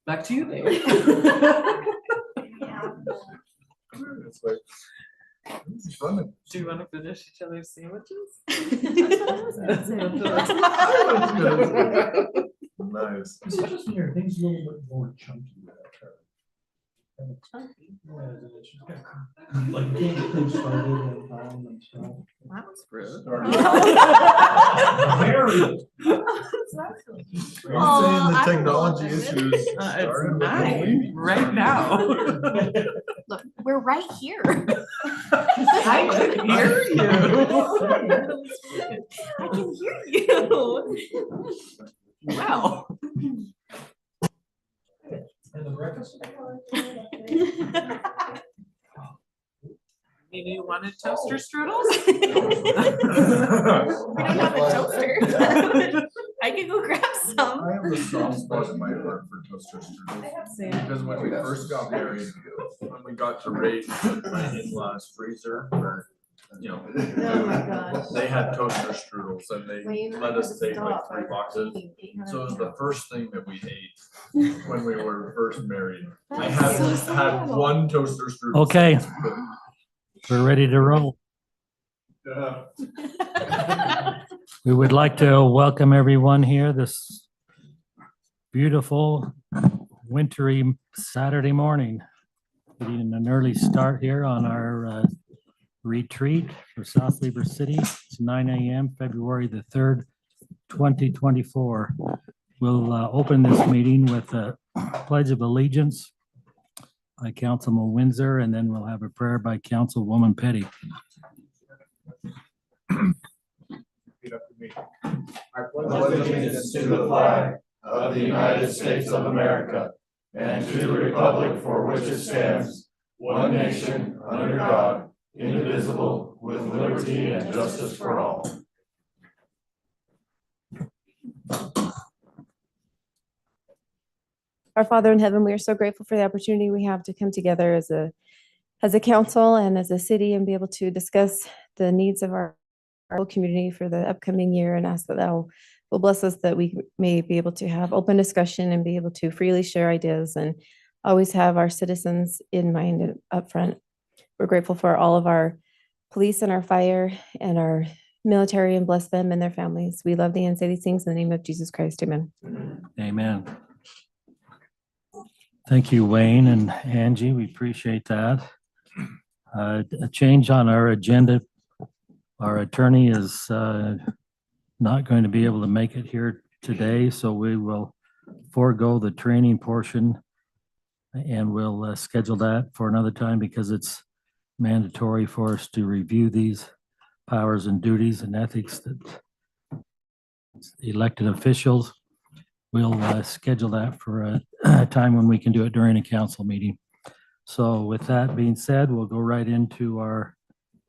Back to you, Dave. It's like, this is fun. Do you want to finish each other's sandwiches? Nice. It's interesting here, things a little bit more chunky. Like, you can't get things started in time and stuff. That was rude. Very. Are you saying the technology issues It's started with mine right now. Look, we're right here. I can hear you. I can hear you. Wow. And the breakfast? Maybe you wanted toaster strudels? We don't have a toaster. I can go grab some. I have a soft spot in my heart for toaster strudels. Because when we first got married, when we got to rate my in-laws freezer, or, you know, Oh my gosh. they had toaster strudels and they Wayne, let us take like stop. 3 boxes. So it was the first thing that we ate when we were first married. I That's haven't so had sad. one toaster strudel. Okay. since, but, We're ready to roll. We would like to welcome everyone here this beautiful wintry Saturday morning. Getting an early start here on our retreat for South Weber City. It's 9 a.m., February the 3rd, 2024. We'll open this meeting with a pledge of allegiance by Councilman Windsor, and then we'll have a prayer by Councilwoman Petty. Repeat after me. I pledge allegiance to the flag of the United States of America and to the republic for which it stands, one nation, under God, indivisible, with liberty and justice for all. Our Father in heaven, we are so grateful for the opportunity we have to come together as a council and as a city and be able to discuss the needs of our whole community for the upcoming year, and ask that thou will bless us that we may be able to have open discussion and be able to freely share ideas and always have our citizens in mind up front. We're grateful for all of our police and our fire and our military, and bless them and their families. We love thee and say these things in the name of Jesus Christ. Amen. Amen. Thank you, Wayne and Angie. We appreciate that. A change on our agenda. Our attorney is not going to be able to make it here today, so we will forego the training portion and we'll schedule that for another time because it's mandatory for us to review these powers and duties and ethics that elected officials. We'll schedule that for a time when we can do it during a council meeting. So with that being said, we'll go right into our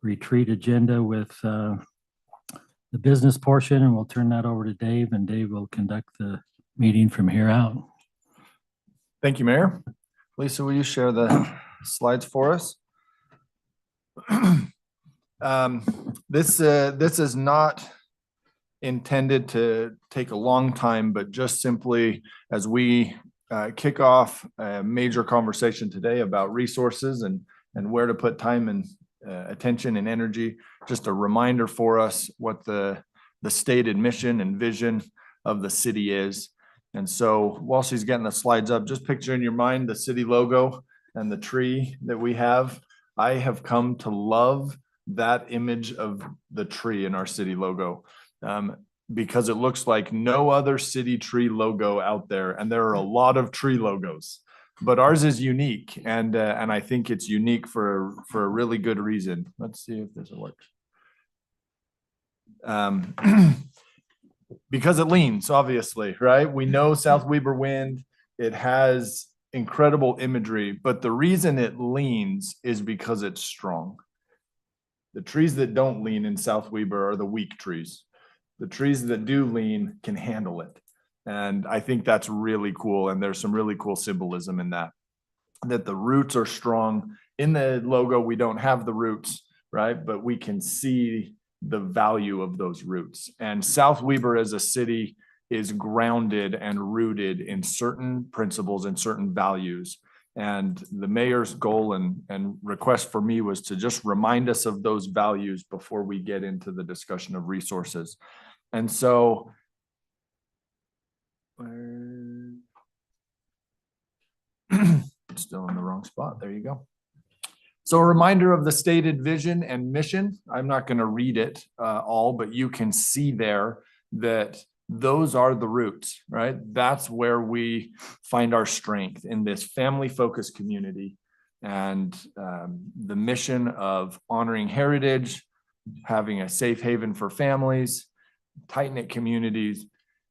retreat agenda with the business portion, and we'll turn that over to Dave, and Dave will conduct the meeting from here out. Thank you, Mayor. Lisa, will you share the slides for us? This is not intended to take a long time, but just simply as we kick off a major conversation today about resources and where to put time and attention and energy, just a reminder for us what the stated mission and vision of the city is. And so while she's getting the slides up, just picture in your mind the city logo and the tree that we have. I have come to love that image of the tree in our city logo. Because it looks like no other city tree logo out there, and there are a lot of tree logos, but ours is unique, and I think it's unique for a really good reason. Let's see if this works. Because it leans, obviously, right? We know South Weber wind. It has incredible imagery, but the reason it leans is because it's strong. The trees that don't lean in South Weber are the weak trees. The trees that do lean can handle it. And I think that's really cool. And there's some really cool symbolism in that the roots are strong. In the logo, we don't have the roots, right? But we can see the value of those roots. And South Weber as a city is grounded and rooted in certain principles and certain values. And the mayor's goal and request for me was to just remind us of those values before we get into the discussion of resources. And so still in the wrong spot. There you go. So a reminder of the stated vision and mission. I'm not going to read it all, but you can see there that those are the roots, right? That's where we find our strength in this family-focused community, and the mission of honoring heritage, having a safe haven for families, tight-knit communities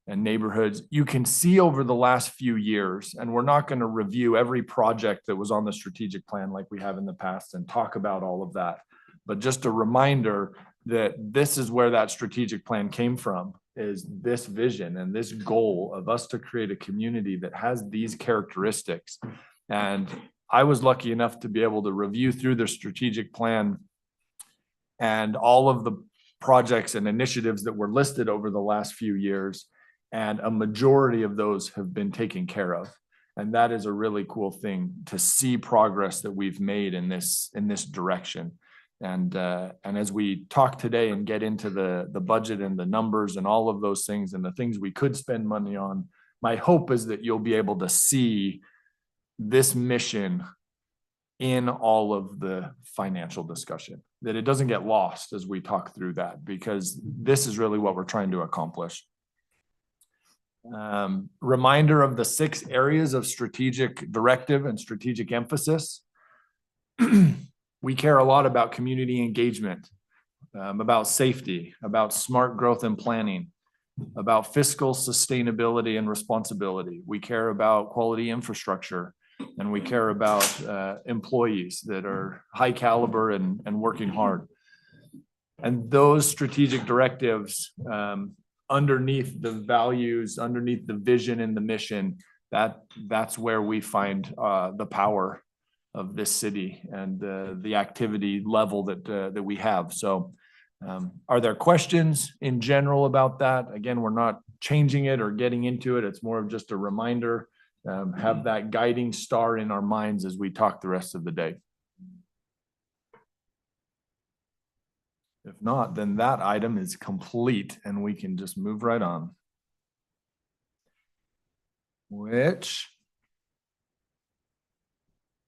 and neighborhoods. You can see over the last few years, and we're not going to review every project that was on the strategic plan like we have in the past and talk about all of that, but just a reminder that this is where that strategic plan came from, is this vision and this goal of us to create a community that has these characteristics. And I was lucky enough to be able to review through the strategic plan and all of the projects and initiatives that were listed over the last few years. And a majority of those have been taken care of. And that is a really cool thing to see progress that we've made in this direction. And as we talk today and get into the budget and the numbers and all of those things and the things we could spend money on, my hope is that you'll be able to see this mission in all of the financial discussion, that it doesn't get lost as we talk through that, because this is really what we're trying to accomplish. Reminder of the 6 areas of strategic directive and strategic emphasis. We care a lot about community engagement, about safety, about smart growth and planning, about fiscal sustainability and responsibility. We care about quality infrastructure, and we care about employees that are high caliber and working hard. And those strategic directives, underneath the values, underneath the vision and the mission, that's where we find the power of this city and the activity level that we have. So are there questions in general about that? Again, we're not changing it or getting into it. It's more of just a reminder, have that guiding star in our minds as we talk the rest of the day. If not, then that item is complete and we can just move right on. Which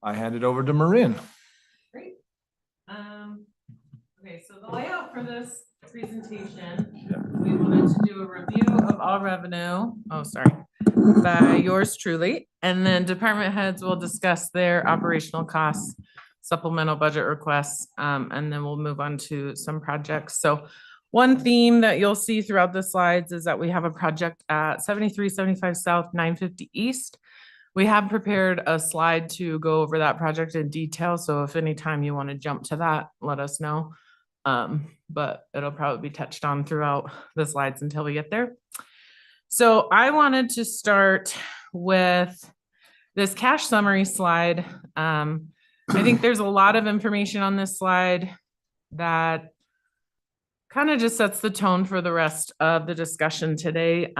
I hand it over to Marin. Great. Okay, so the layout for this presentation, we wanted to do a review of all revenue. Oh, sorry. By yours truly. And then department heads will discuss their operational costs, supplemental budget requests, and then we'll move on to some projects. So one theme that you'll see throughout the slides is that we have a project at 7375 South, 950 East. We have prepared a slide to go over that project in detail. So if anytime you want to jump to that, let us know. But it'll probably be touched on throughout the slides until we get there. So I wanted to start with this cash summary slide. I think there's a lot of information on this slide that kind of just sets the tone for the rest of the discussion today.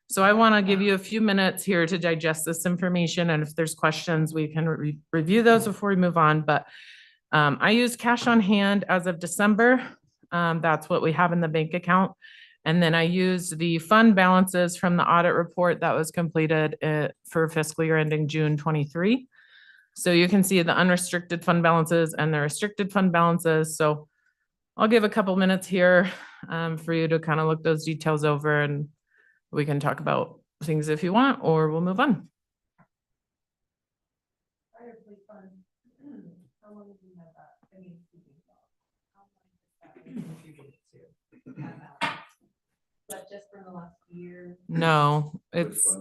So I want to give you a few minutes here to digest this information. And if there's questions, we can review those before we move on. But I use cash on hand as of December. That's what we have in the bank account. And then I used the fund balances from the audit report that was completed for fiscal year ending June 23. So you can see the unrestricted fund balances and the restricted fund balances. So I'll give a couple minutes here for you to kind of look those details over, and we can talk about things if you want, or we'll move on. But just from the last year. No, it's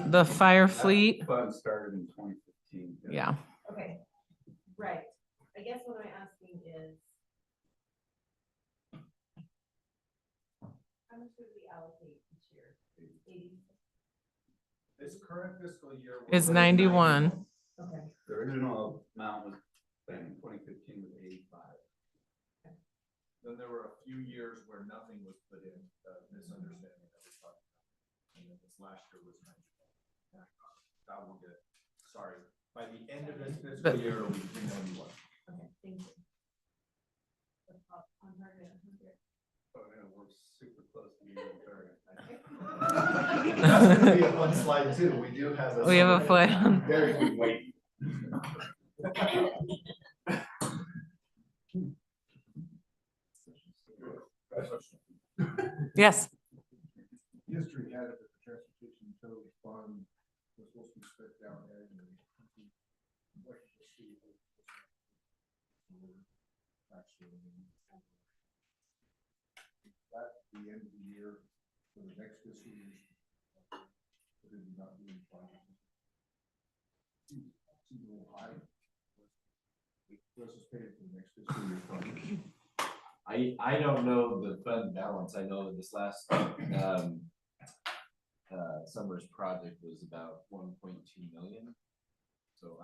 the fire fleet. Fund started in 2015. Yeah. Okay, right. I guess what I'm asking is, how much would we allocate each year? 80? This current fiscal year Is 91. Okay. The original amount was spent in 2015 was 85. Then there were a few years where nothing was put in, misunderstanding that we talked about. And then this last year was 90. That will get, sorry, by the end of this fiscal year, it'll be 391. Okay, thank you. Oh, yeah, we're super close to being very. That's gonna be a fun slide too. We do have. We have a flag. Very good weight. Yes, History had it that the transportation total fund was supposed to be split down annually. At the end of the year, for the next fiscal year. It is not being funded. Seems a little high. Let's just pay it for the next fiscal year fund. I don't know the fund balance. I know that this last summer's project was about 1.2 million. So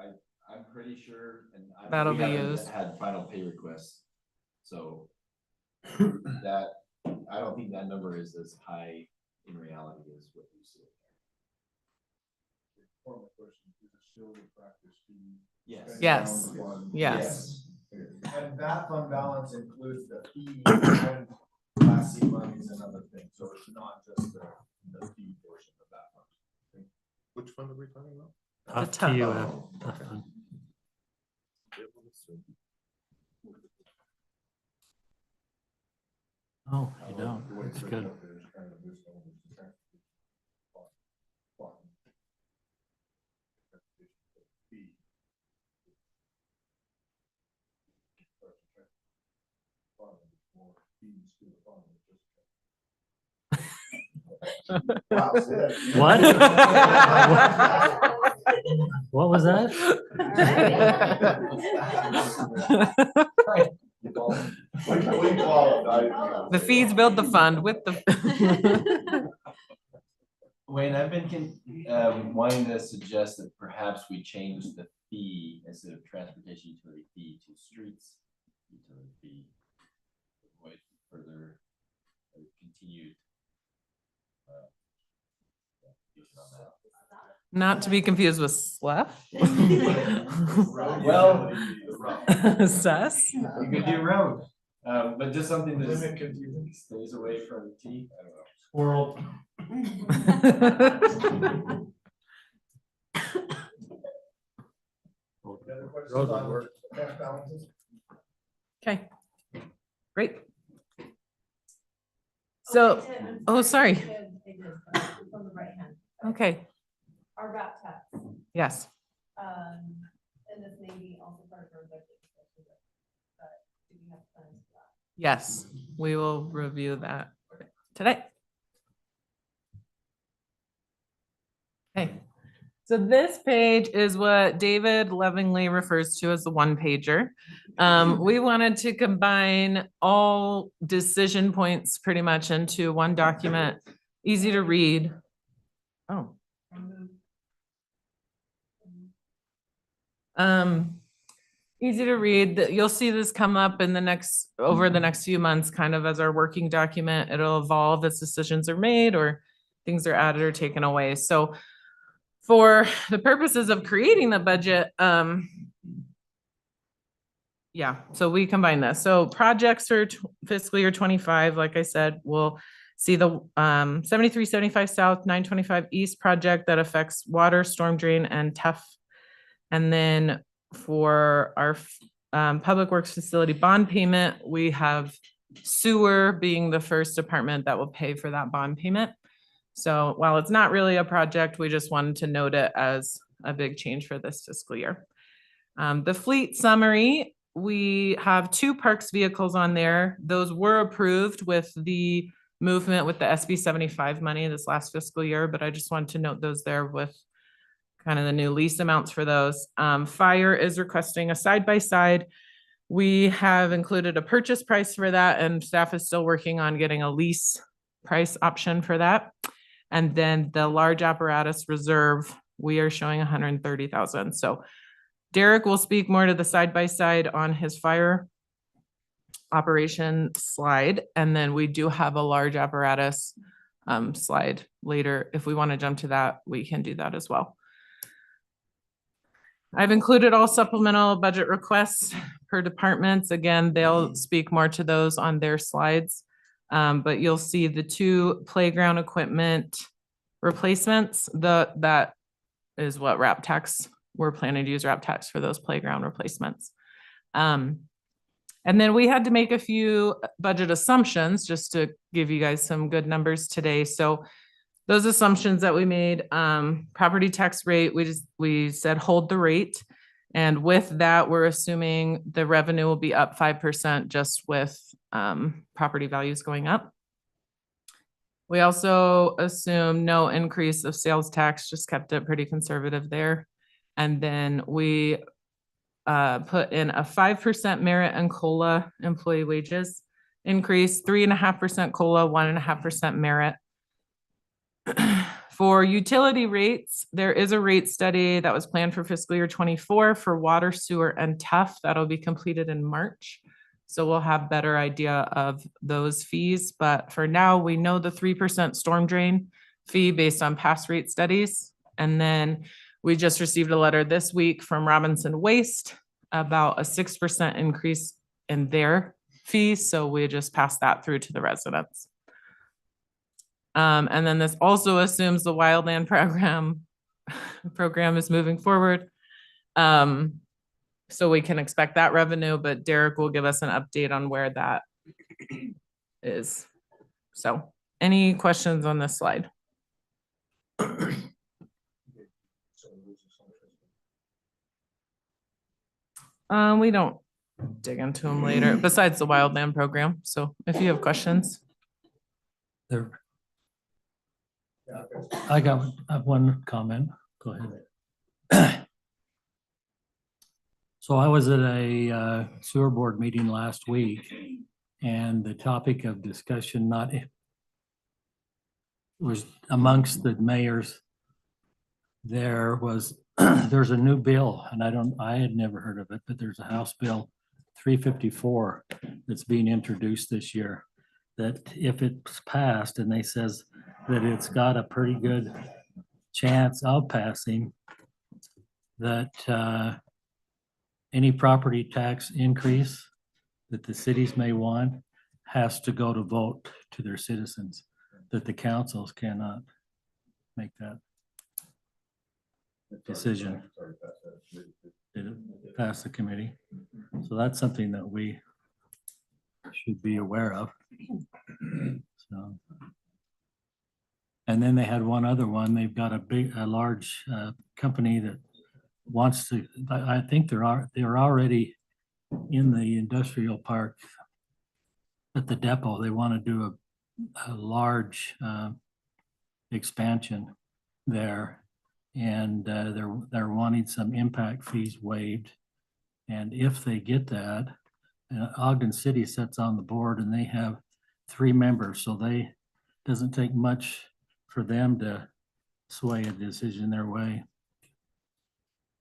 I'm pretty sure, and That'll we be haven't used. had final pay requests. So that, I don't think that number is as high in reality as what you see. One more question, is it still the practice fee? Yes. Yes. Fund? yes. And that fund balance includes the fee and class C monies and other things, so it's not just the fee portion of that fund. Which fund are we talking about? Up tough. to you. Tough one. Oh, you don't. That's good. What? What was that? The fees build the fund with the. Wayne, I've been wanting to suggest that perhaps we change the fee instead of transportation utility fee to streets utility fee. Avoid further continued. Use on that. Not to be confused with SLEF. Well, Sus. you could do road, but just something that stays away from T. I don't know. Squirrel. Road would work. Okay, great. So, oh, sorry. On the right hand, Okay, our RAP tax, yes. and this may be also part of our budget discussion, but do we have plans for that? Yes, we will review that today. Okay, so this page is what David lovingly refers to as the one pager. We wanted to combine all decision points pretty much into one document, easy to read. Oh. Easy to read. You'll see this come up in over the next few months, kind of as our working document. It'll evolve as decisions are made or things are added or taken away. So for the purposes of creating the budget, yeah, so we combine this. So projects for fiscal year 25, like I said, we'll see the 7375 South, 925 East project that affects water, storm drain, and TEF. And then for our public works facility bond payment, we have sewer being the first department that will pay for that bond payment. So while it's not really a project, we just wanted to note it as a big change for this fiscal year. The fleet summary, we have 2 parks vehicles on there. Those were approved with the movement with the SB 75 money this last fiscal year, but I just wanted to note those there with kind of the new lease amounts for those. Fire is requesting a side-by-side. We have included a purchase price for that, and staff is still working on getting a lease price option for that. And then the large apparatus reserve, we are showing 130,000. So Derek will speak more to the side-by-side on his fire operation slide, and then we do have a large apparatus slide later. If we want to jump to that, we can do that as well. I've included all supplemental budget requests per departments. Again, they'll speak more to those on their slides. But you'll see the 2 playground equipment replacements. That is what RAP tax, we're planning to use RAP tax for those playground replacements. And then we had to make a few budget assumptions just to give you guys some good numbers today. So those assumptions that we made, property tax rate, we said hold the rate. And with that, we're assuming the revenue will be up 5% just with property values going up. We also assume no increase of sales tax, just kept it pretty conservative there. And then we put in a 5% merit and COLA employee wages increase, 3.5% COLA, 1.5% merit. For utility rates, there is a rate study that was planned for fiscal year 24 for water, sewer, and TUF. That'll be completed in March. So we'll have better idea of those fees. But for now, we know the 3% storm drain fee based on past rate studies. And then we just received a letter this week from Robinson Waste about a 6% increase in their fees. So we just passed that through to the residents. And then this also assumes the wildland program is moving forward. So we can expect that revenue, but Derek will give us an update on where that is. So any questions on this slide? We don't dig into them later, besides the wildland program. So if you have questions. There. I have one comment. Go ahead. So I was at a sewer board meeting last week, and the topic of discussion was amongst the mayors. There was there's a new bill, and I had never heard of it, but there's a House Bill 354 that's being introduced this year. That if it's passed, and they says that it's got a pretty good chance of passing, that any property tax increase that the cities may want has to go to vote to their citizens, that the councils cannot make that decision. It passed the committee. So that's something that we should be aware of. So. And then they had one other one. They've got a large company that wants to, I think they're already in the industrial park at the depot. They want to do a large expansion there. And they're wanting some impact fees waived. And if they get that, Ogden City sits on the board and they have 3 members. So doesn't take much for them to sway a decision their way.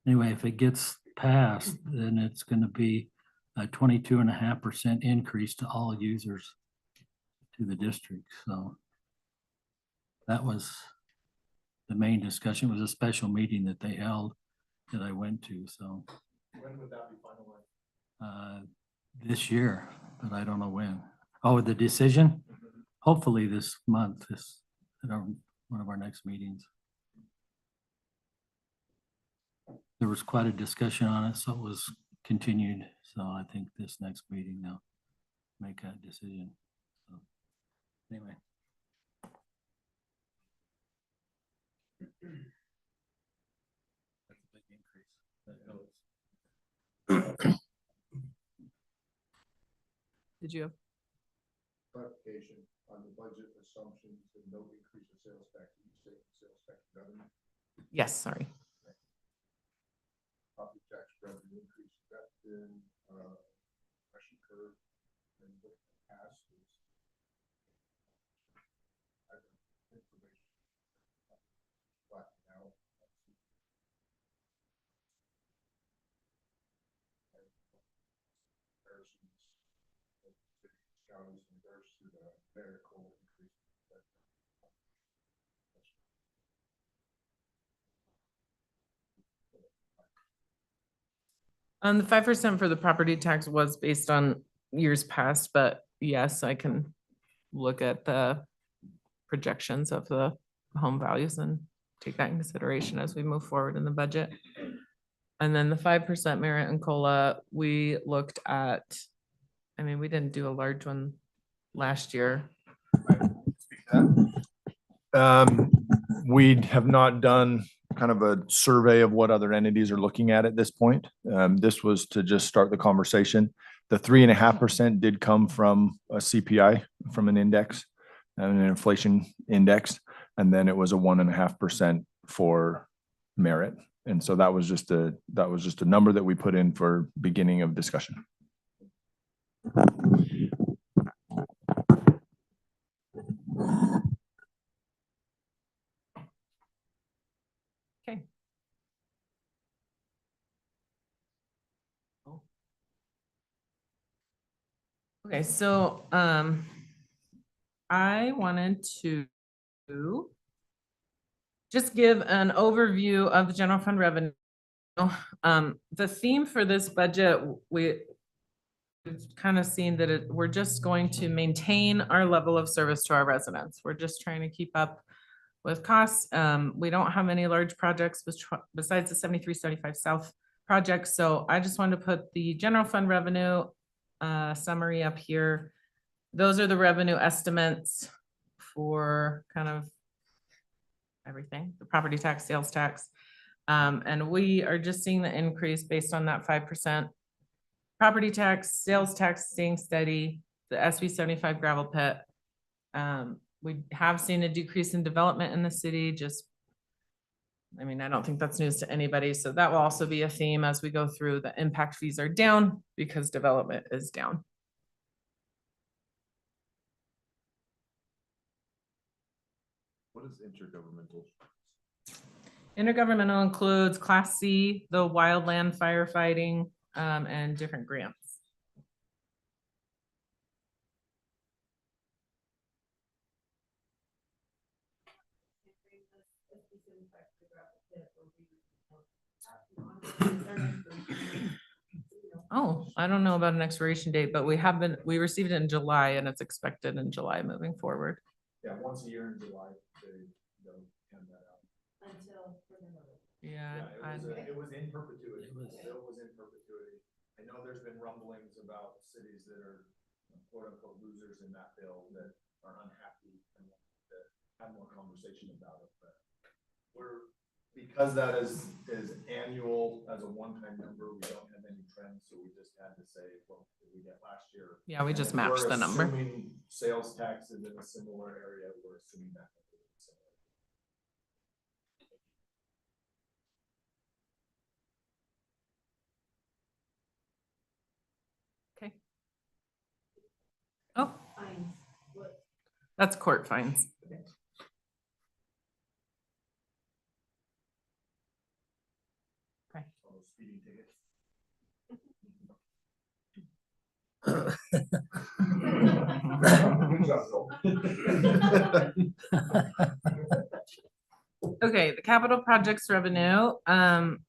Anyway, if it gets passed, then it's going to be a 22.5% increase to all users to the district. So that was the main discussion. It was a special meeting that they held that I went to. So When would that be finalized? This year, but I don't know when. Oh, the decision? Hopefully this month, one of our next meetings. There was quite a discussion on it, so it was continued. So I think this next meeting they'll make that decision. So anyway. That's a big increase. That helps. Did you have? Clarification on the budget assumptions and no increase of sales tax, sales tax revenue, Yes, sorry. property tax revenue increase, that's been, question curve and what past is. I don't know, information. Flattening out. Comparisons. Very cool increase. The 5% for the property tax was based on years past, but yes, I can look at the projections of the home values and take that in consideration as we move forward in the budget. And then the 5% merit and COLA, we looked at, I mean, we didn't do a large one last year. We have not done kind of a survey of what other entities are looking at this point. This was to just start the conversation. The 3.5% did come from a CPI, from an index, an inflation index, and then it was a 1.5% for merit. And so that was just a number that we put in for beginning of discussion. Okay. Okay, so, I wanted to just give an overview of the general fund revenue. The theme for this budget, we've kind of seen that we're just going to maintain our level of service to our residents. We're just trying to keep up with costs. We don't have any large projects besides the 7375 South project. So I just wanted to put the general fund revenue summary up here. Those are the revenue estimates for kind of everything, the property tax, sales tax. And we are just seeing the increase based on that 5%. Property tax, sales tax staying steady, the SB 75 gravel pit. We have seen a decrease in development in the city, I mean, I don't think that's news to anybody. So that will also be a theme as we go through. The impact fees are down because development is down. What is intergovernmental? Intergovernmental includes Class C, the wildland firefighting, and different grants. Oh, I don't know about an expiration date, but we received it in July and it's expected in July moving forward. Yeah, once a year in July, they'll hand that out. Until. Yeah. It was in perpetuity. The bill was in perpetuity. I know there's been rumblings about cities that are quote unquote losers in that bill that are unhappy and want to have more conversation about it, but because that is annual as a one-time number, we don't have any trends, so we just had to say, well, what did we get last year? Yeah, we And just if matched we're the number. assuming sales tax is in a similar area, we're assuming that. Okay. Oh, Fines. What? that's court fines. Okay. Speeding tickets. Good job, Phil. Okay, the capital projects revenue,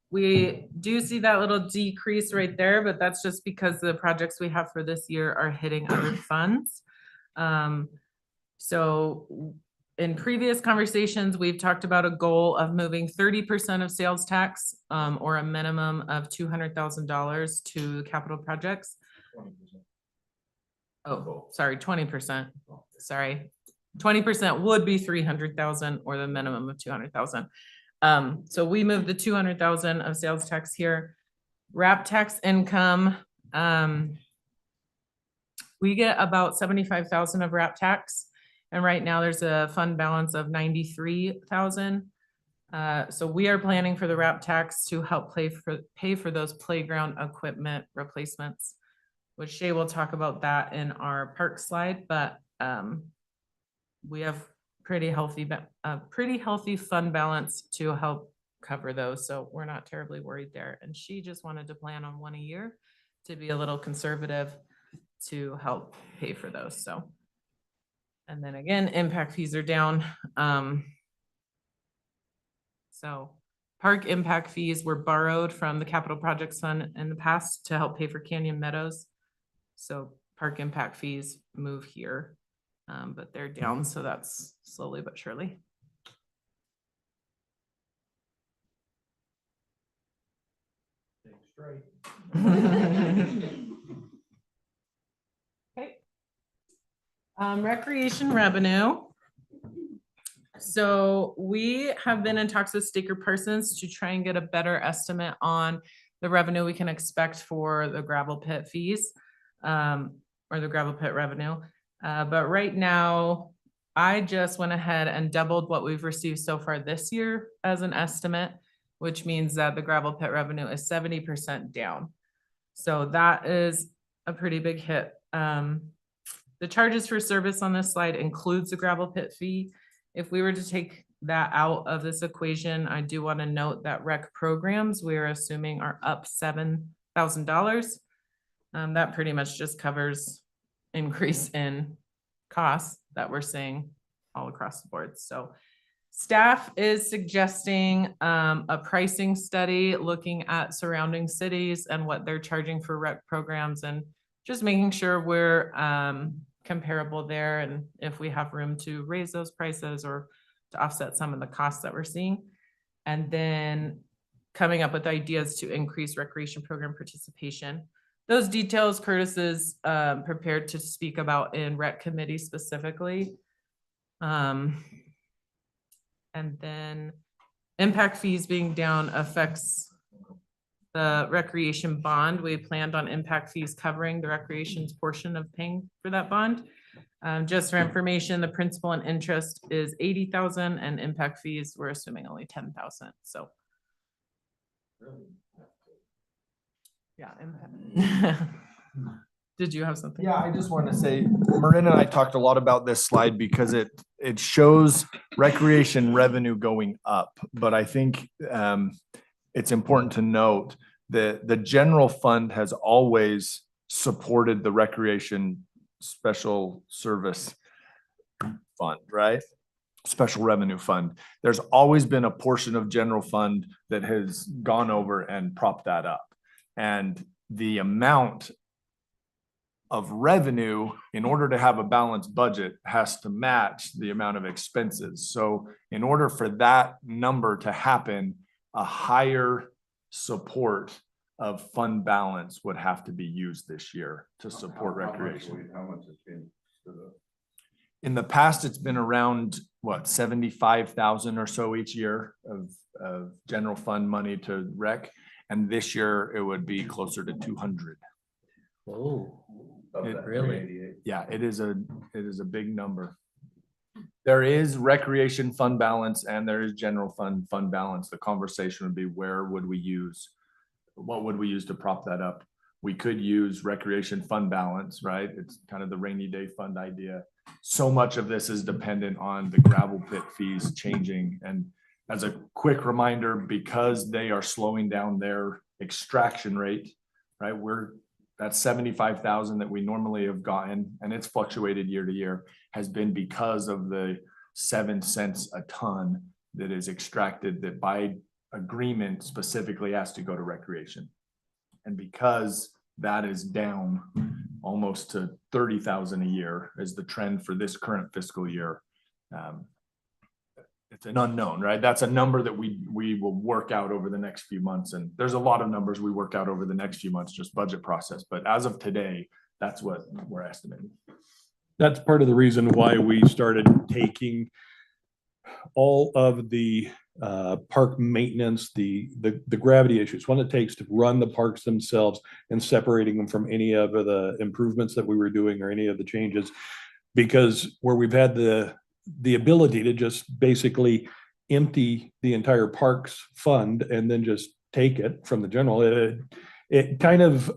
we do see that little decrease right there, but that's just because the projects we have for this year are hitting other funds. So in previous conversations, we've talked about a goal of moving 30% of sales tax, or a minimum of $200,000 to capital projects. 20%. Oh, sorry, 20%. Sorry. 20% would be 300,000 or the minimum of 200,000. So we moved the 200,000 of sales tax here. Wrap tax income, we get about 75,000 of wrap tax. And right now there's a fund balance of 93,000. So we are planning for the wrap tax to help pay for those playground equipment replacements, which Shay will talk about that in our park slide, but we have a pretty healthy fund balance to help cover those. So we're not terribly worried there. And she just wanted to plan on one a year to be a little conservative to help pay for those. So And then again, impact fees are down. So park impact fees were borrowed from the capital projects fund in the past to help pay for Canyon Meadows. So park impact fees move here, but they're down, so that's slowly but surely. Straight. Okay. Recreation revenue. So we have been in talks with Staker Parsons to try and get a better estimate on the revenue we can expect for the gravel pit fees, or the gravel pit revenue. But right now, I just went ahead and doubled what we've received so far this year as an estimate, which means that the gravel pit revenue is 70% down. So that is a pretty big hit. The charges for service on this slide includes the gravel pit fee. If we were to take that out of this equation, I do want to note that rec programs we're assuming are up $7,000. That pretty much just covers increase in costs that we're seeing all across the board. So staff is suggesting a pricing study looking at surrounding cities and what they're charging for rec programs, and just making sure we're comparable there, and if we have room to raise those prices or to offset some of the costs that we're seeing. And then coming up with ideas to increase recreation program participation. Those details Curtis is prepared to speak about in rec committee specifically. And then impact fees being down affects the recreation bond. We planned on impact fees covering the recreation's portion of paying for that bond. Just for information, the principal and interest is 80,000 and impact fees, we're assuming only 10,000. So. Yeah. Impact. Did you have something? Yeah, I just want to say, Marin and I talked a lot about this slide because it shows recreation revenue going up. But I think it's important to note that the general fund has always supported the recreation special service fund, right? Special revenue fund. There's always been a portion of general fund that has gone over and propped that up. And the amount of revenue, in order to have a balanced budget, has to match the amount of expenses. So in order for that number to happen, a higher support of fund balance would have to be used this year to support recreation. How much has been stood up? In the past, it's been around, what, 75,000 or so each year of general fund money to rec. And this year it would be closer to 200. Oh, Of It that really? 388? Yeah, it is a big number. There is recreation fund balance and there is general fund balance. The conversation would be, what would we use to prop that up? We could use recreation fund balance, right? It's kind of the rainy day fund idea. So much of this is dependent on the gravel pit fees changing. And as a quick reminder, because they are slowing down their extraction rate, right? That 75,000 that we normally have gotten, and it's fluctuated year to year, has been because of the 7 cents a ton that is extracted, that by agreement specifically has to go to recreation. And because that is down almost to 30,000 a year is the trend for this current fiscal year. It's an unknown, right? That's a number that we will work out over the next few months. And there's a lot of numbers we work out over the next few months, just budget process. But as of today, that's what we're estimating. That's part of the reason why we started taking all of the park maintenance, the gravity issues, what it takes to run the parks themselves, and separating them from any of the improvements that we were doing or any of the changes. Because where we've had the ability to just basically empty the entire parks fund and then just take it from the general, it kind of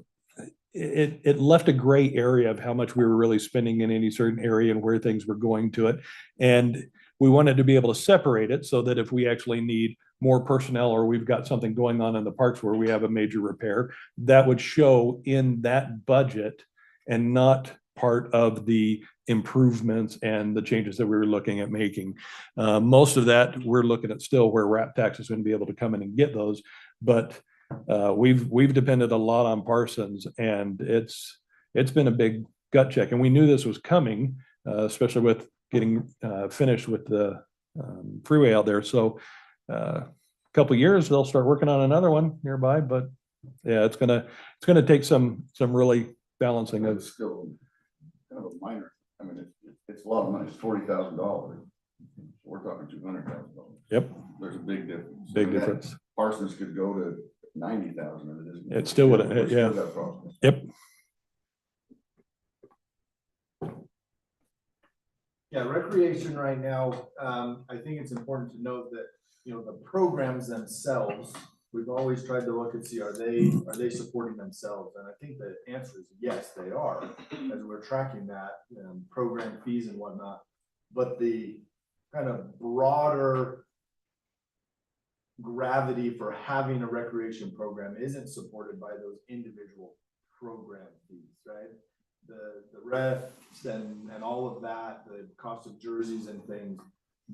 it left a gray area of how much we were really spending in any certain area and where things were going to it. And we wanted to be able to separate it so that if we actually need more personnel or we've got something going on in the parks where we have a major repair, that would show in that budget and not part of the improvements and the changes that we were looking at making. Most of that, we're looking at still where RAP tax is going to be able to come in and get those. But we've depended a lot on Parsons, and it's been a big gut check. And we knew this was coming, especially with getting finished with the freeway out there. So a couple of years, they'll start working on another one nearby. But yeah, it's gonna take some really balancing But of. it's still kind of a minor, I mean, it's a lot of money, it's $40,000. We're talking $200,000. Yep, There's a big difference. big And that difference. Parsons could go to 90,000 and it isn't. It still would, We're still yeah. that problem. Yep. Yeah, recreation right now, I think it's important to note that, you know, the programs themselves, we've always tried to look and see, are they supporting themselves? And I think the answer is yes, they are, as we're tracking that, program fees and whatnot. But the kind of broader gravity for having a recreation program isn't supported by those individual program fees, right? The refs and all of that, the cost of jerseys and things,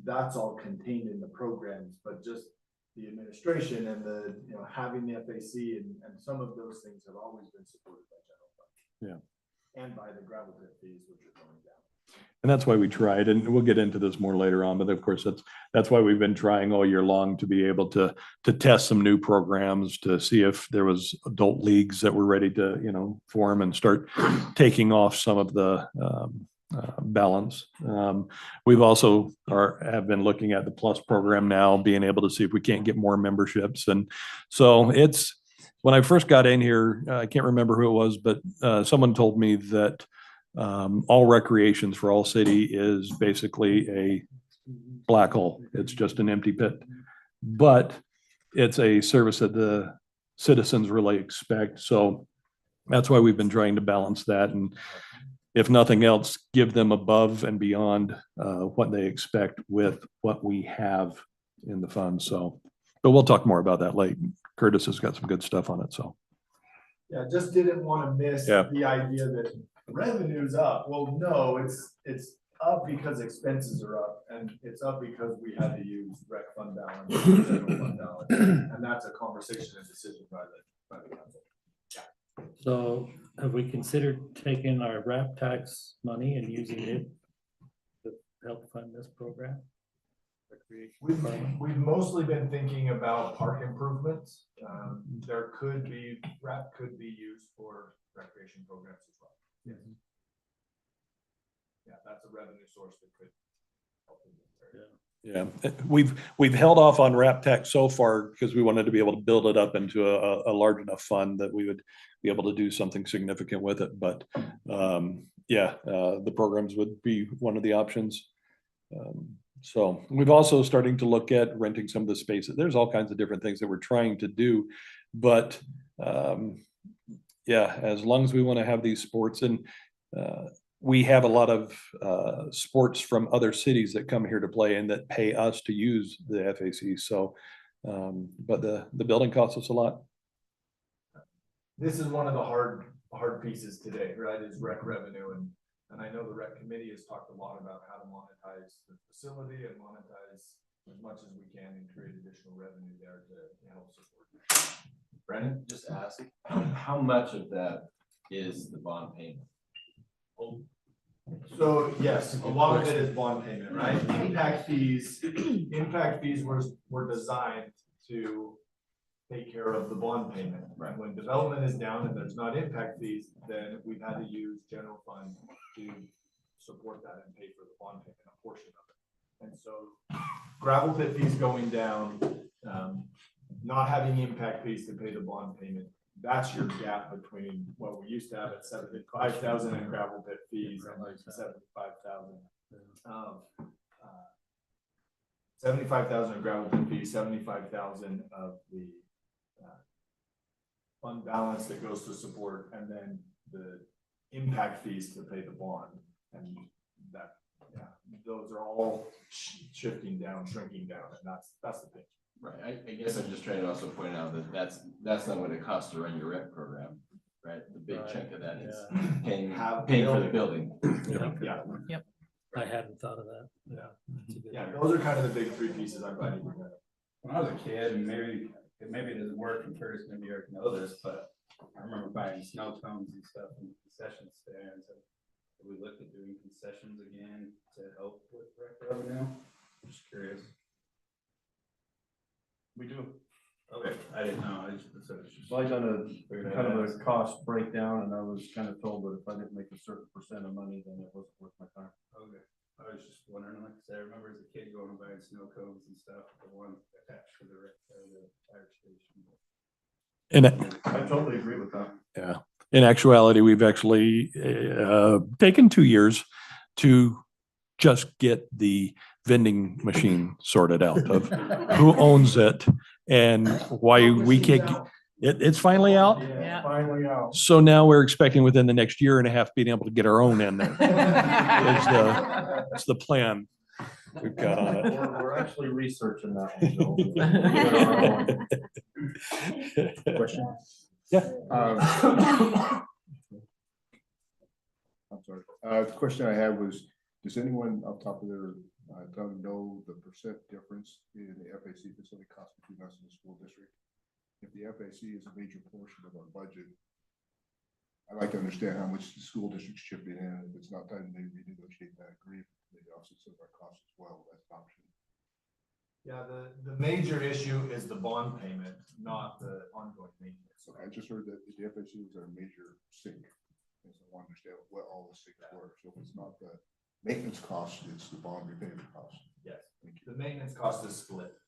that's all contained in the programs, but just the administration and the, you know, having the FAC and some of those things have always been supported by general fund. Yeah. And by the gravel pit fees, which are going down. And that's why we tried, and we'll get into this more later on, but of course, that's why we've been trying all year long to be able to test some new programs, to see if there was adult leagues that were ready to, you know, form and start taking off some of the balance. We've also have been looking at the Plus program now, being able to see if we can't get more memberships. And so it's, when I first got in here, I can't remember who it was, but someone told me that all recreations for All City is basically a black hole. It's just an empty pit. But it's a service that the citizens really expect. So that's why we've been trying to balance that. And if nothing else, give them above and beyond what they expect with what we have in the fund. So, but we'll talk more about that later. Curtis has got some good stuff on it, so. Yeah, just didn't want to miss Yeah. the idea that revenue's up. Well, no, it's up because expenses are up, and it's up because we had to use rec fund balance, general fund balance, and that's a conversation and decision by the council. So have we considered taking our RAP tax money and using it to help fund this program? We've mostly been thinking about park improvements. There could be, RAP could be used for recreation programs as well. Yes. Yeah, that's a revenue source that could help in this area. Yeah, we've held off on RAP tax so far because we wanted to be able to build it up into a large enough fund that we would be able to do something significant with it. But the programs would be one of the options. So we've also starting to look at renting some of the spaces. There's all kinds of different things that we're trying to do, but as long as we want to have these sports, and we have a lot of sports from other cities that come here to play and that pay us to use the FAC. So, but the building costs us a lot. This is one of the hard pieces today, right, is rec revenue. And I know the rec committee has talked a lot about how to monetize the facility and monetize as much as we can and create additional revenue there to help support. Brandon, just ask, how much of that is the bond payment? So yes, a lot of it is bond payment, right? Impact fees were designed to take care of the bond payment. Right. When development is down and there's not impact fees, then we've had to use general fund to support that and pay for the bond payment, a portion of it. And so gravel pit fees going down, not having impact fees to pay the bond payment, that's your gap between what we used to have at 75,000 in gravel pit fees and like 75,000. 75,000 in gravel pit fees, 75,000 of the fund balance that goes to support, and then the impact fees to pay the bond. And that, those are all shifting down, shrinking down, and that's the thing. Right, I guess I'm just trying to also point out that that's not what it costs to run your rec program. right? The big Right, chunk of that is yeah. paying, Have paying for the building. building. Yeah, I hadn't thought of that. Yeah. That's a good yeah, idea. those are kind of the big three pieces. I'm glad you brought that up. When I was a kid, and maybe it doesn't work, and Curtis, maybe you already know this, but I remember buying snow cones and stuff in the concession stands. Have we looked at doing concessions again to help with rec revenue? Just curious. We do. Okay, I didn't know. I just. Well, I done a kind of a cost breakdown, and I was kind of told that if I didn't make a certain percent of money, then it wasn't worth my time. Okay, I was just wondering, like I said, I remember as a kid going and buying snow cones and stuff, the one attached to the fire station. And I totally agree with that. yeah, in actuality, we've actually taken 2 years to just get the vending machine sorted out of who owns it and why we can't. It's finally out. Yeah. Finally out. So now we're expecting within the next year and a half being able to get our own in there. That's the plan we've got on it. We're actually researching that one. So. Question? Yeah. I'm sorry. The question I had was, does anyone off top of their tongue know the percent difference in the FAC facility cost between us and the school district? If the FAC is a major portion of our budget, I'd like to understand how much the school district's chipping in. If it's not time to maybe renegotiate that agreement, maybe also some of our costs as well. That's an option. Yeah, the major issue is the bond payment, not the ongoing maintenance. So I just heard that the FAC was our major sink. And so I want to understand what all the sinks were. So if it's not the maintenance cost, it's the bond repayment cost. Yes, Thank you. the maintenance cost is split.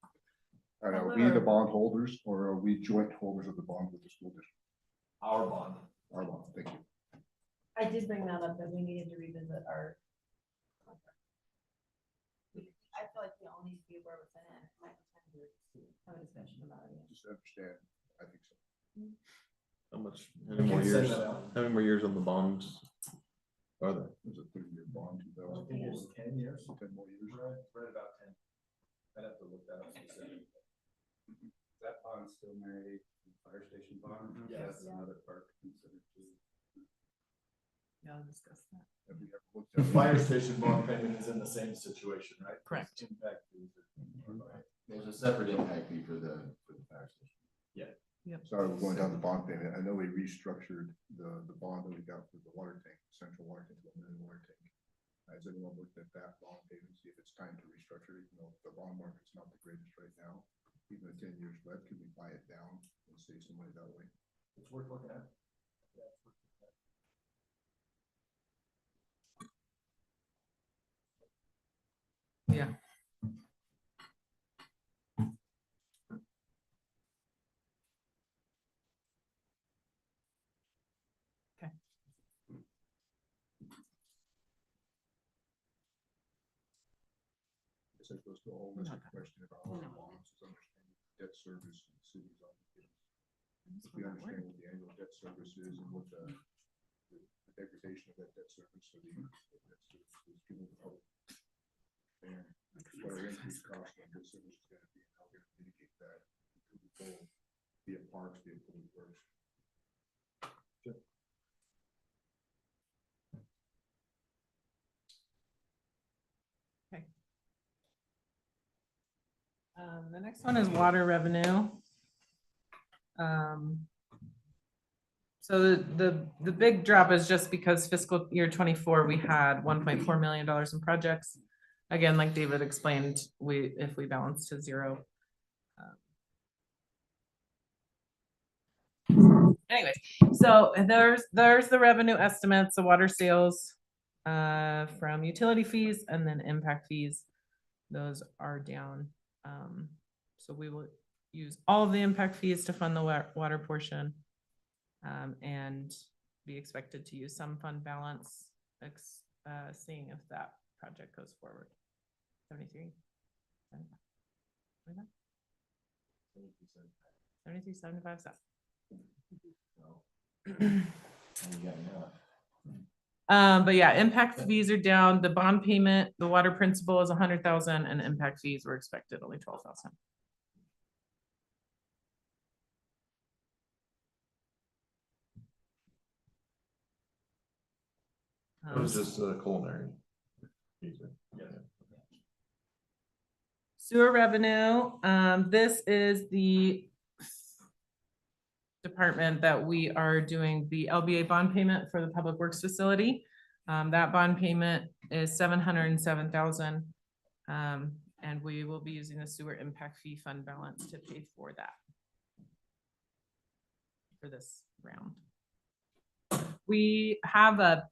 All right, are we the bond holders or are we joint holders of the bond with the school district? Our bond. Our bond, thank you. I did bring that up, that we needed to revisit our contract. I feel like we all need to be aware of what's in it. It might be time to have a discussion about it. Just to understand, I think so. How much, We can send that out. how many more years on the bonds are there? It was a 30-year bond, I think it's 10 years. 10 more years. Right about 10. I'd have to look that up specifically. Is that bond still married to the fire station bond? Yes. That's another part to consider too. Yeah, I'll discuss that. Have we ever looked The at fire station bond payment is in the same situation, right? Correct. Impact fees are- There's a separate impact fee for the fire station. Sorry, we're going down the bond payment. I know we restructured the bond that we got for the water tank, central water tank, water tank. Has anyone looked at that bond payment, see if it's time to restructure it, even though the bond market's not the greatest right now? Even at 10 years left, could we buy it down and save some money that way? It's worth looking at. Yeah, it's worth looking at. Yeah. I guess it goes to a whole other question about our bonds, is understanding debt service in the city's obligations. If we understand what the annual debt service is and what the degradation of that debt service or the debt service is given the public. And what our increased cost of debt service is gonna be, and how we're gonna mitigate that. Moving forward, be it parks, be it public works. The next one is water revenue. So the big drop is just because fiscal year 24, we had $1.4 million in projects. Again, like David explained, if we balance to zero. Anyways, so there's the revenue estimates, the water sales from utility fees and then impact fees. Those are down. So we will use all of the impact fees to fund the water portion. And be expected to use some fund balance, seeing if that project goes forward. 73. 73, 75, so. But yeah, impact fees are down. The bond payment, the water principal is 100,000 and impact fees were expected only 12,000. It was just culinary. Sewer revenue, this is the department that we are doing the LBA bond payment for the Public Works facility. That bond payment is $707,000. And we will be using the sewer impact fee fund balance to pay for that. For this round. We have a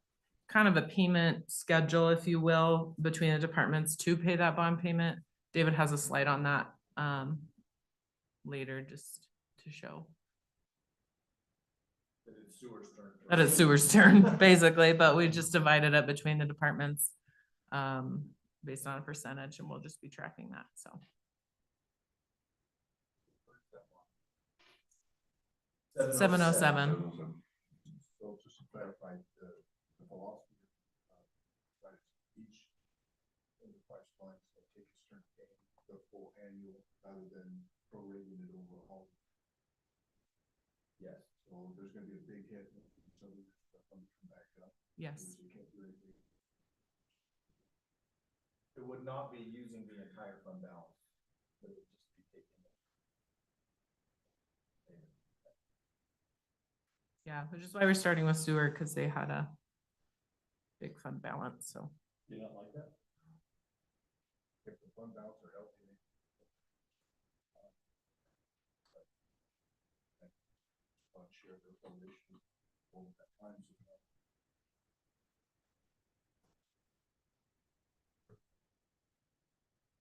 kind of a payment schedule, if you will, between the departments to pay that bond payment. David has a slide on that later just to show. That it's sewer's turn, basically, but we just divided it between the departments based on a percentage, and we'll just be tracking that, so. $707. So just to clarify, the philosophy, each enterprise fund will take its turn paying the full annual rather than prorating it over all. Yes. So there's gonna be a big hit, so the funds come back up. Yes. You can't do anything. It would not be using the entire fund balance. It would just be taking it. Yeah, which is why we're starting with sewer, because they had a big fund balance, so. You don't like that? If the fund balance are healthy. Share their foundation over that time.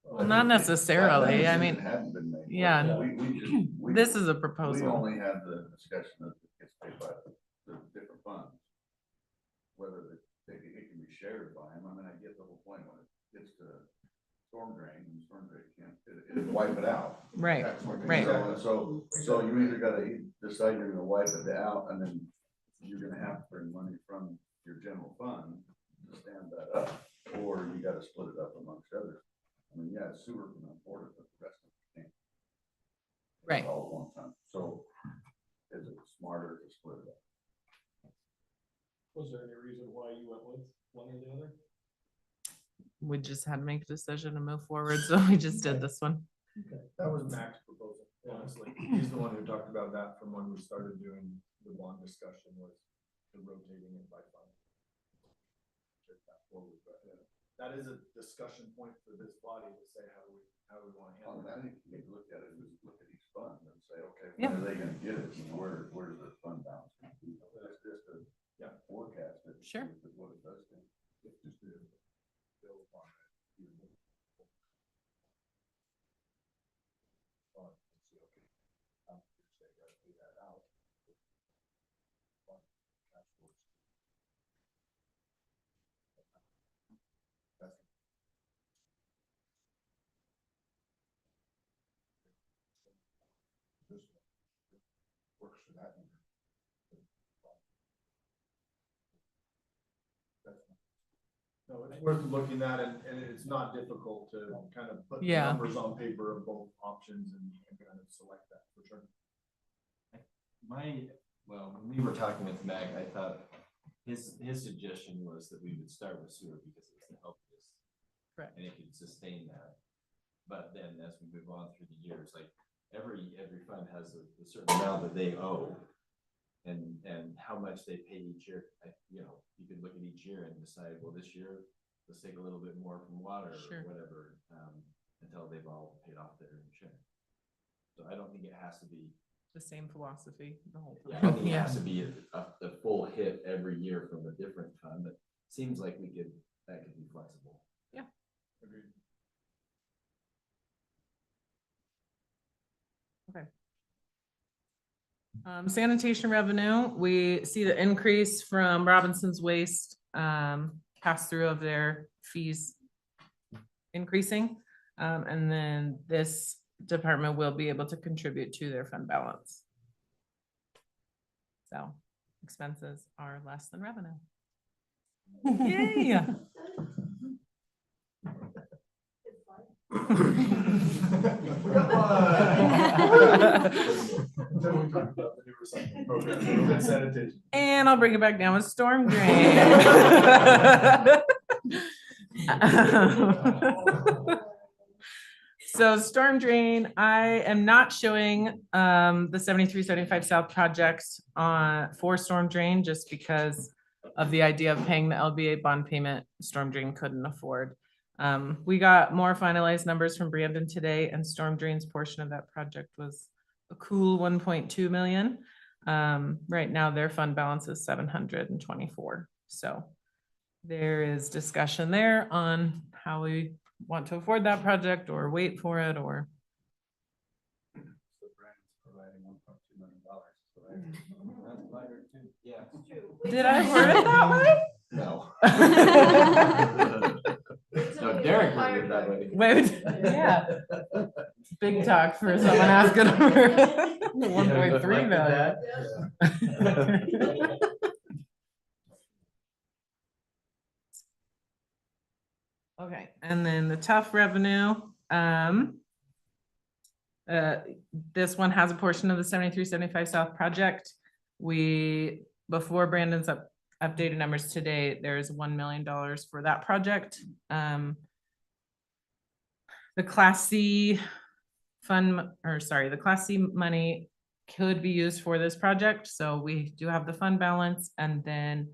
Well, not necessarily, I mean, yeah, this is a We proposal. only had the discussion that gets paid by the different funds. Whether it can be shared by them, I mean, I get the whole point when it gets to storm drain, and storm drain can't, it'll wipe it out. Right, That's what they right. said. So you either gotta decide you're gonna wipe it out, and then you're gonna have to bring money from your general fund to stand that up, or you gotta split it up amongst others. I mean, yeah, sewer can afford it, but the rest of it can't. Right. All at one time, so is it smarter to split it up? Was there any reason why you went with one or the other? We just had to make a decision to move forward, so we just did this one. That was Mac's proposal, honestly. He's the one who talked about that from when we started doing the bond discussion, was the rotating it by fund. That is a discussion point for this body to say how we want to handle Well, that. I think you need to look at it, is look at each fund and say, okay, Yeah. when are they gonna get it, and where's the fund balance? That's just a forecast. It, Sure. what it does. It's just a bill on it. Works for that. No, it's worth looking at, and it's not difficult to kind of put the Yeah. numbers on paper of both options and kind of select that for sure. Well, when we were talking with Mac, I thought his suggestion was that we would start with sewer because it's the healthiest. Correct. And it could sustain that. But then as we move on through the years, like every fund has a certain amount that they owe. And how much they pay each year, you could look at each year and decide, well, this year, let's take a little bit more from water Sure. or whatever, until they've all paid off their insurance. So I don't think it has to be, The same philosophy the whole I don't time. think it Yeah, has to be a full hit every year from a different fund, but seems like that could be flexible. Agreed. Sanitation revenue, we see the increase from Robinson's Waste, pass through of their fees increasing. And then this department will be able to contribute to their fund balance. So expenses are less than revenue. Yay! Then we talk about the new recycling program, a little bit sanitation. And I'll bring it back down with storm drain. So storm drain, I am not showing the 7375 South projects for storm drain just because of the idea of paying the LBA bond payment storm drain couldn't afford. We got more finalized numbers from Brandon today, and storm drain's portion of that project was a cool 1.2 million. Right now their fund balance is 724. So there is discussion there on how we want to afford that project or wait for it or. So Brandon's providing $1.2 million. That's lighter too. Yeah. Did I word it that way? No. No, Derek worded it that way. Wait, yeah. Big talk for someone asking for 1.3 million. Okay, and then the tough revenue, this one has a portion of the 7375 South project. Before Brandon's updated numbers today, there's $1 million for that project. The Class C the Class C money could be used for this project. So we do have the fund balance and then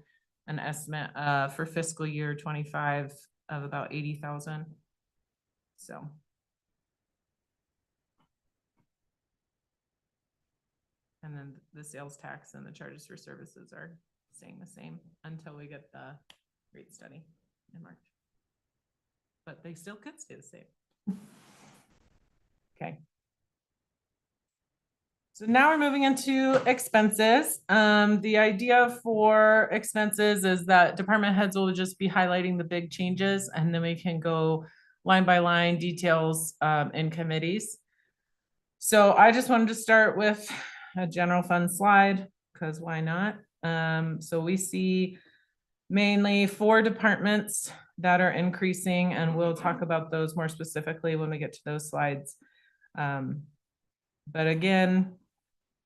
an estimate for fiscal year 25 of about 80,000. So. And then the sales tax and the charges for services are staying the same until we get the rate study in March. But they still could stay the same. Okay. So now we're moving into expenses. The idea for expenses is that department heads will just be highlighting the big changes, and then we can go line by line details in committees. So I just wanted to start with a general fund slide because why not? So we see mainly 4 departments that are increasing, and we'll talk about those more specifically when we get to those slides. But again,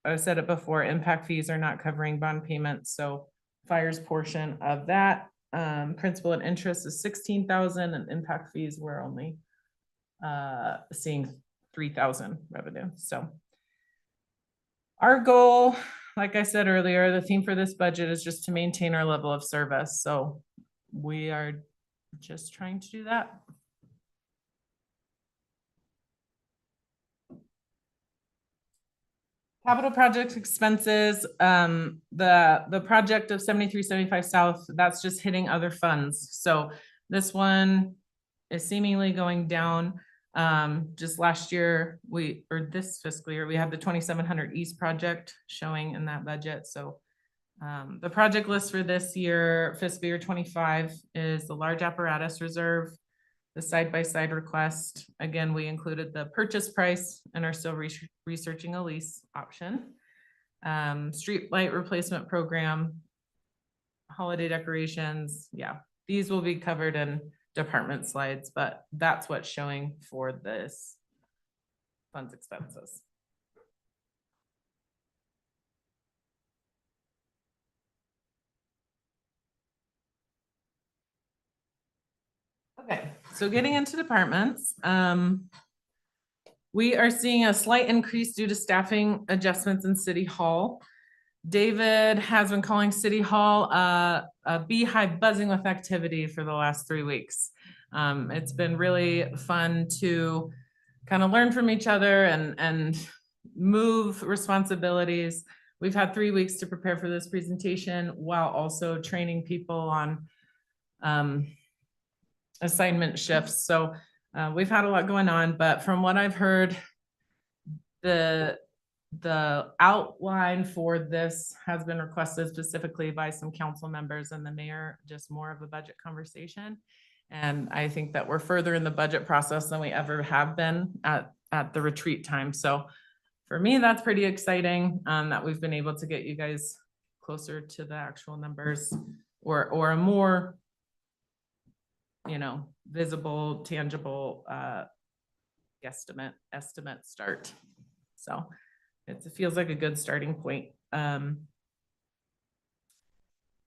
I've said it before, impact fees are not covering bond payments. So fire's portion of that, principal and interest is 16,000, and impact fees we're only seeing 3,000 revenue. So our goal, like I said earlier, the theme for this budget is just to maintain our level of service. So we are just trying to do that. Capital project expenses, the project of 7375 South, that's just hitting other funds. So this one is seemingly going down. Just last year, this fiscal year, we had the 2700 East project showing in that budget. So the project list for this year, fiscal year 25, is the large apparatus reserve, the side-by-side request. Again, we included the purchase price and are still researching a lease option. Street light replacement program, holiday decorations. Yeah, these will be covered in department slides, but that's what's showing for this funds expenses. Okay, so getting into departments, we are seeing a slight increase due to staffing adjustments in City Hall. David has been calling City Hall a beehive buzzing with activity for the last 3 weeks. It's been really fun to kind of learn from each other and move responsibilities. We've had 3 weeks to prepare for this presentation while also training people on assignment shifts. So we've had a lot going on, but from what I've heard, the outline for this has been requested specifically by some council members and the mayor, just more of a budget conversation. And I think that we're further in the budget process than we ever have been at the retreat time. So for me, that's pretty exciting that we've been able to get you guys closer to the actual numbers or a more, visible, tangible estimate start. So it feels like a good starting point.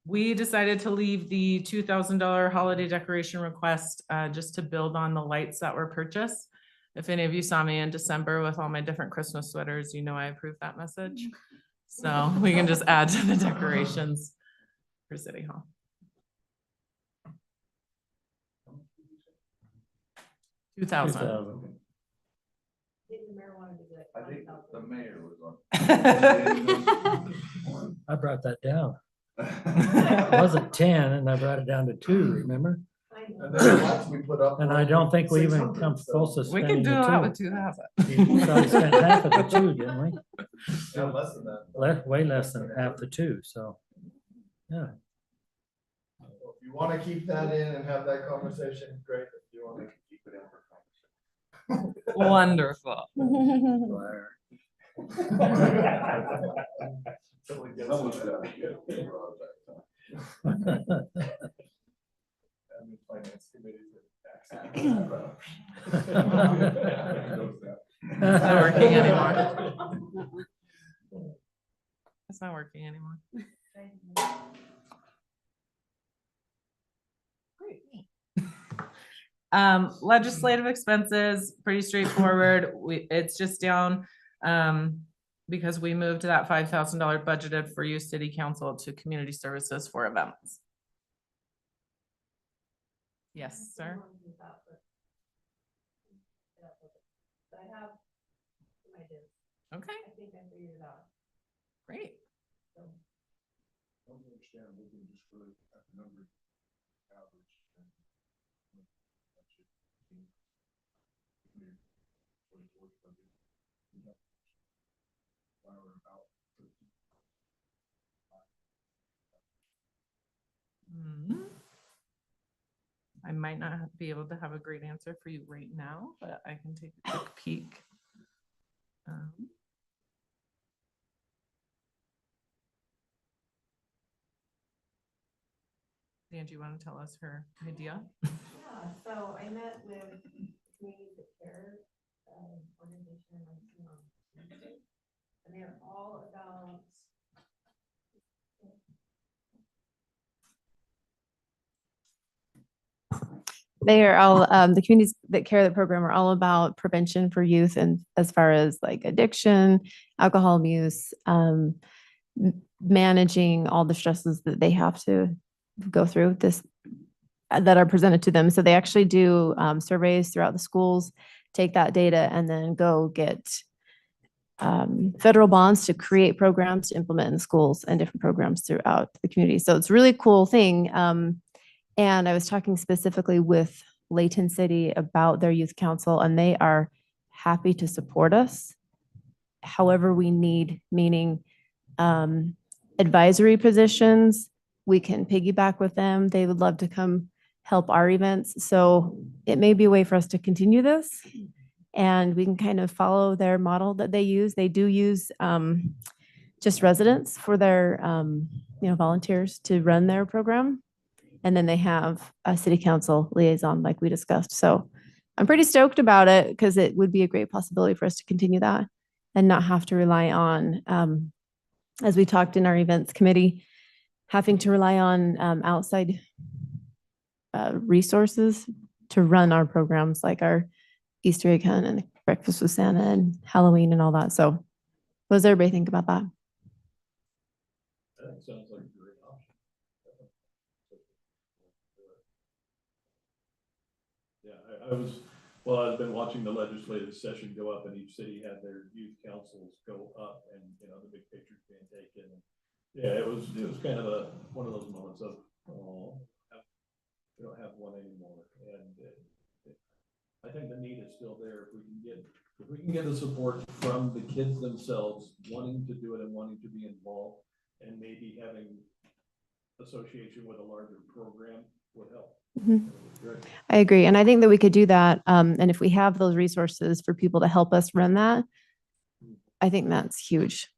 We decided to leave the $2,000 holiday decoration request, just to build on the lights that were purchased. If any of you saw me in December with all my different Christmas sweaters, you know I approve that message. So we can just add to the decorations for City Hall. $2,000. Did the mayor want to do it? I think the mayor was on. I brought that down. It wasn't 10 and I brought it down to 2, remember? I know. And then once we put up. And I don't think we even 600, come so- close to We spending can do that with the 2,000. 2. So we spent half of the 2, didn't we? Yeah, less than that. Way less than half the 2, so, yeah. If you want to keep that in and have that conversation, great. If you want to keep it in for conversation. Wonderful. Someone gets it out. And the finance committee. It's not working anymore. It's not working anymore. Legislative expenses, pretty straightforward. It's just down, because we moved that $5,000 budgeted for youth city council to community services for events. Yes, sir. But I have some ideas. Okay, I think I figured it out. great. I don't understand, we can just really have the number average. and that should be clear for the board budget. We have about 13. I might not be able to have a great answer for you right now, but I can take a quick peek. Dan, do you want to tell us her idea? Yeah, so I met with Community Care organization, and they're all about They are all, the communities that carry the program are all about prevention for youth and as far as like addiction, alcohol abuse, managing all the stresses that they have to go through this, that are presented to them. So they actually do surveys throughout the schools, take that data and then go get federal bonds to create programs to implement in schools and different programs throughout the community. So it's a really cool thing. And I was talking specifically with Layton City about their youth council, and they are happy to support us however we need, meaning advisory positions. We can piggyback with them. They would love to come help our events. So it may be a way for us to continue this, and we can kind of follow their model that they use. They do use just residents for their volunteers to run their program. And then they have a city council liaison like we discussed. So I'm pretty stoked about it because it would be a great possibility for us to continue that and not have to rely on, as we talked in our events committee, having to rely on outside resources to run our programs like our Easter egg hunt and breakfast with Santa and Halloween and all that. So what does everybody think about that? That sounds like a great option. Yeah, I've been watching the legislative session go up and each city had their youth councils go up and, the big pictures being taken. Yeah, it was kind of one of those moments of, oh, we don't have one anymore. And I think the need is still there. If we can get the support from the kids themselves wanting to do it and wanting to be involved and maybe having association with a larger program would help. Great. I agree. And I think that we could do that. And if we have those resources for people to help us run that, I think that's huge.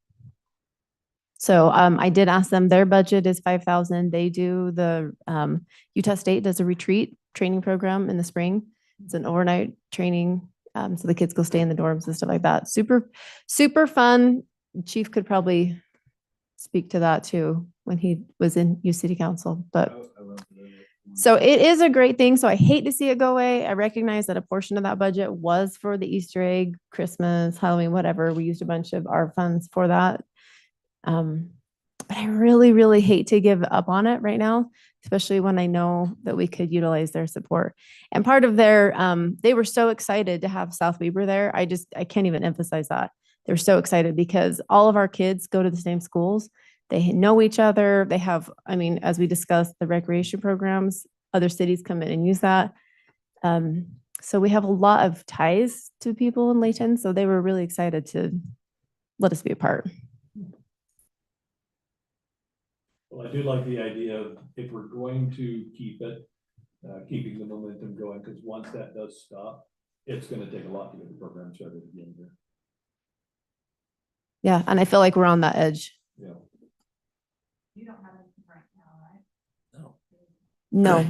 So I did ask them, their budget is 5,000. They do the Utah State does a retreat training program in the spring. It's an overnight training. So the kids go stay in the dorms and stuff like that. Super, super fun. Chief could probably speak to that too when he was in U City Council, but. I love the- So it is a great thing. So I hate to see it go away. I recognize that a portion of that budget was for the Easter egg, Christmas, Halloween, whatever. We used a bunch of our funds for that. But I really, really hate to give up on it right now, especially when I know that we could utilize their support. And part of their, they were so excited to have South Weber there. I can't even emphasize that. They're so excited because all of our kids go to the same schools. They know each other. They have, I mean, as we discussed, the recreation programs, other cities come in and use that. So we have a lot of ties to people in Layton. So they were really excited to let us be a part. Well, I do like the idea of if we're going to keep it, keeping the momentum going, because once that does stop, it's gonna take a lot to get the program started again here. Yeah. And I feel like we're on that edge. Yeah. You don't have anything right now, right? No.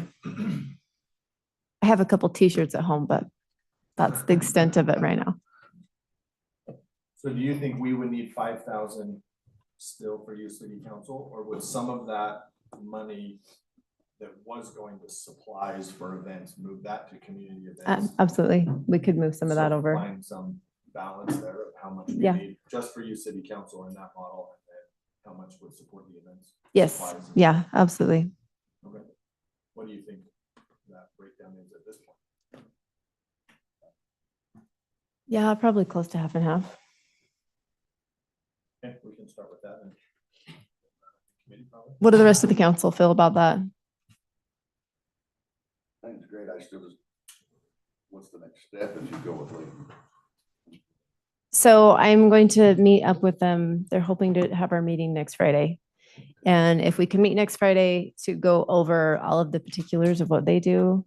I have a couple t-shirts at home, but that's the extent of it right now. So do you think we would need 5,000 still for you, city council, or would some of that money that was going to supplies for events, move that to community events? Absolutely. We could move some of that So over. Find some balance there of how much we Yeah. need just for you, city council in that model, and then how much would support the events? Yes. supplies and- Yeah, absolutely. Okay. What do you think that breakdown is at this point? Yeah, probably close to half and half. Okay, we can start with that and. Committee probably. What do the rest of the council feel about that? I think it's great. I still just, what's the next step if you go with Layton? So I'm going to meet up with them. They're hoping to have our meeting next Friday. And if we can meet next Friday to go over all of the particulars of what they do,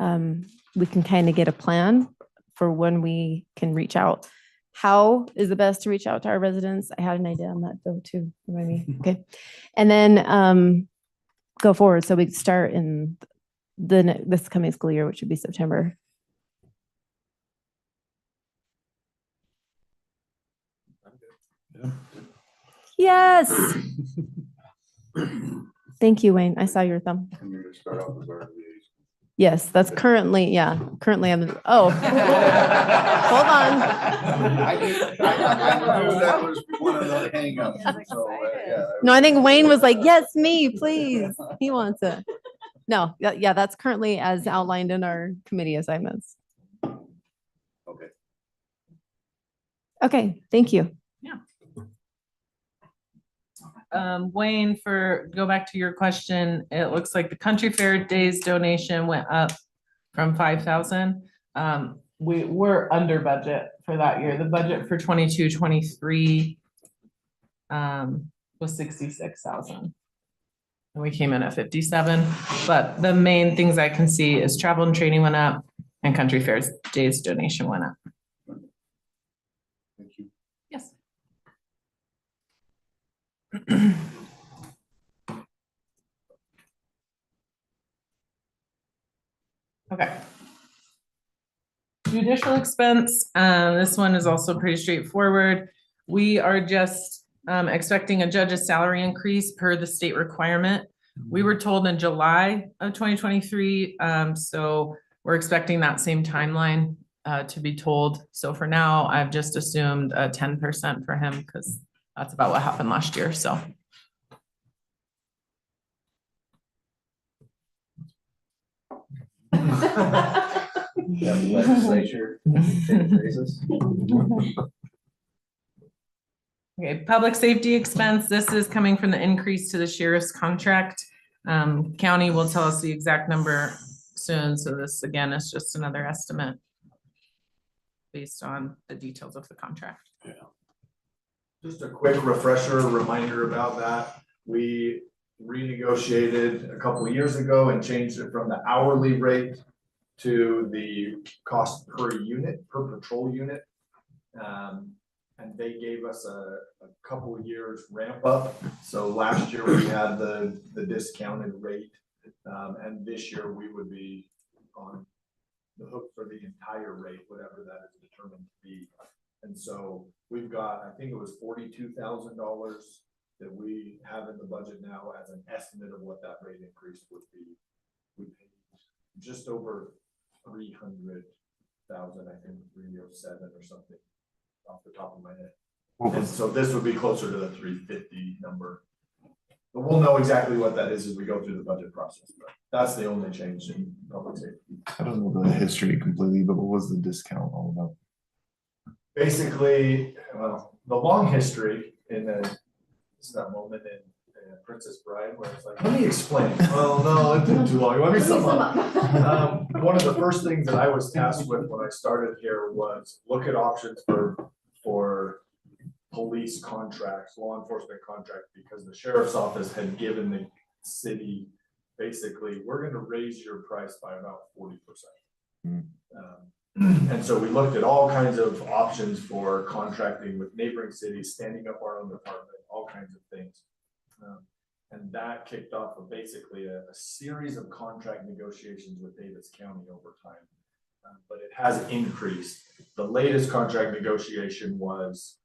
we can kind of get a plan for when we can reach out. How is the best to reach out to our residents? I had an idea on that though too. Remind me. Okay. And then go forward. So we can start in this coming school year, which would be September. Yes. Thank you, Wayne. I saw your thumb. And you're gonna start off with our liaison. Yes, that's currently on the, oh. Hold on. I knew that was one of the hangups. So, yeah. No, I think Wayne was like, yes, me, please. He wants it. No, yeah, that's currently as outlined in our committee assignments. Okay. Okay, thank you. Wayne, go back to your question, it looks like the Country Fair Days donation went up from 5,000. We're under budget for that year. The budget for 22-23 was 66,000. And we came in at 57, but the main things I can see is travel and training went up and Country Fair Days donation went up. Thank you. Yes. Okay. Judicial expense, this one is also pretty straightforward. We are just expecting a judge's salary increase per the state requirement. We were told in July of 2023, so we're expecting that same timeline to be told. So for now, I've just assumed a 10% for him because that's about what happened last year, so. Legislature. Okay, public safety expense, this is coming from the increase to the sheriff's contract. County will tell us the exact number soon, so this again is just another estimate based on the details of the contract. Yeah. Just a quick refresher, reminder about that. We renegotiated a couple of years ago and changed it from the hourly rate to the cost per unit, per patrol unit. And they gave us a couple of years ramp up. So last year we had the discounted rate. And this year we would be on the hook for the entire rate, whatever that is determined to be. And so we've got, I think it was $42,000 that we have in the budget now as an estimate of what that rate increase would be. We paid just over 300,000, I think 307 or something off the top of my head. And so this would be closer to the 350 number. But we'll know exactly what that is as we go through the budget process. But that's the only change in public safety. I don't know the history completely, but what was the discount all about? Basically, well, the long history in that moment in Princess Bride where it's like, let me explain. Well, no, it took too long. Let me sum up. One of the first things that I was tasked with when I started here was look at options for police contracts, law enforcement contracts, because the sheriff's office had given the city, basically, we're gonna raise your price by about 40%. And so we looked at all kinds of options for contracting with neighboring cities, standing up our own department, all kinds of things. And that kicked off basically a series of contract negotiations with Davis County over time. But it has increased. The latest contract negotiation was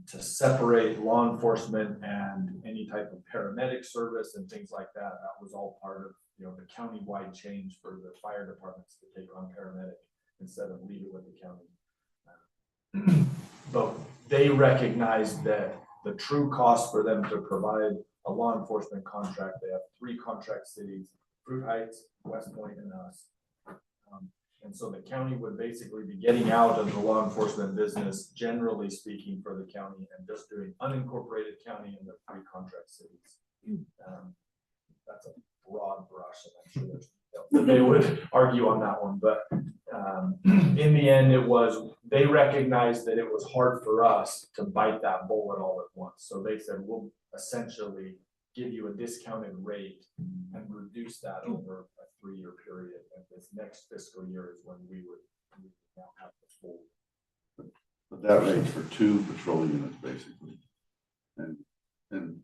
to separate law enforcement and any type of paramedic service and things like that. That was all part of, the county-wide change for the fire departments to take on paramedic instead of leave it with the county. But they recognized that the true cost for them to provide a law enforcement contract, they have 3 contract cities, Fruit Heights, West Point, and us. And so the county would basically be getting out of the law enforcement business, generally speaking, for the county, and just doing unincorporated county in the 3 contract cities. That's a broad brush, and I'm sure they would argue on that one, but in the end, they recognized that it was hard for us to bite that bullet all at once. So they said, we'll essentially give you a discounted rate and reduce that over a 3-year period. And this next fiscal year is when we would now have the full. But that rate's for 2 patrol units, basically. And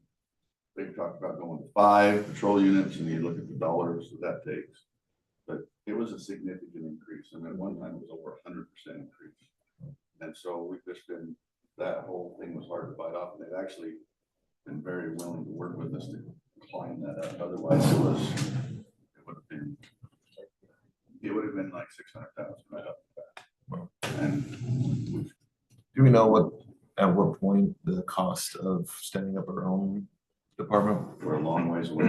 they talked about going to 5 patrol units, and you look at the dollars that takes. But it was a significant increase, and at one time it was over 100% increase. And so we've just been, that whole thing was hard to bite off, and they've actually been very willing to work with us to climb that up. Otherwise it would have been like 600,000 right up the bat. And Do we know at what point the cost of standing up our own department? we're a long ways away.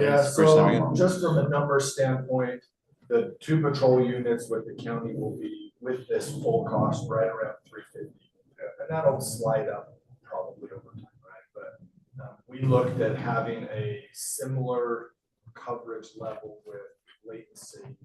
Yeah, so just from a number standpoint, the 2 patrol units with the county will be with this full cost right around 350. And that'll slide up probably over time, right? But we looked at having a similar coverage level with Layton City.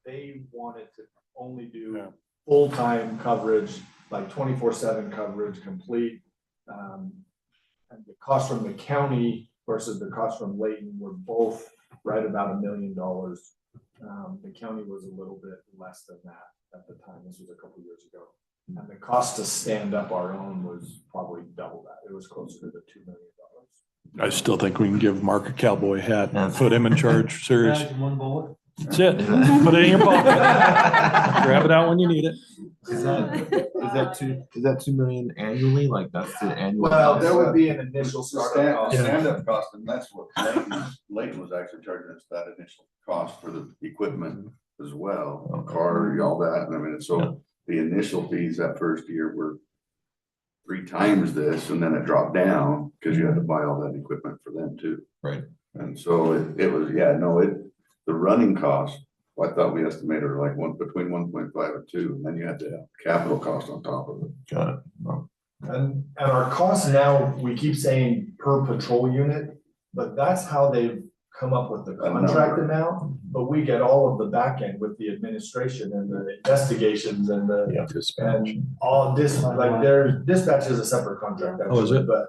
They wanted to only do full-time coverage, like 24/7 coverage, complete. And the cost from the county versus the cost from Layton were both right about $1 million. The county was a little bit less than that at the time. This was a couple years ago. And the cost to stand up our own was probably double that. It was closer to the $2 million. I still think we can give Mark a cowboy hat and put him in charge, serious. One bullet. That's it. Put it in your pocket. Grab it out when you need it. Is that 2 million annually? Like that's the annual? Well, there would be an initial startup cost. Stand-up cost, and that's what Layton was actually charging us, that initial cost for the equipment as well, car, all that. And I mean, so the initial fees that first year were 3 times this, and then it dropped down because you had to buy all that equipment for them too. Right. And so it was, the running cost, I thought we estimated like between 1.5 and 2, and then you had to have capital cost on top of it. Got it. Well, And our costs now, we keep saying per patrol unit, but that's how they've come up with the contract amount. But we get all of the back end with the administration and the investigations and and all this, like their dispatch is a separate contract. Oh, is it? But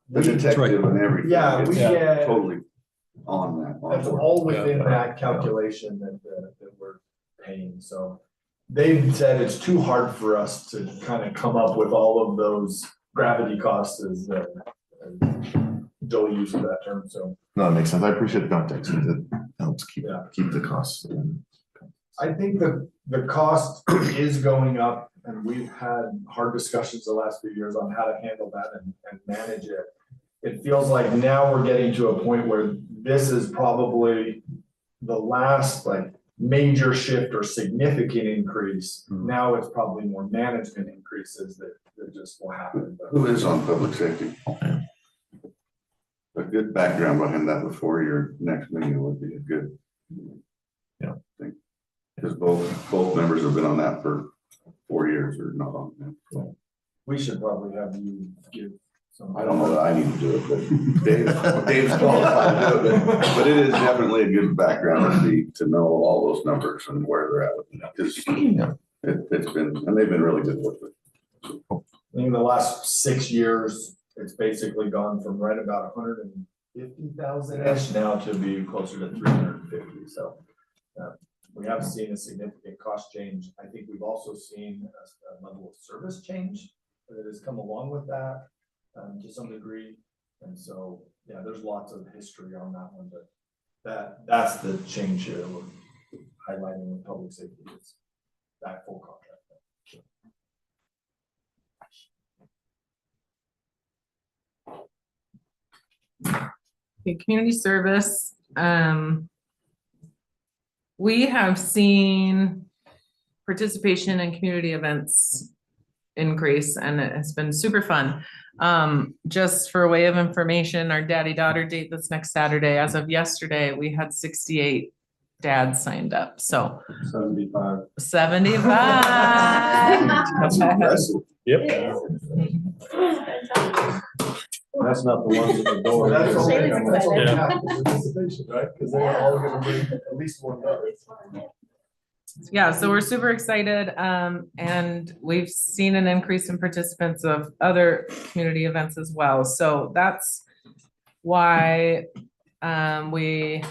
The detective and everything. Yeah, it's we get- totally on that. on that's board. all within that calculation that we're paying. So they've said it's too hard for us to kind of come up with all of those gravity costs as Joel uses that term. So no, that makes sense. I appreciate the context. It helps keep the costs. I think the cost is going up and we've had hard discussions the last few years on how to handle that and manage it. It feels like now we're getting to a point where this is probably the last like major shift or significant increase. Now it's probably more management increases that just will happen. But Who is on public safety? A good background behind that before your next meeting would be a good. Thing. Because both members have been on that for 4 years or not on that. we should probably have you give some. I don't know that I need to do it, but Dave's qualified to do it, but it is definitely a good background to know all those numbers and where they're at. Because it's been, and they've been really good with it. I think the last 6 years, it's basically gone from right about 150,000-ish now to be closer to 350. So we have seen a significant cost change. I think we've also seen a level of service change that has come along with that to some degree. And so, yeah, there's lots of history on that one, but that's the change here that we're highlighting in public safety is that full contract. Okay, community service. We have seen participation in community events increase, and it has been super fun. Just for a way of information, our daddy-daughter date this next Saturday, as of yesterday, we had 68 dads signed up, so 75. 75. That's impressive. Yep. That's not the ones at the door. That's only, Shane's that's only excited. half the participation, right? Because they're all gonna bring at least one dog. Yeah, so we're super excited, and we've seen an increase in participants of other community events as well. So that's why we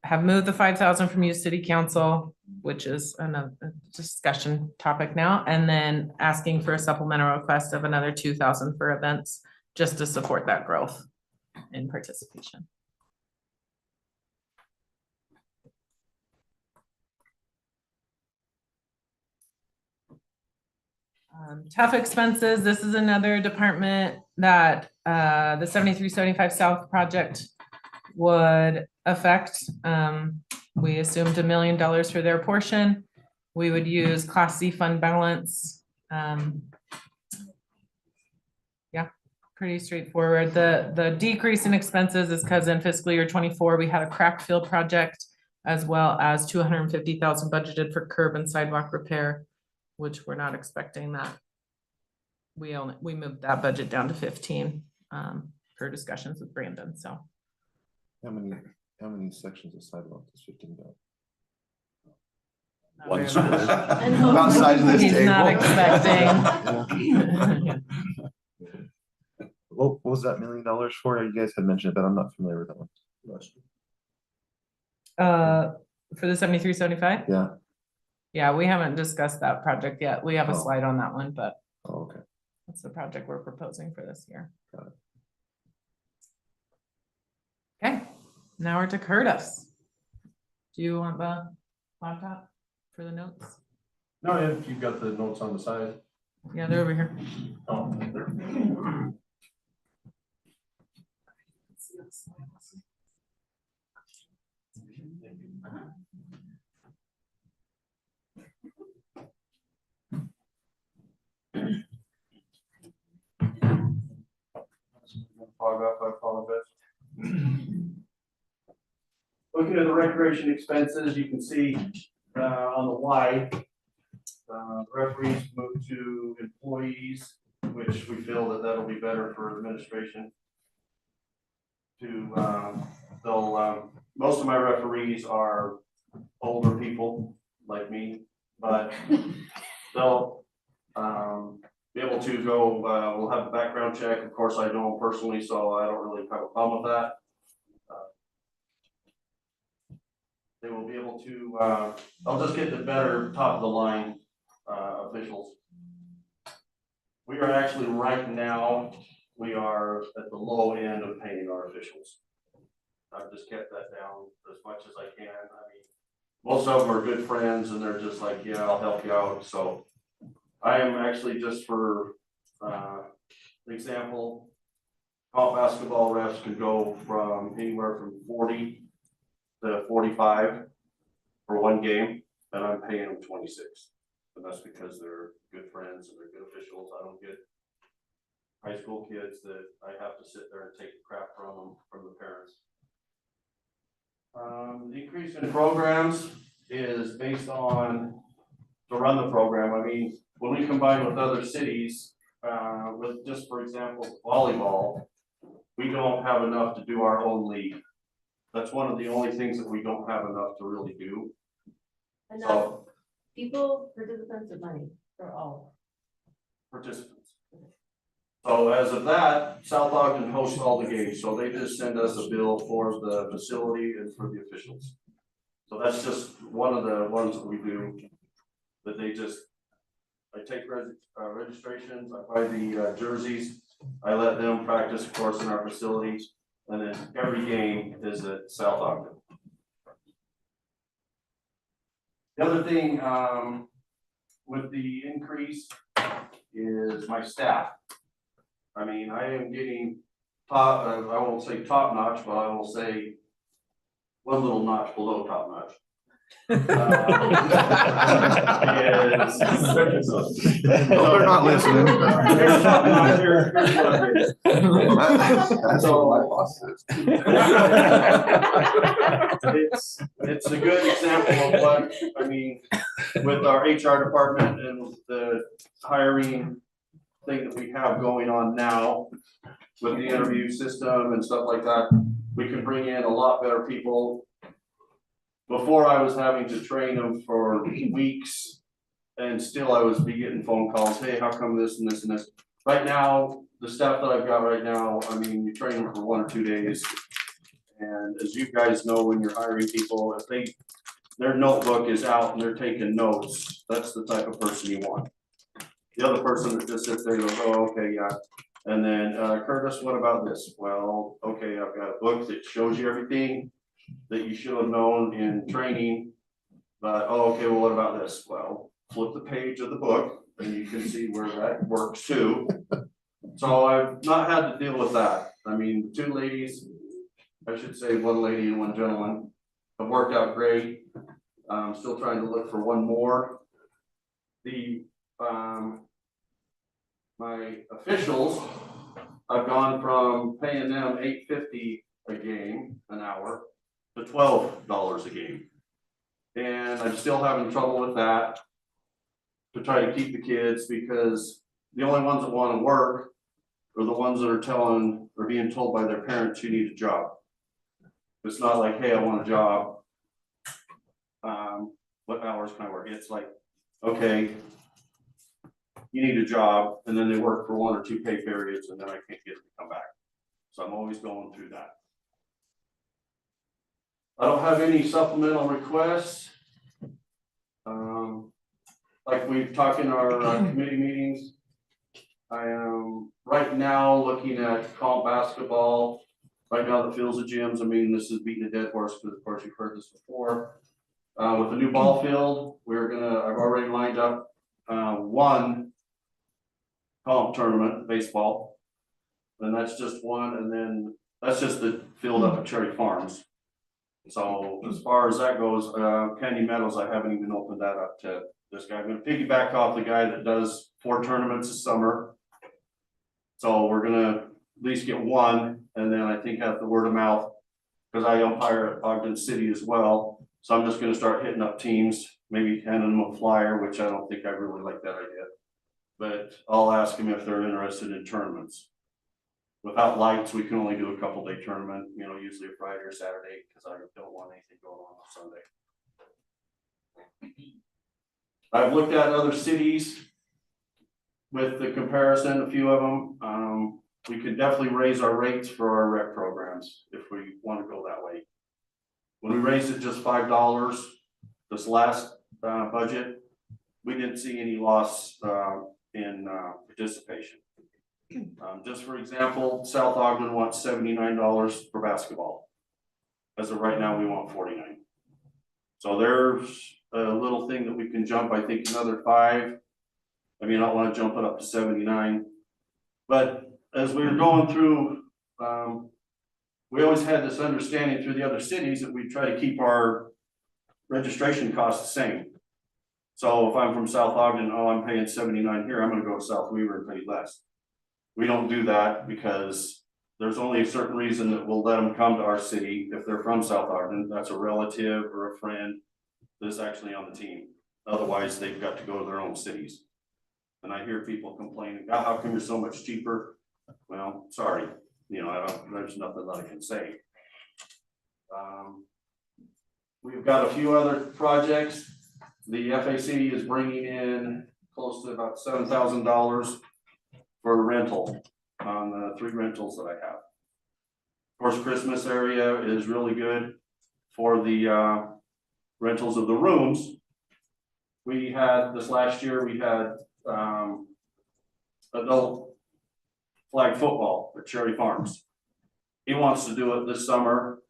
have moved the 5,000 from youth city council, which is a discussion topic now, and then asking for a supplemental request of another 2,000 for events, just to support that growth in participation. Tough expenses, this is another department that the 7375 South project would affect. We assumed $1 million for their portion. We would use Class C fund balance. Yeah, pretty straightforward. The decrease in expenses is because in fiscal year 24, we had a crack field project as well as 250,000 budgeted for curb and sidewalk repair, which we're not expecting that. We moved that budget down to 15 for discussions with Brandon, so. How many sections of sidewalk does 15 got? not One very square. much. About the size of this He's not table. expecting. What was that $1 million for? You guys had mentioned it, but I'm not familiar with that one. For the 7375? Yeah. Yeah, we haven't discussed that project yet. We have a Oh. slide on that one, but Oh, okay. that's the project we're proposing for this year. Got it. Okay, now we're to Curtis. Do you want the laptop for the notes? No, if you've got the notes on the side. Yeah, they're over here. Oh, there. Fog up, I apologize. Looking at the recreation expenses, you can see on the Y, referees moved to employees, which we feel that that'll be better for administration. Most of my referees are older people like me, but they'll be able to go, we'll have a background check. Of course, I know them personally, so I don't really have a problem with that. They will be able to, I'll just get the better top of the line officials. We are actually right now, we are at the low end of paying our officials. I've just kept that down as much as I can. I mean, most of them are good friends and they're just like, yeah, I'll help you out. So I am actually, just for, example, college basketball refs can go from anywhere from 40 to 45 for one game, and I'm paying them 26. And that's because they're good friends and they're good officials. I don't get high school kids that I have to sit there and take the crap from them, from the parents. The increase in programs is based on to run the program. I mean, when we combine with other cities, with just for example, volleyball, we don't have enough to do our own league. That's one of the only things that we don't have enough to really do. Enough So, people, participants, or money for all. participants. So as of that, South Ogden hosts all the games, so they just send us a bill for the facility and for the officials. So that's just one of the ones that we do, that they just, I take registrations, I buy the jerseys, I let them practice, of course, in our facilities, and then every game is at South Ogden. The other thing, with the increase is my staff. I mean, I am getting top, I won't say top notch, but I will say one little notch below top notch. They're not listening. That's all my boss says. It's a good example of what, I mean, with our HR department and with the hiring thing that we have going on now with the interview system and stuff like that, we can bring in a lot better people. Before, I was having to train them for weeks, and still I was getting phone calls, hey, how come this and this and this? Right now, the staff that I've got right now, I mean, you train them for 1 or 2 days. And as you guys know, when you're hiring people, if their notebook is out and they're taking notes, that's the type of person you want. The other person that just sits there and goes, oh, okay, yeah. And then, Curtis, what about this? Well, okay, I've got a book that shows you everything that you should have known in training. But, oh, okay, well, what about this? Well, flip the page of the book and you can see where that works too. So I've not had to deal with that. I mean, 2 ladies, I should say 1 lady and 1 gentleman, have worked out great. I'm still trying to look for 1 more. My officials, I've gone from paying them $8.50 a game, an hour, to $12 a game. And I'm still having trouble with that to try to keep the kids, because the only ones that want to work are the ones that are being told by their parents, you need a job. It's not like, hey, I want a job. What hours can I work? It's like, okay, you need a job, and then they work for 1 or 2 pay periods, and then I can't get them to come back. So I'm always going through that. I don't have any supplemental requests. Like we've talked in our committee meetings, I am right now looking at college basketball. Right now, the fields of gyms, I mean, this is beating a dead horse, because of course you've heard this before. With the new ball field, I've already lined up 1 comp tournament, baseball. And that's just 1, and then that's just the field up at Cherry Farms. So as far as that goes, Candy Meadows, I haven't even opened that up to this guy. I'm gonna piggyback off the guy that does 4 tournaments this summer. So we're gonna at least get 1, and then I think have the word of mouth, because I umpire at Ogden City as well. So I'm just gonna start hitting up teams, maybe handing them a flyer, which I don't think I really like that idea. But I'll ask them if they're interested in tournaments. Without lights, we can only do a couple-day tournament, you know, usually a Friday or Saturday, because I don't want anything going on Sunday. I've looked at other cities with the comparison, a few of them. We could definitely raise our rates for our rec programs if we want to go that way. When we raised it just $5 this last budget, we didn't see any loss in participation. Just for example, South Ogden wants $79 for basketball. As of right now, we want $49. So there's a little thing that we can jump, I think another $5 I mean, I don't wanna jump it up to 79. But as we were going through, we always had this understanding through the other cities that we try to keep our registration costs the same. So if I'm from South Ogden, oh, I'm paying 79 here, I'm gonna go to South Weaver and pay less. We don't do that because there's only a certain reason that we'll let them come to our city if they're from South Ogden. That's a relative or a friend that's actually on the team. Otherwise, they've got to go to their own cities. And I hear people complaining, "Oh, how come you're so much cheaper?" Well, sorry, you know, there's nothing that I can say. We've got a few other projects. The FAC is bringing in close to about $7,000 for rental on the 3 rentals that I have. Of course, Christmas area is really good for the rentals of the rooms. We had this last year, we had adult flag football at Cherry Farms. He wants to do it this summer,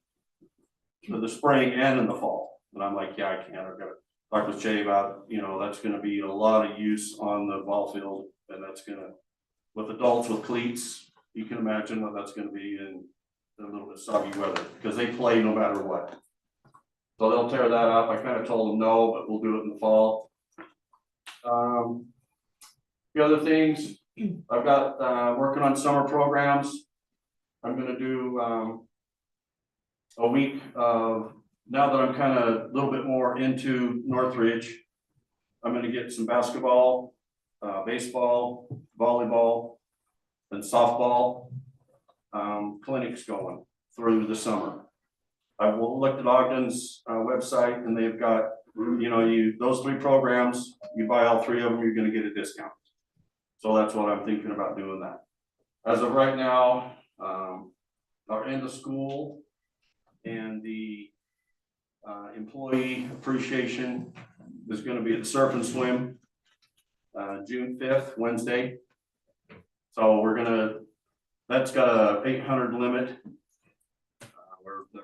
for the spring and in the fall. And I'm like, yeah, I can't. I've got to talk with Jay about, you know, that's going to be a lot of use on the ball field, and that's going to, with adults with cleats, you can imagine what that's going to be in a little bit soggy weather, because they play no matter what. So they'll tear that up. I kind of told them no, but we'll do it in the fall. The other things I've got, working on summer programs. I'm going to do a week of, now that I'm kind of a little bit more into Northridge, I'm going to get some basketball, baseball, volleyball, and softball clinics going through the summer. I've looked at Ogden's website, and they've got, you know, those 3 programs, you buy all 3 of them, you're going to get a discount. So that's what I'm thinking about doing that. As of right now, our end of school and the employee appreciation is going to be at Surf and Swim, June 5th, Wednesday. So that's got a 800 limit. Where the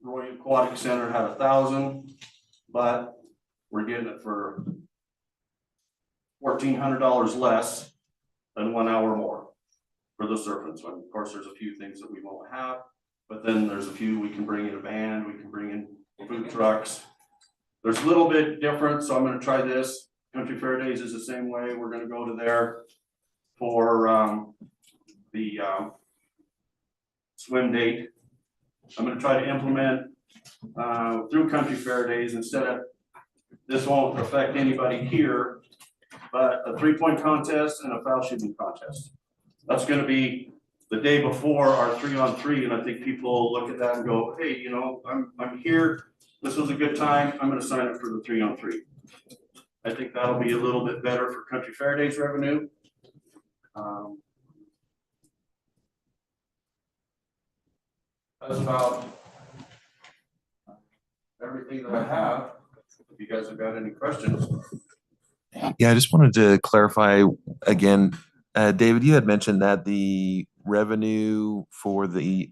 Roy Aquatic Center had 1,000, but we're getting it for $1,400 less than 1 hour more for the surf and swim. Of course, there's a few things that we won't have, but then there's a few we can bring in a band, we can bring in food trucks. There's a little bit different, so I'm going to try this. Country Fair Days is the same way. We're going to go to there for the swim date. I'm going to try to implement through Country Fair Days, instead of, this won't affect anybody here, but a 3-point contest and a foul shooting contest. That's going to be the day before our 3-on-3, and I think people look at that and go, hey, you know, I'm here. This was a good time. I'm going to sign up for the 3-on-3. I think that'll be a little bit better for Country Fair Days revenue. That's about everything that I have. If you guys have got any questions. Yeah, I just wanted to clarify again, David, you had mentioned that the revenue for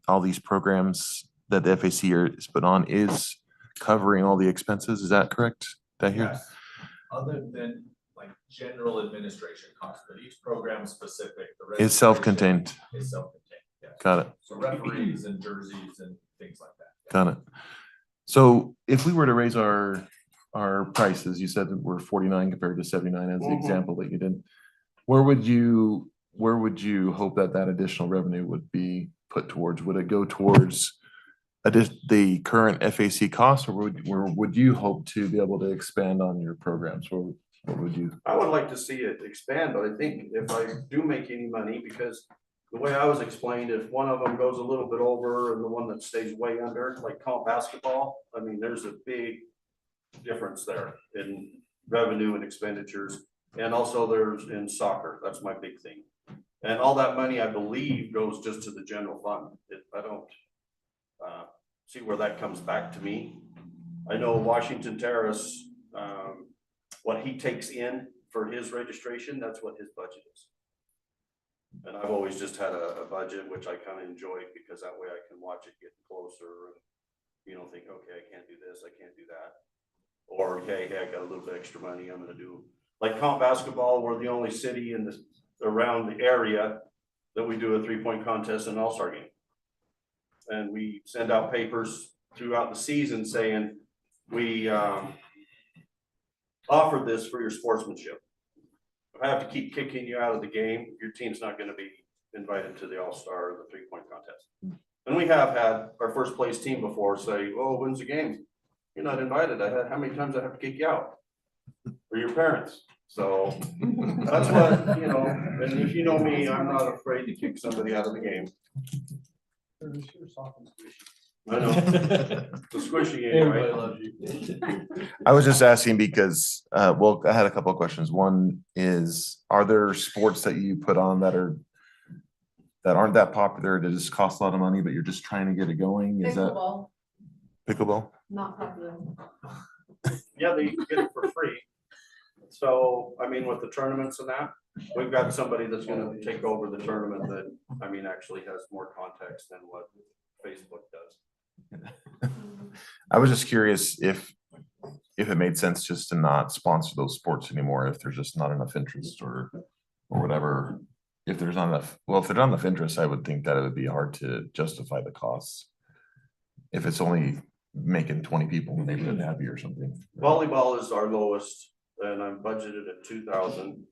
all these programs that the FAC is put on is covering all the expenses. Is that correct? Did I hear? Yes. Other than like general administration costs, but each program specific. Is self-contained. Is self-contained, yes. Got it. So referees and jerseys and things like that. Got it. So if we were to raise our prices, you said that we're 49 compared to 79 as the example that you did. Where would you hope that additional revenue would be put towards? Would it go towards the current FAC costs, or would you hope to be able to expand on your programs? What would you? I would like to see it expand, but I think if I do make any money, because the way I was explained, if one of them goes a little bit over and the one that stays way under, like comp basketball, I mean, there's a big difference there in revenue and expenditures. And also there's in soccer, that's my big thing. And all that money, I believe, goes just to the general fund. I don't see where that comes back to me. I know Washington Terrace, what he takes in for his registration, that's what his budget is. And I've always just had a budget, which I kind of enjoy, because that way I can watch it get closer and, you know, think, okay, I can't do this, I can't do that. Or, hey, I got a little bit extra money, I'm gonna do Like comp basketball, we're the only city in this, around the area that we do a 3-point contest and all-star game. And we send out papers throughout the season saying, we offer this for your sportsmanship. If I have to keep kicking you out of the game, your team's not gonna be invited to the all-star or the 3-point contest. And we have had our first place team before say, oh, when's the game? You're not invited. How many times I have to kick you out? Or your parents. So that's what, you know, and if you know me, I'm not afraid to kick somebody out of the game. I know. The squishy game, right? Everybody loves you. I was just asking because, well, I had a couple of questions. One is, are there sports that you put on that aren't that popular, that just cost a lot of money, but you're just trying to get it going? Is that Pickleball, pickleball? not popular. Yeah, they get it for free. So, I mean, with the tournaments and that, we've got somebody that's gonna take over the tournament that, I mean, actually has more context than what Facebook does. I was just curious if it made sense just to not sponsor those sports anymore, if there's just not enough interest or whatever. If there's not enough, well, if there's not enough interest, I would think that it would be hard to justify the costs. If it's only making 20 people in the neighborhood happy or something. Volleyball is our lowest, and I'm budgeted at 2,000.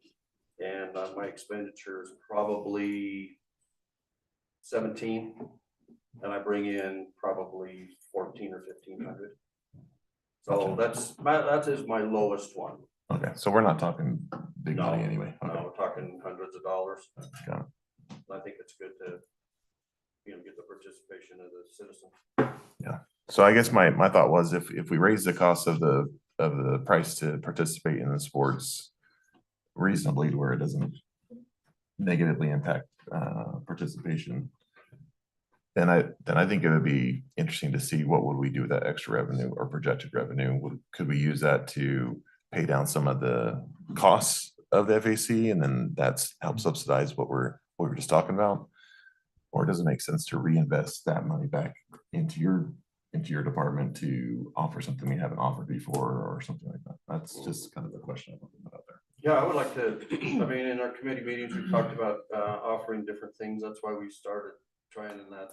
And my expenditure is probably 17. And I bring in probably 14 or 1,500. So that is my lowest one. Okay, so we're not talking big money anyway. No, Okay, we're talking hundreds of dollars. got it. I think it's good to, you know, get the participation of the citizen. Yeah, so I guess my thought was if we raise the cost of the price to participate in the sports reasonably to where it doesn't negatively impact participation, then I think it would be interesting to see what would we do with that extra revenue or projected revenue. Could we use that to pay down some of the costs of the FAC, and then that's help subsidize what we were just talking about? Or does it make sense to reinvest that money back into your department to offer something we haven't offered before or something like that? That's just kind of the question I'm looking out there. Yeah, I would like to, I mean, in our committee meetings, we've talked about offering different things. That's why we started trying in that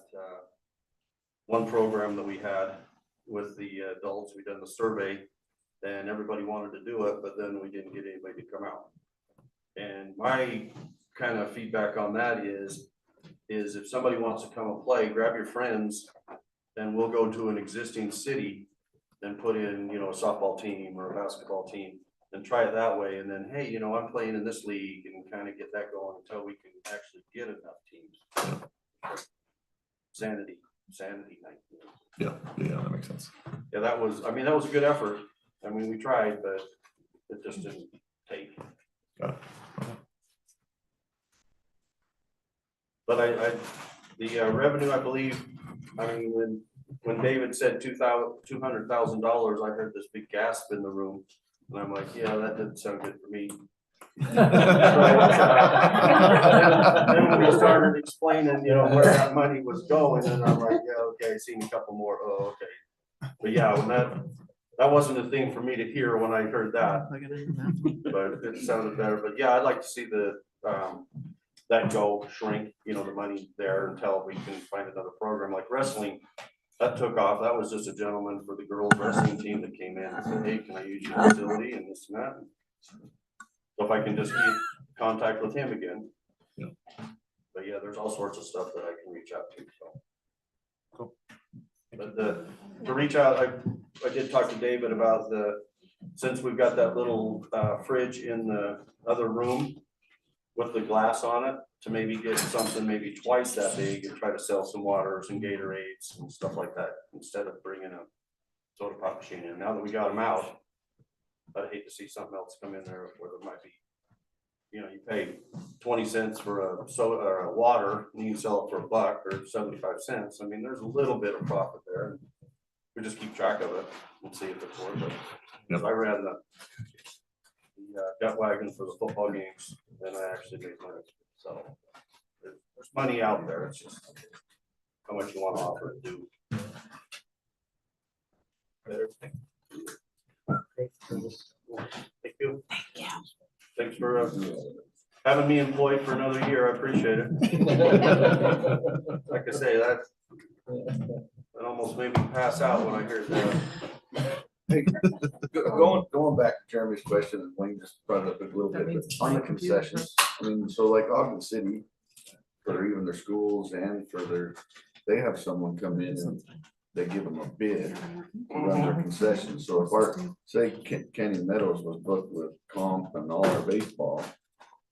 one program that we had with the adults. We done the survey and everybody wanted to do it, but then we didn't get anybody to come out. And my kind of feedback on that is if somebody wants to come and play, grab your friends and we'll go to an existing city and put in, you know, a softball team or a basketball team and try it that way. And then, hey, you know, I'm playing in this league, and kind of get that going until we can actually get enough teams. Sanity night. Yeah, that makes sense. Yeah, that was a good effort. I mean, we tried, but it just didn't take. Got it. But the revenue, I believe, I mean, when David said $200,000, I heard this big gasp in the room. And I'm like, yeah, that didn't sound good for me. Then when we started explaining, you know, where that money was going, and I'm like, yeah, okay, seen a couple more. Oh, okay. But yeah, when that wasn't a thing for me to hear when I heard that, but it sounded better. But yeah, I'd like to see that go shrink, you know, the money there until we can find another program like wrestling. That took off. That was just a gentleman for the girls wrestling team that came in and said, hey, can I use your facility and this and that? So if I can just keep contact with him again. Yeah. But yeah, there's all sorts of stuff that I can reach out to, so. Cool. But to reach out, I did talk to David about since we've got that little fridge in the other room with the glass on it, to maybe get something maybe twice that big and try to sell some waters and Gatorades and stuff like that, instead of bringing a soda pop machine in. Now that we got them out, I'd hate to see something else come in there where there might be, you know, you pay 20 cents for a soda or a water, and you can sell it for $1 or 75 cents. I mean, there's a little bit of profit there. And we just keep track of it and see if it's worth it. Because I ran the gut wagon for the football games, and I actually made money. So there's money out there. It's just how much you want to offer to do. Thank you. Yeah. Thanks for having me employed for another year. I appreciate it. Like I say, that almost made me pass out when I heard that. Hey, going back to Jeremy's question, and Wayne just brought it up a little That bit, means but on the my computer. concessions, I mean, so like Ogden City, for even their schools and for their, they have someone come in and they give them a bid to run their concessions. So if our, say Canyon Meadows was booked with comp and all our baseball,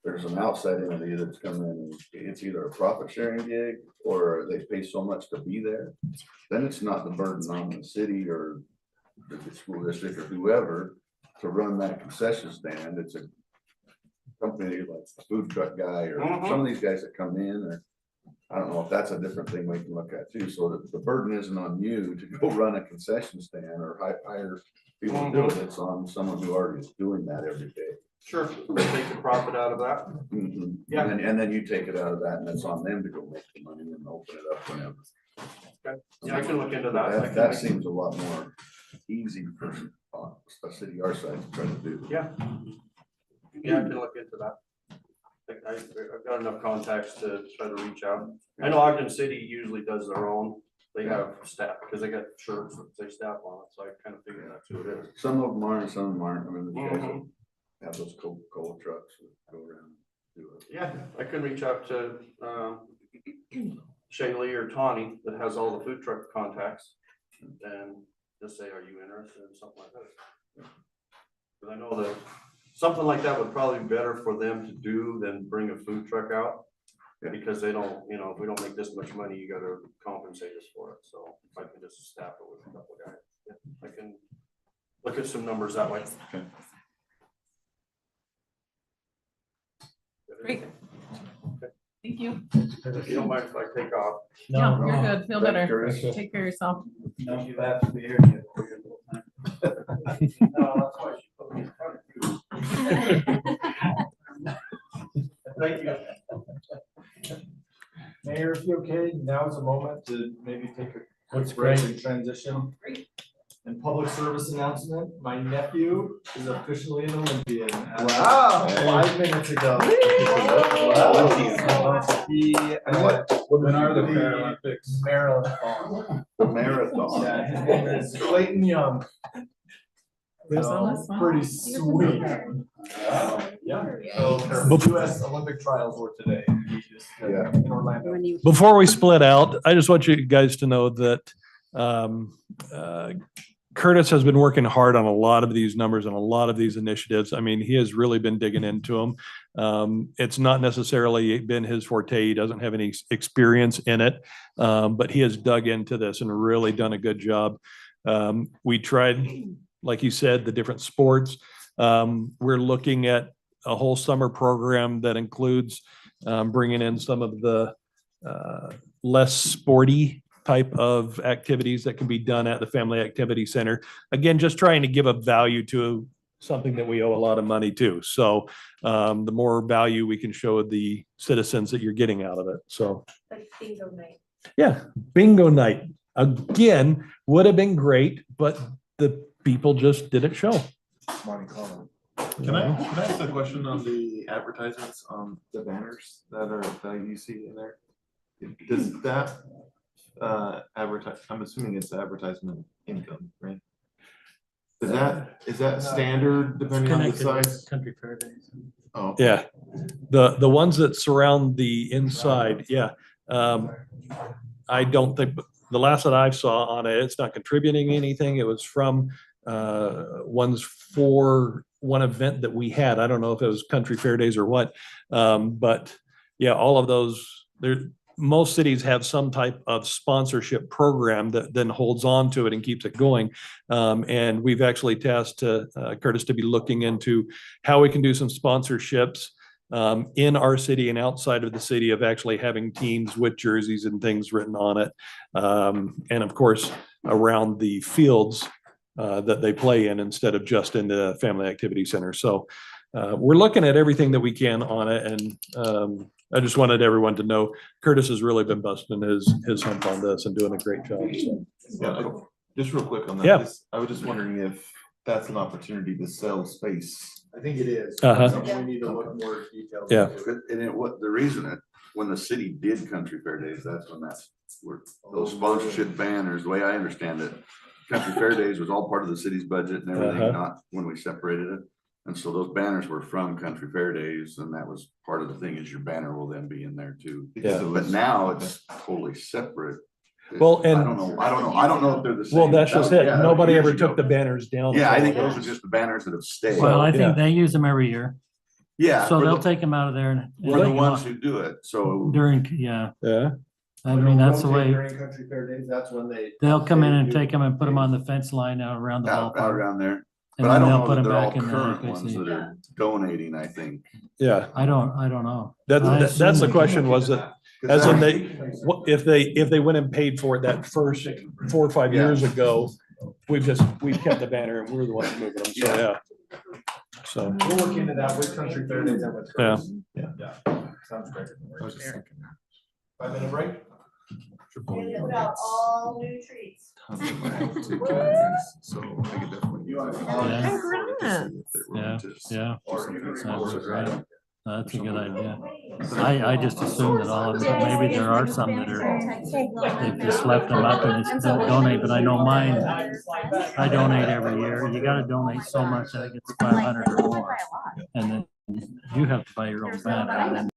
there's an outside entity that's coming in, and it's either a profit sharing gig or they pay so much to be there. Then it's not the burden on the city or the school district or whoever to run that concession stand. It's a company like a food truck guy or some of these guys that come in, or I don't know if that's a different thing we can look at too. So that the burden isn't on you to go run a concession stand or hire people to do it. It's on someone who already is doing that every day. Sure, they take the profit out of that. Yeah. And then you take it out of that and it's on them to go make the money and open it up whenever. Okay. Yeah, I can look into that. That seems a lot more easy for a city our size to try to do. Yeah. Yeah, I can look into that. I've got enough contacts to try to reach out. I know Ogden City usually does their own. They have staff because they got shirts that say staff on it, so I kind of figured that's who it is. Some of them are and some of them aren't. I mean, the guys that have those Coca-Cola trucks that go around and do it. Yeah, I can reach out to Shaylee or Tawny that has all the food truck contacts and just say, are you interested in something like that? Because I know that something like that would probably be better for them to do than bring a food truck out. Because they don't, you know, if we don't make this much money, you gotta compensate us for it. So if I can just staff it with a couple of guys, yeah, I can look at some numbers that way. Okay. Great. Thank you. If you don't mind if I take off. No, you're good. Feel Thanks, better. Curtis. Take care of yourself. No, you have to be here. No, that's why she put me in front of you. Thank you. Mayor, if you're okay, now is a moment to maybe take a That's quick break great. and transition. And public service announcement, my nephew is officially an Olympian. Wow. 5 minutes ago. Wow. When are the Paralympics? Marathon. Marathon. Yeah, his name is Clayton Young. Who's on So, this one? pretty sweet. Yeah. So the US Olympic trials were today. He just, Yeah. in Orlando. Before we split out, I just want you guys to know that Curtis has been working hard on a lot of these numbers and a lot of these initiatives. I mean, he has really been digging into them. It's not necessarily been his forte. He doesn't have any experience in it, but he has dug into this and really done a good job. We tried, like you said, the different sports. We're looking at a whole summer program that includes bringing in some of the less sporty type of activities that can be done at the Family Activity Center. Again, just trying to give a value to something that we owe a lot of money to. So the more value we can show the citizens that you're getting out of it. So Like bingo night. yeah, bingo night again would have been great, but the people just didn't show. Can I ask a question on the advertisements on the banners that you see in there? Does that advertise, I'm assuming it's advertisement income, right? Is that standard depending on the size? Country Fair Days. Oh, Yeah, the ones that surround the inside, yeah. I don't think, the last that I saw on it, it's not contributing anything. It was from ones for one event that we had. I don't know if it was Country Fair Days or what. But yeah, all of those, most cities have some type of sponsorship program that then holds on to it and keeps it going. And we've actually tasked Curtis to be looking into how we can do some sponsorships in our city and outside of the city of actually having teams with jerseys and things written on it. And of course, around the fields that they play in instead of just in the Family Activity Center. So we're looking at everything that we can on it. And I just wanted everyone to know Curtis has really been busting his hump on this and doing a great job. So. yeah, just real quick on that. Yeah. I was just wondering if that's an opportunity to sell space I think it is. Uh-huh. Something we need to look more details. Yeah. into. And it, what, the reason it, when the city did Country Fair Days, that's when where those sponsorship banners, the way I understand it. Country Fair Days was all part of the city's budget and everything, Uh-huh. not when we separated it. And so those banners were from Country Fair Days, and that was part of the thing, is your banner will then be in there too. Yeah. But now it's totally separate. Well, I and- don't know if they're the same. Well, that's That just was- it. yeah, that was Nobody years ever took ago. the banners down. Yeah, I think those are just the banners that have stayed. Well, I yeah. think they use them every year. Yeah. So we're they'll the- take them out of there and. We're the ones who do it, so. During, yeah, Yeah. I mean, that's the Rotate way, During Country Fair Days, that's when they. they'll come in and do- take them and put them on the fence line out around the Out ballpark. around there. And But I then don't they'll know put that them they're all back in the current ones FAC. that are donating, I think. Yeah. I don't know. That, I that's the assume they- question, was that, as in they, what, if they went and paid for it that first 4 or 5 years ago, we kept the banner and we were the ones moving them, so, yeah. So, We'll look into that with Country Fair Days and with. Yeah. Curtis. Yeah, sounds great. 5-minute break? And put out all new trees. So I could definitely. Yeah, yeah. That's right. That's a good idea. I just assume that all of them, but maybe there are some that are, they've just left them up and it's don't donate, but I know mine, I donate every year. You gotta donate so much, I think it's 500 or more. And then you have to buy your own banner and then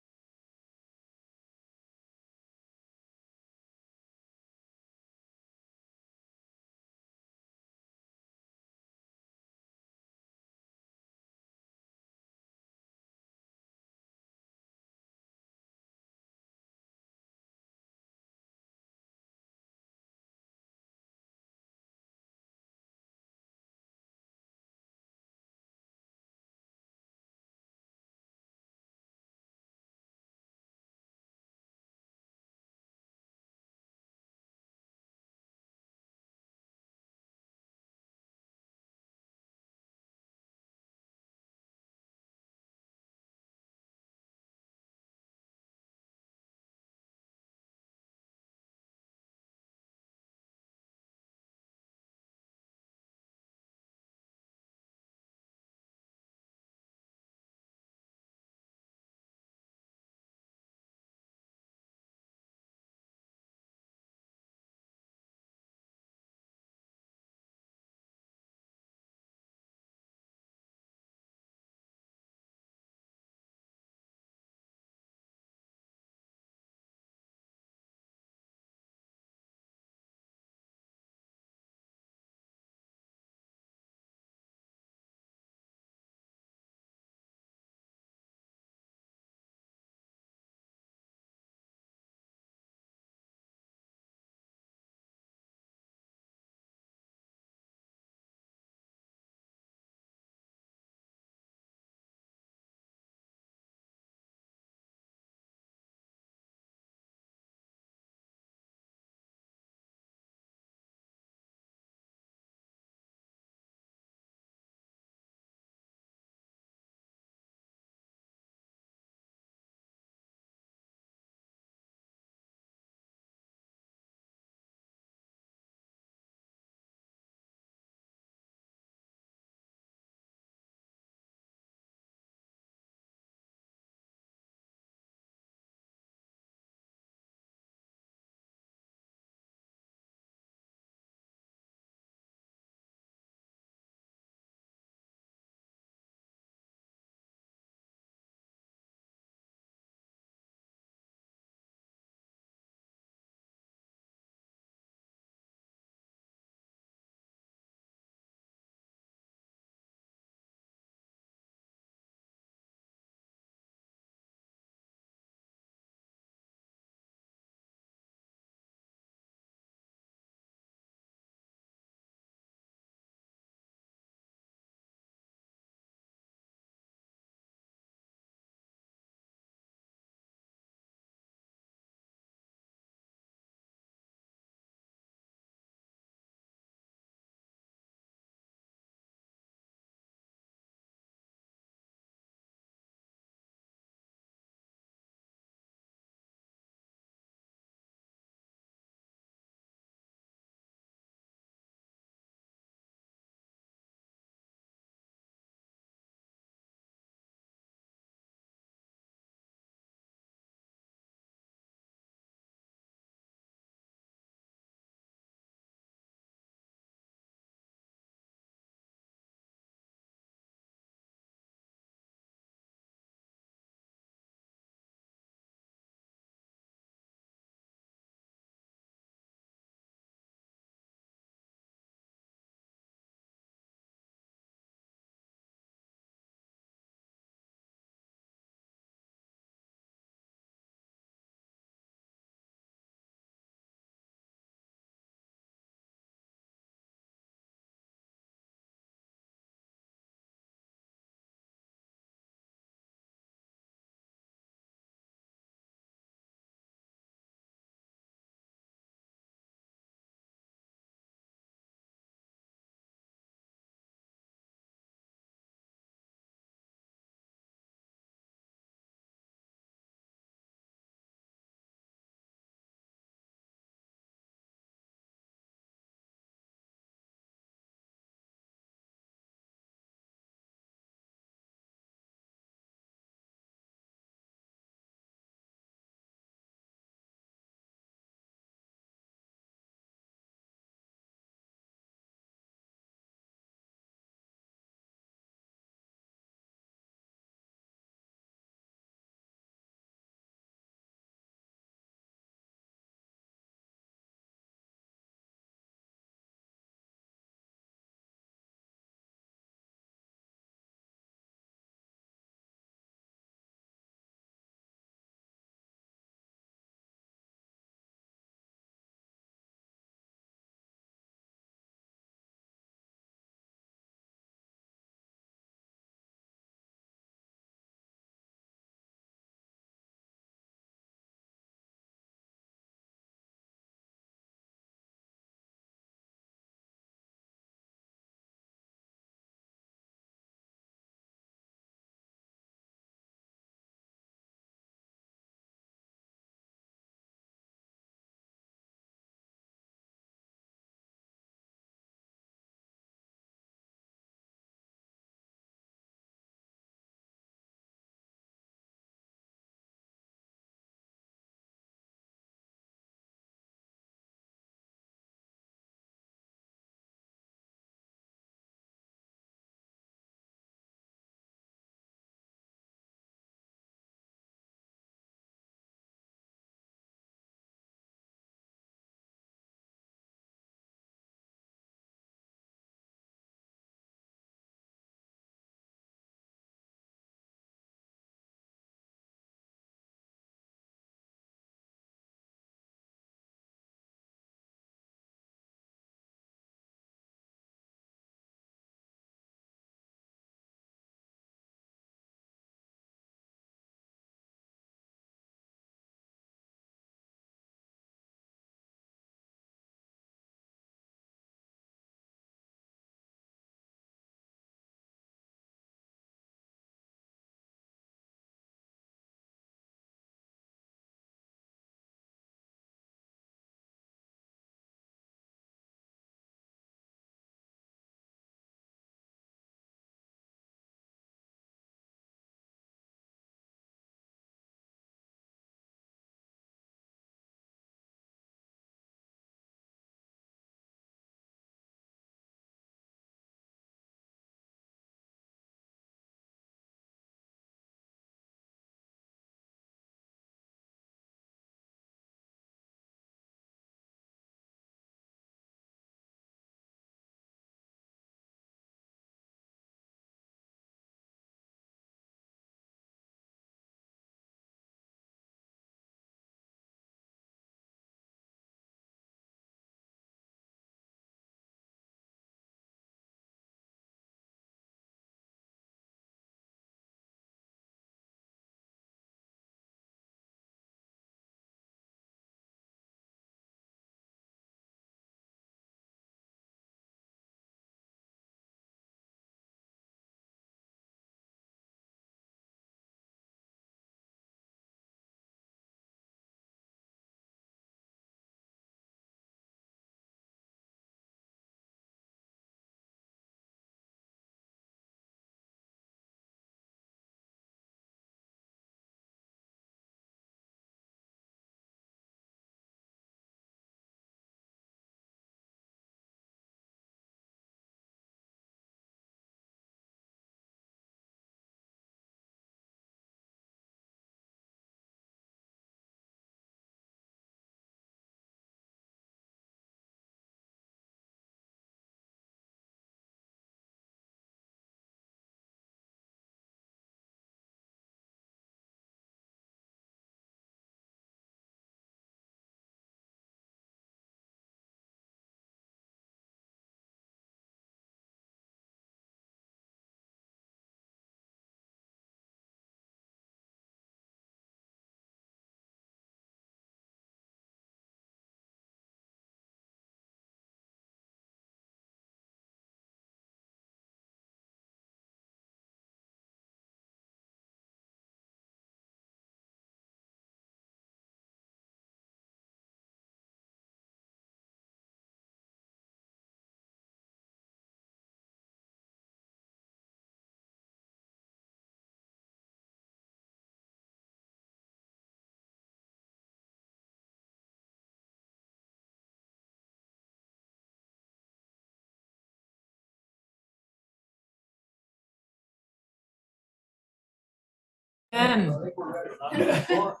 And I saw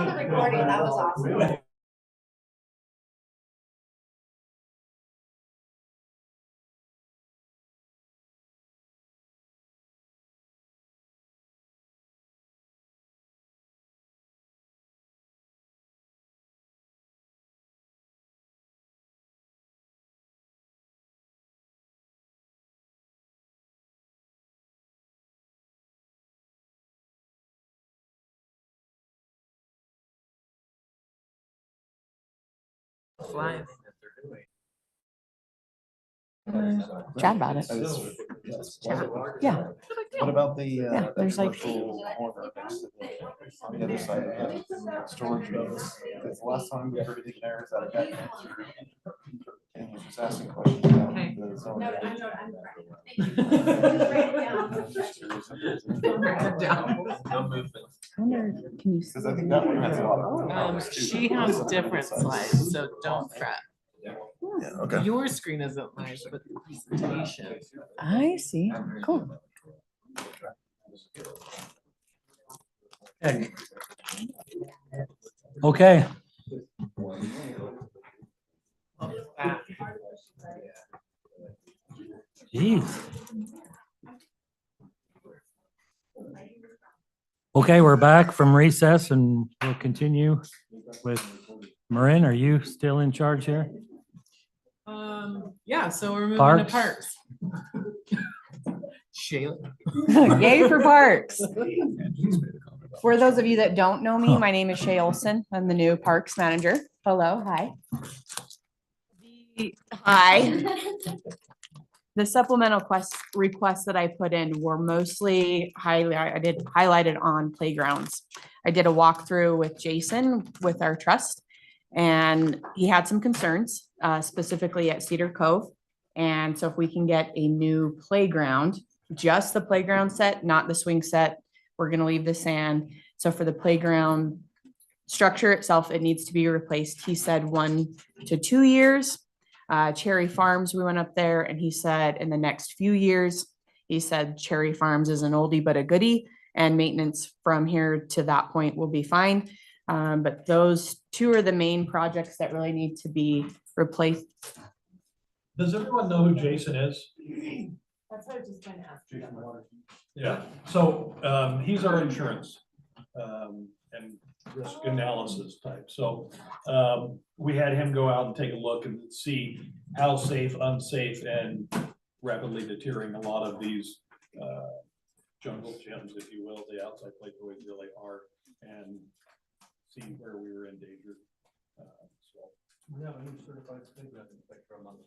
the recording, that was awesome. flying. Chat about it. Yeah. What about the, Yeah, there's like- commercial corner next to on the other side of the storage units? Because the last time we heard anything there is that a guy came through and he was just asking questions about Okay. the zone. No, I'm not, I'm right. No movement. I wonder, can you? Because I think that one has a lot of. She has different slides, so don't fret. Yeah, okay. Your screen isn't live, but the presentation. I see. Cool. Okay, geez. Okay, we're back from recess and we'll continue with Marin. Are you still in charge here? Yeah, so we're moving to Parks. parks. Shayla. Yay for parks. For those of you that don't know me, my name is Shay Olson. I'm the new parks manager. Hello, hi. Hi. The supplemental requests that I put in were mostly highlighted on playgrounds. I did a walkthrough with Jason with our trust, and he had some concerns, specifically at Cedar Cove. And so if we can get a new playground, just the playground set, not the swing set, we're gonna leave the sand. So for the playground structure itself, it needs to be replaced. He said 1 to 2 years. Cherry Farms, we went up there and he said in the next few years, he said Cherry Farms is an oldie but a goodie, and maintenance from here to that point will be fine. But those two are the main projects that really need to be replaced. Does everyone know who Jason is? That's what I was just trying to ask. Yeah, so he's our insurance and risk analysis type. So we had him go out and take a look and see how safe, unsafe, and rapidly deteriorating a lot of these jungle gyms, if you will, the outside playgrounds really are, and see where we were in danger. We have a new certified playground inspector on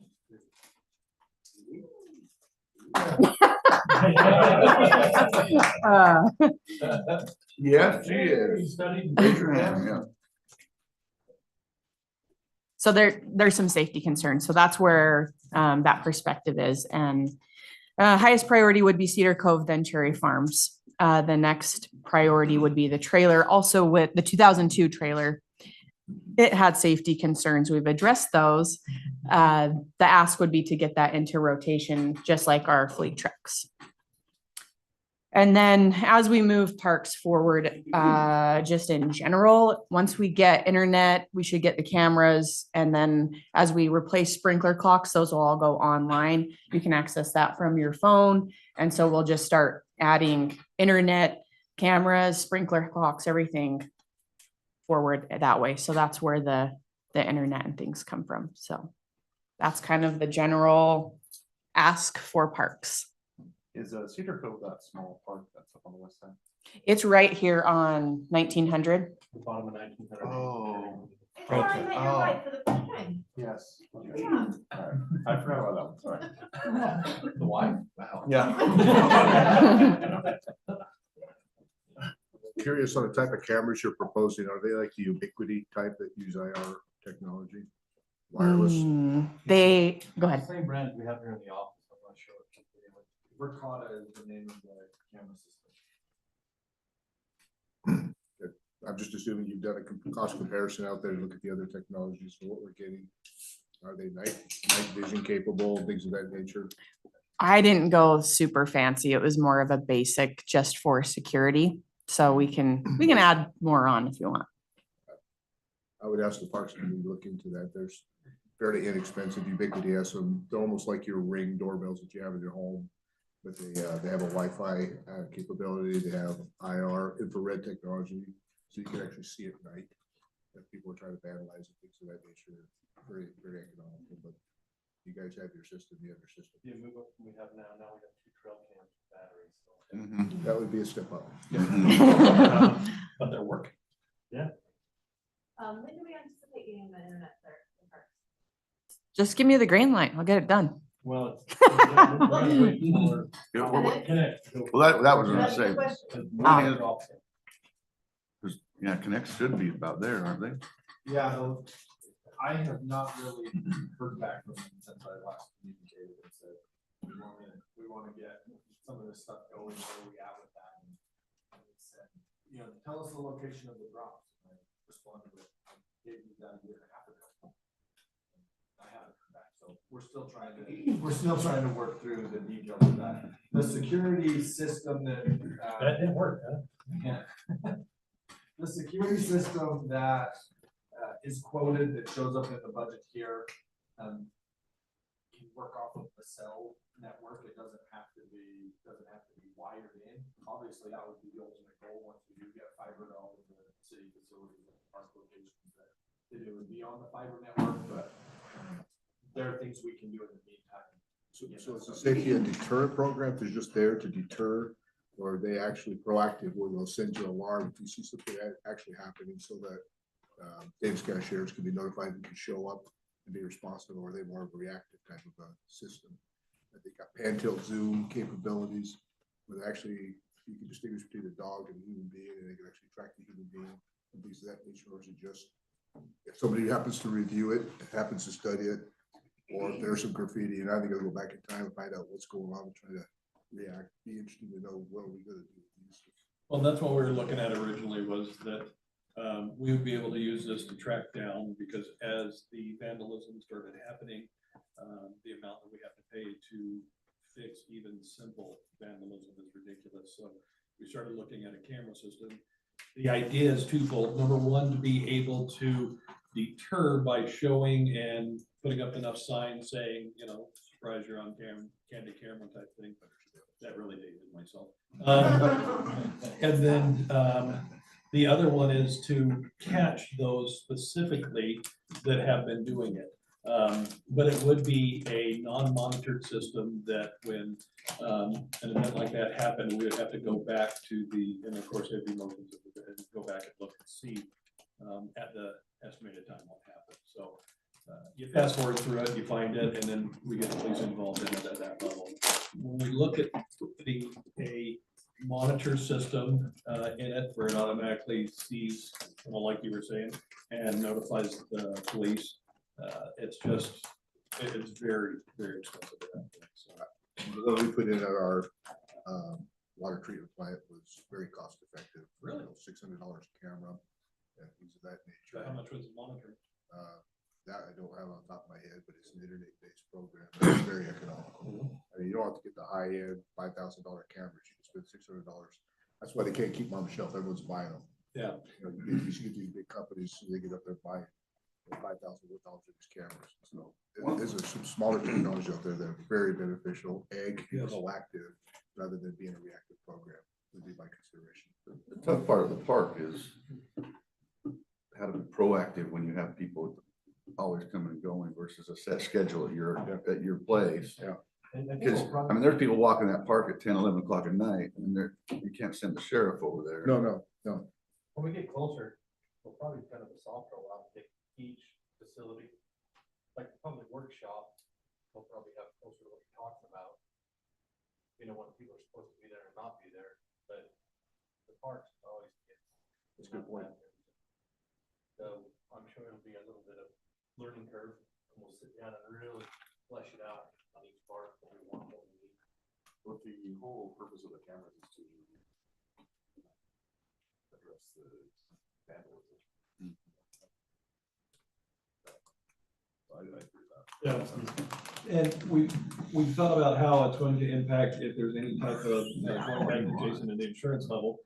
Yes, she is. Raise your hand, yeah. So there's some safety concerns. So that's where that perspective is. And highest priority would be Cedar Cove, then Cherry Farms. The next priority would be the trailer. Also with the 2002 trailer, it had safety concerns. We've addressed those. The ask would be to get that into rotation, just like our fleet trucks. And then as we move parks forward, just in general, once we get internet, we should get the cameras. And then as we replace sprinkler clocks, those will all go online. You can access that from your phone. And so we'll just start adding internet, cameras, sprinkler clocks, everything forward that way. So that's where the internet and things come from. So that's kind of the general ask for parks. Is Cedar Cove that small park that's up on the west side? It's right here on 1900. The bottom of 1900. Oh. Oh, I met your wife for the first time. Yes. Yeah. All right. I forgot about that one, sorry. The wife? Wow. Yeah. Curious on the type of cameras you're proposing. Are they like the Ubiquiti type that use IR technology? Wireless? They, go ahead. Same brand we have here in the office. I'm not sure. Verkada is the name of the camera system. I'm just assuming you've done a cost comparison out there to look at the other technologies for what we're getting. Are they night vision capable, things of that nature? I didn't go super fancy. It was more of a basic just for security. So we can add more on if you want. I would ask the Parks Committee to look into that. There's fairly inexpensive Ubiquity has some, they're almost like your Ring doorbells that you have in your home. But they have a Wi-Fi capability, they have IR infrared technology, so you can actually see at night. If people are trying to vandalize and things of that nature, very, very economical, but you guys have your system, you have your system. You move up, we have now we have 2 trail cams with batteries, so. That would be a step up. But they're working. When do we anticipate getting the internet there? Just give me the green light. I'll get it done. Well, Yeah, well, that was what I was gonna say. Yeah, Connect should be about there, aren't they? Yeah, I have not really heard back from them since I last communicated and said, we wanna get some of this stuff going, where we at with that. And they said, tell us the location of the drops. And I responded with, I gave you that a year and a half ago. I haven't come back, so we're still trying to work through the details of that. The security system that. that didn't work, huh? Yeah. The security system that is quoted, that shows up in the budget here, can work off of the cell network. It doesn't have to be wired in. Obviously, that would be the ultimate goal once we do get fiber to all of the city facilities and park locations, that it would be on the fiber network, but there are things we can do in the meantime. So it's a safety and deterrent program, they're just there to deter, or are they actually proactive where they'll send you an alarm if you see something actually happening so that Davis County sheriffs can be notified and can show up and be responsive, or are they more of a reactive type of a system? I think got pan-tilt zoom capabilities where actually you can distinguish between a dog and a human being, and they can actually track the human being and things of that nature, or is it just if somebody happens to review it, happens to study it, or if there's some graffiti, and I think I'll go back in time and find out what's going on and try to react. Be interesting to know what are we gonna do with these. Well, that's what we were looking at originally, was that we would be able to use this to track down, because as the vandalism started happening, the amount that we have to pay to fix even simple vandalism is ridiculous. So we started looking at a camera system. The idea is twofold. Number one, to be able to deter by showing and putting up enough signs saying, surprise, you're on camera, candy camera type thing. That really dated myself. And then the other one is to catch those specifically that have been doing it. But it would be a non-monitored system that when an event like that happened, we would have to go back to and of course, there'd be motions and go back and look and see at the estimated time what happened. So you fast forward through it, you find it, and then we get the police involved in it at that level. When we look at putting a monitor system in it where it automatically sees, like you were saying, and notifies the police, it's very, very expensive. So, What we put in at our water treatment plant was very cost effective. Really? $600 a camera and things of that nature. how much was the monitor? That I don't have on top of my head, but it's an internet-based program. It's very economical. I mean, you don't have to get the high-end $5,000 cameras. You can spend $600. That's why they can't keep them on the shelf. Everyone's buying them. Yeah. You see these big companies, so they get up there buying $5,000 worth of these cameras. So there's some smaller technology out there that are very beneficial, proactive, rather than being a reactive program. Would be my consideration. The tough part of the park is how to be proactive when you have people always coming and going versus a set schedule at your place. Yeah. Because, I mean, there's people walking that park at 10, 11 o'clock at night, and you can't send the sheriff over there. No. When we get closer, we'll probably kind of a soft rollout, take each facility, like the public workshop, we'll probably have closer to what you're talking about. When people are supposed to be there and not be there, but the parks always get. That's a good point. So I'm sure it'll be a little bit of learning curve, and we'll sit down and really flesh it out on each part, what we want, what we need. But the whole purpose of the cameras is to address the vandalism. I agree with that. Yeah. And we thought about how it's going to impact if there's any type of, going back to Jason and the insurance level.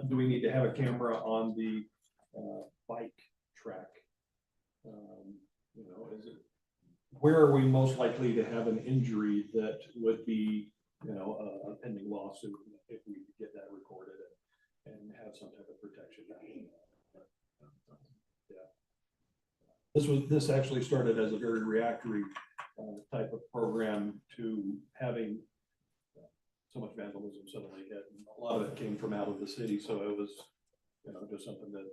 Do we need to have a camera on the bike track? You know, where are we most likely to have an injury that would be, you know, a pending lawsuit if we get that recorded and have some type of protection? Yeah. This actually started as a very reactionary type of program to having so much vandalism suddenly hit. And a lot of it came from out of the city, so it was, you know, just something that,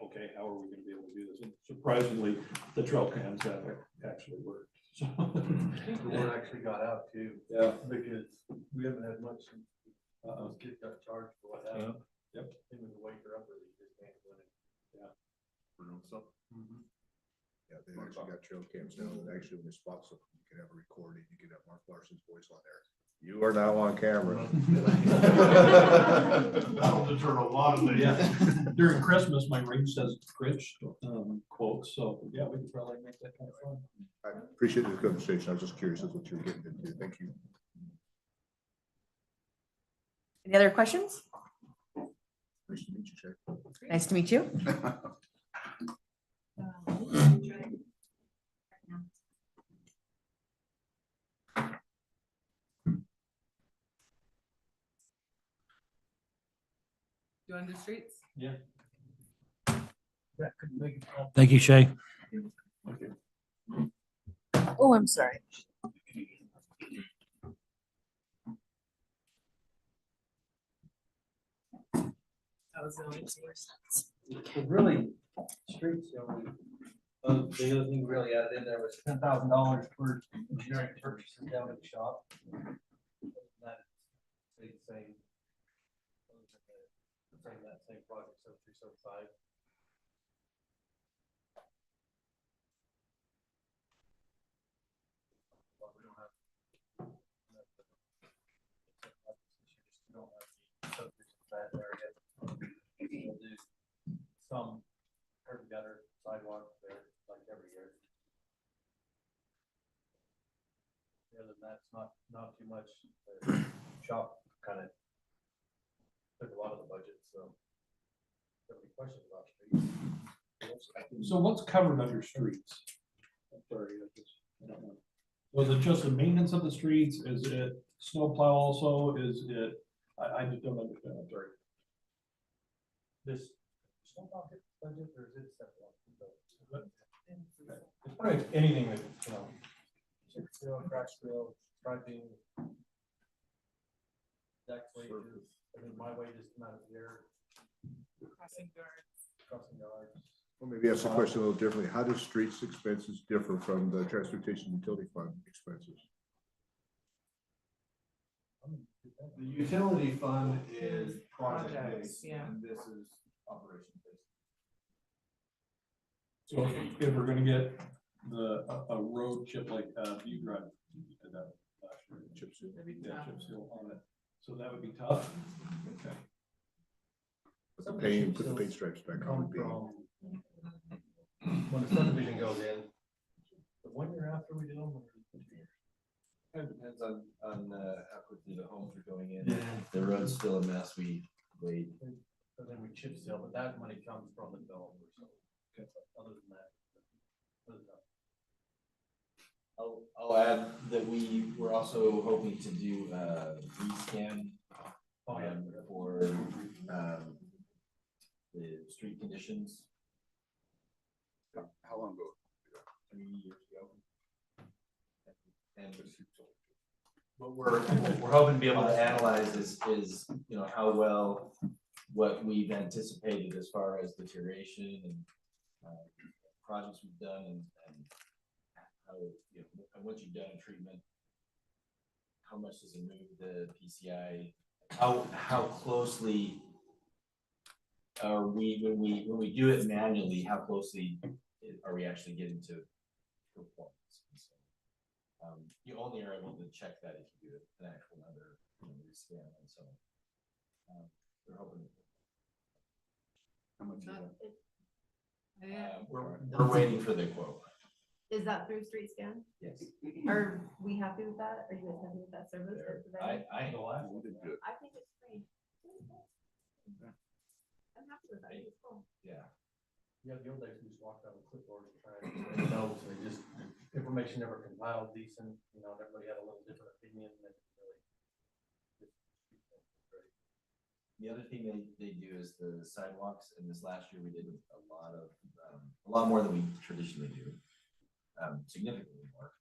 okay, how are we going to be able to do this? And surprisingly, the trail cams have actually worked. So I think the word actually got out too. Yeah. Because we haven't had much since those kids got charged for what happened. Yep. Him and the waker upper, they just can't win it. Yeah. Yeah, they actually got trail cams now that actually when they spot something, you can have a recording, you can have Mark Larson's voice on there. You are now on camera. That'll deter a lot of things. Yeah. During Christmas, my ring says Grinch quotes, so yeah, we could probably make that kind of fun. I appreciate the conversation. I was just curious as what you were getting into. Thank you. Any other questions? Nice to meet you, Shay. Nice to meet you. You want to do streets? Yeah. Thank you, Shay. Oh, I'm sorry. That was the only source. Really, streets, you know, the other thing we really added in there was $10,000 for engineering purchases down at the shop. That stayed the same. Same project, 7375. But we don't have. We don't have the subdivisions in that area. We'll do some curb gutter sidewalk there, like every year. Other than that, it's not too much. The shop kind of took a lot of the budget, so. If you have any questions about streets? So what's covered under streets? I'm sorry, I don't know. Was it just the maintenance of the streets? Is it snowplow also? Is it, I just don't understand, I'm sorry. This snowplow budget, or is it separate? It's probably anything that, you know. Chip seal, crack seal, striping. Deck wages, I mean, my wages come out of here. Crossing guards. Crossing guards. Well, maybe ask the question a little differently. How does streets expenses differ from the transportation utility fund expenses? The utility fund is project Projects, based, yeah. and this is operation based. So if we're gonna get a road chip like, you drive, you did that last year, chip seal, yeah, chip seal on it, so that would be tough. Okay. Put the paint stripes back on. Come from when the subdivision goes in, the 1 year after we do them. Or 2 years? Kind of depends on how quickly the homes are going in. Yeah. The road's still a mess, we wait. So then we chip seal, but that money comes from the developer, so. Other than that. I'll add that we were also hoping to do rescan for the street conditions. How long ago? 3 years ago. And what we're hoping to be able to analyze is, you know, how well what we've anticipated as far as deterioration and projects we've done and how, you know, and what you've done in treatment, how much does it move the PCI? How closely are we, when we do it manually, how closely are we actually getting to performance? And so, you only are able to check that if you do an actual number, rescan, and so we're hoping. How much is that? We're waiting for the quote. Is that through Street Scan? Yes. Are we happy with that? Are you guys happy with that service? they're providing? I, We did good. I think it's free. I'm happy with that. It's cool. yeah. Yeah, the old days, we just walked out with clipboards and tried to notes, and just, information never compiled decent, you know, everybody had a little different opinion, and it really. The other thing they do is the sidewalks, and this last year we did a lot more than we traditionally do. Significantly more,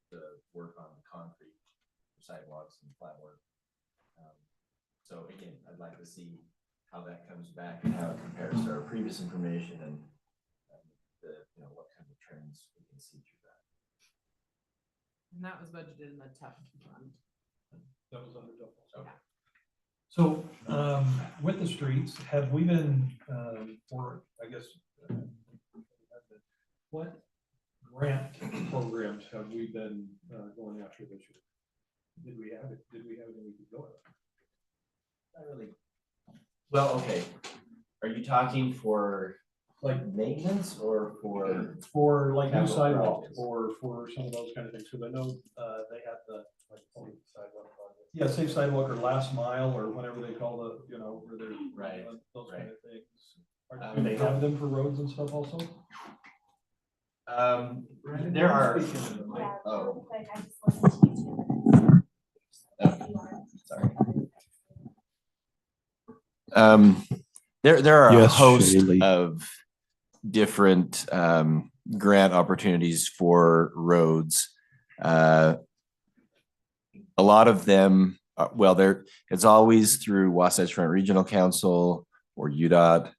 the work on concrete sidewalks and flat work. So again, I'd like to see how that comes back and how it compares to our previous information and what kind of trends we can see through that. And that was budgeted in the TUF fund. That was under double. Okay. So, with the streets, have we been, what grant programs have we been, going after this year? Did we have any we could go at? Not really. Well, okay. Are you talking for like maintenance or For like new capital sidewalks projects? or for some of those kind of things, because I know, they had the, Sidewalk project. yeah, safe sidewalk or last mile or whatever they call the, where they're. Right, Those kind of things. Um, Do they have them for roads and stuff also? There are. Yeah, Oh, like, I just listened to you. sorry. There are a Yes, host Shaylee. of different grant opportunities for roads. A lot of them, it's always through Wasatch Front Regional Council or UDOT.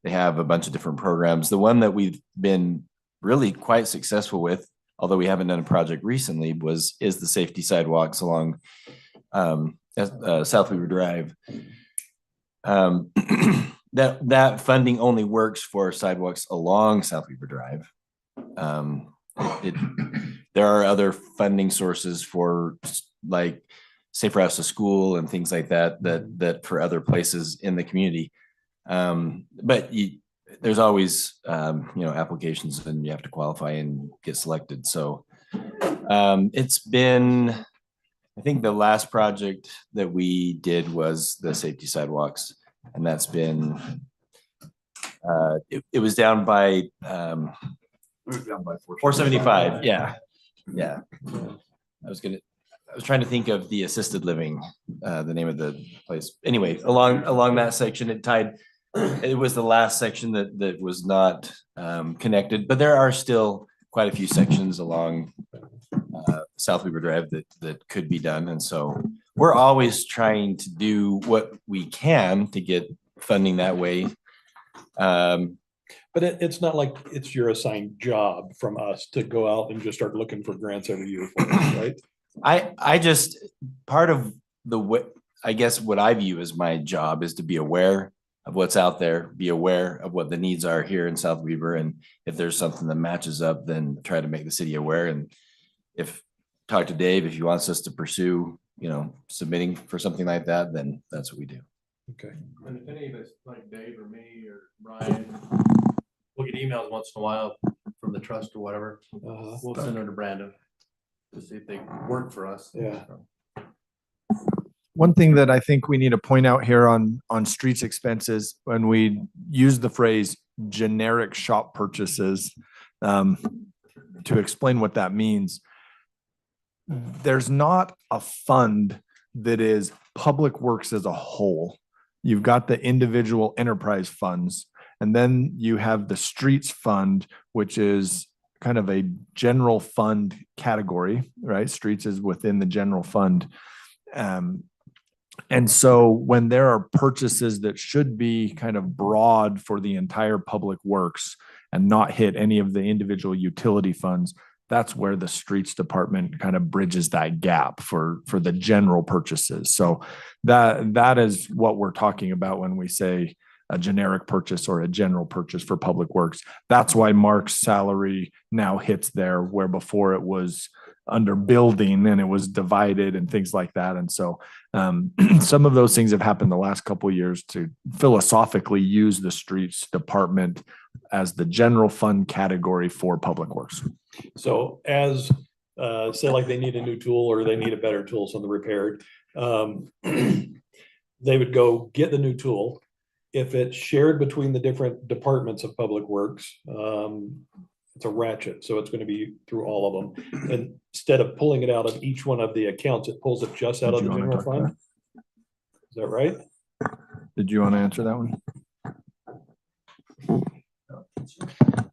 They have a bunch of different programs. The one that we've been really quite successful with, although we haven't done a project recently, is the safety sidewalks along South Weaver Drive. That funding only works for sidewalks along South Weaver Drive. There are other funding sources for like safe routes to school and things like that for other places in the community. But there's always applications and you have to qualify and get selected. So it's been, I think the last project that we did was the safety sidewalks, and that's been it was down by 475. Yeah. I was trying to think of the assisted living, the name of the place. Anyway, along that section, it was the last section that was not connected, but there are still quite a few sections along South Weaver Drive that could be done. And so we're always trying to do what we can to get funding that way. But it's not like it's your assigned job from us to go out and just start looking for grants every year, for us, right? I just, part of I guess what I view as my job is to be aware of what's out there, be aware of what the needs are here in South Weaver. And if there's something that matches up, then try to make the city aware. And talk to Dave, if he wants us to pursue, submitting for something like that, then that's what we do. Okay. And if any of us, like Dave or me or Brian, we'll get emails once in a while from the trust or whatever, we'll send them to Brandon to see if they work for us. Yeah. One thing that I think we need to point out here on streets expenses, when we use the phrase generic shop purchases, to explain what that means, there's not a fund that is public works as a whole. You've got the individual enterprise funds, and then you have the streets fund, which is kind of a general fund category, right? Streets is within the general fund. And so when there are purchases that should be kind of broad for the entire public works and not hit any of the individual utility funds, that's where the streets department kind of bridges that gap for the general purchases. So that is what we're talking about when we say a generic purchase or a general purchase for public works. That's why Mark's salary now hits there, where before it was under building and it was divided and things like that. And so some of those things have happened the last couple of years to philosophically use the streets department as the general fund category for Public Works. So as, say like they need a new tool or they need a better tool, so they're repaired. They would go get the new tool. If it's shared between the different departments of Public Works, it's a ratchet, so it's gonna be through all of them. And instead of pulling it out of each one of the accounts, it pulls it just out of Did the you wanna general talk to fund. Is that right? Did you want to answer that one?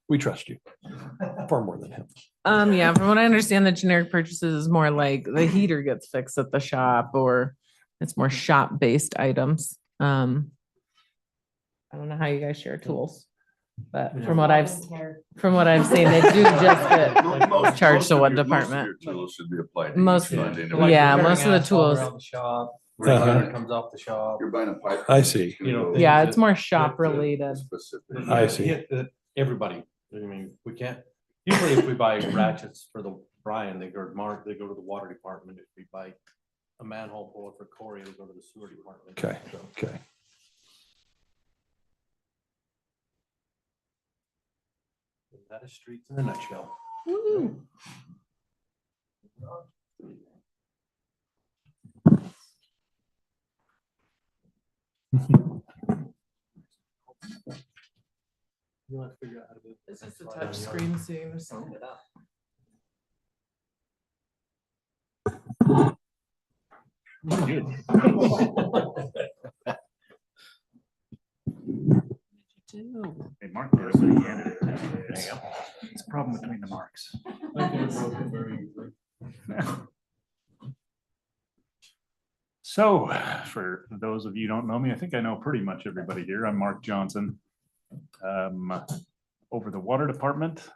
We trust you far more than him. Yeah, from what I understand, the generic purchases is more like the heater gets fixed at the shop, or it's more shop-based items. I don't know how you guys share tools, but from what I've seen, they do just get charged to one department. Tools should be applied. to Most- each fund anyway. Like Yeah, repairing most of the asphalt tools. around the shop, Uh-huh. radiator comes off the shop. You're buying a pipe. I see. You know, Yeah, things it's that- more shop related. Specific. I see. Hit the- Everybody, I mean, we can't, usually if we buy ratchets for the Brian, they go to Mark, they go to the water department. If we buy a manhole puller for Corey, they go to the sewer department. Okay, So, okay. that is streets in a nutshell. You want to figure out how to do. It's just a touch screen, so you just send it up. Hey, Mark, there's a candidate. It's a problem between the marks. So, for those of you who don't know me, I think I know pretty much everybody here. I'm Mark Johnson. Over the water department.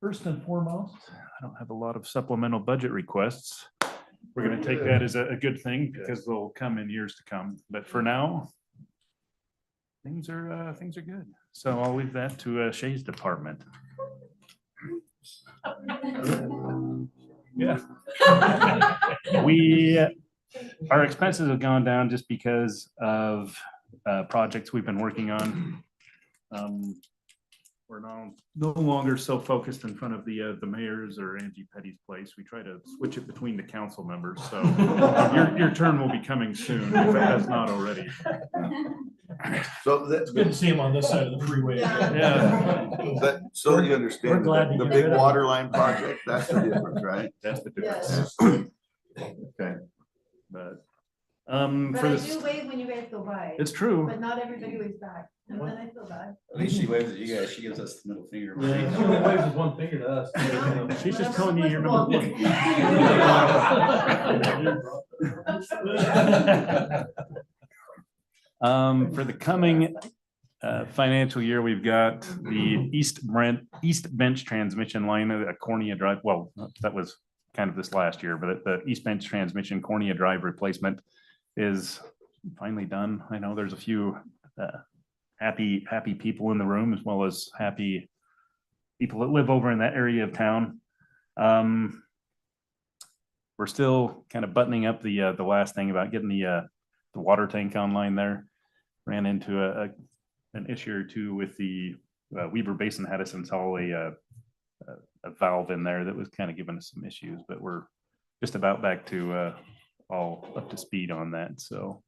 First and foremost, I don't have a lot of supplemental budget requests. We're gonna take that as a good thing because they'll come in years to come. But for now, things are good. So I'll leave that to Shay's department. Yeah. Our expenses have gone down just because of projects we've been working on. We're no longer so focused in front of the mayor's or Angie Petty's place. We try to switch it between the council members. So your turn will be coming soon if it has not already. So that's Good to see him on this side of the freeway. Yeah. But so you We're understand glad that to the get big rid of it. water line project, that's the difference, right? That's the difference. Okay. But But for I this, do wave when you guys go by, it's true. but not everybody waves back, and then I feel bad. At least she waves at you guys. She gives us the middle finger. She only waves his one finger to us. She's just telling you you're number one. For the coming financial year, we've got the East Bench transmission line at Cornea Drive. Well, that was kind of this last year, but the East Bench transmission Cornea Drive replacement is finally done. I know there's a few happy people in the room, as well as happy people that live over in that area of town. We're still kind of buttoning up the last thing about getting the water tank online there. Ran into an issue or two with the Weaver Basin had us install a valve in there that was kind of giving us some issues, but we're just about back to all up to speed on that. So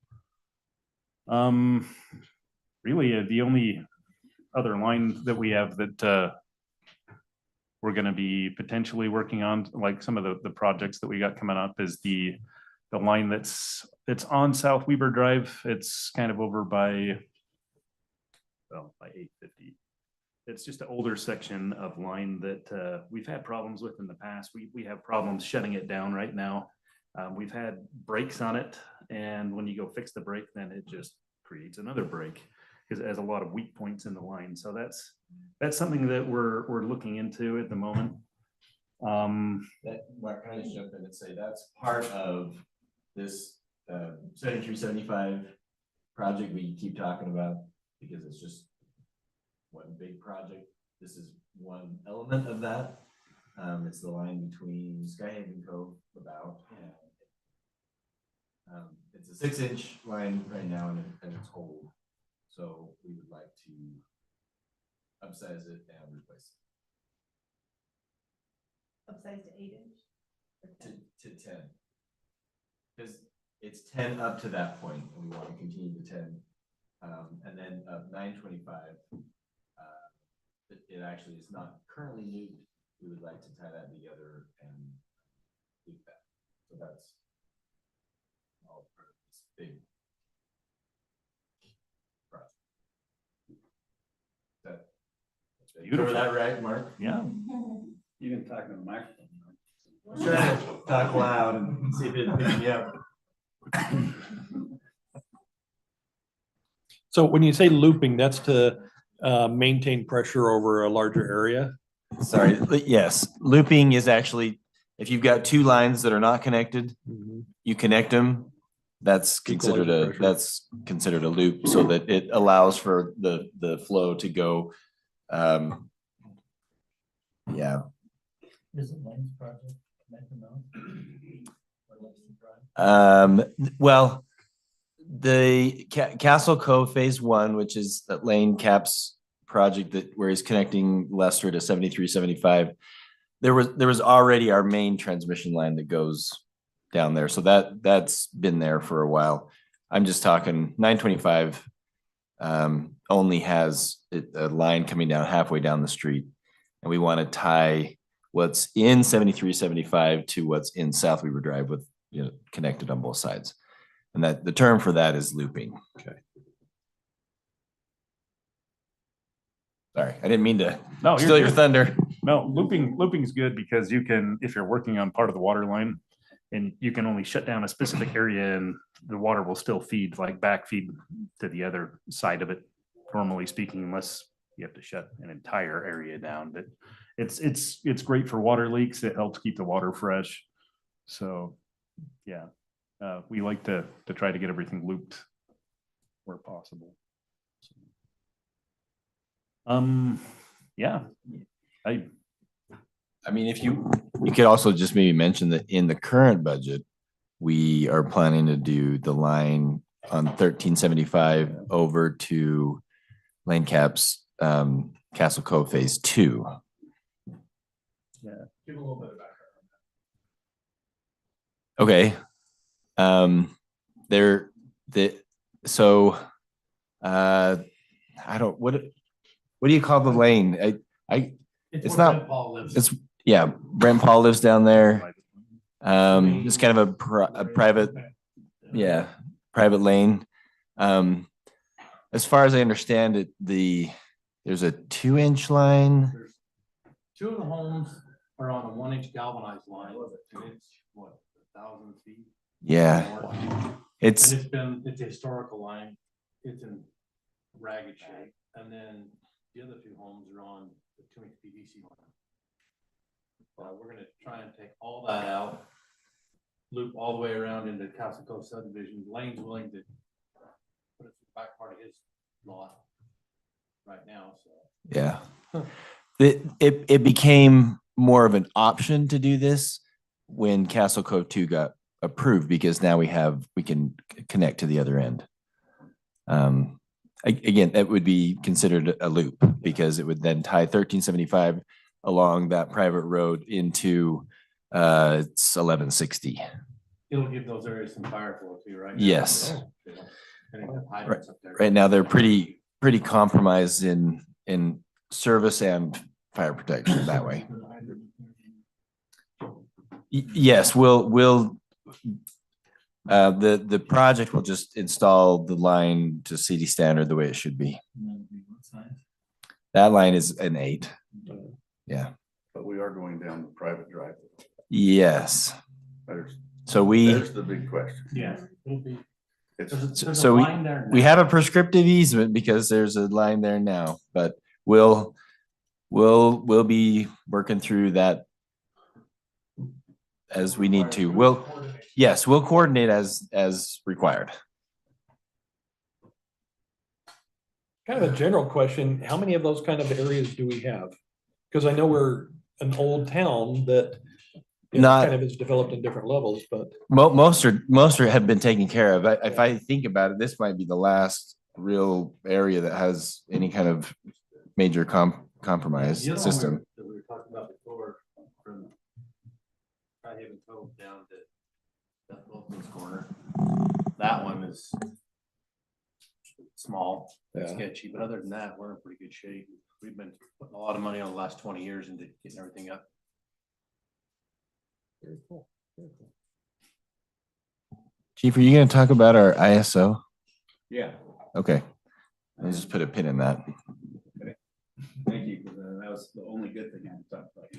really the only other line that we have that we're going to be potentially working on, like some of the projects that we got coming up, is the line it's on South Weber Drive. It's kind of over by 850. It's just an older section of line that we've had problems with in the past. We have problems shutting it down right now. We've had brakes on it, and when you go fix the brake, then it just creates another brake because it has a lot of weak points in the line. So that's something that we're looking into at the moment. That, Mark, can I just jump in and say that's part of this 7375 project we keep talking about, because it's just one big project. This is one element of that. It's the line between Skyhaven Cove about and it's a 6-inch line right now and it's old. So we would like to upsize it and replace Upsize to 8 inch. it to 10. Because it's 10 up to that point, and we want to continue to 10. And then 925, it actually is not currently looped. We would like to tie that together and loop that. So that's all part of this big project. Did I cover that right, Mark? Yeah. You can talk to the microphone. Try to talk loud and see if it picks me up. So when you say looping, that's to maintain pressure over a larger area? Sorry, yes, looping is actually, if you've got two lines that are not connected, you connect them. That's considered Equalize the pressure. that's considered a loop, so that it allows for the flow to go. Yeah. Is it Lane's project? Well, the Castle Cove Phase 1, which is that Lane Caps project that where he's connecting Lester to 7375. There was already our main transmission line that goes down there. So that's been there for a while. I'm just talking 925 only has a line coming down halfway down the street. And we want to tie what's in 7375 to what's in South Weaver Drive with, connected on both sides. And that the term for that is looping. Okay. Sorry, I didn't mean to No, you're steal your good. thunder. No, looping is good because you can, if you're working on part of the water line, and you can only shut down a specific area and the water will still feed, like backfeed to the other side of it, normally speaking, unless you have to shut an entire area down. But it's great for water leaks. It helps keep the water fresh. So, yeah, we like to try to get everything looped where possible. Yeah, I mean, if you could also just maybe mention that in the current budget, we are planning to do the line on 1375 over to Lane Caps, Castle Cove Phase 2. Yeah. Give a little bit of background. Okay. I don't, what do you call the lane? It's where not, Brent Paul lives. it's, yeah, Brent Paul lives down there. It's kind of a private, yeah, private lane. As far as I understand it, there's a 2-inch line. There's two of the homes are on a 1-inch galvanized line, and it's what, 1,000 feet? Yeah. And It's, it's a historical line. It's in ragged shape. And then the other two homes are on the 2-inch PVC line. We're gonna try and take all that out, loop all the way around into Castle Cove subdivision. Lane's willing to put it to the back part of his lot right now, so. yeah. It became more of an option to do this when Castle Cove 2 got approved, because now we can connect to the other end. Again, that would be considered a loop because it would then tie 1375 along that private road into it's 1160. It'll give those areas some fire flow too, right? Yes. And have hydrants up there. Right now, they're pretty compromised in service and fire protection that way. Yes, the project will just install the line to city standard the way it should be. That line is an 8. Yeah. But we are going down the private drive. Yes. There's So the big question. Yeah. It'll be. It's, There's a so line there we now. have a prescriptive easement because there's a line there now, but we'll be working through that as we need to. We'll coordinate as required. Kind of a general question, how many of those kind of areas do we have? Because I know we're an old town that kind of is developed in different levels, but. Most have been taken care of. If I think about it, this might be the last real area that has any kind of major compromise The other one system. That we were talking about before, from Haven Cove down to that Wilkins corner. That one is small, Yeah. sketchy, but other than that, we're in pretty good shape. We've been putting a lot of money on the last 20 years into getting everything up. Very cool. Very cool. Chief, are you gonna talk about our ISO? Yeah. Okay, I'll just put a pin in that. Thank you, because that was the only good thing I talked about.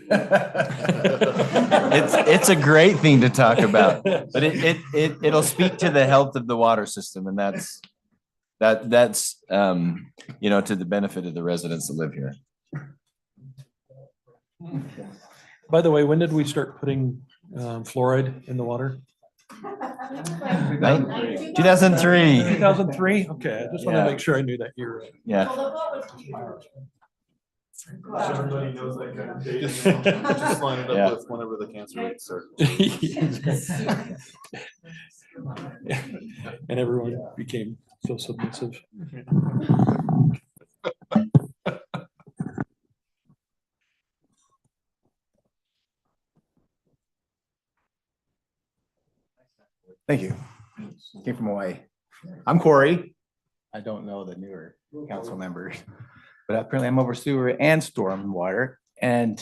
It's a great thing to talk about, but it'll speak to the health of the water system, and that's you know, to the benefit of the residents that live here. By the way, when did we start putting fluoride in the water? 2003. 2003? Okay, I just want to Yeah. make sure I knew that year. Right. Yeah. Everybody knows that kind of date. Just line it Yeah. up with whenever the cancer rates start. And everyone became so submissive. Thank you. Came from Hawaii. I'm Corey. I don't know the newer council members, but apparently I'm over sewer and storm water. And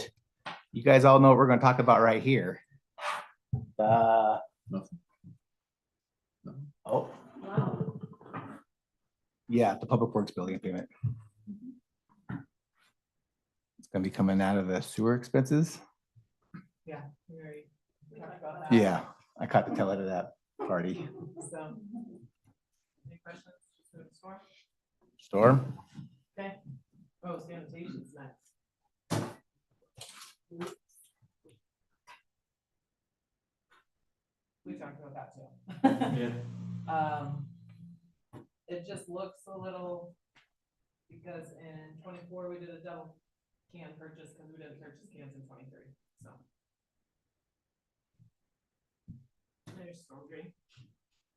you guys all know what we're going to talk about right here. Oh. Yeah, the Public Works building payment. It's going to be coming out of the sewer expenses. Yeah. we already talked about that. Yeah, I caught the tail end of that party. So, any questions? Just move to Storm? Storm? Okay. Oh, sanitation's next. We talked about that too. It just looks a little, because in 24, we did a double can purchase because we didn't purchase cans in 23, so. There's storm drain.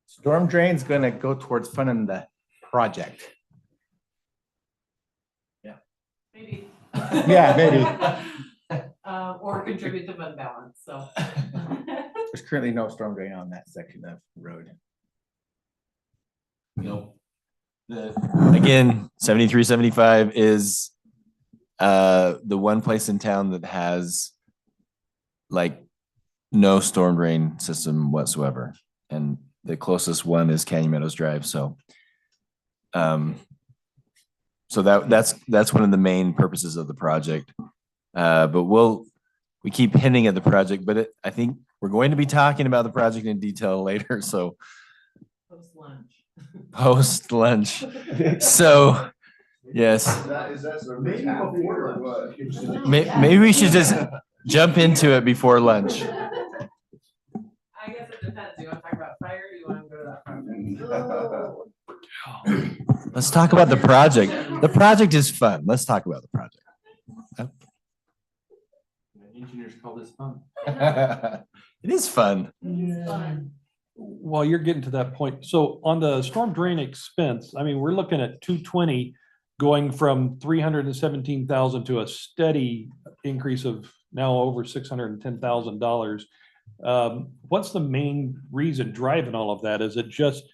Storm drain's going to go towards funding the project. Maybe. Yeah, maybe. Or contribute to fund balance, so. There's currently no storm drain on that section of road. Nope. Again, 73, 75 is the one place in town that has like no storm drain system whatsoever. And the closest one is Canyon Meadows Drive, so. So that's one of the main purposes of the project. But we keep hinting at the project, but I think we're going to be talking about the project in detail later, so. Post lunch. So, yes. Is that maybe before or what? Maybe we should just jump into it before lunch. I guess it depends. Do you want to talk about fire? Or do you want to go to that project? Let's talk about the project. The project is fun. Let's talk about the project. Engineers call this fun. It is fun. While you're getting to that point, so on the storm drain expense, I mean, we're looking at 220 going from 317,000 to a steady increase of now over $610,000. What's the main reason driving all of that? Is it just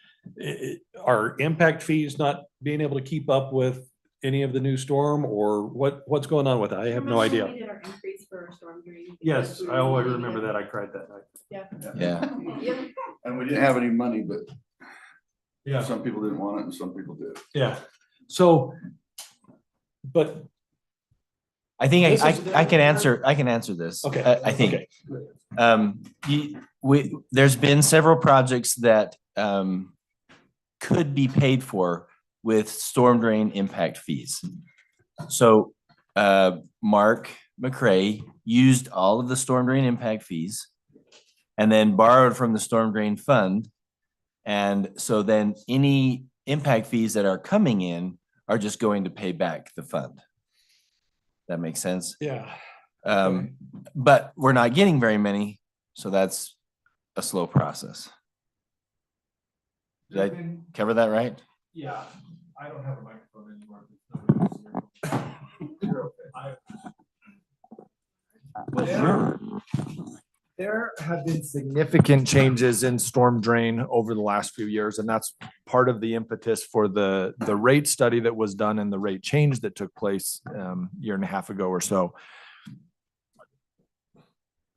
our impact fees not being able to keep up with any of the new storm, or what's going on with it? I have no idea. We did our increase for storm drain. Yes, I always remember that. I cried that night. Yeah. Yeah. Yep. And we didn't have any money, but Yeah. some people didn't want it and some people did. Yeah. So, but I think This I is- can answer this. Okay. I think. Okay. There's been several projects that could be paid for with storm drain impact fees. So Mark McCray used all of the storm drain impact fees and then borrowed from the storm drain fund. And so then any impact fees that are coming in are just going to pay back the fund. That makes sense? yeah. But we're not getting very many, so that's a slow process. Did I cover that right? Yeah, I don't have a microphone anymore. There have been significant changes in storm drain over the last few years, and that's part of the impetus for the rate study that was done and the rate change that took place year and a half ago or so.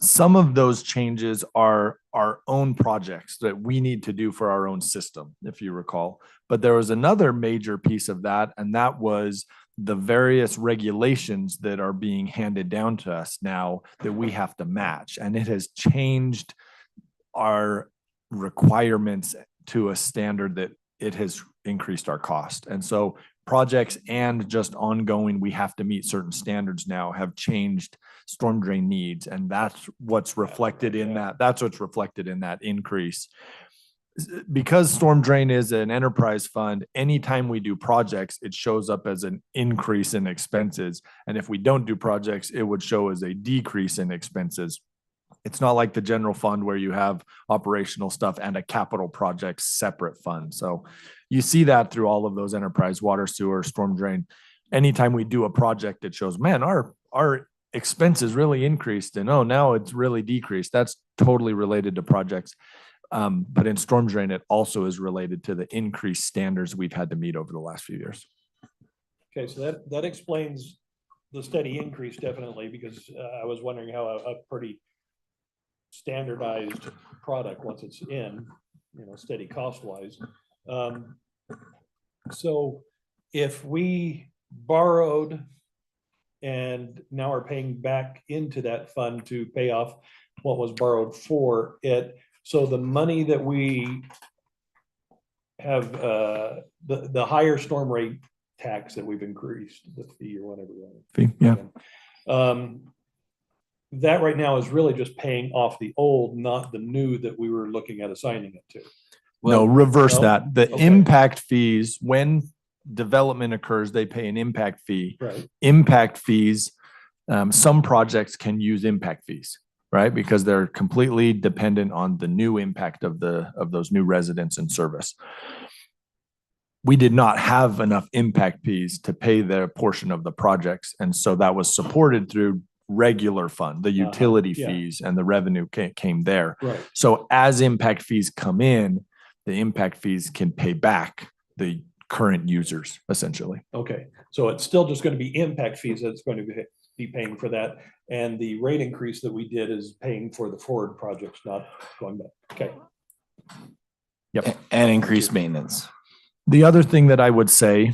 Some of those changes are our own projects that we need to do for our own system, if you recall. But there was another major piece of that, and that was the various regulations that are being handed down to us now that we have to match. And it has changed our requirements to a standard that it has increased our cost. And so projects and just ongoing, we have to meet certain standards now, have changed storm drain needs. And that's what's reflected in that. That's what's reflected in that increase. Because storm drain is an enterprise fund, anytime we do projects, it shows up as an increase in expenses. And if we don't do projects, it would show as a decrease in expenses. It's not like the general fund where you have operational stuff and a capital project separate fund. So you see that through all of those enterprise, water, sewer, storm drain. Anytime we do a project, it shows, man, our expenses really increased, and oh, now it's really decreased. That's totally related to projects. But in storm drain, it also is related to the increased standards we've had to meet over the last few years. Okay, so that explains the steady increase definitely, because I was wondering how a pretty standardized product, once it's in, steady cost wise. So if we borrowed and now are paying back into that fund to pay off what was borrowed for it, so the money that we have, the higher storm rate tax that we've increased, the fee or whatever. Fee, yeah. That right now is really just paying off the old, not the new that we were looking at assigning it to. No, reverse No? that. The Okay. impact fees, when development occurs, they pay an impact fee. Right. Impact fees, some projects can use impact fees, right? Because they're completely dependent on the new impact of those new residents and service. We did not have enough impact fees to pay their portion of the projects. And so that was supported through regular fund, the utility yeah. fees and the revenue came there. Right. So as impact fees come in, the impact fees can pay back the current users essentially. Okay, so it's still just going to be impact fees that's going to be paying for that. And the rate increase that we did is paying for the forward projects, not going back. Okay. Yep. And increased maintenance. The other thing that I would say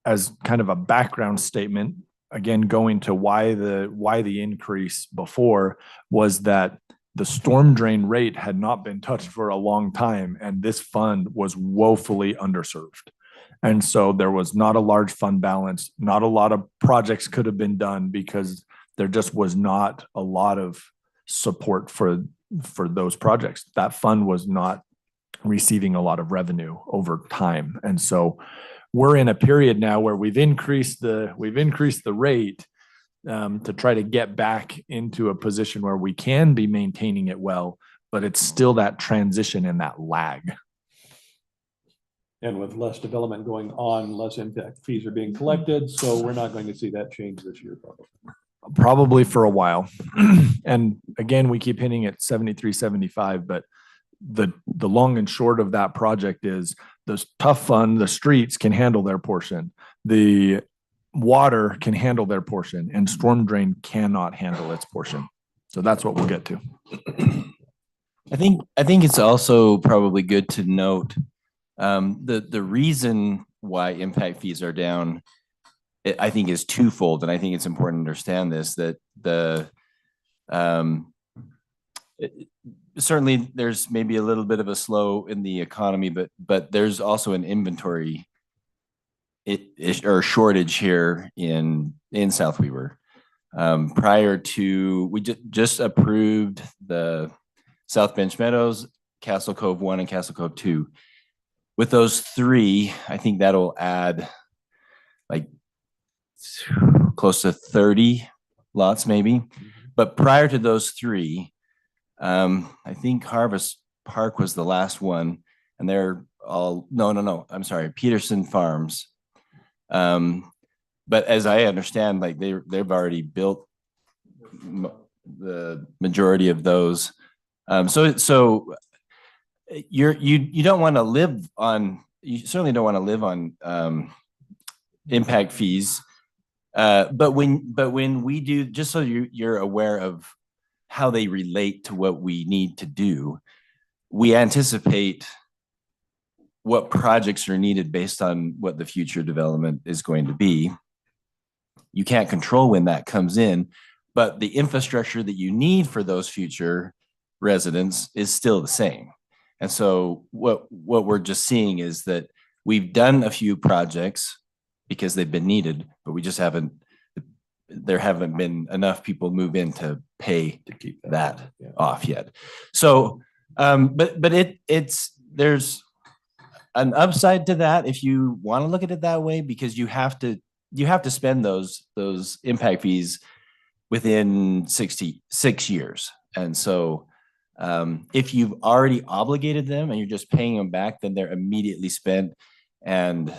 as kind of a background statement, again, going to why the increase before was that the storm drain rate had not been touched for a long time, and this fund was woefully underserved. And so there was not a large fund balance, not a lot of projects could have been done because there just was not a lot of support for those projects. That fund was not receiving a lot of revenue over time. And so we're in a period now where we've increased the rate to try to get back into a position where we can be maintaining it well, but it's still that transition and that lag. And with less development going on, less impact fees are being collected. So we're not going to see that change this year probably. Probably for a while. And again, we keep hitting at 73.75, but the long and short of that project is the tough fund, the streets can handle their portion. The water can handle their portion, and storm drain cannot handle its portion. So that's what we'll get to. I think it's also probably good to note the reason why impact fees are down, I think is twofold. And I think it's important to understand this, that certainly there's maybe a little bit of a slow in the economy, but there's also an inventory or shortage here in South Weber. Prior to, we just approved the South Bench Meadows, Castle Cove 1 and Castle Cove 2. With those three, I think that'll add like close to 30 lots maybe. But prior to those three, I think Harvest Park was the last one, and they're all, no, I'm sorry, Peterson Farms. but as I understand, like they've already built the majority of those. So you don't want to live on, you certainly don't want to live on impact fees. But when we do, just so you're aware of how they relate to what we need to do, we anticipate what projects are needed based on what the future development is going to be. You can't control when that comes in, but the infrastructure that you need for those future residents is still the same. And so what we're just seeing is that we've done a few projects because they've been needed, but we just there haven't been enough people move in to pay to keep that off yet. So, but there's an upside to that if you want to look at it that way, because you have to spend those impact fees within 66 years. And so if you've already obligated them and you're just paying them back, then they're immediately spent, and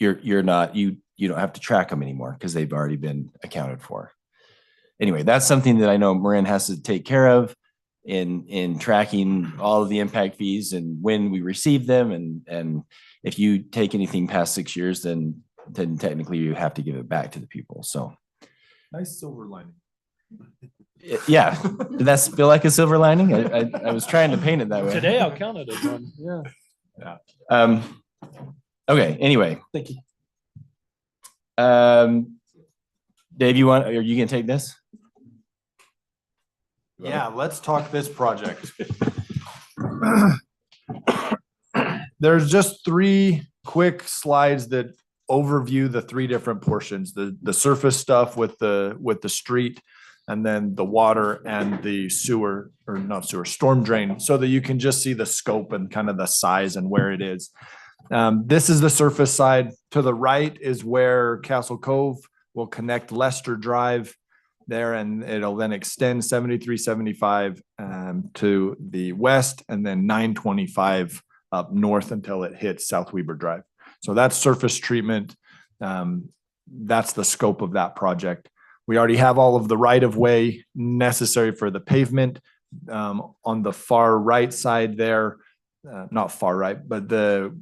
you don't have to track them anymore because they've already been accounted for. Anyway, that's something that I know Marin has to take care of in tracking all of the impact fees and when we receive them. And if you take anything past 6 years, then technically you have to give it back to the people. So Nice silver lining. yeah, did that feel like a silver lining? I was trying to paint it that way. Today I'll count it as one. Yeah. Okay, anyway. Thank you. Dave, are you gonna take this? Yeah, let's talk this project. There's just 3 quick slides that overview the 3 different portions, the surface stuff with the street, and then the water and the sewer, or not sewer, storm drain, so that you can just see the scope and kind of the size and where it is. This is the surface side. To the right is where Castle Cove will connect Lester Drive there, and it'll then extend 7375 to the west, and then 925 up north until it hits South Weber Drive. So that's surface treatment. That's the scope of that project. We already have all of the right of way necessary for the pavement. On the far right side there, not far right, but the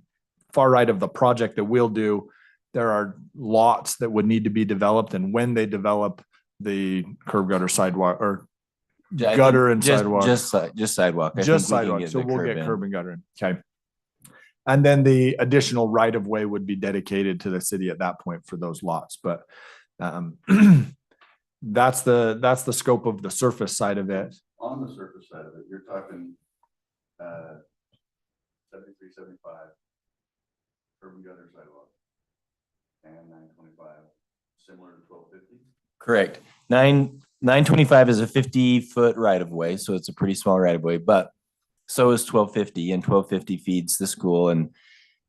far right of the project that we'll do, there are lots that would need to be developed, and when they develop, the curb gutter sidewalk or gutter and sidewalk. Just sidewalk. I Just think we can sidewalk. get So the we'll curb get in. curb and gutter in. Okay. And then the additional right of way would be dedicated to the city at that point for those lots. But that's the scope of the surface side of it. On the surface side of it, you're talking 7375 curb and gutter sidewalk and 925, similar to 1250. Correct. 925 is a 50-foot right of way, so it's a pretty small right of way, but so is 1250, and 1250 feeds the school, and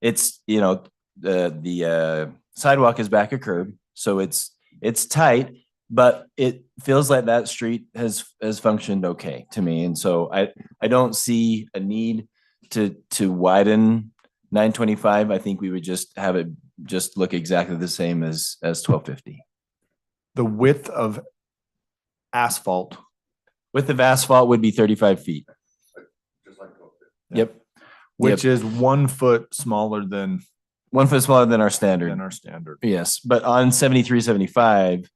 it's, the sidewalk is back a curb, so it's tight, but it feels like that street has functioned okay to me, and so I don't see a need to widen 925. I think we would just have it just look exactly the same as 1250. The width of asphalt. Width of asphalt would be 35 feet. Just like 1250. Yep. Which is 1 foot smaller than 1 foot smaller than our standard. Yes, but on 7375,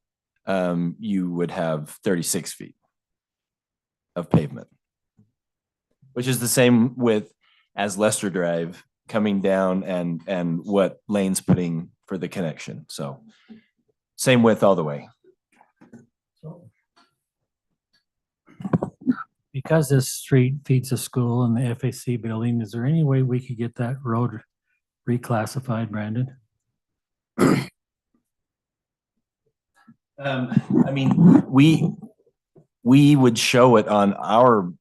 you would have 36 feet of pavement, which is the same width as Lester Drive coming down and what Lane's putting for the connection. So same width all the way. Because this street feeds a school and the FAC building, is there any way we could get that road reclassified, Brandon? I mean, we would show it on our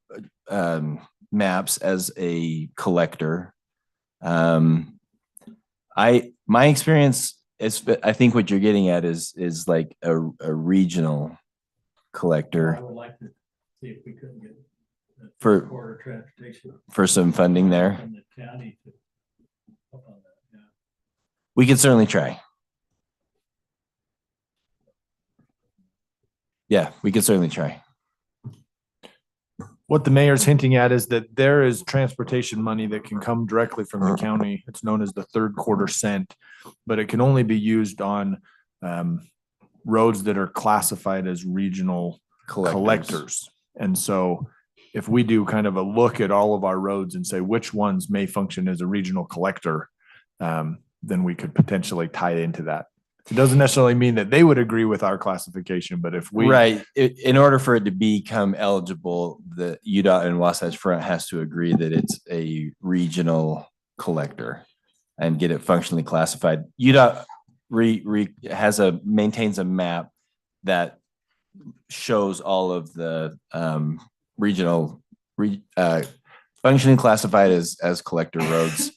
maps as a collector. My experience is, I think what you're getting at is like a regional collector. I would like to see if we couldn't get For- quarter transportation for some funding there. from the county to help on that, yeah. We could certainly try. Yeah, we could certainly try. What the mayor's hinting at is that there is transportation money that can come directly from the county. It's known as the third quarter cent, but it can only be used on roads that are classified as regional collectors. And so if we do kind of a look at all of our roads and say which ones may function as a regional collector, then we could potentially tie into that. It doesn't necessarily mean that they would agree with our classification, but if we. Right, in order for it to become eligible, the UDOT and Wasatch Front has to agree that it's a regional collector and get it functionally classified. UDOT maintains a map that shows all of the regional functioning classified as collector roads.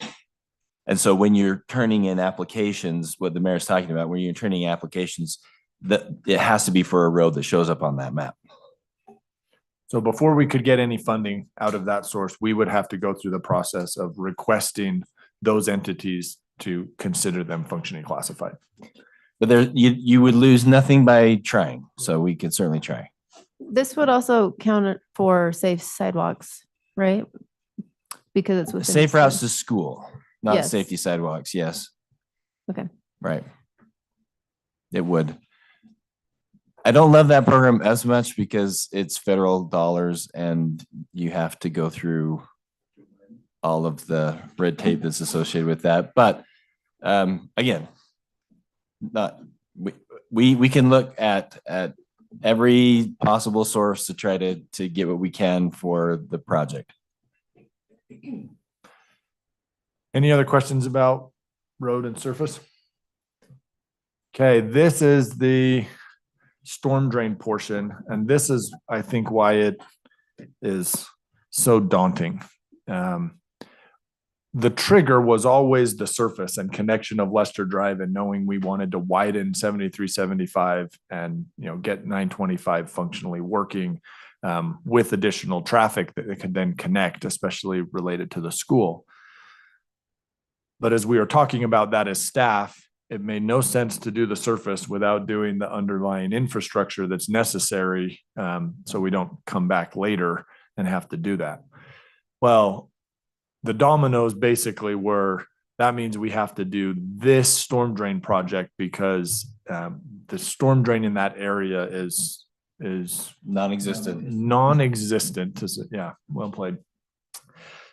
And so when you're turning in applications, what the mayor's talking about, when you're turning applications, that it has to be for a road that shows up on that map. So before we could get any funding out of that source, we would have to go through the process of requesting those entities to consider them functioning classified. But there, you would lose nothing by trying, so we could certainly try. This would also count for safe sidewalks, right? Because it's within. Safe the routes school. to school, not Yes. safety sidewalks, yes. Okay. Right. It would. I don't love that program as much because it's federal dollars and you have to go through all of the red tape that's associated with that. But again, we can look at every possible source to try to get what we can for the project. Any other questions about road and surface? Okay, this is the storm drain portion, and this is, I think, why it is so daunting. The trigger was always the surface and connection of Lester Drive and knowing we wanted to widen 7375 and, get 925 functionally working with additional traffic that it could then connect, especially related to the school. But as we were talking about that as staff, it made no sense to do the surface without doing the underlying infrastructure that's necessary, so we don't come back later and have to do that. Well, the dominoes basically were, that means we have to do this storm drain project because the storm drain in that area is non-existent. Yeah, well played.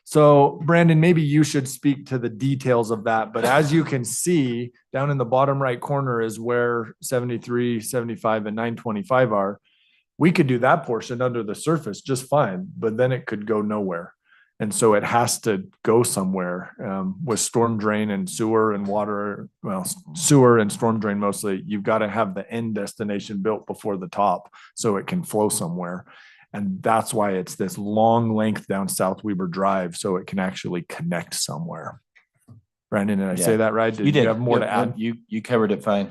So Brandon, maybe you should speak to the details of that, but as you can see, down in the bottom right corner is where 73, 75, and 925 are. We could do that portion under the surface just fine, but then it could go nowhere. And so it has to go somewhere with storm drain and sewer and water, well, sewer and storm drain mostly. You've got to have the end destination built before the top so it can flow somewhere. And that's why it's this long length down South Weber Drive, so it can actually connect somewhere. Brandon, did I say that right? You did. You have more Yep, to add? You covered it fine.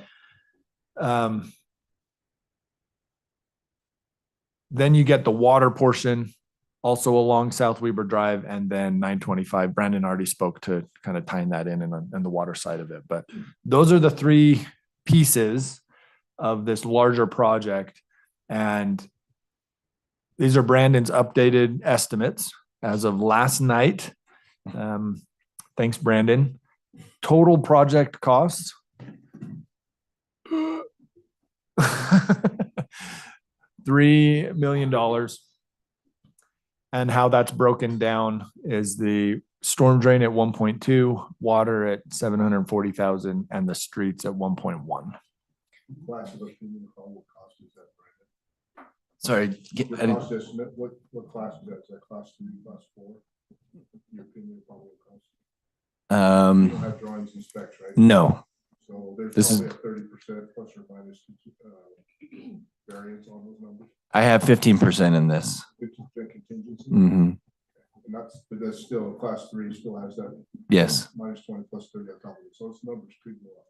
Then you get the water portion also along South Weber Drive, and then 925. Brandon already spoke to kind of tying that in and the water side of it. But those are the three pieces of this larger project. And these are Brandon's updated estimates as of last night. Thanks, Brandon. Total project costs. $3 million. And how that's broken down is the storm drain at 1.2, water at 740,000, and the streets at 1.1. Class of opinion, what cost is that, Brandon? Sorry. Your cost estimate, what class is that? Is that class 3, class 4? Your opinion, what cost? You don't have drawings and specs, right? No. So there's This is probably a 30% plus or minus variance on those numbers. I have 15% in this. 15% contingency. Mm-hmm. And that's still, class 3 still has that. Yes. Minus 20 plus 30 on top of it. So those numbers could go up.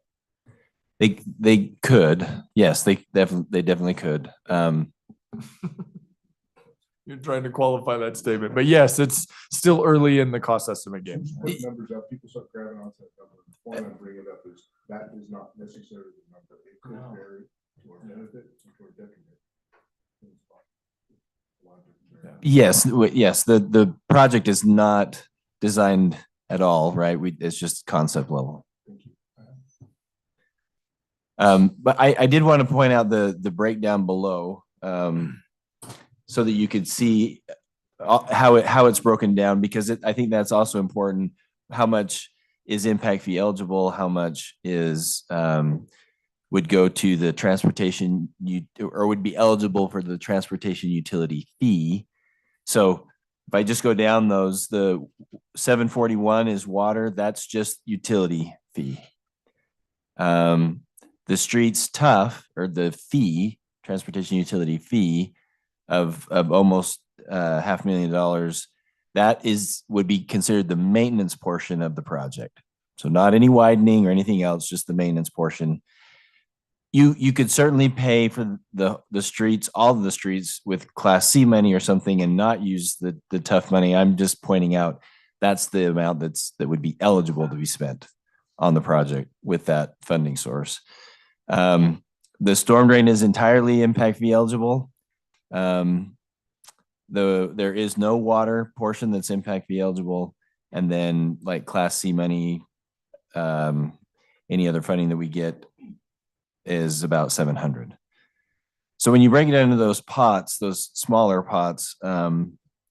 They could. Yes, they definitely could. You're trying to qualify that statement, but yes, it's still early in the cost estimate game. Put numbers up, people start grabbing onto that number. The point I'm bringing up is that is not necessarily the number. It could vary to our benefit or to our detriment. Yes, yes, the project is not designed at all, right? It's just concept level. But I did want to point out the breakdown below, so that you could see how it's broken down, because I think that's also important. How much is impact fee eligible? How much is, would go to the transportation, or would be eligible for the transportation utility fee? So if I just go down those, the 741 is water, that's just utility fee. The streets tough, or the fee, transportation utility fee of almost $500,000, that would be considered the maintenance portion of the project. So not any widening or anything else, just the maintenance portion. You could certainly pay for the streets, all of the streets, with Class C money or something, and not use the tough money. I'm just pointing out that's the amount that would be eligible to be spent on the project with that funding source. The storm drain is entirely impact fee eligible. There is no water portion that's impact fee eligible, and then like Class C money, any other funding that we get is about 700. So when you break it into those pots, those smaller pots,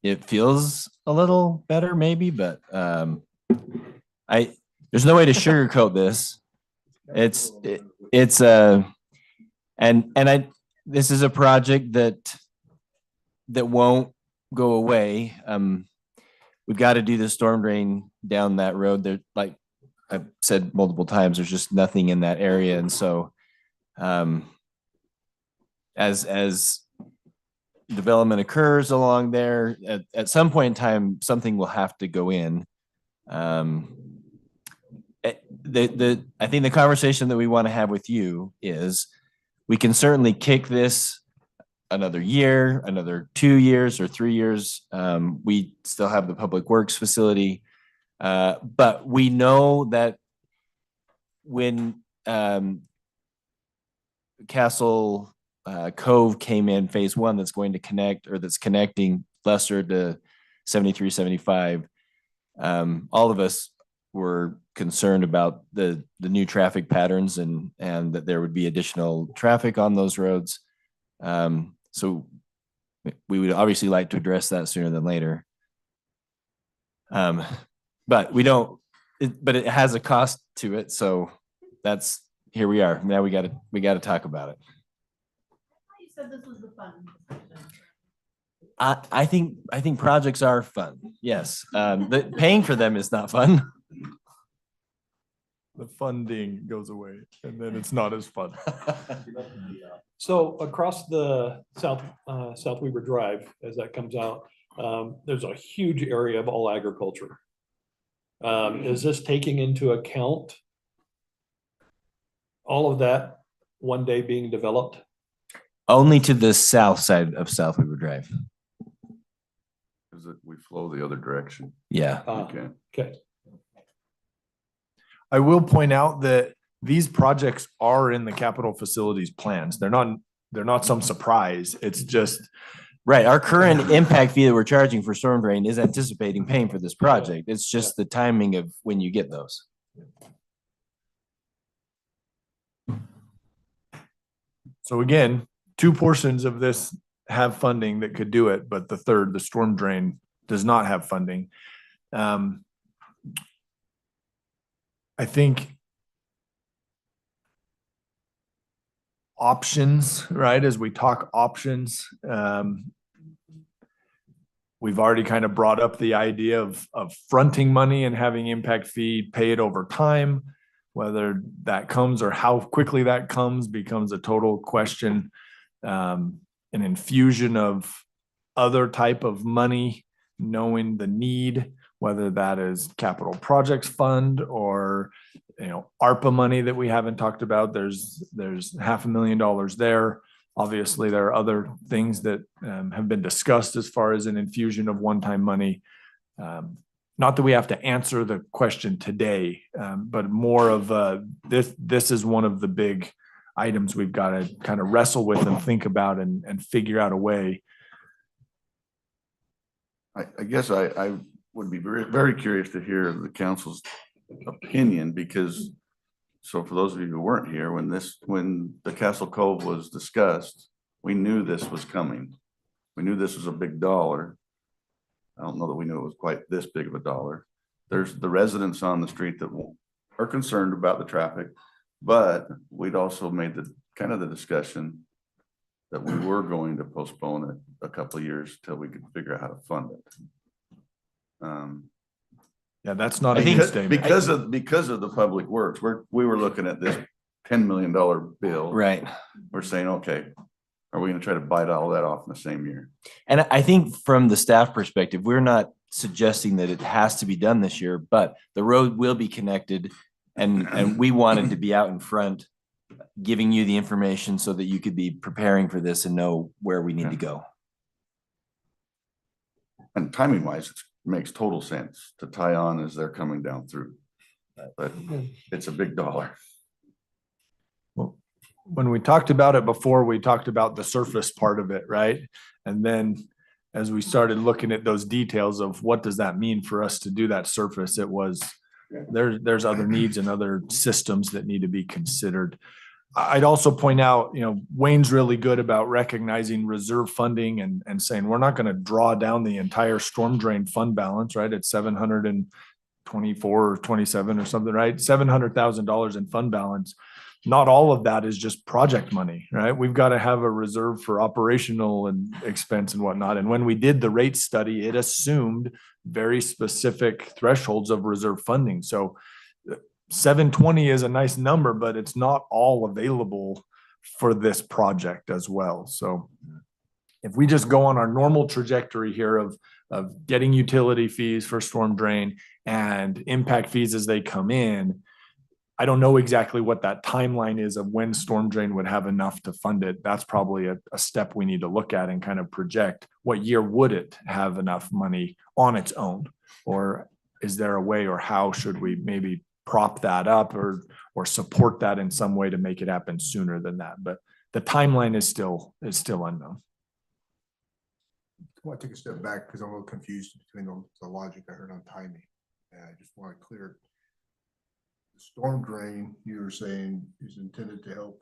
it feels a little better maybe, but there's no way to sugarcoat this. This is a project that won't go away. We've got to do the storm drain down that road. There, like I've said multiple times, there's just nothing in that area, and so as development occurs along there, at some point in time, something will have to go in. I think the conversation that we want to have with you is, we can certainly kick this another year, another 2 years or 3 years. We still have the Public Works facility, but we know that when Castle Cove came in phase 1, that's going to connect, or that's connecting Lester to 73, 75. All of us were concerned about the new traffic patterns and that there would be additional traffic on those roads. So we would obviously like to address that sooner than later. But we don't, but it has a cost to it. So that's, here we are. Now we got to talk about it. You said this was the fun discussion. I think projects are fun. Yes. The paying for them is not fun. The funding goes away, and then it's not as fun. So across the South Weaver Drive, as that comes out, there's a huge area of all agriculture. Is this taking into account all of that one day being developed? Only to the south side of South Weaver Drive. Is it, we flow the other direction? Yeah. Okay. Okay. I will point out that these projects are in the capital facilities plans. They're not some surprise. It's just. Right. Our current impact fee that we're charging for storm drain is anticipating paying for this project. It's just the timing of when you get those. So again, 2 portions of this have funding that could do it, but the third, the storm drain, does not have funding. I think options, right? As we talk options, we've already kind of brought up the idea of fronting money and having impact fee pay it over time. Whether that comes or how quickly that comes becomes a total question. An infusion of other type of money, knowing the need, whether that is capital projects fund or, ARPA money that we haven't talked about. There's $500,000 there. Obviously, there are other things that have been discussed as far as an infusion of one-time money. Not that we have to answer the question today, but more of this is one of the big items we've got to kind of wrestle with and think about and figure out a way. I guess I would be very, very curious to hear the council's opinion, because, so for those of you who weren't here, when the Castle Cove was discussed, we knew this was coming. We knew this was a big dollar. I don't know that we knew it was quite this big of a dollar. There's the residents on the street that are concerned about the traffic, but we'd also made the kind of the discussion that we were going to postpone it a couple of years till we could figure out how to fund it. Yeah, that's not a Because, huge statement. because of the public works, we were looking at this $10 million bill. Right. We're saying, okay, are we gonna try to bite all that off in the same year? And I think from the staff perspective, we're not suggesting that it has to be done this year, but the road will be connected. And we wanted to be out in front, giving you the information so that you could be preparing for this and know where we need to go. And timing wise, it makes total sense to tie on as they're coming down through. But it's a big dollar. When we talked about it before, we talked about the surface part of it, right? And then as we started looking at those details of what does that mean for us to do that surface, it was, there's other needs and other systems that need to be considered. I'd also point out, Wayne's really good about recognizing reserve funding and saying, we're not going to draw down the entire storm drain fund balance, right? It's 724 or 27 or something, right? $700,000 in fund balance. Not all of that is just project money, right? We've got to have a reserve for operational and expense and whatnot. And when we did the rate study, it assumed very specific thresholds of reserve funding. So 720 is a nice number, but it's not all available for this project as well. So if we just go on our normal trajectory here of getting utility fees for storm drain and impact fees as they come in, I don't know exactly what that timeline is of when storm drain would have enough to fund it. That's probably a step we need to look at and kind of project what year would it have enough money on its own? Or is there a way, or how should we maybe prop that up or support that in some way to make it happen sooner than that? But the timeline is still unknown. I want to take a step back because I'm a little confused between the logic I heard on timing. And I just want to clear the storm drain you were saying is intended to help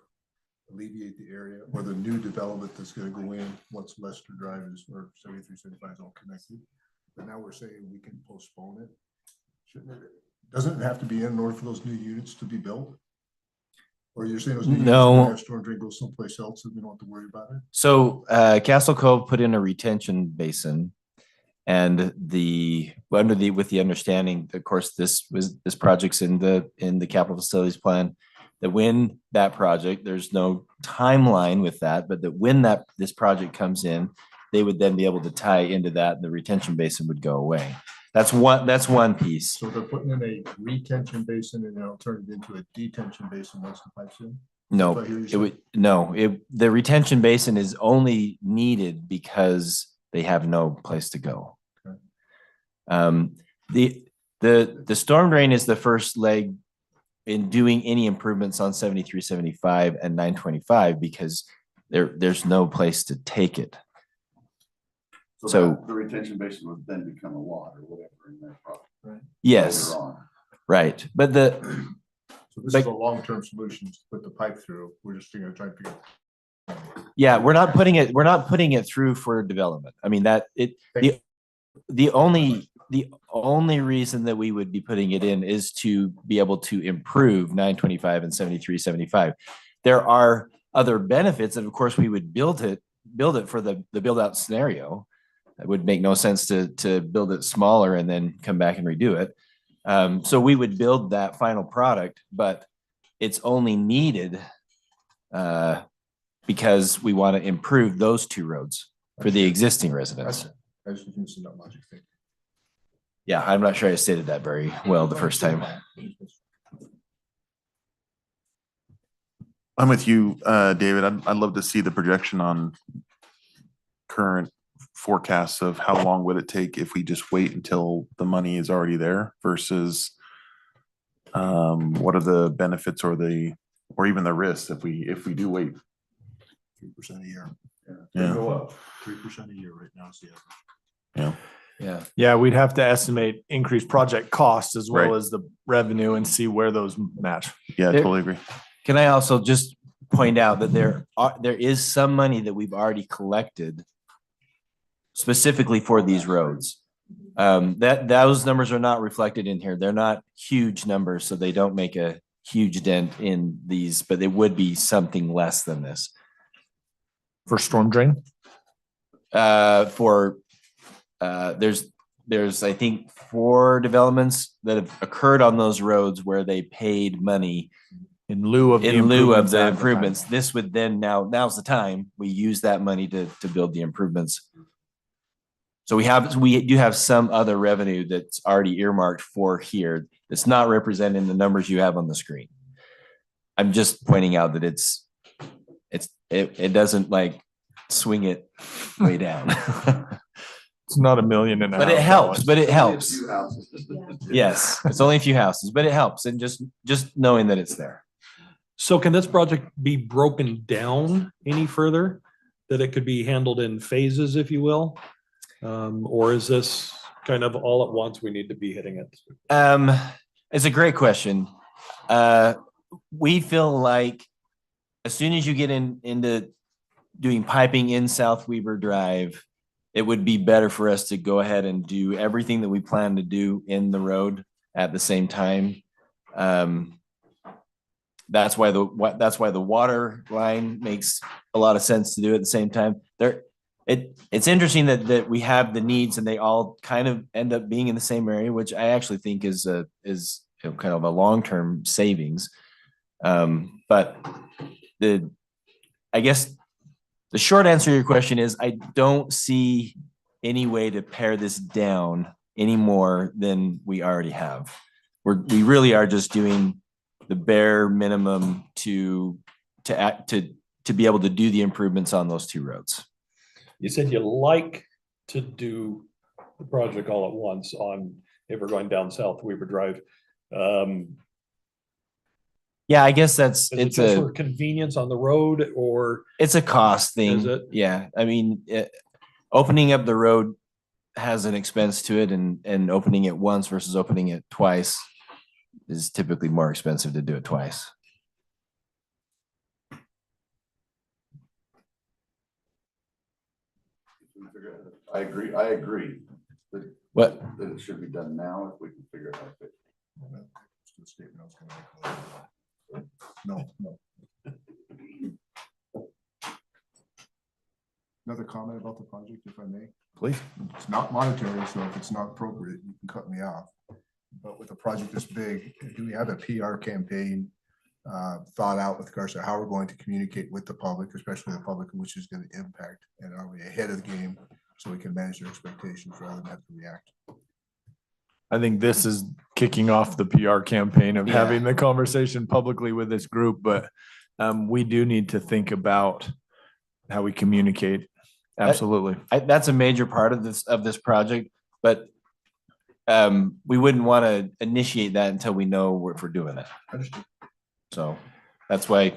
alleviate the area, or the new development that's going to go in once Lester Drive is, or 7375 is all connected. But now we're saying we can postpone it. Shouldn't it? Doesn't it have to be in order for those new units to be built? Or you're saying those new units are gonna have storm drain go someplace else and we don't have to worry about it? So Castle Cove put in a retention basin, and with the understanding, of course, this project's in the capital facilities plan, that when that project, there's no timeline with that, but that when this project comes in, they would then be able to tie into that, and the retention basin would go away. That's one piece. So they're putting in a retention basin and they'll turn it into a detention basin once the pipe's in? No, That's what I hear you saying? the retention basin is only needed because they have no place to go. Okay. The storm drain is the first leg in doing any improvements on 7375 and 925 because there's no place to take it. So the retention basin would then become a lot or whatever in that property, right? yes, Later on. right. But So this is a long-term solution to put the pipe through. We're just gonna try to figure out. yeah, we're not putting it through for development. I mean, the only reason that we would be putting it in is to be able to improve 925 and 7375. There are other benefits, and of course we would build it for the build out scenario. It would make no sense to build it smaller and then come back and redo it. So we would build that final product, but it's only needed because we want to improve those two roads for the existing residents. I just missing that logic thing. Yeah, I'm not sure I stated that very well the first time. I'm with you, David. I'd love to see the projection on current forecasts of how long would it take if we just wait until the money is already there versus what are the benefits or even the risks if we do wait. 3% a year. Yeah. Go up 3% a year right now. Yeah. Yeah. Yeah, we'd have to estimate increased project costs as well Right. as the revenue and see where those match. Yeah, I There- totally agree. Can I also just point out that there is some money that we've already collected specifically for these roads. Those numbers are not reflected in here. They're not huge numbers, so they don't make a huge dent in these, but they would be something less than this. For storm drain? There's, I think, 4 developments that have occurred on those roads where they paid money In lieu of the in lieu of improvements the at the time. improvements. This would then, now's the time, we use that money to build the improvements. So we do have some other revenue that's already earmarked for here. That's not represented in the numbers you have on the screen. I'm just pointing out that it doesn't like swing it way down. It's not $1.5 million. But it helps, but it helps. Few houses. Yes, it's only a few houses, but it helps. And just knowing that it's there. So can this project be broken down any further? That it could be handled in phases, if you will? Or is this kind of all at once, we need to be hitting it? It's a great question. We feel like as soon as you get into doing piping in South Weaver Drive, it would be better for us to go ahead and do everything that we plan to do in the road at the same time. That's why the water line makes a lot of sense to do at the same time. It's interesting that we have the needs and they all kind of end up being in the same area, which I actually think is kind of a long-term savings. But I guess the short answer to your question is I don't see any way to pare this down any more than we already have. We really are just doing the bare minimum to be able to do the improvements on those 2 roads. You said you like to do the project all at once if we're going down South Weaver Drive. Yeah, I guess Is it just for convenience on the road or? it's a cost thing. Is it? Yeah, I mean, opening up the road has an expense to it and opening it once versus opening it twice is typically more expensive to do it twice. I agree. What? That it should be done now if we can figure out how to fix it. No. Another comment about the project, if I may? Please. It's not monetary, so if it's not appropriate, you can cut me off. But with a project this big, do we have a PR campaign thought out with regards to how we're going to communicate with the public, especially the public, which is going to impact? And are we ahead of the game so we can manage their expectations rather than have to react? I think this is kicking off the PR campaign of Yeah. having the conversation publicly with this group, but we do need to think about how we communicate. Absolutely. That's a major part of this project, but we wouldn't want to initiate that until we know if we're doing it. Understood. So that's why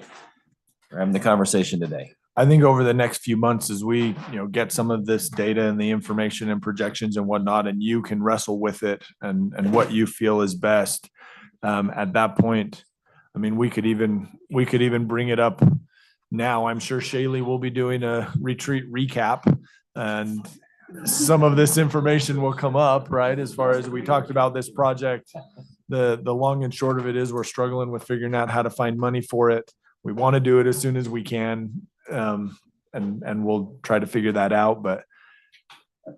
we're having the conversation today. I think over the next few months, as we, get some of this data and the information and projections and whatnot, and you can wrestle with it and what you feel is best. At that point, I mean, we could even bring it up now. I'm sure Shaylee will be doing a retreat recap and some of this information will come up, right? As far as we talked about this project, the long and short of it is we're struggling with figuring out how to find money for it. We want to do it as soon as we can. And we'll try to figure that out. But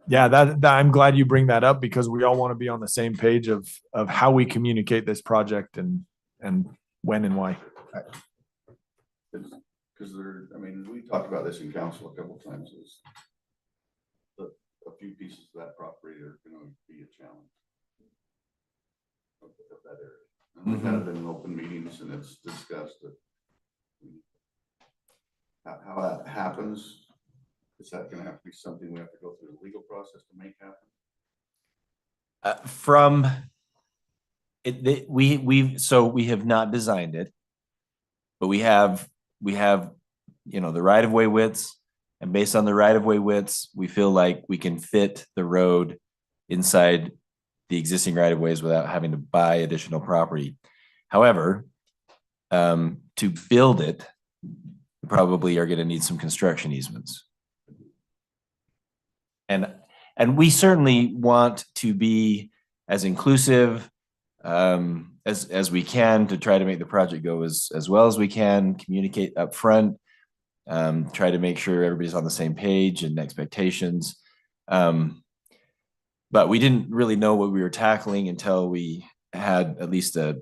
yeah, that I'm glad you bring that up because we all want to be on the same page of how we communicate this project and when and why. Because we talked about this in council a couple of times, is a few pieces of that property are gonna be a challenge. Of that area. And we've had it in open meetings and it's discussed that how that happens. Is that gonna have to be something we have to go through the legal process to make happen? We have not designed it, but we have the right of way widths, and based on the right of way widths, we feel like we can fit the road inside the existing right of ways without having to buy additional property. However, to build it, you probably are gonna need some construction easements. And we certainly want to be as inclusive as we can to try to make the project go as well as we can, communicate upfront, try to make sure everybody's on the same page and expectations. But we didn't really know what we were tackling until we had at least a,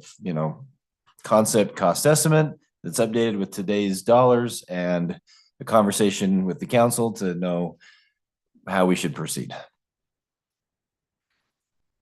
concept cost estimate that's updated with today's dollars and a conversation with the council to know how we should proceed.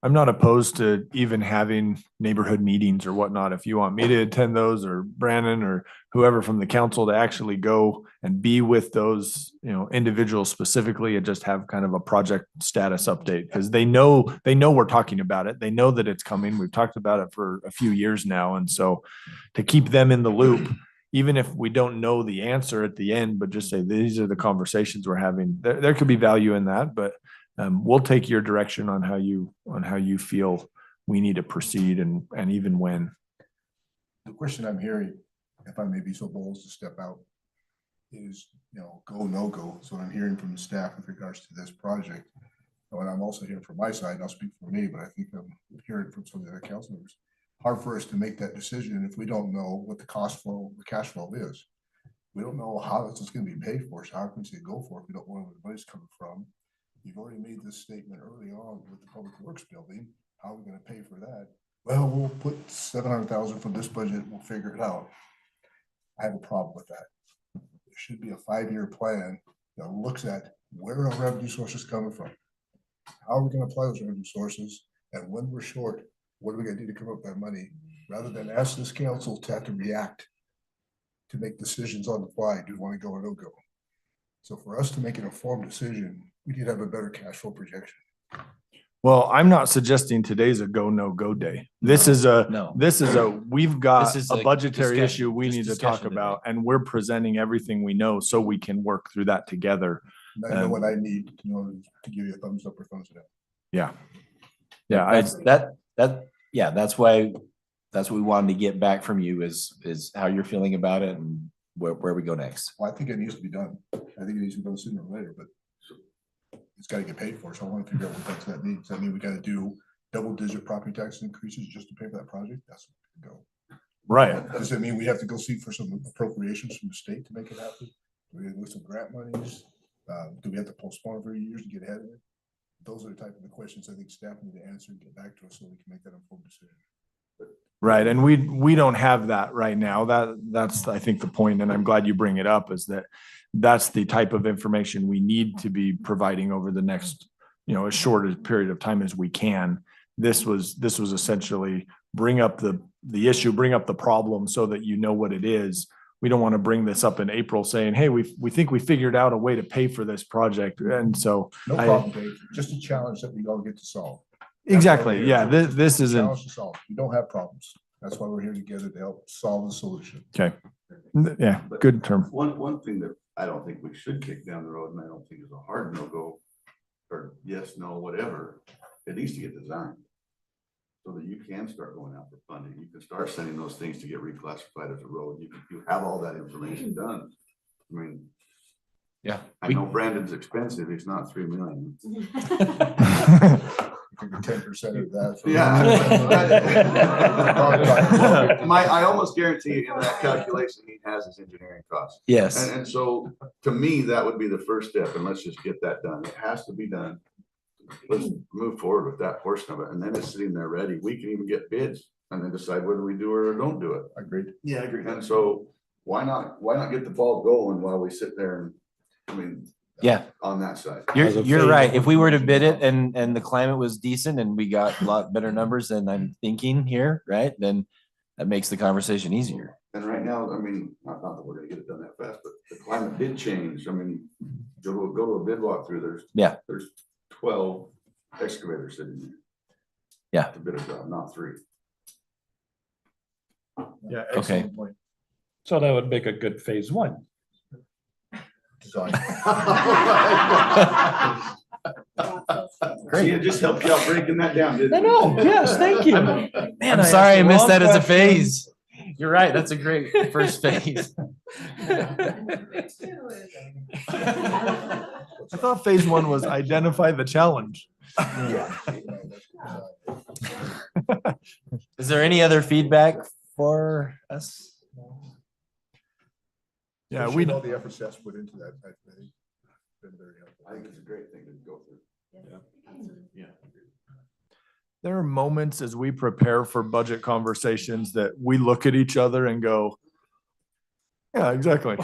I'm not opposed to even having neighborhood meetings or whatnot. If you want me to attend those, or Brandon or whoever from the council to actually go and be with those, individuals specifically and just have kind of a project status update, because they know we're talking about it. They know that it's coming. We've talked about it for a few years now. And so to keep them in the loop, even if we don't know the answer at the end, but just say, these are the conversations we're having, there could be value in that, but we'll take your direction on how you feel we need to proceed and even when. The question I'm hearing, if I may be so bold as to step out, is, go, no go. So what I'm hearing from the staff with regards to this project. And I'm also hearing from my side, I'll speak for me, but I think I'm hearing from some of the other council members. Hard for us to make that decision if we don't know what the cash flow is. We don't know how this is going to be paid for. So how can we say go for it if we don't know where the money's coming from? You've already made this statement early on with the public works building. How are we going to pay for that? Well, we'll put 700,000 from this budget. We'll figure it out. I have a problem with that. There should be a 5-year plan that looks at where our revenue sources coming from. How are we going to apply those revenue sources? And when we're short, what are we going to do to come up with that money? Rather than ask this council to have to react to make decisions on the fly. Do we want to go or no go? So for us to make an informed decision, we need to have a better cash flow projection. Well, I'm not suggesting today's a go, no go day. We've got This is a a budgetary discussion, issue we just need to discussion talk today. about, and we're presenting everything we know so we can work through that together. And I know what I need to know to give you a thumbs up or thumbs down. Yeah. Yeah, That's why, that's what we wanted to get back from you is how you're feeling about it and where we go next. Well, I think it needs to be done. I think it needs to be done sooner or later, but it's got to get paid for. So I want to figure out what that means. I mean, we got to do double-digit property tax increases just to pay for that project. That's where we go. Right. Does it mean we have to go seek for some appropriations from the state to make it happen? Do we have to look some grant monies? Do we have to postpone for years to get ahead of it? Those are the type of the questions I think staff need to answer and get back to us so we can make that informed decision. Right. And we don't have that right now. That's, I think, the point, and I'm glad you bring it up, is that's the type of information we need to be providing over the next, as short a period of time as we can. This was essentially bring up the issue, bring up the problem so that you know what it is. We don't want to bring this up in April saying, hey, we think we figured out a way to pay for this project. And so No problem, Dave. Just a challenge that we all get to solve. Exactly. Yeah. This isn't. Challenge to solve. We don't have problems. That's why we're here together to help solve the solution. Okay. Yeah, good term. One thing that I don't think we should kick down the road, and I don't think is a hard no-go, or yes, no, whatever, it needs to get designed. So that you can start going out for funding. You can start sending those things to get reclassified as a road. You have all that information done. I mean, yeah, I know Brandon's expensive. It's not 3 million. 10% of that. I almost guarantee in that calculation, he has his engineering costs. Yes. And so to me, that would be the first step, and let's just get that done. It has to be done. Let's move forward with that portion of it, and then it's sitting there ready. We can even get bids and then decide whether we do it or don't do it. Agreed. Yeah, I agree. And so why not get the ball going while we sit there and, Yeah. on that side. You're right. If we were to bid it and the climate was decent and we got a lot better numbers than I'm thinking here, right? Then that makes the conversation easier. And right now, not that we're gonna get it done that fast, but the climate did change. Go to a bid walkthrough, there's 12 excavators sitting there. Yeah. To bid a job, not 3. Yeah. Okay. Point. So that would make a good phase 1. Design. Great. See, it just helped you out breaking that down, didn't I it? know, yes, thank you. I'm Man, sorry I asked the missed wrong that as a question. phase. You're right, that's a great first phase. I thought phase one was identify the challenge. Is there any other feedback for us? Yeah, Appreciate all the efforts that's put into that. I think been very helpful. I think it's a great thing to go through. Yeah. There are moments as we prepare for budget conversations that we look at each other and go, yeah, exactly.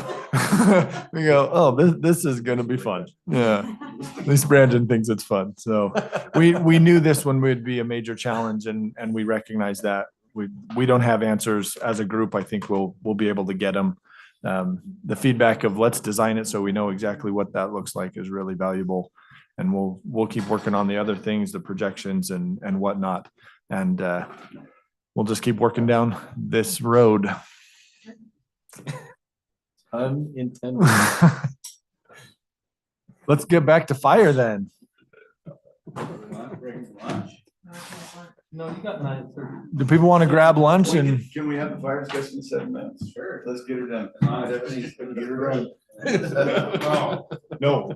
We go, oh, this is gonna be fun. Yeah. At least Brandon thinks it's fun. So we knew this one would be a major challenge and we recognize that. We don't have answers as a group. I think we'll be able to get them. The feedback of let's design it so we know exactly what that looks like is really valuable. And we'll keep working on the other things, the projections and whatnot. And we'll just keep working down this road. Unintended. Let's get back to fire then. No, you got 9:30. Do people want to grab lunch and? Can we have the fire discussion in 7 minutes? Sure. Let's get her done. Get her done. No.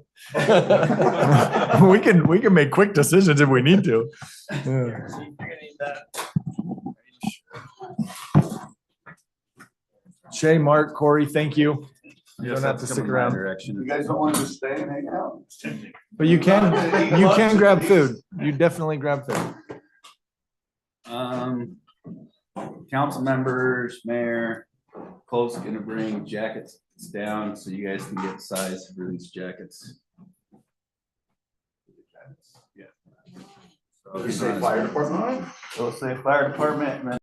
We can make quick decisions if we need to. Yeah. Shay, Mark, Corey, thank you. You don't have to stick around. You guys don't want to just stay and hang out? But you can grab food. You definitely grab food. Council members, mayor, Cole's gonna bring jackets down so you guys can get size for these jackets. Yeah. So you say fire department? It'll say fire department and then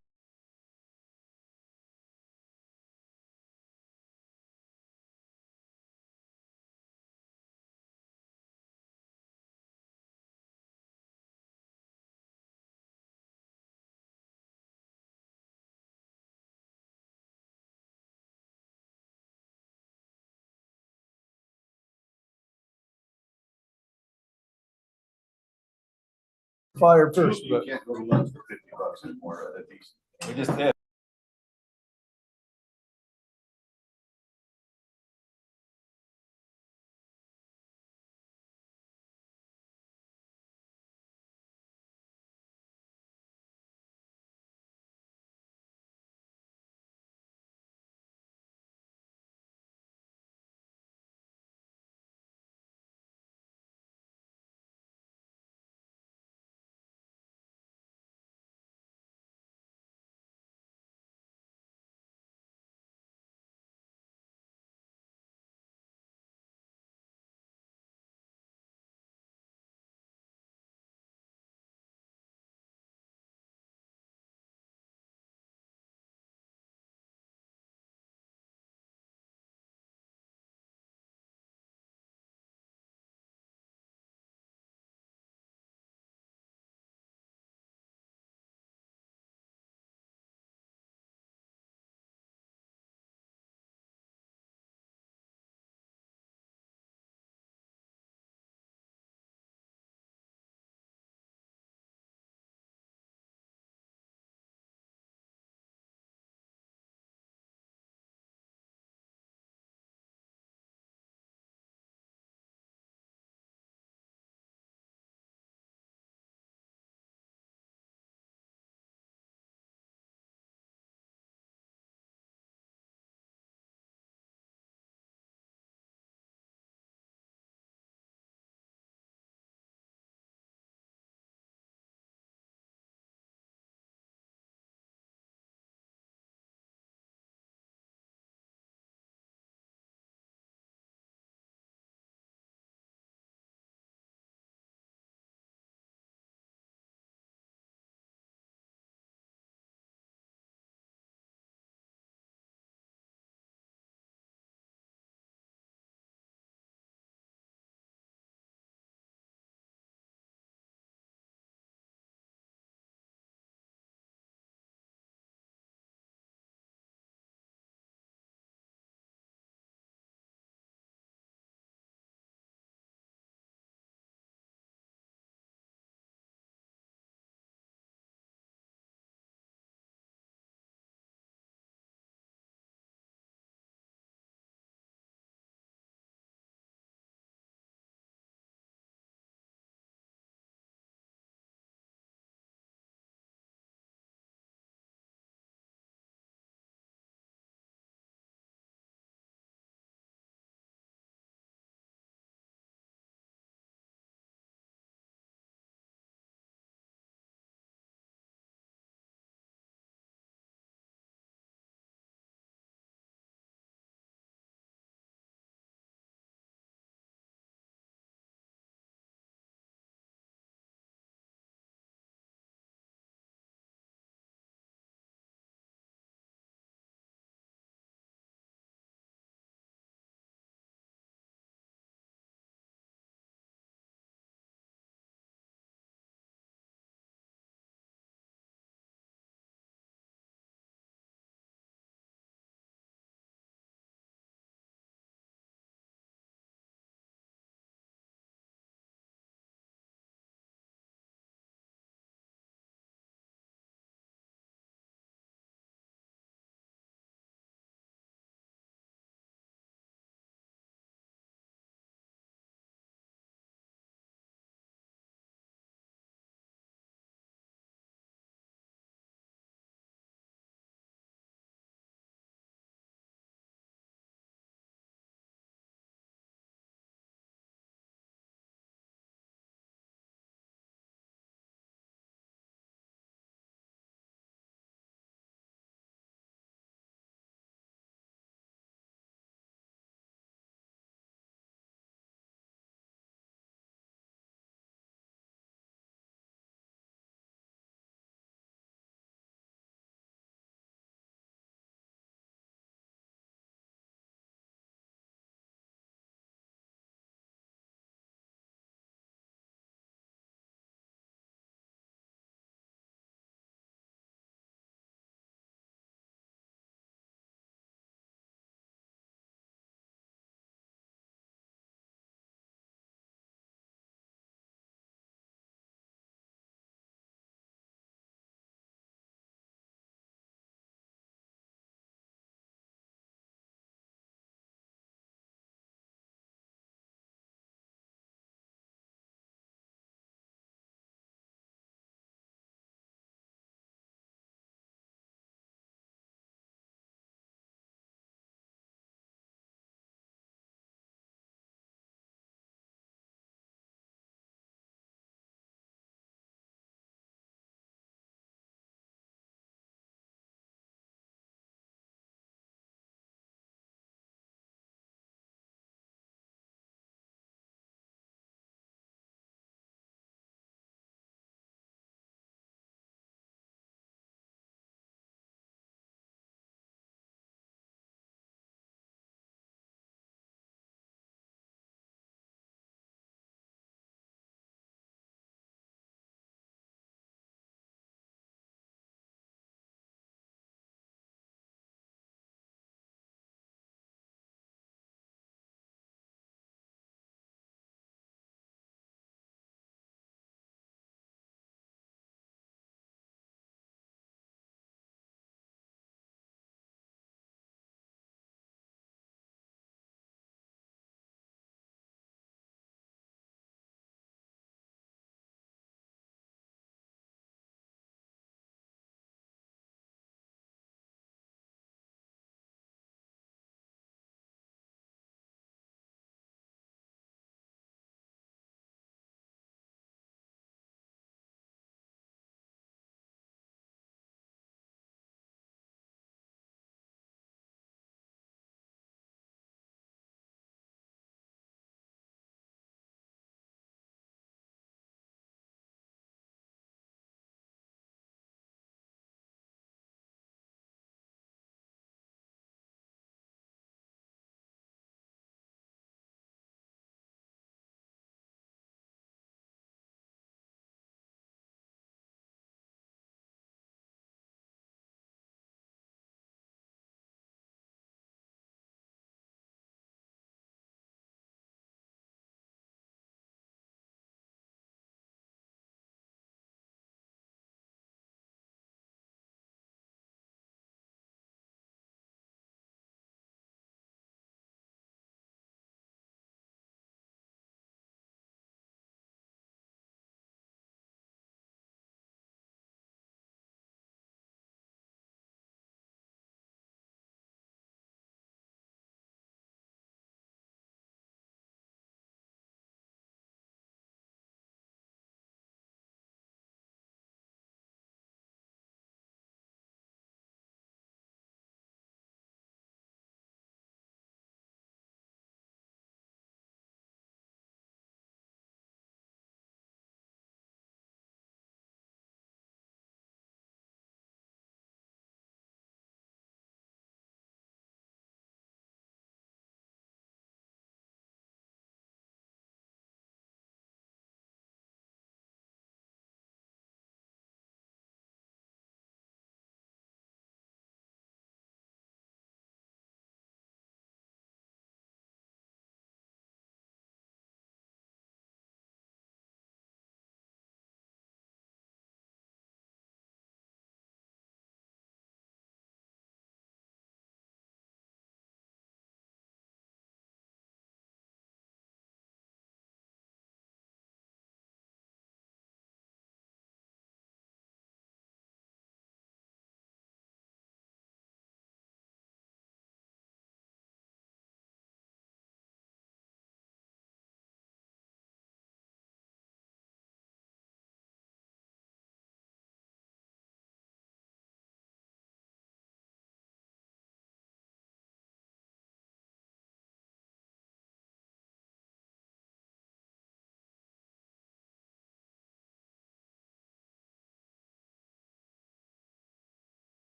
Fire first, You but. can't go to lunch for $50 anymore at a decent. We just did.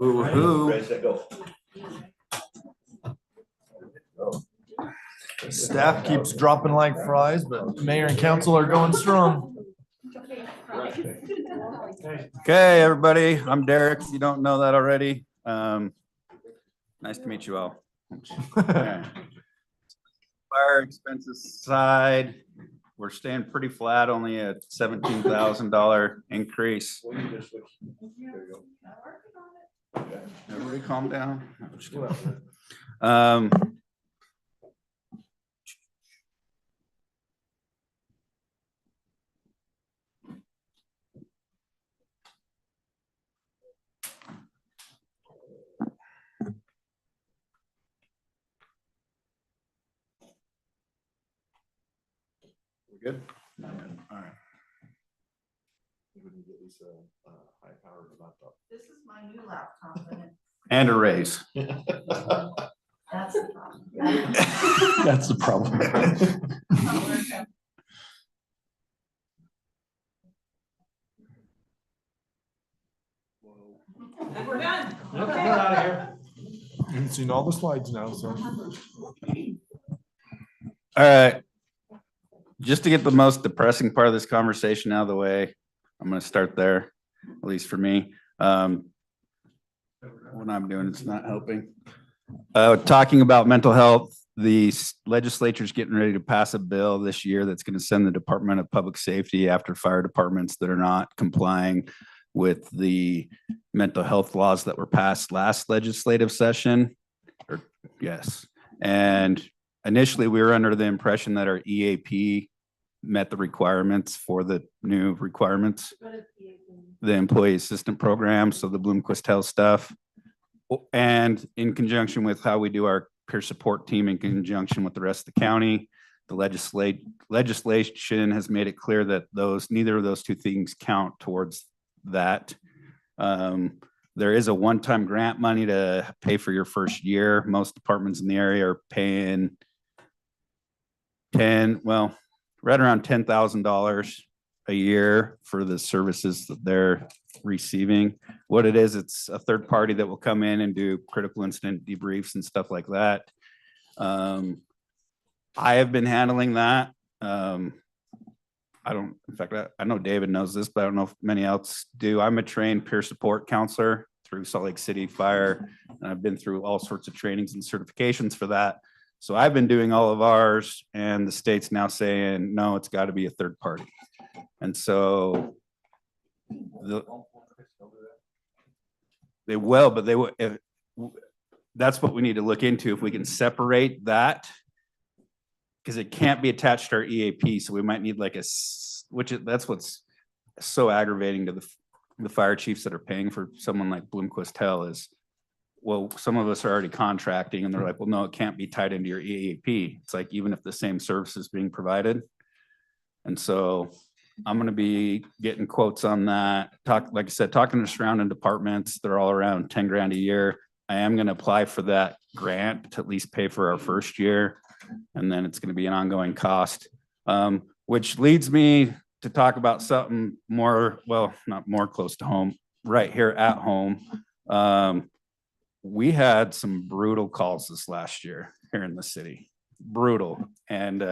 Woo-hoo. Ready, set, go. Staff keeps dropping like fries, but mayor and council are going strong. Okay, everybody, I'm Derek. If you don't know that already, nice to meet you all. Okay. Fire expenses side, we're staying pretty flat, only a $17,000 increase. Everybody calm down. I'm just kidding. We're good? All right. This is my new laptop. And a raise. That's the problem. That's the problem. We're done. We're out of here. You've seen all the slides now, so. All right. Just to get the most depressing part of this conversation out of the way, I'm gonna start there, at least for me. What I'm doing, it's not helping. Talking about mental health, the legislature's getting ready to pass a bill this year that's gonna send the Department of Public Safety after fire departments that are not complying with the mental health laws that were passed last legislative session. Yes, and initially we were under the impression that our EAP met the requirements for the new requirements. The employee assistant program, so the Bloomquist Health stuff. And in conjunction with how we do our peer support team in conjunction with the rest of the county, the legislation has made it clear that neither of those two things count towards that. There is a one-time grant money to pay for your first year. Most departments in the area are paying right around $10,000 a year for the services that they're receiving. What it is, it's a third party that will come in and do critical incident debriefs and stuff like that. I have been handling that. In fact, I know David knows this, but I don't know if many else do. I'm a trained peer support counselor through Salt Lake City Fire, and I've been through all sorts of trainings and certifications for that. So I've been doing all of ours, and the state's now saying, no, it's got to be a third party. And so they will, but that's what we need to look into, if we can separate that, because it can't be attached to our EAP. So we might need that's what's so aggravating to the fire chiefs that are paying for someone like Bloomquist Health is, well, some of us are already contracting and they're like, well, no, it can't be tied into your EAP. It's like, even if the same service is being provided. And so I'm going to be getting quotes on that. Like I said, talking to surrounding departments, they're all around 10 grand a year. I am going to apply for that grant to at least pay for our first year. And then it's going to be an ongoing cost, which leads me to talk about something more, well, not more close to home, right here at home. We had some brutal calls this last year here in the city, brutal. And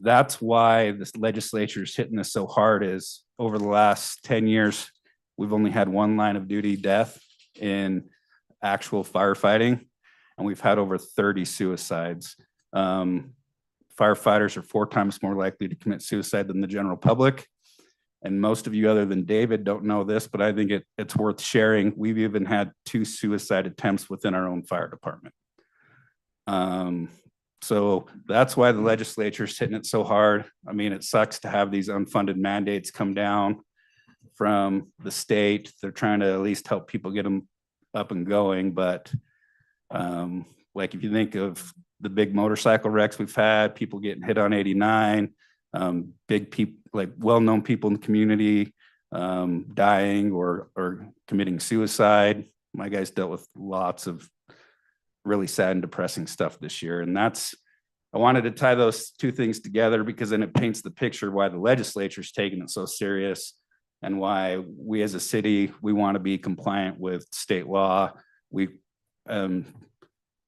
that's why this legislature is hitting us so hard, is over the last 10 years, we've only had one line of duty death in actual firefighting, and we've had over 30 suicides. Firefighters are 4 times more likely to commit suicide than the general public. And most of you other than David don't know this, but I think it's worth sharing. We've even had 2 suicide attempts within our own fire department. So that's why the legislature is hitting it so hard. I mean, it sucks to have these unfunded mandates come down from the state. They're trying to at least help people get them up and going. But like, if you think of the big motorcycle wrecks we've had, people getting hit on 89, big people, like well-known people in the community dying or committing suicide. My guys dealt with lots of really sad and depressing stuff this year. And I wanted to tie those 2 things together, because then it paints the picture why the legislature's taking it so serious. and why we as a city, we want to be compliant with state law.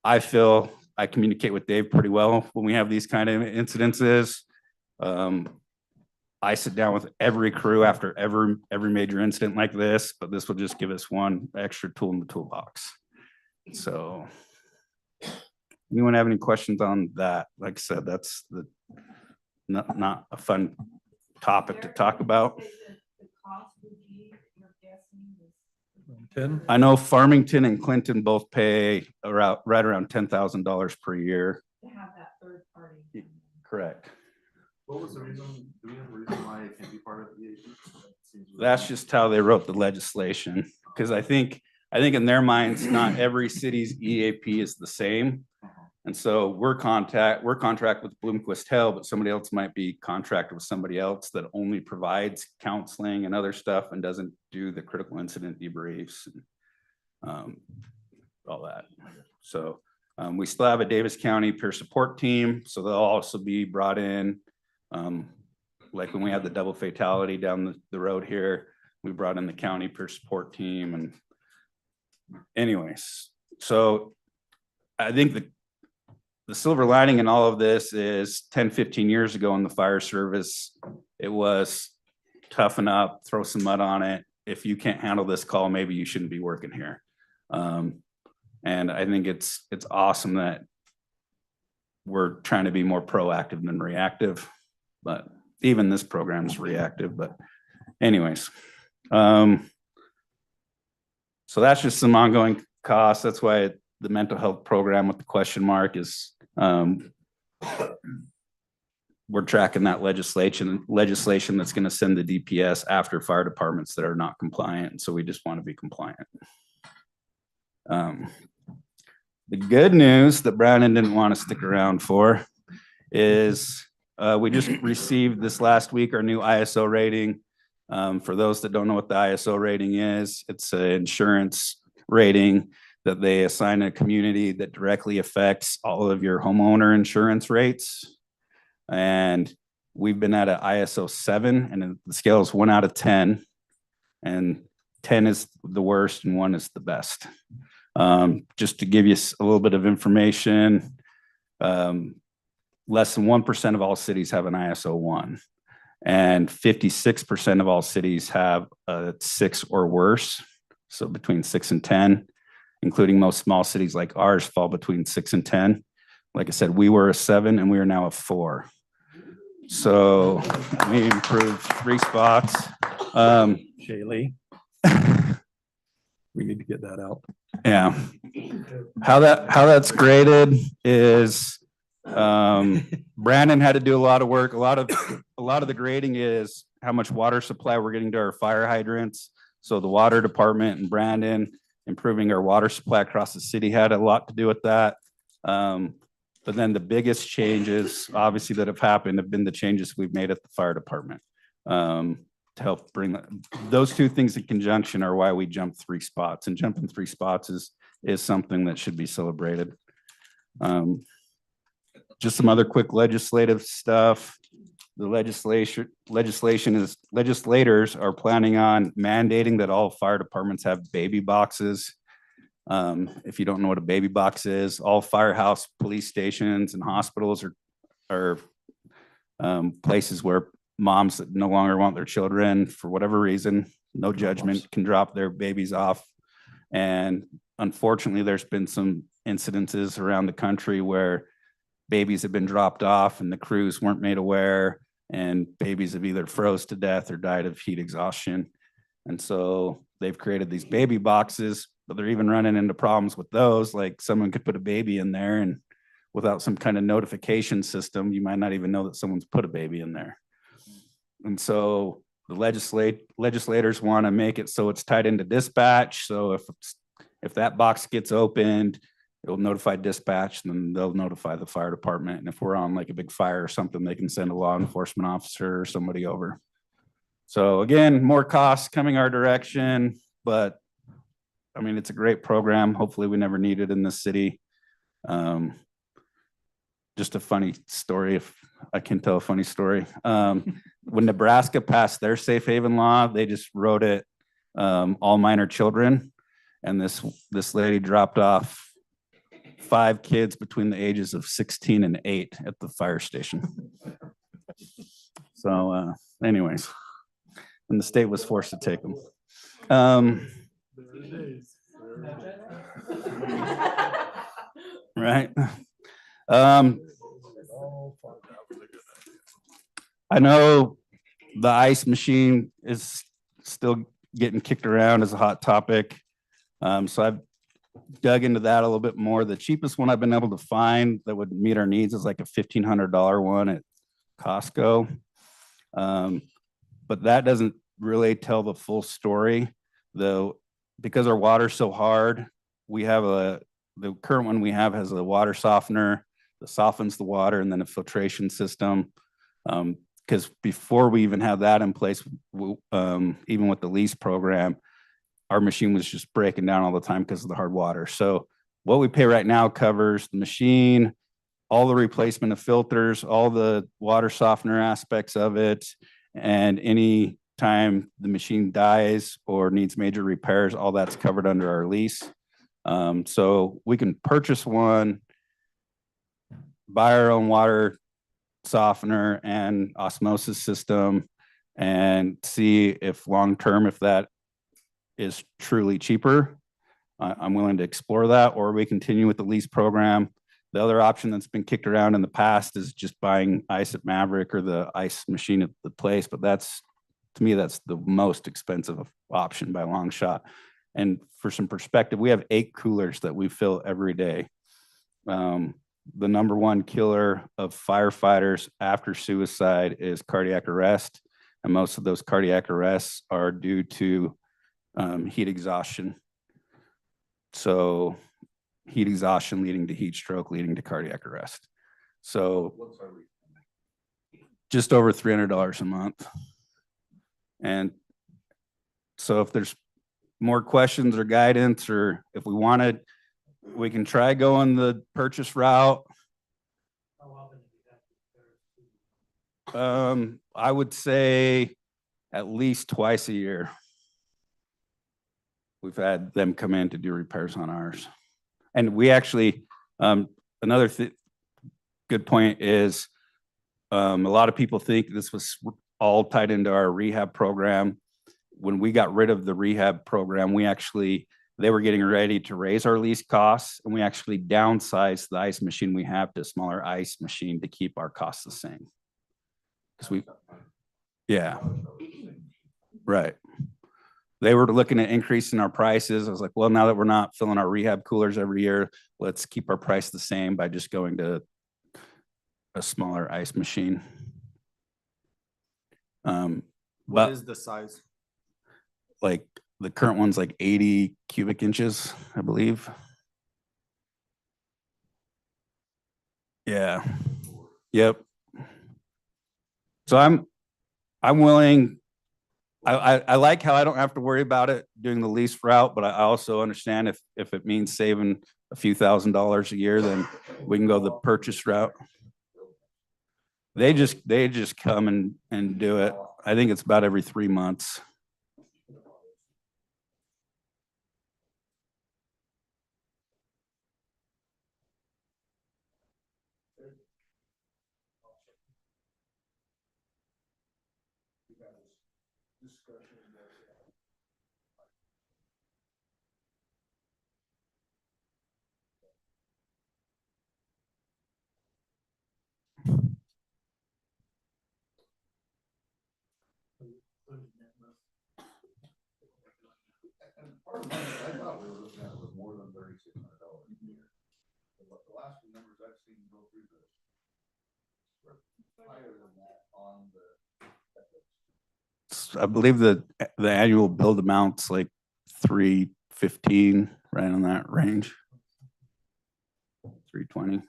I feel I communicate with Dave pretty well when we have these kind of incidences. I sit down with every crew after every major incident like this, but this will just give us one extra tool in the toolbox. So anyone have any questions on that? Like I said, that's not a fun topic to talk about. I know Farmington and Clinton both pay around right around $10,000 per year. To have that third party. Correct. What was the reason, do we have a reason why it can't be part of the EAP? That's just how they wrote the legislation, because I think in their minds, not every city's EAP is the same. And so we're contract with Bloomquist Hill, but somebody else might be contracted with somebody else that only provides counseling and other stuff and doesn't do the critical incident debriefs and all that. So we still have a Davis County peer support team, so they'll also be brought in. Like when we had the double fatality down the road here, we brought in the county peer support team. And anyways, so I think the silver lining in all of this is 10, 15 years ago in the fire service, it was toughen up, throw some mud on it. If you can't handle this call, maybe you shouldn't be working here. And I think it's awesome that we're trying to be more proactive than reactive, but even this program is reactive. But anyways, so that's just some ongoing costs. That's why the mental health program with the question mark is we're tracking that legislation that's going to send the DPS after fire departments that are not compliant. So we just want to be compliant. The good news that Brandon didn't want to stick around for is we just received this last week our new ISO rating. For those that don't know what the ISO rating is, it's an insurance rating that they assign a community that directly affects all of your homeowner insurance rates. And we've been at an ISO 7, and the scale is 1 out of 10, and 10 is the worst and 1 is the best. Just to give you a little bit of information, less than 1% of all cities have an ISO 1, and 56% of all cities have a 6 or worse. So between 6 and 10, including most small cities like ours fall between 6 and 10. Like I said, we were a 7 and we are now a 4. So we improved 3 spots. Shaylee. We need to get that out. Yeah. How that's graded is Brandon had to do a lot of work. A lot of the grading is how much water supply we're getting to our fire hydrants. So the water department and Brandon improving our water supply across the city had a lot to do with that. But then the biggest changes, obviously, that have happened have been the changes we've made at the fire department to help bring those 2 things in conjunction are why we jumped 3 spots. And jumping 3 spots is something that should be celebrated. Just some other quick legislative stuff. The legislators are planning on mandating that all fire departments have baby boxes. If you don't know what a baby box is, all firehouse, police stations, and hospitals are places where moms that no longer want their children for whatever reason, no judgment, can drop their babies off. And unfortunately, there's been some incidences around the country where babies have been dropped off and the crews weren't made aware, and babies have either froze to death or died of heat exhaustion. And so they've created these baby boxes, but they're even running into problems with those. Like someone could put a baby in there, and without some kind of notification system, you might not even know that someone's put a baby in there. And so the legislators want to make it so it's tied into dispatch. So if that box gets opened, it'll notify dispatch, and then they'll notify the fire department. And if we're on like a big fire or something, they can send a law enforcement officer or somebody over. So again, more costs coming our direction, but I mean, it's a great program. Hopefully we never need it in this city. just a funny story, if I can tell a funny story. When Nebraska passed their safe haven law, they just wrote it, all minor children. And this lady dropped off 5 kids between the ages of 16 and 8 at the fire station. So anyways, and the state was forced to take them. Right. I know the ice machine is still getting kicked around as a hot topic. So I've dug into that a little bit more. The cheapest one I've been able to find that would meet our needs is like a $1,500 one at Costco. But that doesn't really tell the full story, though, because our water's so hard. We have the current one we have has a water softener that softens the water, and then a filtration system. Because before we even had that in place, even with the lease program, our machine was just breaking down all the time because of the hard water. So what we pay right now covers the machine, all the replacement of filters, all the water softener aspects of it, and any time the machine dies or needs major repairs, all that's covered under our lease. So we can purchase one, buy our own water softener and osmosis system, and see if long-term, if that is truly cheaper. I'm willing to explore that, or we continue with the lease program. The other option that's been kicked around in the past is just buying ice at Maverick or the ice machine at the place, but that's, to me, that's the most expensive option by a long shot. And for some perspective, we have 8 coolers that we fill every day. The number one killer of firefighters after suicide is cardiac arrest. And most of those cardiac arrests are due to heat exhaustion. So heat exhaustion leading to heat stroke, leading to cardiac arrest. So just over $300 a month. And so if there's more questions or guidance, or if we wanted, we can try going the purchase route. I would say at least twice a year. We've had them come in to do repairs on ours. And we actually, another good point is, a lot of people think this was all tied into our rehab program. When we got rid of the rehab program, they were getting ready to raise our lease costs, and we actually downsized the ice machine we have to a smaller ice machine to keep our costs the same. Yeah, right. They were looking at increasing our prices. I was like, well, now that we're not filling our rehab coolers every year, let's keep our price the same by just going to a smaller ice machine. What is the size? Like the current one's like 80 cubic inches, I believe. Yeah. Yep. So I'm willing. I like how I don't have to worry about it doing the lease route, but I also understand if it means saving a few $1,000s a year, then we can go the purchase route. They just come and do it. I think it's about every 3 months. Part of the money, I thought we were looking at was more than $3,600 a year. The last few numbers I've seen go through this were higher than that on the. I believe the annual build amount's like 315, right on that range. 320.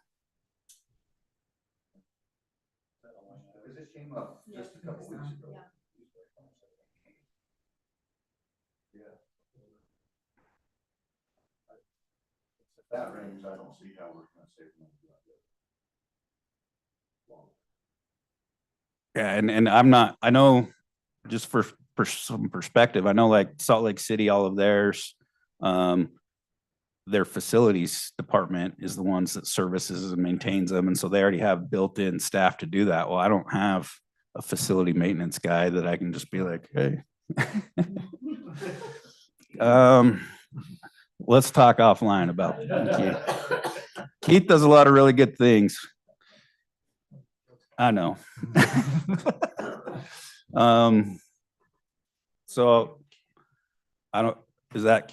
Because it came up just a couple weeks ago. Yeah. At that range, I don't see how we're gonna save money. Yeah, and I'm not, I know, just for some perspective, I know like Salt Lake City, all of theirs, their facilities department is the ones that services and maintains them, and so they already have built-in staff to do that. Well, I don't have a facility maintenance guy that I can just be like, hey. Let's talk offline about Keith. Keith does a lot of really good things. I know. So I don't, is that?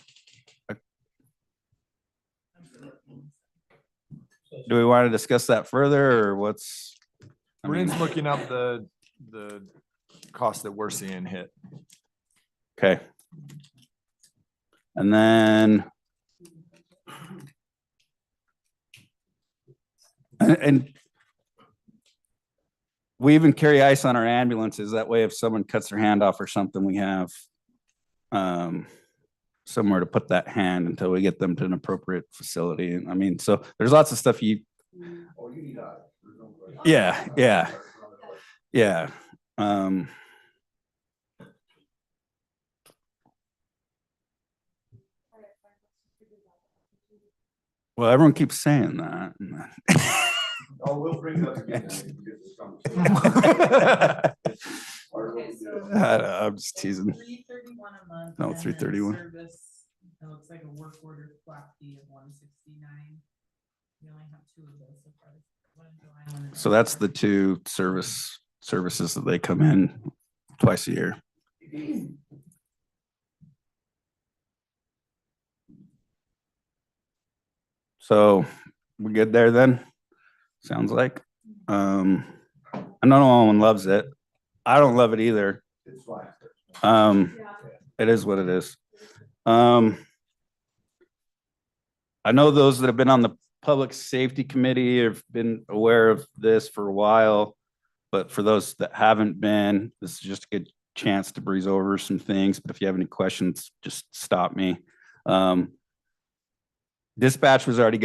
Do we want to discuss that further or what's? I mean, Maureen's looking up the cost that we're seeing hit. okay. And then. And we even carry ice on our ambulances. That way, if someone cuts their hand off or something, we have somewhere to put that hand until we get them to an appropriate facility. And I mean, so there's lots of stuff you. Oh, you need eyes. There's no question. Yeah. Well, everyone keeps saying that. Oh, we'll bring it up again. When we get this conversation. Okay, so I'm just teasing. $331 a month. No, and then $331. service, it looks like a work order flat fee of $169. We only have two of those so far. One in July, one in So that's the two services that they come in twice a year. So we good there then? Sounds like. I know no one loves it. I don't love it either. It's fine. It is what it is. I know those that have been on the Public Safety Committee have been aware of this for a while, but for those that haven't been, this is just a good chance to breeze over some things. But if you have any questions, just stop me. Dispatch has already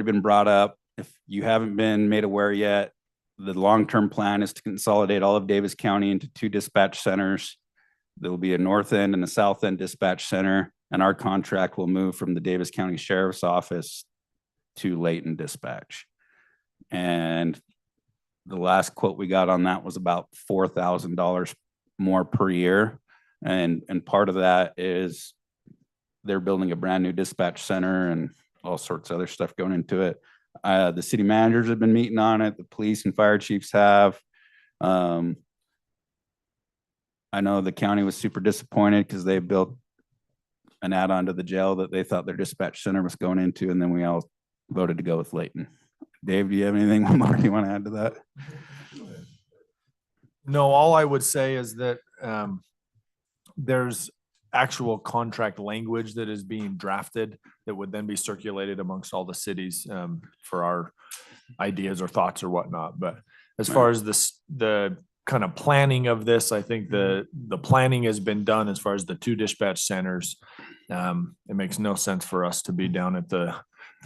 been brought up. If you haven't been made aware yet, the long-term plan is to consolidate all of Davis County into two dispatch centers. There will be a north end and a south end dispatch center, and our contract will move from the Davis County Sheriff's Office to Layton Dispatch. And the last quote we got on that was about $4,000 more per year. And part of that is they're building a brand new dispatch center and all sorts of other stuff going into it. The city managers have been meeting on it. The police and fire chiefs have. I know the county was super disappointed because they built an add-on to the jail that they thought their dispatch center was going into, and then we all voted to go with Layton. Dave, do you have anything more you want to add to that? No, all I would say is that there's actual contract language that is being drafted that would then be circulated amongst all the cities for our ideas or thoughts or whatnot. But as far as the kind of planning of this, I think the planning has been done as far as the two dispatch centers. It makes no sense for us to be down at the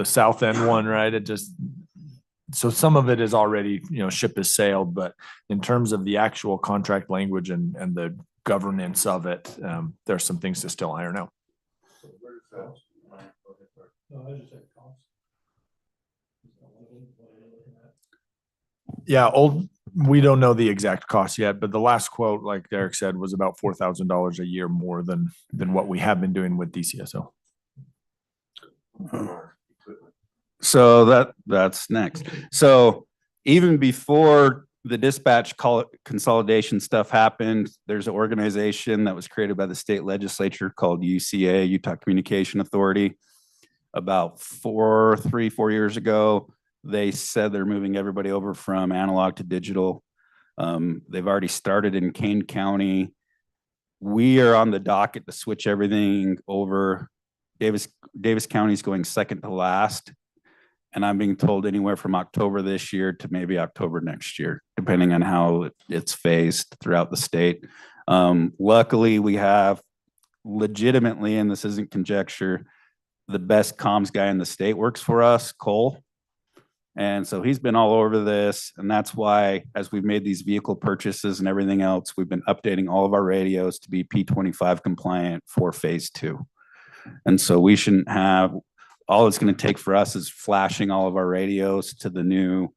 south end one, right? It just, so some of it is already, ship has sailed, but in terms of the actual contract language and the governance of it, there's some things to still iron out. Yeah, we don't know the exact cost yet, but the last quote, like Derek said, was about $4,000 a year more than what we have been doing with DCSO. So that's next. So even before the dispatch consolidation stuff happened, there's an organization that was created by the state legislature called UCA, Utah Communication Authority. About 4 years ago, they said they're moving everybody over from analog to digital. They've already started in Kane County. We are on the docket to switch everything over. Davis County is going second to last. And I'm being told anywhere from October this year to maybe October next year, depending on how it's phased throughout the state. Luckily, we have legitimately, and this isn't conjecture, the best comms guy in the state works for us, Cole. And so he's been all over this, and that's why, as we've made these vehicle purchases and everything else, we've been updating all of our radios to be P25 compliant for phase 2. And so we shouldn't have, all it's gonna take for us is flashing all of our radios to the new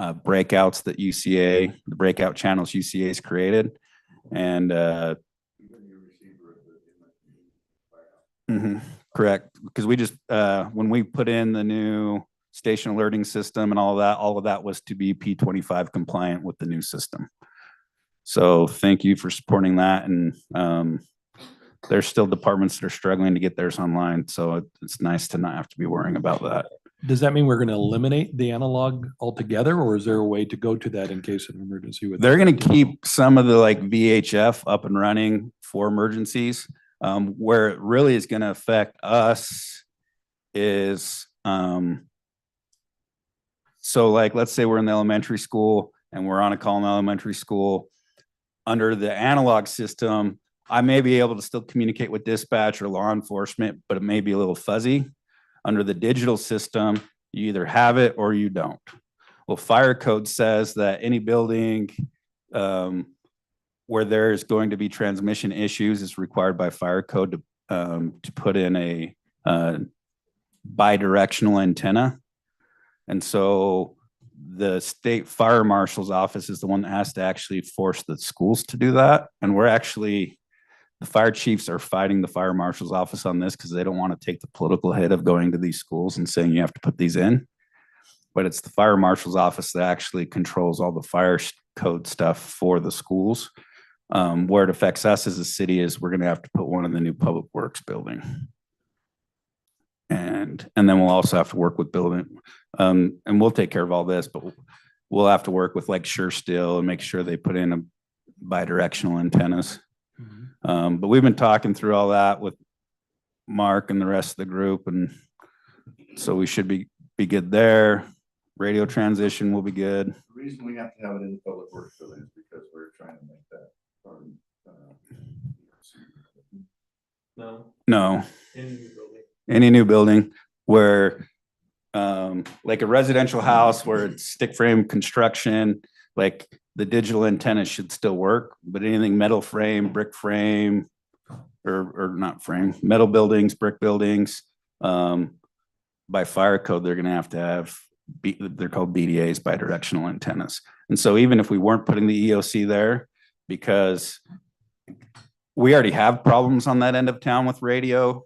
breakouts that UCA, the breakout channels UCA's created. And correct, because we just, when we put in the new station alerting system and all of that was to be P25 compliant with the new system. So thank you for supporting that. And there's still departments that are struggling to get theirs online. So it's nice to not have to be worrying about that. Does that mean we're going to eliminate the analog altogether, or is there a way to go to that in case of an emergency with? They're going to keep some of the like VHF up and running for emergencies. Where it really is going to affect us is, so like, let's say we're in the elementary school and we're on a call in the elementary school. Under the analog system, I may be able to still communicate with dispatch or law enforcement, but it may be a little fuzzy. Under the digital system, you either have it or you don't. Well, fire code says that any building where there is going to be transmission issues is required by fire code to put in a bidirectional antenna. And so the state fire marshal's office is the one that has to actually force the schools to do that. And we're actually, the fire chiefs are fighting the fire marshal's office on this because they don't want to take the political hit of going to these schools and saying you have to put these in. But it's the fire marshal's office that actually controls all the fire code stuff for the schools. Where it affects us as a city is we're going to have to put one in the new public works building. And then we'll also have to work with building, and we'll take care of all this, but we'll have to work with like Sure Steel and make sure they put in a bidirectional antennas. But we've been talking through all that with Mark and the rest of the group, and so we should be good there. Radio transition will be good. The reason we have to have it in the public works building is because we're trying to make that. No. Any new building where, like a residential house where it's stick frame construction, like the digital antenna should still work, but anything metal frame, brick frame, or not frame, metal buildings, brick buildings, by fire code, they're gonna have to have, they're called BDAs, bidirectional antennas. And so even if we weren't putting the EOC there, because we already have problems on that end of town with radio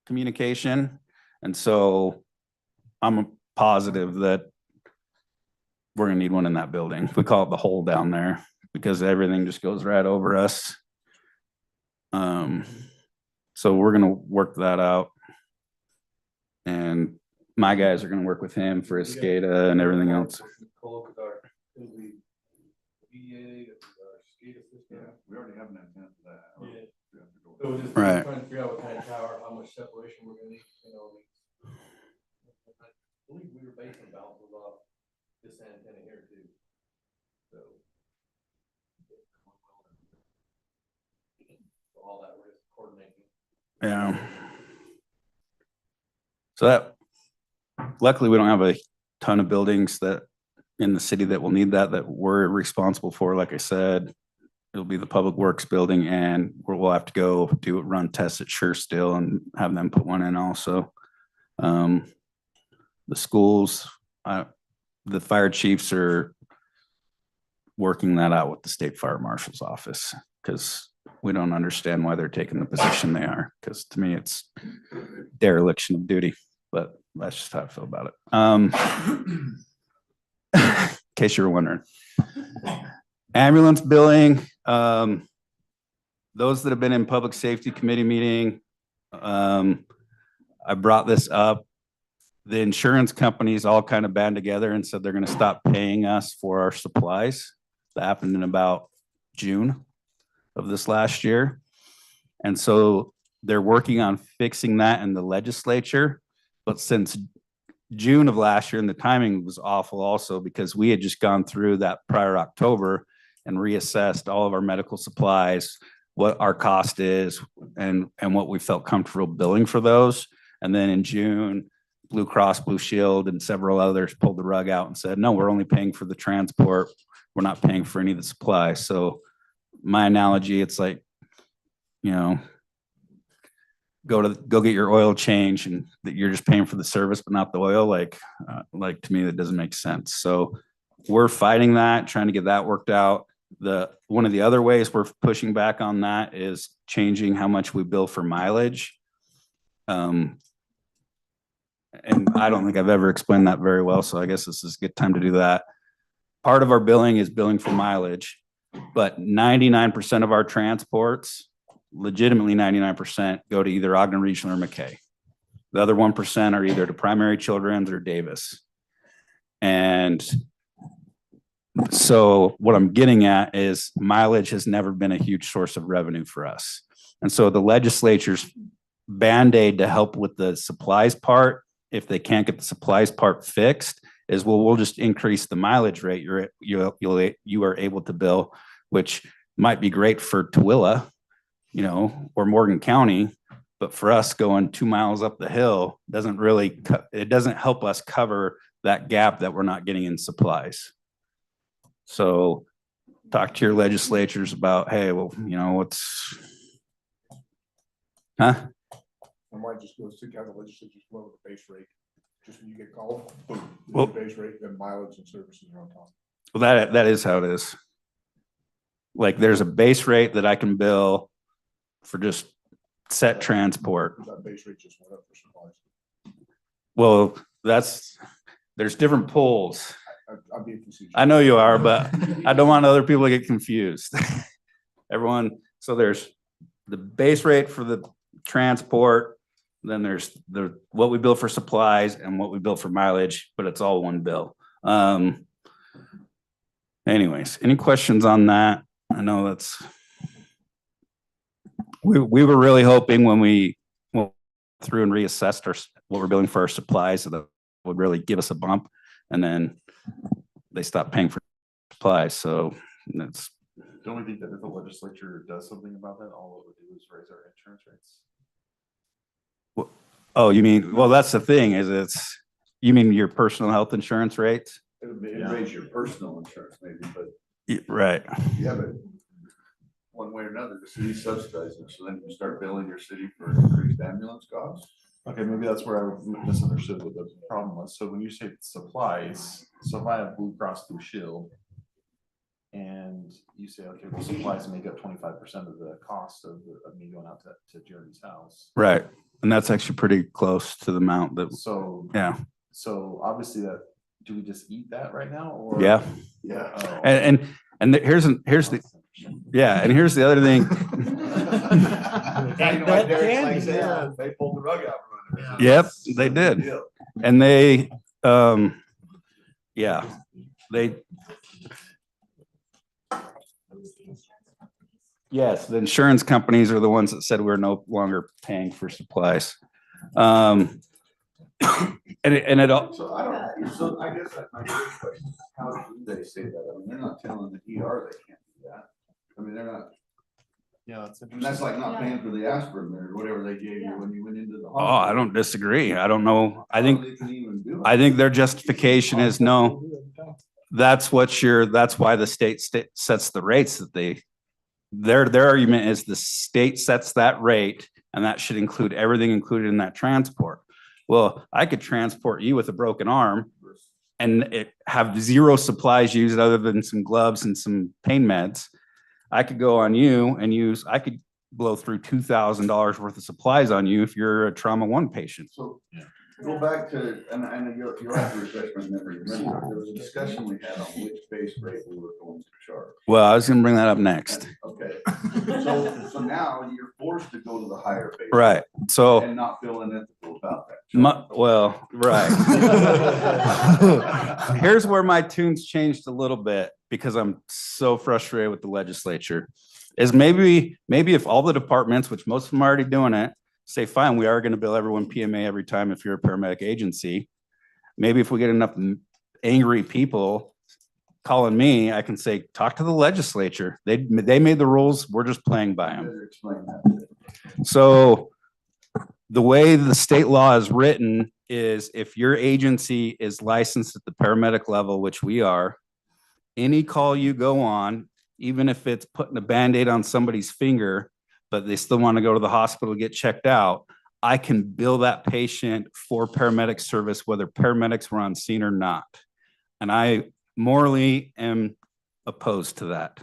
communication. And so I'm positive that we're gonna need one in that building. We call it the hole down there because everything just goes right over us. So we're gonna work that out. And my guys are gonna work with him for his SCADA and everything else. We already have an antenna for that. Yeah. So we're just Right. trying to figure out what kind of tower, how much separation we're gonna need, you know. I believe we were basing balances off this antenna here too. So. All that we're just coordinating. Yeah. So that, luckily, we don't have a ton of buildings that in the city that will need that we're responsible for. Like I said, it'll be the public works building, and we'll have to go run tests at Sure Steel and have them put one in also. The schools, the fire chiefs are working that out with the state fire marshal's office because we don't understand why they're taking the position they are. Because to me, it's dereliction of duty, but that's just how I feel about it. In case you were wondering. Ambulance billing, those that have been in public safety committee meeting, I brought this up. The insurance companies all kind of band together and said they're going to stop paying us for our supplies. That happened in about June of this last year. And so they're working on fixing that in the legislature. But since June of last year, and the timing was awful also because we had just gone through that prior October and reassessed all of our medical supplies, what our cost is and what we felt comfortable billing for those. And then in June, Blue Cross Blue Shield and several others pulled the rug out and said, no, we're only paying for the transport. We're not paying for any of the supply. So my analogy, it's like, you know, go get your oil change and that you're just paying for the service, but not the oil. Like to me, that doesn't make sense. So we're fighting that, trying to get that worked out. One of the other ways we're pushing back on that is changing how much we bill for mileage. And I don't think I've ever explained that very well. So I guess this is a good time to do that. Part of our billing is billing for mileage, but 99% of our transports, legitimately 99%, go to either Ogden Regional or McKay. The other 1% are either to Primary Children's or Davis. And so what I'm getting at is mileage has never been a huge source of revenue for us. And so the legislature's Band-Aid to help with the supplies part, if they can't get the supplies part fixed, is, well, we'll just increase the mileage rate you are able to bill, which might be great for Tooele, you know, or Morgan County, but for us going 2 miles up the hill doesn't really, it doesn't help us cover that gap that we're not getting in supplies. So talk to your legislatures about, hey, well, you know, what's, huh? I might just go to county legislatures, lower the base rate, just when you get called, boom, Well- the base rate, then mileage and services are on top. Well, that is how it is. Like there's a base rate that I can bill for just set transport. That base rate just went up for supplies. Well, there's different pools. I'm being facetious. I know you are, but I don't want other people to get confused. Everyone, so there's the base rate for the transport, then there's what we bill for supplies and what we bill for mileage, but it's all one bill. Anyways, any questions on that? I know that's, we were really hoping when we went through and reassessed what we're billing for our supplies, so that would really give us a bump, and then they stopped paying for supplies. So that's. Don't we think that if the legislature does something about that, all it would do is raise our insurance rates? Oh, you mean, well, that's the thing is you mean your personal health insurance rates? It'd raise your personal insurance maybe, but Right. yeah, but one way or another, the city subsidizes it, so then you start billing your city for increased ambulance costs. Okay, maybe that's where I misunderstood what the problem was. So when you say supplies, so if I have Blue Cross Blue Shield and you say, okay, well, supplies make up 25% of the cost of me going out to Jeremy's house. Right. And that's actually pretty close to the amount that, So, yeah. So obviously do we just eat that right now or? Yeah. Yeah. Oh. And here's the, yeah. And here's the other thing. You know what Derek's like saying? They pulled the rug out from under us. Yep, they did. Yeah. And they, yeah, yes, the insurance companies are the ones that said we're no longer paying for supplies. And it all, So I guess that's my first question. How do they say that? I mean, they're not telling the ER they can't do that. I mean, they're not. Yeah, that's And that's like not paying for the aspirin or whatever they gave you when you went into the oh, hospital. I don't disagree. I don't know. I How think, they can even do it. I think their justification is no, that's why the state sets the rates that their argument is the state sets that rate and that should include everything included in that transport. Well, I could transport you with a broken arm and have zero supplies used other than some gloves and some pain meds. I could go on you and I could blow through $2,000 worth of supplies on you if you're a trauma 1 patient. So go back to, and you'll have to refresh my memory. Remember, there was a discussion we had on which base rate we were going to charge. Well, I was gonna bring that up next. Okay. So now you're forced to go to the higher base. Right, so. And not feel unethical about that. Well, right. Here's where my tune's changed a little bit because I'm so frustrated with the legislature. Is maybe if all the departments, which most of them are already doing it, say, fine, we are going to bill everyone PMA every time if you're a paramedic agency. Maybe if we get enough angry people calling me, I can say, talk to the legislature. They made the rules. We're just playing by them. Explain that. So the way the state law is written is if your agency is licensed at the paramedic level, which we are, any call you go on, even if it's putting a Band-Aid on somebody's finger, but they still want to go to the hospital to get checked out, I can bill that patient for paramedic service, whether paramedics were on scene or not. And I morally am opposed to that.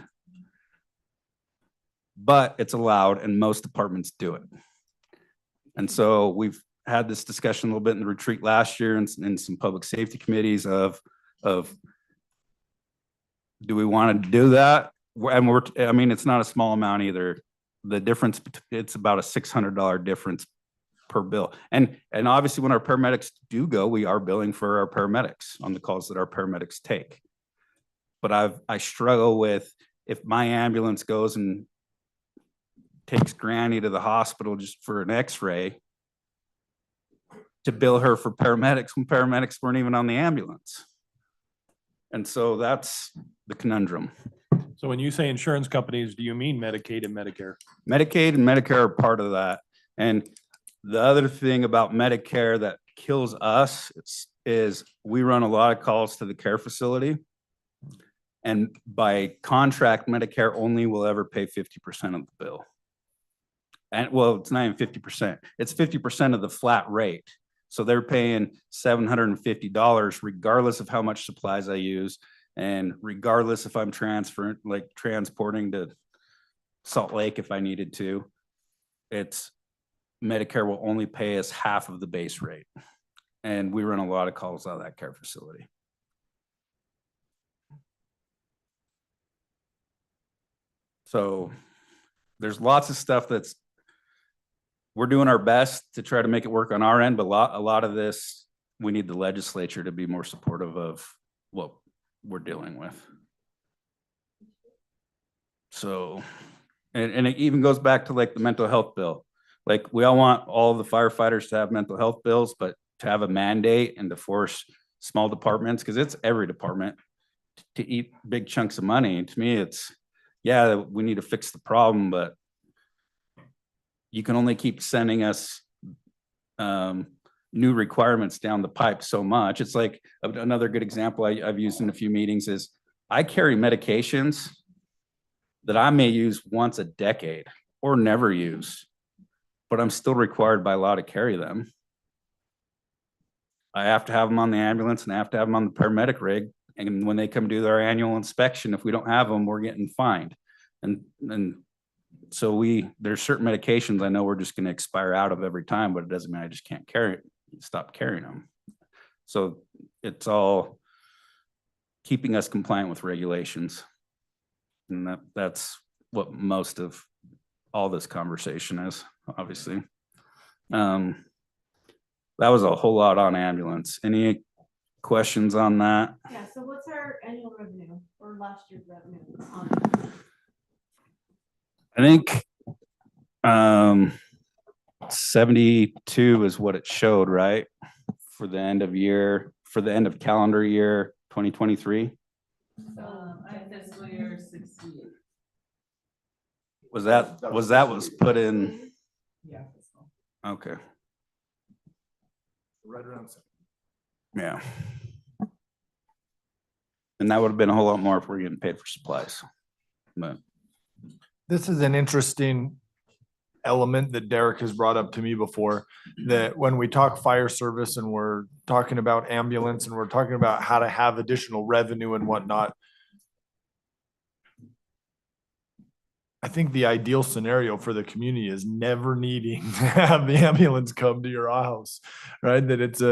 But it's allowed and most departments do it. And so we've had this discussion a little bit in the retreat last year and in some public safety committees of do we want to do that? And I mean, it's not a small amount either. The difference, it's about a $600 difference per bill. And obviously when our paramedics do go, we are billing for our paramedics on the calls that our paramedics take. But I struggle with if my ambulance goes and takes Granny to the hospital just for an x-ray to bill her for paramedics when paramedics weren't even on the ambulance. And so that's the conundrum. So when you say insurance companies, do you mean Medicaid and Medicare? Medicaid and Medicare are part of that. And the other thing about Medicare that kills us is we run a lot of calls to the care facility. And by contract, Medicare only will ever pay 50% of the bill. And well, it's not even 50%. It's 50% of the flat rate. So they're paying $750 regardless of how much supplies I use and regardless if I'm transporting to Salt Lake if I needed to. It's Medicare will only pay us half of the base rate. And we run a lot of calls out of that care facility. So there's lots of stuff we're doing our best to try to make it work on our end, but a lot of this, we need the legislature to be more supportive of what we're dealing with. So, and it even goes back to like the mental health bill. Like we all want all the firefighters to have mental health bills, but to have a mandate and to force small departments, because it's every department, to eat big chunks of money. To me, it's, yeah, we need to fix the problem, but you can only keep sending us new requirements down the pipe so much. It's like another good example I've used in a few meetings is I carry medications that I may use once a decade or never use, but I'm still required by law to carry them. I have to have them on the ambulance and I have to have them on the paramedic rig. And when they come do their annual inspection, if we don't have them, we're getting fined. And so there's certain medications I know we're just going to expire out of every time, but it doesn't mean I just can't stop carrying them. So it's all keeping us compliant with regulations. And that's what most of all this conversation is, obviously. That was a whole lot on ambulance. Any questions on that? Yeah, so what's our annual revenue or last year's revenue on? I think 72 is what it showed, right? For the end of calendar year 2023. I fiscal year 68. Was put in? Yeah. Okay. Right around. Yeah. And that would have been a whole lot more if we're getting paid for supplies. But this is an interesting element that Derek has brought up to me before, that when we talk fire service and we're talking about ambulance and we're talking about how to have additional revenue and whatnot, I think the ideal scenario for the community is never needing to have the ambulance come to your house, right? That it's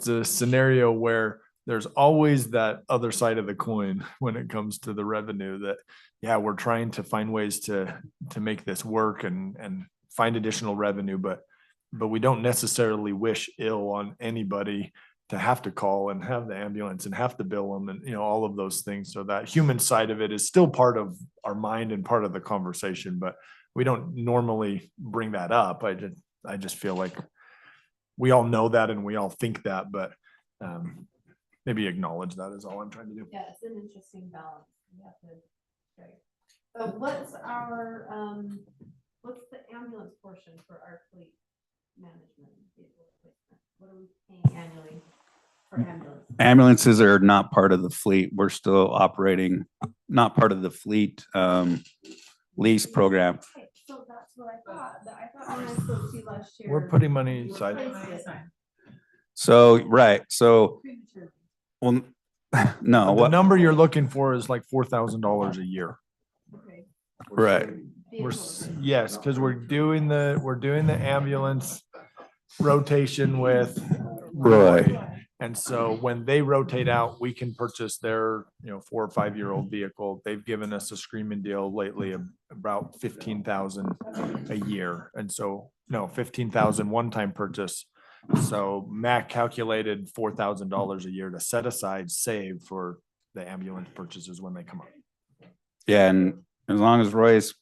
a scenario where there's always that other side of the coin when it comes to the revenue that, yeah, we're trying to find ways to make this work and find additional revenue, but we don't necessarily wish ill on anybody to have to call and have the ambulance and have to bill them and, all of those things. So that human side of it is still part of our mind and part of the conversation, but we don't normally bring that up. I just feel like we all know that and we all think that, but maybe acknowledge that is all I'm trying to do. Yeah, it's an interesting balance. We have to. Okay. So what's the ambulance portion for our fleet? management? Vehicle replacement? What are we paying annually for ambulance? Ambulances are not part of the fleet. We're still operating, not part of the fleet lease program. Okay, so that's what I thought, I thought when I spoke to you last year. We're putting money aside. replaced it So, right, so, prematurely. well, no, The what, number you're looking for is like $4,000 a year. Okay. right. Yes, because we're doing the ambulance rotation with Roy. And so when they rotate out, we can purchase their, 4 or 5-year-old vehicle. They've given us a screaming deal lately of about 15,000 a year. And so, no, 15,000 one-time purchase. So Matt calculated $4,000 a year to set aside, save for the ambulance purchases when they come up. Yeah, and as long as Roy's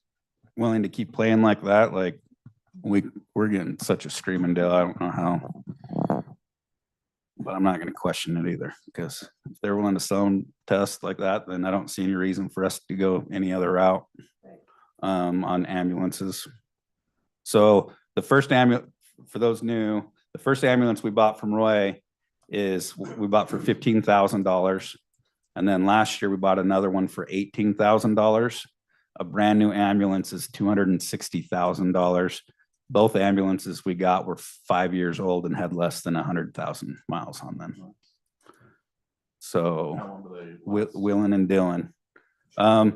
willing to keep playing like that, like, we're getting such a screaming deal. I don't know how. But I'm not gonna question it either, because if they're willing to sell them to us like that, then I don't see any reason for us to go any other route on ambulances. So the first for those new, the first ambulance we bought from Roy we bought for $15,000. And then last year we bought another one for $18,000. A brand new ambulance is $260,000. Both ambulances we got were 5 years old and had less than 100,000 miles on them. So, willing and dealing. So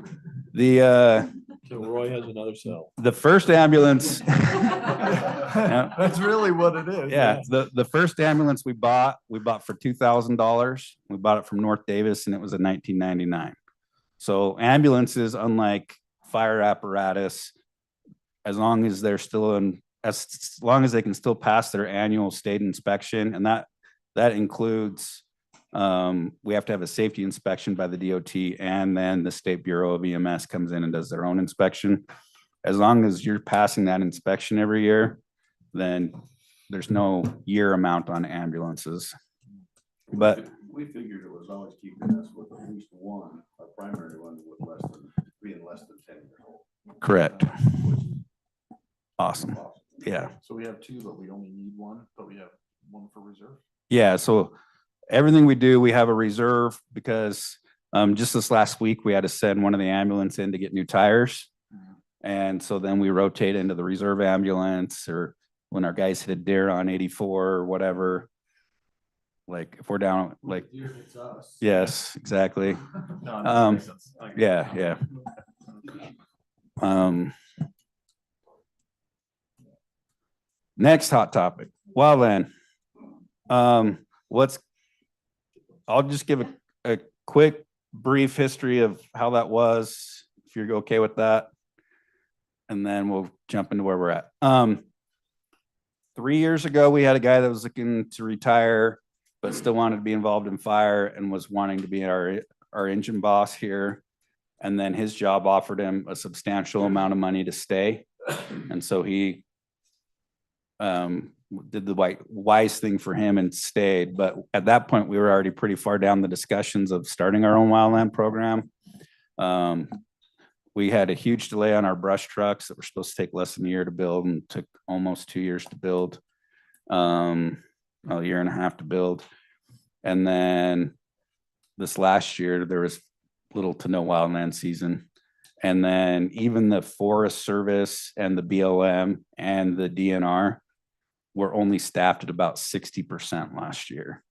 Roy has another cell. The first ambulance. That's really what it is. Yeah, the first ambulance we bought for $2,000. We bought it from North Davis and it was a 1999. So ambulances, unlike fire apparatus, as long as they're still as long as they can still pass their annual state inspection, and that includes we have to have a safety inspection by the DOT, and then the State Bureau of EMS comes in and does their own inspection. As long as you're passing that inspection every year, then there's no year amount on ambulances. But we figured it was always keeping us with at least one, a primary one with being less than 10 years old. correct. Awesome. Yeah. So we have two, but we only need one, but we have one for reserve. Yeah, so everything we do, we have a reserve because just this last week, we had to send one of the ambulance in to get new tires. And so then we rotate into the reserve ambulance, or when our guys hit a deer on 84 or whatever. Like if we're down, like, It's us. yes, exactly. No, that makes sense. Yeah. Next hot topic. Well then, I'll just give a quick brief history of how that was, if you're okay with that. And then we'll jump into where we're at. 3 years ago, we had a guy that was looking to retire, but still wanted to be involved in fire and was wanting to be our engine boss here. And then his job offered him a substantial amount of money to stay. And so he did the wise thing for him and stayed. But at that point, we were already pretty far down the discussions of starting our own wildland program. We had a huge delay on our brush trucks that were supposed to take less than a year to build and took almost 2 years to build, a year and a half to build. And then this last year, there was little to no wildland season. And then even the Forest Service and the BLM and the DNR were only staffed at about 60% last year.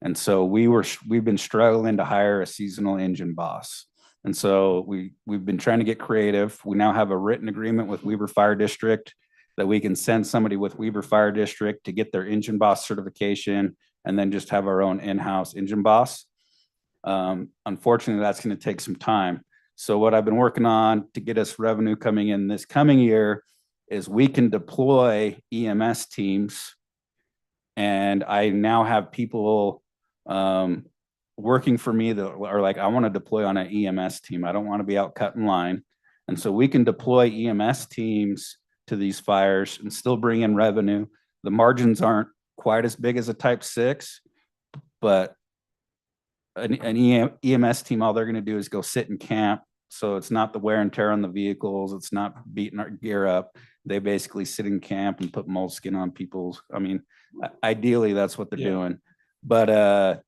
And so we've been struggling to hire a seasonal engine boss. And so we've been trying to get creative. We now have a written agreement with Weber Fire District that we can send somebody with Weber Fire District to get their engine boss certification and then just have our own in-house engine boss. Unfortunately, that's going to take some time. So what I've been working on to get us revenue coming in this coming year is we can deploy EMS teams. And I now have people working for me that are like, I want to deploy on an EMS team. I don't want to be out cutting line. And so we can deploy EMS teams to these fires and still bring in revenue. The margins aren't quite as big as a type 6, but an EMS team, all they're going to do is go sit in camp So it's not the wear and tear on the vehicles. It's not beating our gear up. They basically sit in camp and put moleskin on people's, I mean, ideally, that's what they're Yeah. doing. But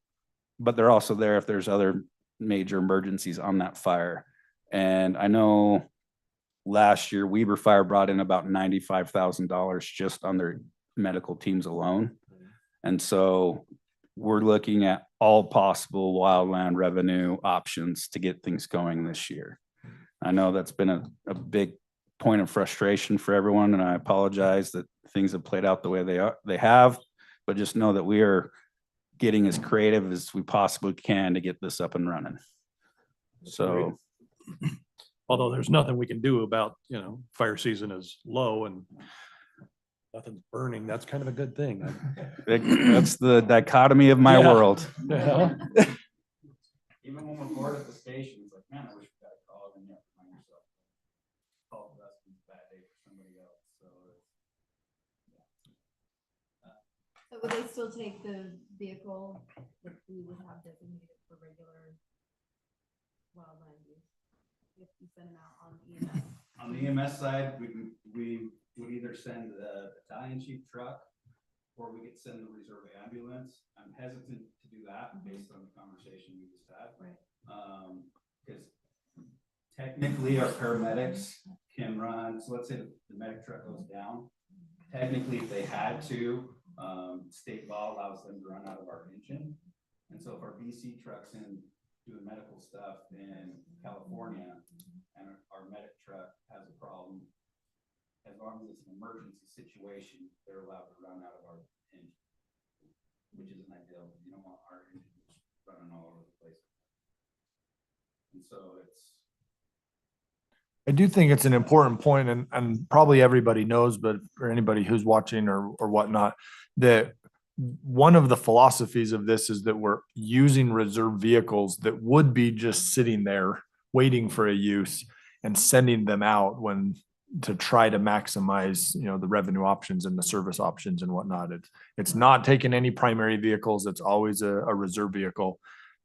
they're also there if there's other major emergencies on that fire. And I know last year Weber Fire brought in about $95,000 just on their medical teams alone. And so we're looking at all possible wildland revenue options to get things going this year. I know that's been a big point of frustration for everyone, and I apologize that things have played out the way they have, but just know that we are getting as creative as we possibly can to get this up and running. So, Although there's nothing we can do about, fire season is low and nothing's burning. That's kind of a good thing. that's the dichotomy of my Yeah. world. Yeah. Even when we're bored at the station, it's like, man, I wish we got a call, and you have to find yourself. Call the rest of the bad day for somebody else, so. So would they still take the vehicle that we would have designated for regular wildland use? If you send them out on EMS? On the EMS side, we would either send the battalion chief truck, or we could send the reserve ambulance. I'm hesitant to do that based on the conversation we just had. Right. Because technically our paramedics can run, so let's say the medic truck goes down. Technically, if they had to, state law allows them to run out of our engine. And so if our BC truck's in doing medical stuff in California and our medic truck has a problem, as long as it's an emergency situation, they're allowed to run out of our engine, which isn't ideal. You don't want our engine running all over the place. And so I do think it's an important point, and probably everybody knows, but for anybody who's watching or whatnot, that one of the philosophies of this is that we're using reserve vehicles that would be just sitting there waiting for a use and sending them out to try to maximize, the revenue options and the service options and whatnot. It's not taking any primary vehicles. It's always a reserve vehicle.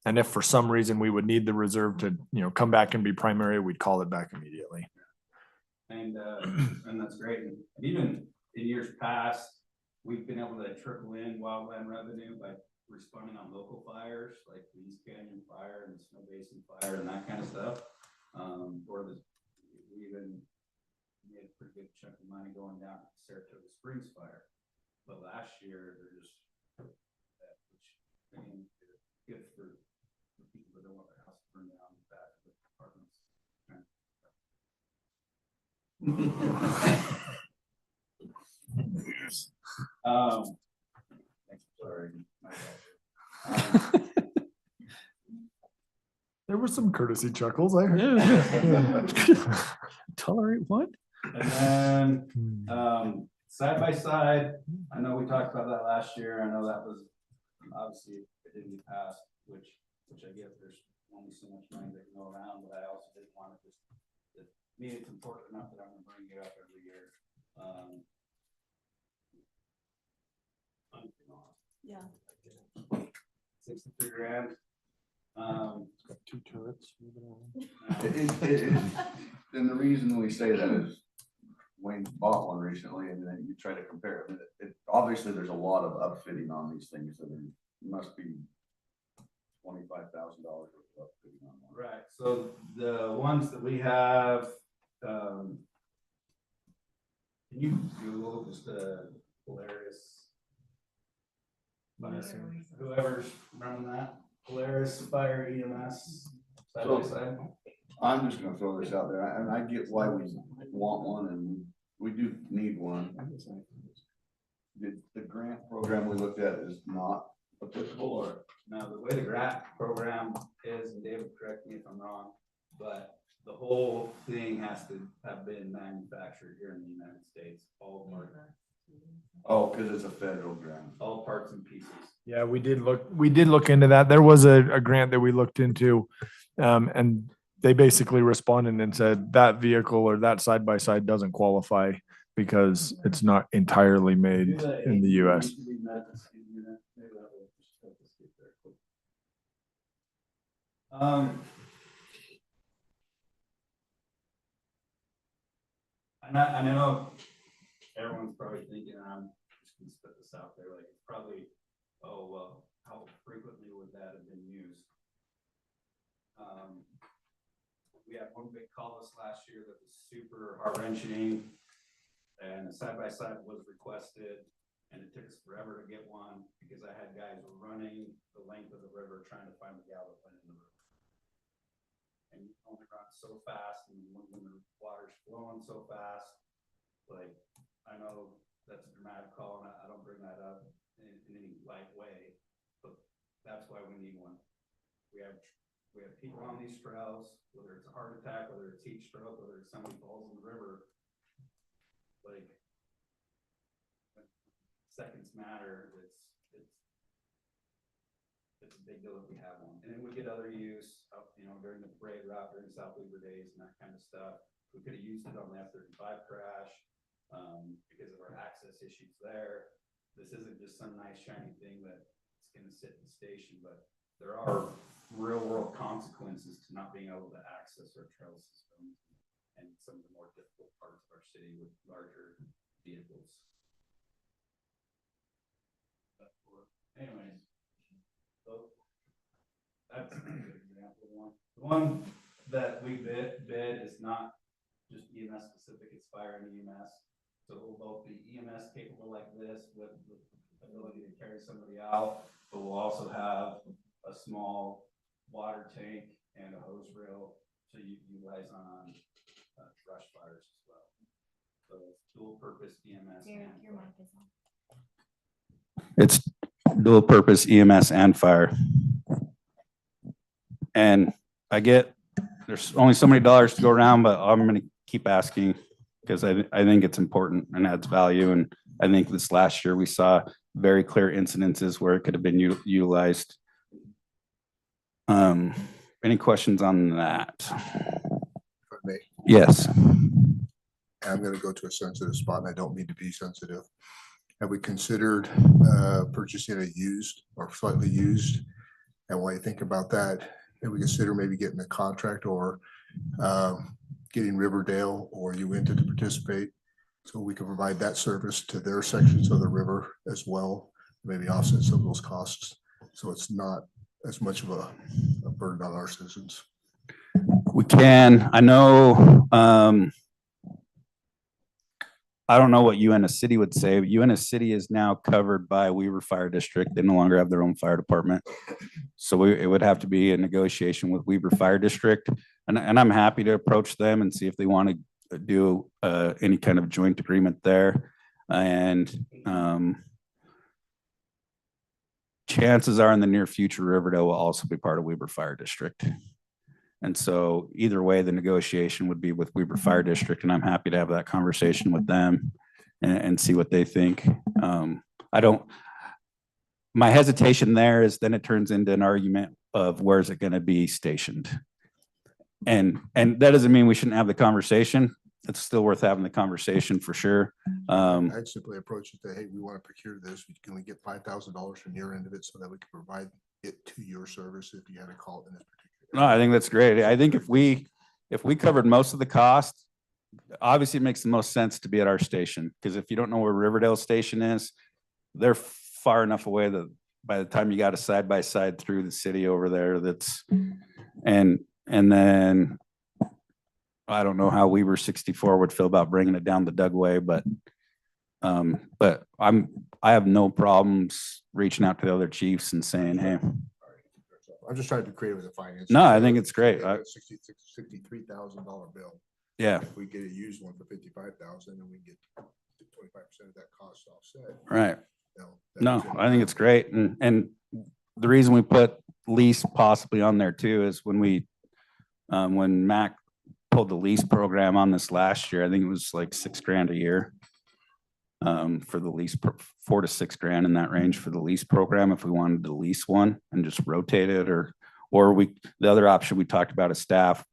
And if for some reason we would need the reserve to, come back and be primary, we'd call it back immediately. And that's great. And even in years past, we've been able to trickle in wildland revenue by responding on local fires, like the East Canyon Fire and the Snow Basin Fire and that kind of stuff. We even made a pretty good chunk of money going down to Saratoga Springs Fire. But last year, they're just, which, I mean, good for people that don't want their house burned down back to the apartments. Sorry. There were some courtesy chuckles, I heard. Tolerate what? And then, side by side, I know we talked about that last year. I know that was obviously it didn't get passed, which I get, there's only so much money that can go around, but I also didn't want to just, to me, it's important enough that I'm gonna bring it up every year. Yeah. 63 grand. Two turrets. And the reason we say that is Wayne bought one recently, and then you try to compare it. Obviously, there's a lot of upfitting on these things, so there must be $25,000 worth of upfitting on one. Right, so the ones that we have, can you Google just Polaris? Whoever's running that, Polaris Fire EMS side by side. I'm just gonna throw this out there, and I get why we want one, and we do need one. The grant program we looked at is not applicable, or? Now, the way the grant program is, and David, correct me if I'm wrong, but the whole thing has to have been manufactured here in the United States, all parts. Oh, because it's a federal grant. All parts and pieces. Yeah, we did look into that. There was a grant that we looked into, and they basically responded and said that vehicle or that side by side doesn't qualify because it's not entirely made in the US. And I know everyone's probably thinking, I'm just gonna spit this out there, like, it's probably, oh, well, how frequently would that have been used? We had one big call this last year that was super heart wrenching, and a side-by-side was requested, and it took us forever to get one, because I had guys running the length of the river trying to find the gal that went in the river. And you only run so fast, and when the water's flowing so fast, like, I know that's a dramatic call, and I don't bring that up in any light way, but that's why we need one. We have people on these trails, whether it's a heart attack, whether it's heat stroke, whether it's somebody falls in the river, like, seconds matter. It's a big deal if we have one, and it would get other use, during the parade route, during South Weaver days and that kind of stuff. We could have used it on the F-35 crash, because of our access issues there. This isn't just some nice shiny thing that it's gonna sit in the station, but there are real world consequences to not being able to access our trail systems and some of the more difficult parts of our city with larger vehicles. Anyways, so that's a good example of one. The one that we bid is not just EMS specific, it's fire and EMS. So it will both be EMS capable like this with the ability to carry somebody out, but we'll also have a small water tank and a hose reel to utilize on brush fires as well. So it's dual purpose EMS. Your mic is on. It's dual purpose EMS and fire. And I get there's only so many dollars to go around, but I'm going to keep asking because I think it's important and adds value. And I think this last year we saw very clear incidences where it could have been utilized. Any questions on that? If I may. Yes. I'm gonna go to a sensitive spot and I don't mean to be sensitive. Have we considered purchasing a used or slightly used? And while you think about that, have we consider maybe getting a contract or getting Riverdale or Uinta to participate? So we can provide that service to their sections of the river as well, maybe offset some of those costs. So it's not as much of a burden on our citizens. We can. I know, I don't know what Uinta City would say, but Uinta City is now covered by Weaver Fire District. They no longer have their own fire department. So it would have to be a negotiation with Weaver Fire District. And I'm happy to approach them and see if they want to do any kind of joint agreement there. And chances are in the near future, Riverdale will also be part of Weaver Fire District. And so either way, the negotiation would be with Weaver Fire District, and I'm happy to have that conversation with them and see what they think. My hesitation there is then it turns into an argument of where's it going to be stationed? And that doesn't mean we shouldn't have the conversation. It's still worth having the conversation for sure. I'd simply approach it that, hey, we want to procure this. Can we get $5,000 from your end of it so that we can provide it to your service if you had a call in this particular? No, I think that's great. I think if we covered most of the cost, obviously it makes the most sense to be at our station. Because if you don't know where Riverdale Station is, they're far enough away that by the time you got a side by side through the city over there, and then I don't know how Weaver 64 would feel about bringing it down the Dugway, but I have no problems reaching out to the other chiefs and saying, hey. I'm just trying to be creative with the finance. No, I think it's great. $63,000 bill. Yeah. If we get a used one for $55,000 and we get 25% of that cost offset. Right. No, I think it's great. And the reason we put lease possibly on there too is when Mac pulled the lease program on this last year, I think it was like $6,000 a year for the lease, $4,000 to $6,000 in that range for the lease program. If we wanted to lease one and just rotate it, or the other option we talked about as staff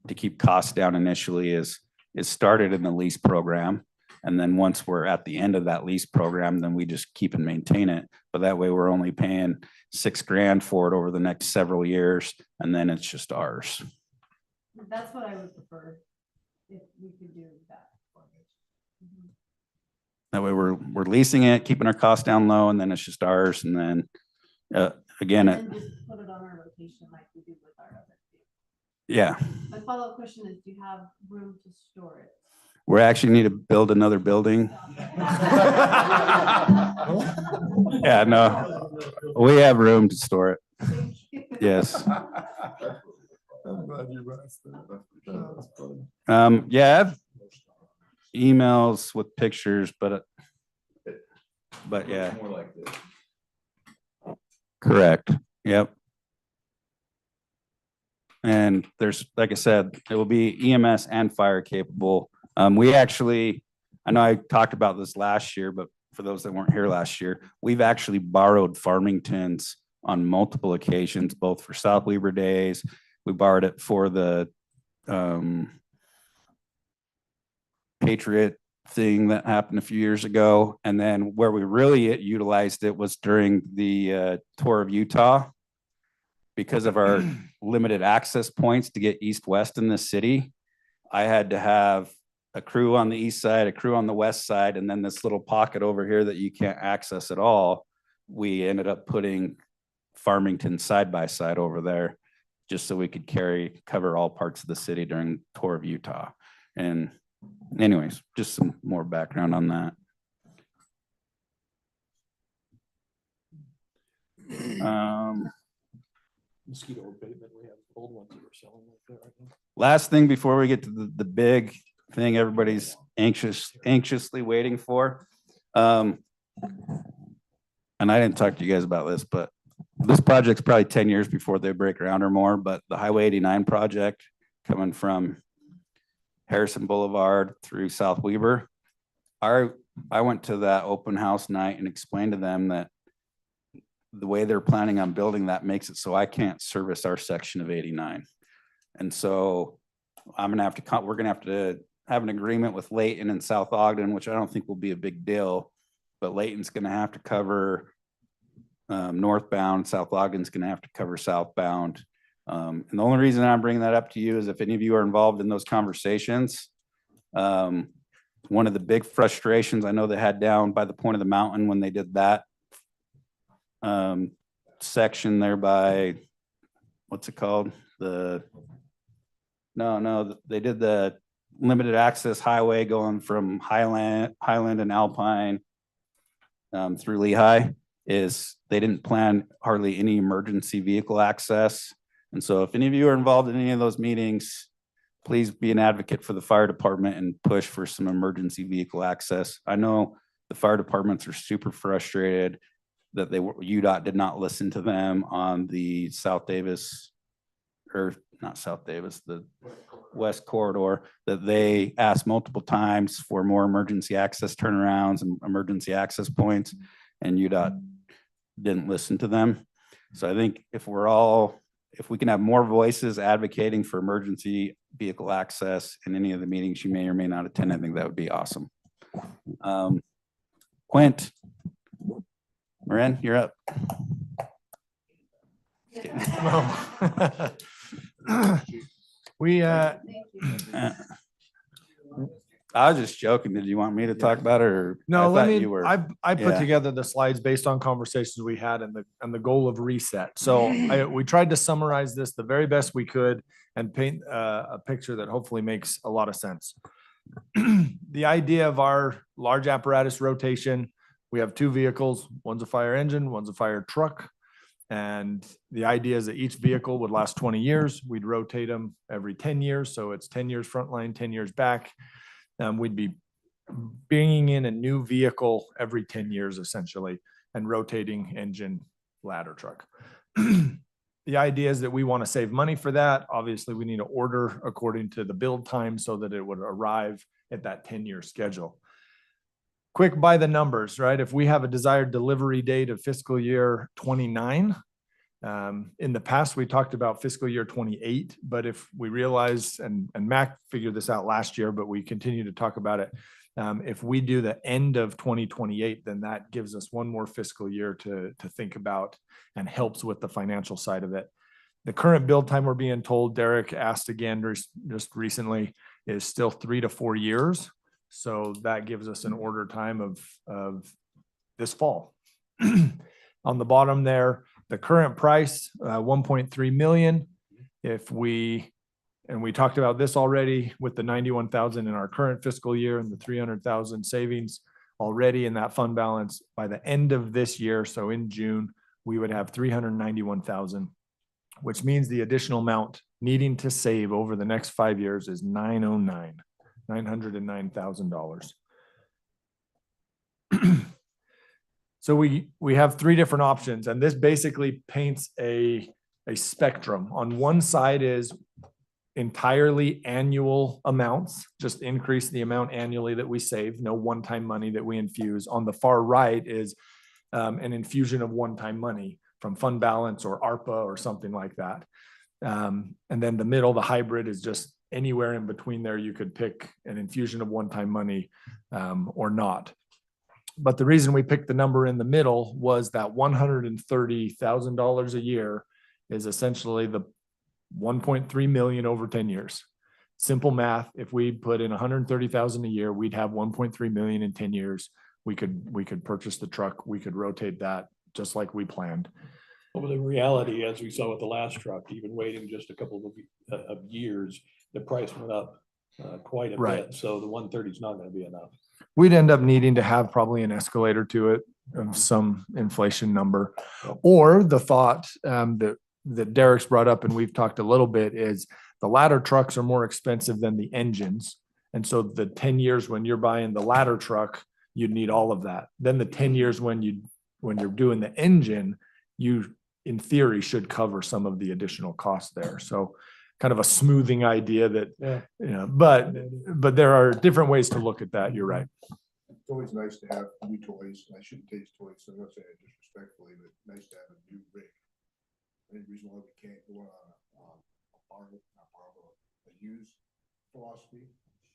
to keep costs down initially is started in the lease program. And then once we're at the end of that lease program, then we just keep and maintain it. But that way we're only paying $6,000 for it over the next several years. And then it's just ours. That's what I would prefer if we could do that. That way we're leasing it, keeping our costs down low, and then it's just ours. And then, again, And then just put it on our rotation like we do with our other. yeah, My follow-up question is, do you have room to store it? we actually need to build another building. Yeah, no, we have room to store it. Yes. I'm glad you asked that. That's funny. Yeah, I have emails with pictures, but yeah. More like this. Correct. Yep. And there's, like I said, it will be EMS and fire capable. We actually, I know I talked about this last year, but for those that weren't here last year, we've actually borrowed Farmington's on multiple occasions, both for South Weber Days. We borrowed it for the Patriot thing that happened a few years ago. And then where we really utilized it was during the tour of Utah. Because of our limited access points to get east-west in this city, I had to have a crew on the east side, a crew on the west side, and then this little pocket over here that you can't access at all. We ended up putting Farmington side by side over there, just so we could cover all parts of the city during tour of Utah. And anyways, just some more background on that. Mosquito abatement, we have old ones that we're selling like that right now. Last thing before we get to the big thing everybody's anxiously waiting for. And I didn't talk to you guys about this, but this project's probably 10 years before they break ground or more, but the Highway 89 project coming from Harrison Boulevard through South Weber. I went to that open house night and explained to them that the way they're planning on building that makes it so I can't service our section of 89. And so we're gonna have to have an agreement with Layton and South Ogden, which I don't think will be a big deal, but Layton's gonna have to cover northbound, South Ogden's gonna have to cover southbound. And the only reason I'm bringing that up to you is if any of you are involved in those conversations, one of the big frustrations I know they had down by the point of the mountain when they did that section there by, what's it called? They did the limited access highway going from Highland and Alpine through Lehigh. Is they didn't plan hardly any emergency vehicle access. And so if any of you are involved in any of those meetings, please be an advocate for the fire department and push for some emergency vehicle access. I know the fire departments are super frustrated that UDOT did not listen to them on the the West Corridor, that they asked multiple times for more emergency access turnarounds and emergency access points, and UDOT didn't listen to them. So I think if we can have more voices advocating for emergency vehicle access in any of the meetings you may or may not attend, I think that would be awesome. Quint, Marin, you're up. I was just joking. Did you want me to talk about it, or? No, I put Yeah. together the slides based on conversations we had and the goal of reset. So we tried to summarize this the very best we could and paint a picture that hopefully makes a lot of sense. The idea of our large apparatus rotation, we have two vehicles, one's a fire engine, one's a fire truck. And the idea is that each vehicle would last 20 years. We'd rotate them every 10 years. So it's 10 years frontline, 10 years back. We'd be bringing in a new vehicle every 10 years essentially and rotating engine ladder truck. The idea is that we want to save money for that. Obviously, we need to order according to the build time so that it would arrive at that 10-year schedule. Quick by the numbers, right? If we have a desired delivery date of fiscal year 29, in the past, we talked about fiscal year 28, but if we realize, and Mac figured this out last year, but we continue to talk about it. If we do the end of 2028, then that gives us one more fiscal year to think about and helps with the financial side of it. The current build time we're being told, Derek asked again just recently, is still 3 to 4 years. So that gives us an order time of this fall. On the bottom there, the current price, 1.3 million. If we, and we talked about this already with the 91,000 in our current fiscal year and the 300,000 savings already in that fund balance, by the end of this year, so in June, we would have 391,000, which means the additional amount needing to save over the next 5 years is $909,000. So we have three different options, and this basically paints a spectrum. On one side is entirely annual amounts, just increase the amount annually that we save, no one-time money that we infuse. On the far right is an infusion of one-time money from fund balance or ARPA or something like that. And then the middle, the hybrid, is just anywhere in between there. You could pick an infusion of one-time money or not. But the reason we picked the number in the middle was that $130,000 a year is essentially the 1.3 million over 10 years. Simple math. If we put in 130,000 a year, we'd have 1.3 million in 10 years. We could purchase the truck. We could rotate that just like we planned. Well, the reality, as we saw with the last truck, even waiting just a couple of years, the price went up quite a Right. bit. So the 130 is not going to be enough. We'd end up needing to have probably an escalator to it of some inflation number. Or the thought that Derek's brought up, and we've talked a little bit, is the ladder trucks are more expensive than the engines. And so the 10 years when you're buying the ladder truck, you'd need all of that. Then the 10 years when you're doing the engine, you in theory should cover some of the additional costs there. So kind of a smoothing idea that, you know, but there are different ways to look at that. You're right. It's always nice to have new toys. I shouldn't taste toys, so I'm not saying it disrespectfully, but nice to have a new rig. Any reason why we can't go on a used philosophy?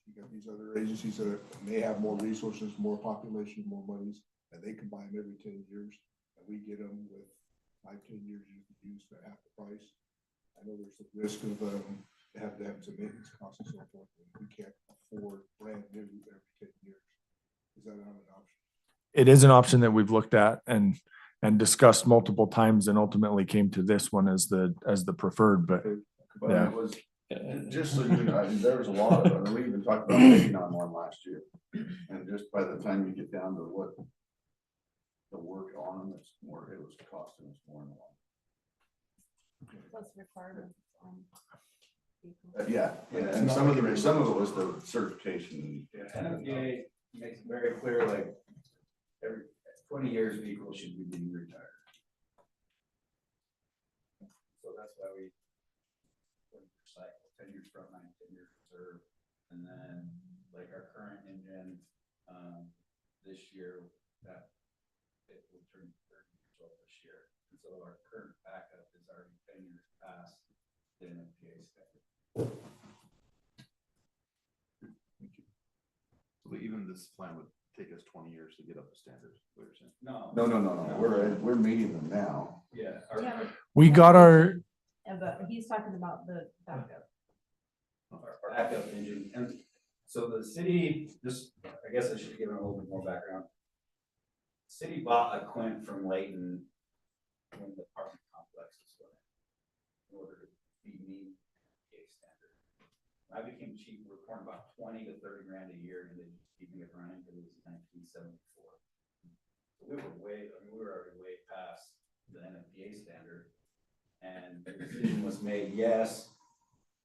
You got these other agencies that may have more resources, more population, more monies, and they can buy them every 10 years. And we get them with 5-10 years used for half the price. I know there's a risk of having some maintenance costs and so forth. And we can't afford brand new every 10 years. Is that not an option? It is an option that we've looked at and discussed multiple times, and ultimately came to this one as the preferred. But yeah, it was, just so you know, there was a lot of it. We even talked about taking on one last year. And just by the time you get down to what the work on them, it's more, it was costing us more in the long. Plus requirements. Yeah, and some of it was the certification. NFPA makes it very clear, like, every 20 years vehicles should be being retired. So that's why we cycle 10 years frontline, 10 years reserve, and then like our current engine, this year that it will turn 30 years old this year, and so our current backup is already 10 years past the NFPA standard. So even this plan would take us 20 years to get up to standards. No. No. We're meeting them now. Yeah. we got our, But he's talking about the backup. Our backup engine, and so the city, just, I guess I should have given a little bit more background. City bought a Quint from Layton when the apartment complex was going in order to meet PA standard. When I became chief, we were pouring about 20 to 30 grand a year into keeping it running, because it was 1974. So we were already way past the NFPA standard, and the decision was made, yes,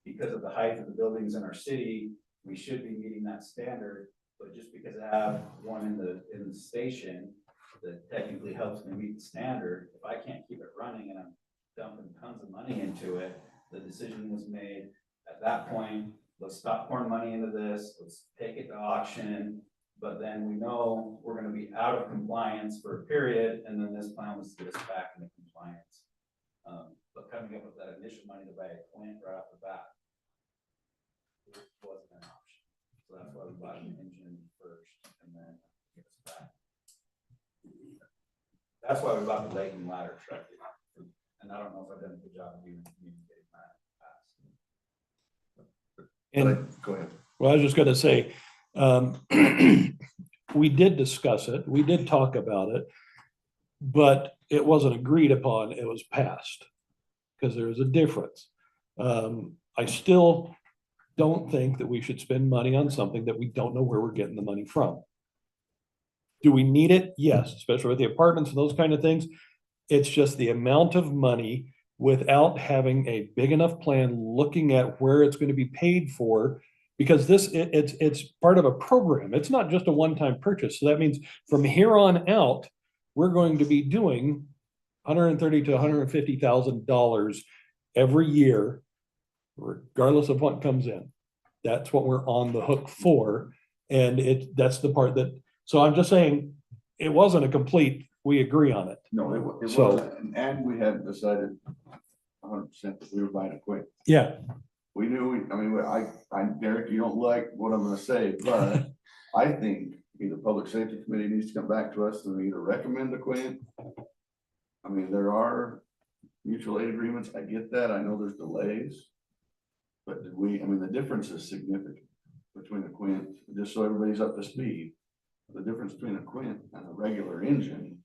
because of the height of the buildings in our city, we should be meeting that standard, but just because I have one in the station that technically helps me meet the standard, if I can't keep it running and I'm dumping tons of money into it, the decision was made at that point, let's stop pouring money into this, let's take it to auction, but then we know we're gonna be out of compliance for a period, and then this plan was to get us back into compliance. But coming up with that initial money to buy a Quint right off the bat wasn't an option. So that's why we bought an engine first and then get us back. That's why we bought the Layton ladder truck. And I don't know if I've done a good job of even communicating that in the past. And Go ahead. well, I was just going to say, We did discuss it, we did talk about it, but it wasn't agreed upon, it was passed. Because there is a difference. I still don't think that we should spend money on something that we don't know where we're getting the money from. Do we need it? Yes, especially with the apartments and those kind of things. It's just the amount of money without having a big enough plan, looking at where it's going to be paid for. Because it's part of a program. It's not just a one-time purchase. So that means from here on out, we're going to be doing $130,000 to $150,000 every year, regardless of what comes in. That's what we're on the hook for. And that's the part that, so I'm just saying, it wasn't a complete, we agree on it. No, it So- wasn't, and we hadn't decided 100% that we were buying a quit. Yeah. We knew, Derek, you don't like what I'm gonna say, but I think either Public Safety Committee needs to come back to us and either recommend a quit. I mean, there are mutual aid agreements. I get that. I know there's delays. But the difference is significant between a Quint, just so everybody's up to speed. The difference between a Quint and a regular engine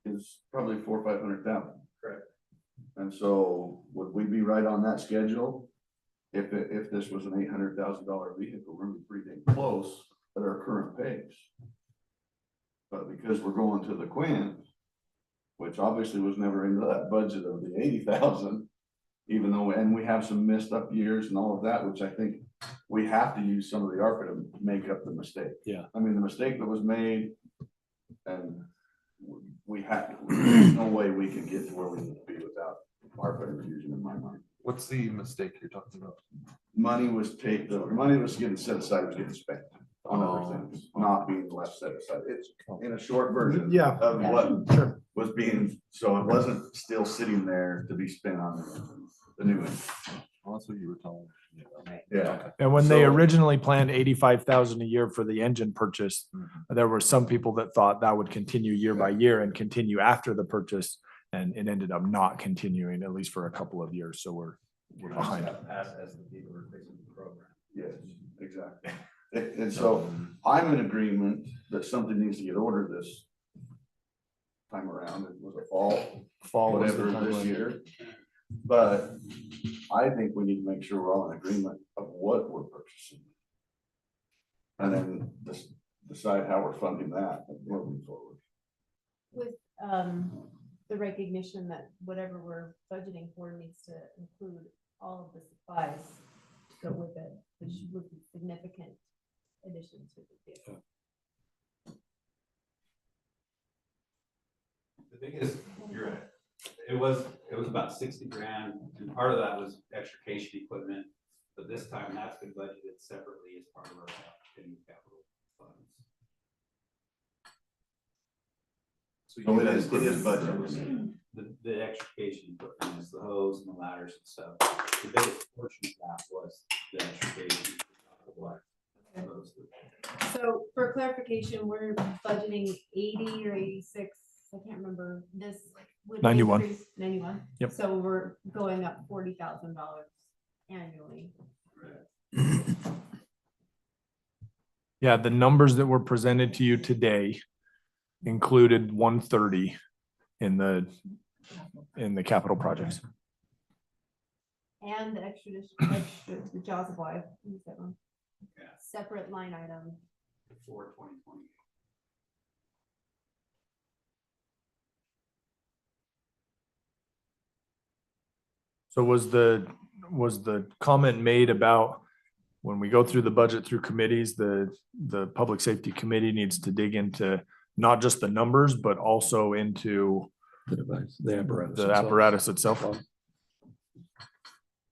is probably $400,000 or $500,000. Correct. And so would we be right on that schedule? If this was an $800,000 vehicle, we're gonna be pretty dang close at our current pace. But because we're going to the Quint, which obviously was never into that budget of the 80,000, even though, and we have some messed up years and all of that, which I think we have to use some of the ARPA to make up the mistake. Yeah. I mean, the mistake that was made, and there's no way we can get to where we need to be without ARPA infusion in my mind. What's the mistake you're talking about? Money was the money was getting set aside, was getting spent on other things, not being left set aside. It's in a short version. Yeah. Of what was being, so it wasn't still sitting there to be spent on the new one. Well, that's what you were telling me. Yeah. And when they So- originally planned 85,000 a year for the engine purchase, there were some people that thought that would continue year by year and continue after the purchase. And it ended up not continuing, at least for a couple of years. So we're behind. Passed as the people are facing the program. Yes, exactly. And so I'm in agreement that something needs to get ordered this time around. It was a fall, was the whatever this timeline. year. But I think we need to make sure we're all in agreement of what we're purchasing. And then decide how we're funding that moving forward. With, the recognition that whatever we're budgeting for needs to include all of the supplies to go with it, which would be significant additions to the vehicle. The biggest, you're right. It was about 60 grand, and part of that was extrication equipment, but this time that's been budgeted separately as part of our capital funds. So it is budgeted. The extrication equipment is the hose and the ladders and stuff. The biggest portion of that was the extrication. So for clarification, we're budgeting 80 or 86, I can't remember, this. would 91. increase- 91? Yep. So we're going up $40,000 annually. Yeah, the numbers that were presented to you today included 130 in the capital projects. And the extra, the jaws of life, use that one. Yeah. Separate line item. Before 2020. So was the comment made about when we go through the budget through committees, the public safety committee needs to dig into not just the numbers, but also into The device, the apparatus. the itself. apparatus itself?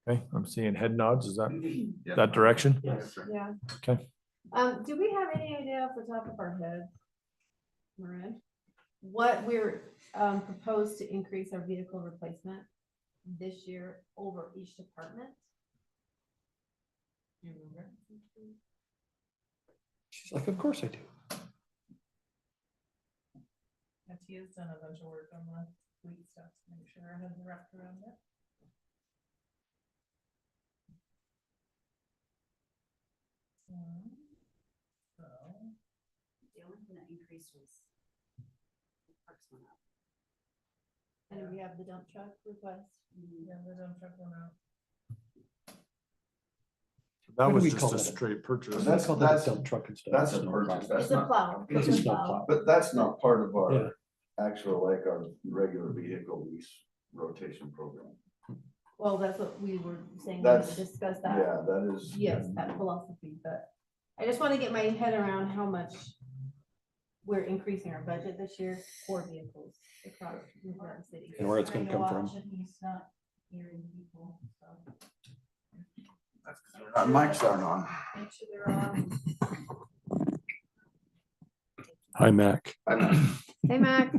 Okay, I'm seeing head nods. Is that that direction? Yeah. Okay. Do we have any idea off the top of our head, Marin, what we're proposed to increase our vehicle replacement this year over each department? Do you remember? She's like, of course I do. Tia's done a bunch of work on the fleet stuff to make sure I have the wrapped around it. The only thing that increased was. the parks went up. And we have the dump truck request. Yeah, the dump truck went out. That Why do was we just call a that a- straight purchase. That's called that a dump truck instead of That's a snow purchase, plow. that's It's a not, plow. It's a snow plow. but that's not part of Yeah. our actual, like our regular vehicle lease rotation program. Well, that's what we were saying, we That's- discussed that. Yeah, that is. Yes, that philosophy, but I just want to get my head around how much we're increasing our budget this year for vehicles across the entire city. And where it's gonna come from. He's not hearing people, so. Our mics aren't on. Make sure they're on. Hi, Mac. Hey, Mac.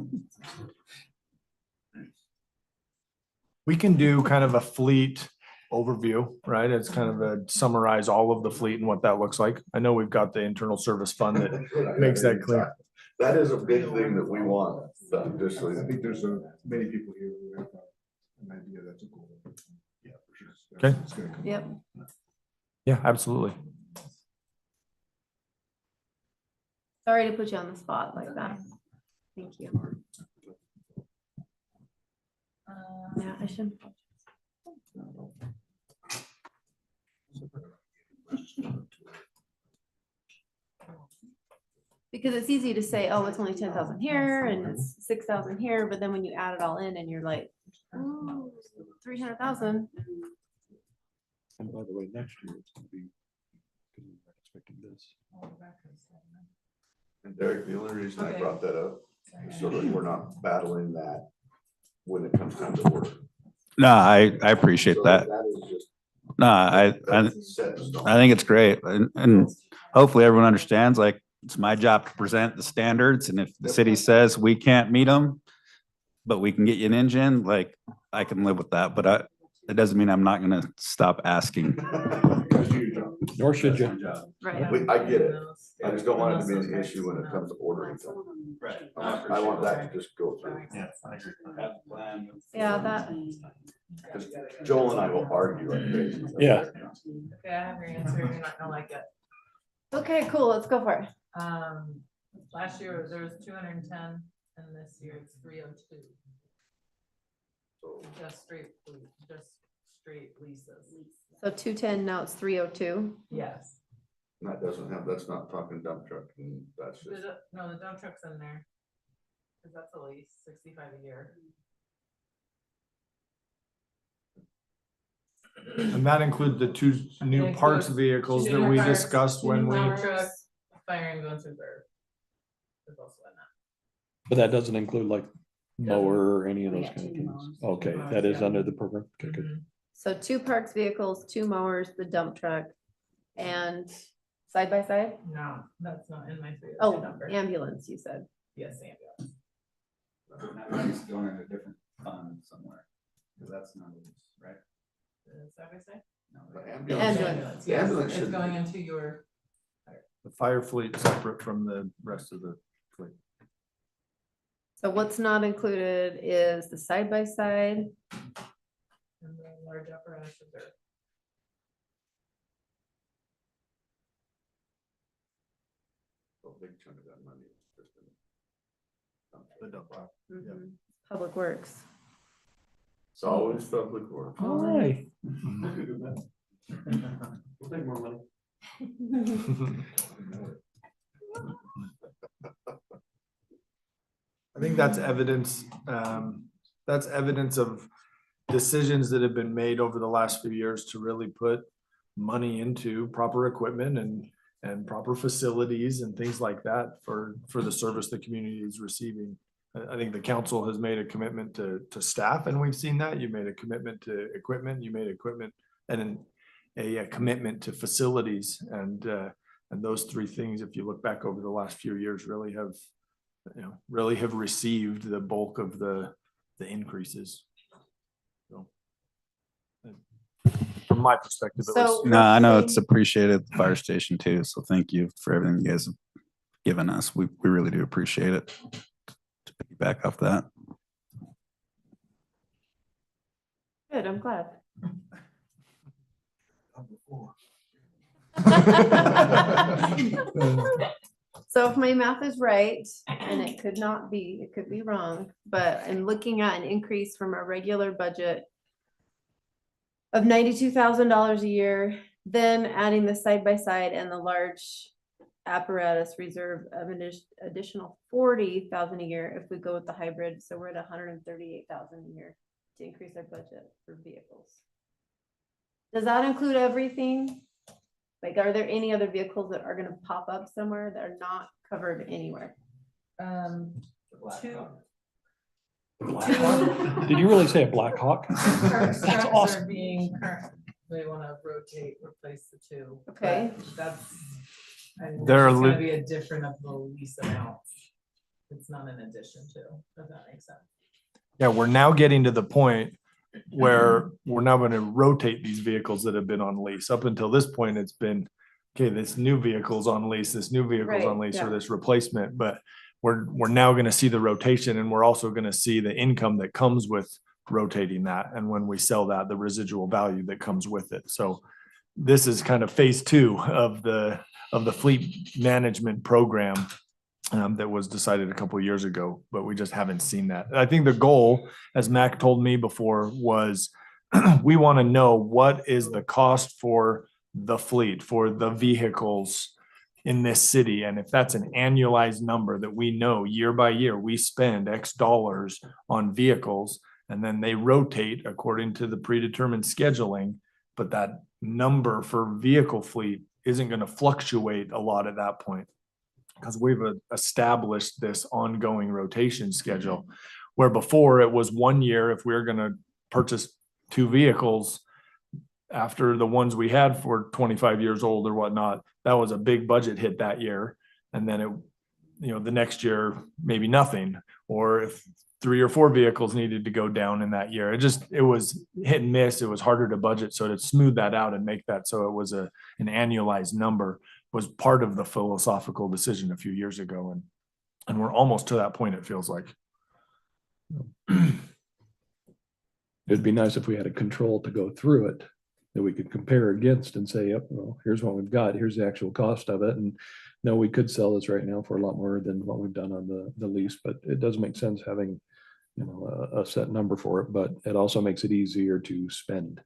We can do kind of a fleet overview, right? It's kind of a summarize all of the fleet and what that looks like. I know we've got the internal service fund that makes that clear. That is a big thing that we want, just so I think there's many people here who have an idea that's a goal. Yeah, for sure. Okay. It's gonna come Yep. up. Yeah, absolutely. Sorry to put you on the spot like that. Thank you. Yeah, I should. Because it's easy to say, oh, it's only 10,000 here and it's 6,000 here, but then when you add it all in and you're like, oh, 300,000. And by the way, next year it's gonna be, because we're expecting this. And Derek, the only reason I Okay. brought that up is so that we're not battling that when it comes time to order. No, I appreciate So that. That is just. No, I that's set in stone. I think it's great, and hopefully everyone understands, like, it's my job to present the standards, and if the city says we can't meet them, but we can get you an engine, like, I can live with that, but it doesn't mean I'm not gonna stop asking. That's your job. Nor should you. Right. I get it. I just don't want it to be an issue when it comes to ordering. something. Right. I want that to just go through. Yeah, that. Because Joel and I will argue like crazy. Yeah. Okay, I have your answer. You're not gonna like it. Okay, cool. Let's go for it. Last year there was 210 and this year it's 302. Just straight leases. So 210, now it's 302. Yes. And that doesn't have, that's not talking dump truck and that's just. No, the dump truck's in there. Cause that's a lease, 65 a year. And that includes the two new parks vehicles that we discussed when we. Truck, fire ambulance reserve. Is also in that. But that doesn't include like mower or any of those kind of things. Okay, that is under the program. Okay, good. So 2 parks vehicles, 2 mowers, the dump truck, and side by side? No, that's not in my 302 Oh, number. ambulance, you said. Yes, ambulance. That money's going in a different fund somewhere, because that's not, right? Is that what I say? The ambulance. Yes, ambulance it's should going be. into your. The fire fleet separate from the rest of the fleet. So what's not included is the side by side. And the large apparatus reserve. A big chunk of that money. is just in The dump truck. Mhm. Public Works. It's always public work. Hi. We'll take more money. I think that's evidence of decisions that have been made over the last few years to really put money into proper equipment and proper facilities and things like that for the service the community is receiving. I think the council has made a commitment to staff, and we've seen that. You made a commitment to equipment, you made equipment and a commitment to facilities. And those 3 things, if you look back over the last few years, really have received the bulk of the increases. So, from my perspective, it was. No, I know it's appreciated at the fire station too, so thank you for everything you guys have given us. We really do appreciate it. To piggyback off that. Good, I'm glad. So if my math is right, and it could not be, it could be wrong, but I'm looking at an increase from our regular budget of $92,000 a year, then adding the side by side and the large apparatus reserve of an additional 40,000 a year if we go with the hybrid. So we're at 138,000 a year to increase our budget for vehicles. Does that include everything? Like, are there any other vehicles that are gonna pop up somewhere that are not covered anywhere? Two. Did you really say a Black Hawk? Current That's trucks awesome. are being current, they wanna rotate, replace the two. but Okay. That's, and There are it's gonna li- be a different of the lease amount. It's not an addition to, if that makes sense. Yeah, we're now getting to the point where we're now going to rotate these vehicles that have been on lease. Up until this point, it's been, okay, this new vehicle's on lease, this new vehicle's on Right, lease, or yeah. this replacement, but we're now going to see the rotation, and we're also going to see the income that comes with rotating that. And when we sell that, the residual value that comes with it. So this is kind of phase two of the fleet management program that was decided a couple of years ago, but we just haven't seen that. I think the goal, as Mac told me before, was we want to know what is the cost for the fleet, for the vehicles in this city. And if that's an annualized number that we know year by year, we spend X dollars on vehicles, and then they rotate according to the predetermined scheduling, but that number for vehicle fleet isn't going to fluctuate a lot at that point, because we've established this ongoing rotation schedule, where before it was 1 year, if we were gonna purchase 2 vehicles after the ones we had for 25 years old or whatnot, that was a big budget hit that year. And then it, the next year, maybe nothing, or if 3 or 4 vehicles needed to go down in that year, it was hit and miss. It was harder to budget. So to smooth that out and make that so it was an annualized number was part of the philosophical decision a few years ago. And we're almost to that point, it feels like. It'd be nice if we had a control to go through it that we could compare against and say, yep, well, here's what we've got, here's the actual cost of it. And no, we could sell this right now for a lot more than what we've done on the lease, but it does make sense having, a set number for it, but it also makes it easier to spend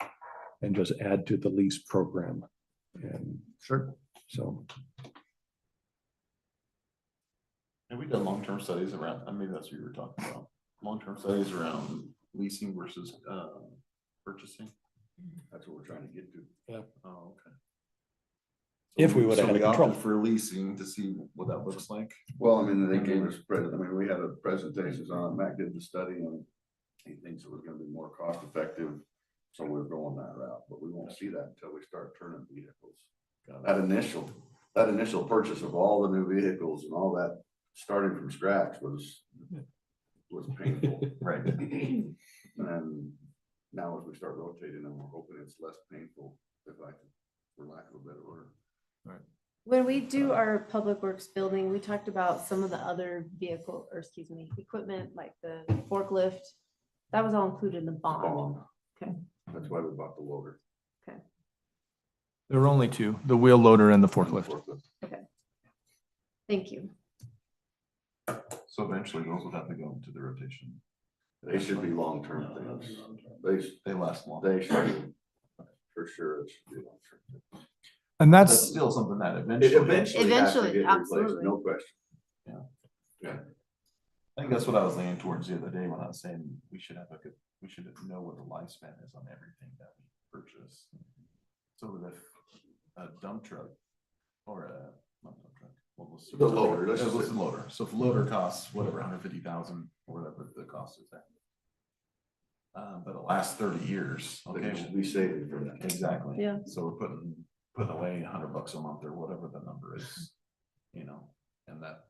and just add to the lease program. And sure. So. Have we done long-term studies around, maybe that's what you were talking about, long-term studies around leasing versus purchasing? That's what we're trying to get to. Yeah. Oh, okay. If we would've had a control. opted for leasing to see what that looks like. Well, I mean, they gave us we had a presentations on, it. Mac did the study, and he thinks it was gonna be more cost effective. So we're going that route, but we won't see that until we start turning vehicles. That initial purchase of all the new vehicles and all that, starting from scratch was painful. Right. And now as we start rotating them, we're hoping it's less painful, for lack of a better word. Right. When we do our public works building, we talked about some of the other equipment, like the forklift. That was all included in the bond. Okay. That's why we bought the loader. Okay. There were only 2, the wheel loader and the forklift. Okay. Thank you. So eventually those will have to go into the rotation. They should be long-term things. They last long. They should, for sure, it should be long-term. And That's that's still something that It eventually. has to Eventually, get replaced, absolutely. no question. Yeah. I think that's what I was leaning towards the other day when I was saying we should know what the lifespan is on everything that we purchase. So with a dump truck or not dump truck. The loader, let's Let's just list say- the loader. So if the loader costs whatever, 150,000 or whatever the cost is there. But it lasts 30 years. Okay, Okay. should be saving for that. Exactly. Yeah. So we're putting away $100 a month or whatever the number is, and that.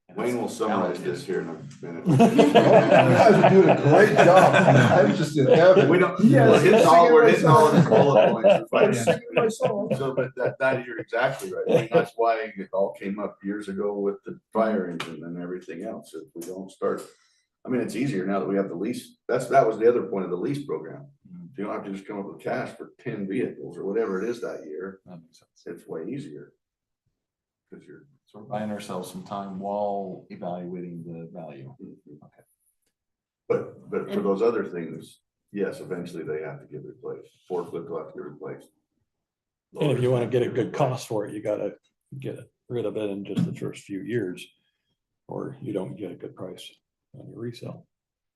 and Wayne will it's summarize allocated. this here in a minute. You guys are doing a great job. I'm just in heaven. We don't, Yeah, we're hitting all singing of my his bullet points. I'm We're singing fighting. my song. So, but that you're exactly right. I mean, that's why it all came up years ago with the fire engine and everything else. If we don't start, I mean, it's easier now that we have the lease. That was the other point of the lease program. You don't have to just come up with cash for 10 vehicles or whatever it is that year. That makes sense. It's way easier. Cause So we're buying ourselves some time while evaluating the value. Okay. But for those other things, yes, eventually they have to get replaced. Forklift will have to get replaced. And if you want to get a good cost for it, you gotta get rid of it in just the first few years. Or you don't get a good price on your resale.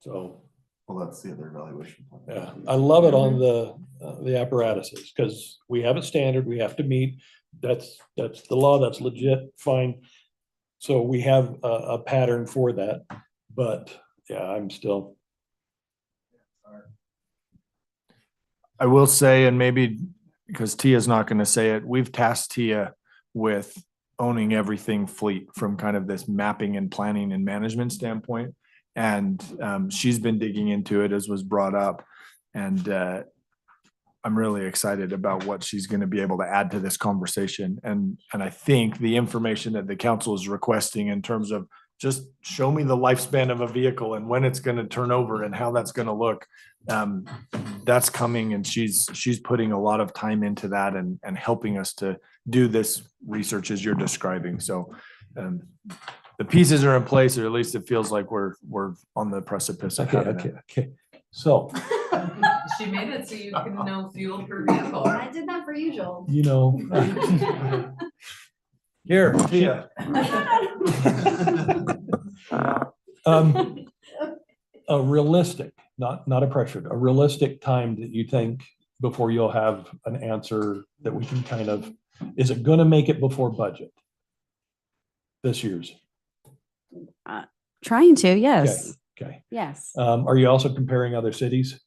So, Well, that's the other evaluation plan. yeah, I love it on the apparatuses, because we have a standard we have to meet. That's the law, that's legit, fine. So we have a pattern for that, but yeah, I'm still. I will say, and maybe because Tia's not going to say it, we've tasked Tia with owning everything fleet from kind of this mapping and planning and management standpoint. And she's been digging into it, as was brought up. And I'm really excited about what she's going to be able to add to this conversation. And I think the information that the council is requesting in terms of just show me the lifespan of a vehicle and when it's going to turn over and how that's going to look. That's coming, and she's putting a lot of time into that and helping us to do this research as you're describing. So the pieces are in place, or at least it feels like we're on the precipice of having it. Okay. So, She made it so you can know fuel per vehicle. I did that for you, Joel. you know. Here, Tia. A realistic, not a pressured, a realistic time that you think before you'll have an answer that we can kind of, is it gonna make it before budget? This year's? Trying to, yes. Okay. Yes. Are you also comparing other cities?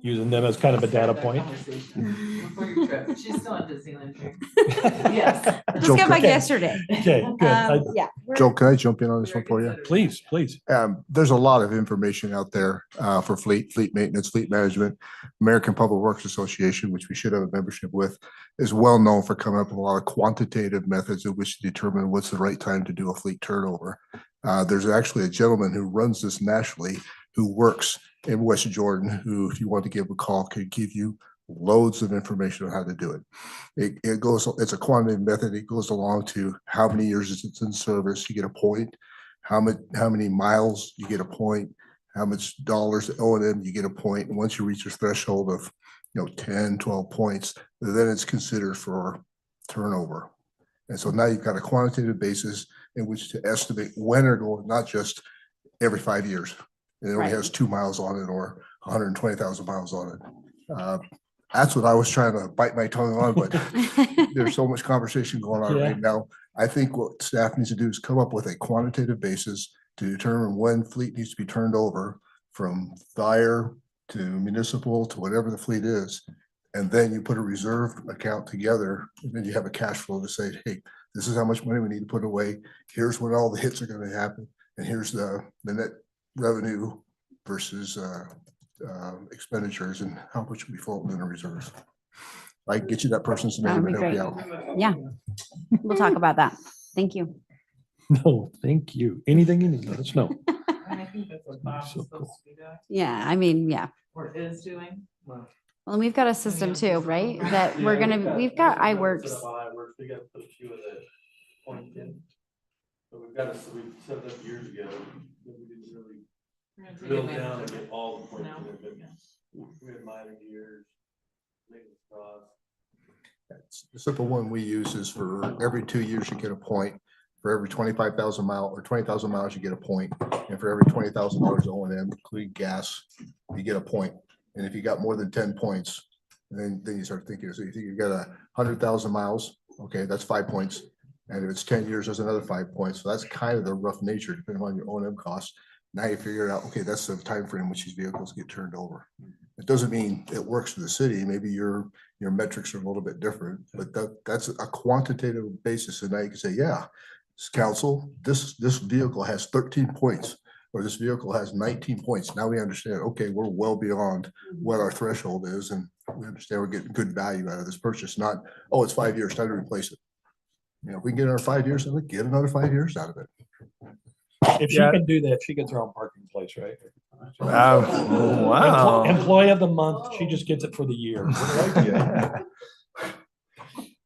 Using them as kind of a data point? Before your trip. She's still at Disneyland. Yes. Just got back yesterday. Okay, good. Yeah. Joe, can I jump in on this one for you? Please. There's a lot of information out there for fleet maintenance, fleet management. American Public Works Association, which we should have a membership with, is well known for coming up with a lot of quantitative methods in which to determine what's the right time to do a fleet turnover. There's actually a gentleman who runs this nationally who works in West Jordan, who, if you want to give a call, could give you loads of information on how to do it. It's a quantitative method. It goes along to how many years it's in service, you get a point. How many miles, you get a point. How much dollars O&M, you get a point. And once you reach your threshold of 10, 12 points, then it's considered for turnover. And so now you've got a quantitative basis in which to estimate when they're going, not just every 5 years. It only has 2 miles on it or 120,000 miles on it. That's what I was trying to bite my tongue on, but there's so much conversation going on right now. I think what staff needs to do is come up with a quantitative basis to determine when fleet needs to be turned over, from fire to municipal to whatever the fleet is. And then you put a reserve account together, and then you have a cash flow to say, hey, this is how much money we need to put away. Here's when all the hits are going to happen. And here's the net revenue versus expenditures and how much we float in the reserves. I can get you that person's name and help you out. Yeah. We'll talk about that. Thank you. No, thank you. Anything you need, let us know. I think that's what Bob's So supposed to be doing, Yeah, I mean, yeah. or is doing. Well, and we've got a system too, right? That we've got iWorks. We got to put a few of the points in. But we set it up years ago. But we didn't really We're gonna take drill advantage down of and it. get all the points No. in there, but we had minor gears, maintenance costs. The simple one we use is for every 2 years, you get a point. For every 25,000 mile or 20,000 miles, you get a point. And for every $20,000 O&M, including gas, you get a point. And if you got more than 10 points, then you start thinking, so you think you got 100,000 miles, okay, that's 5 points. And if it's 10 years, there's another 5 points. So that's kind of the rough nature, depending on your O&M costs. Now you figure it out, okay, that's the time frame in which these vehicles get turned over. It doesn't mean it works for the city. Maybe your metrics are a little bit different, but that's a quantitative basis. And now you can say, yeah, council, this vehicle has 13 points, or this vehicle has 19 points. Now we understand, okay, we're well beyond what our threshold is, and we understand we're getting good value out of this purchase, not, oh, it's 5 years, time to replace it. If we can get another 5 years, then we get another 5 years out of it. If she can do that, she gets her own parking place, right? Wow. Employee of the month, she just gets it for the year.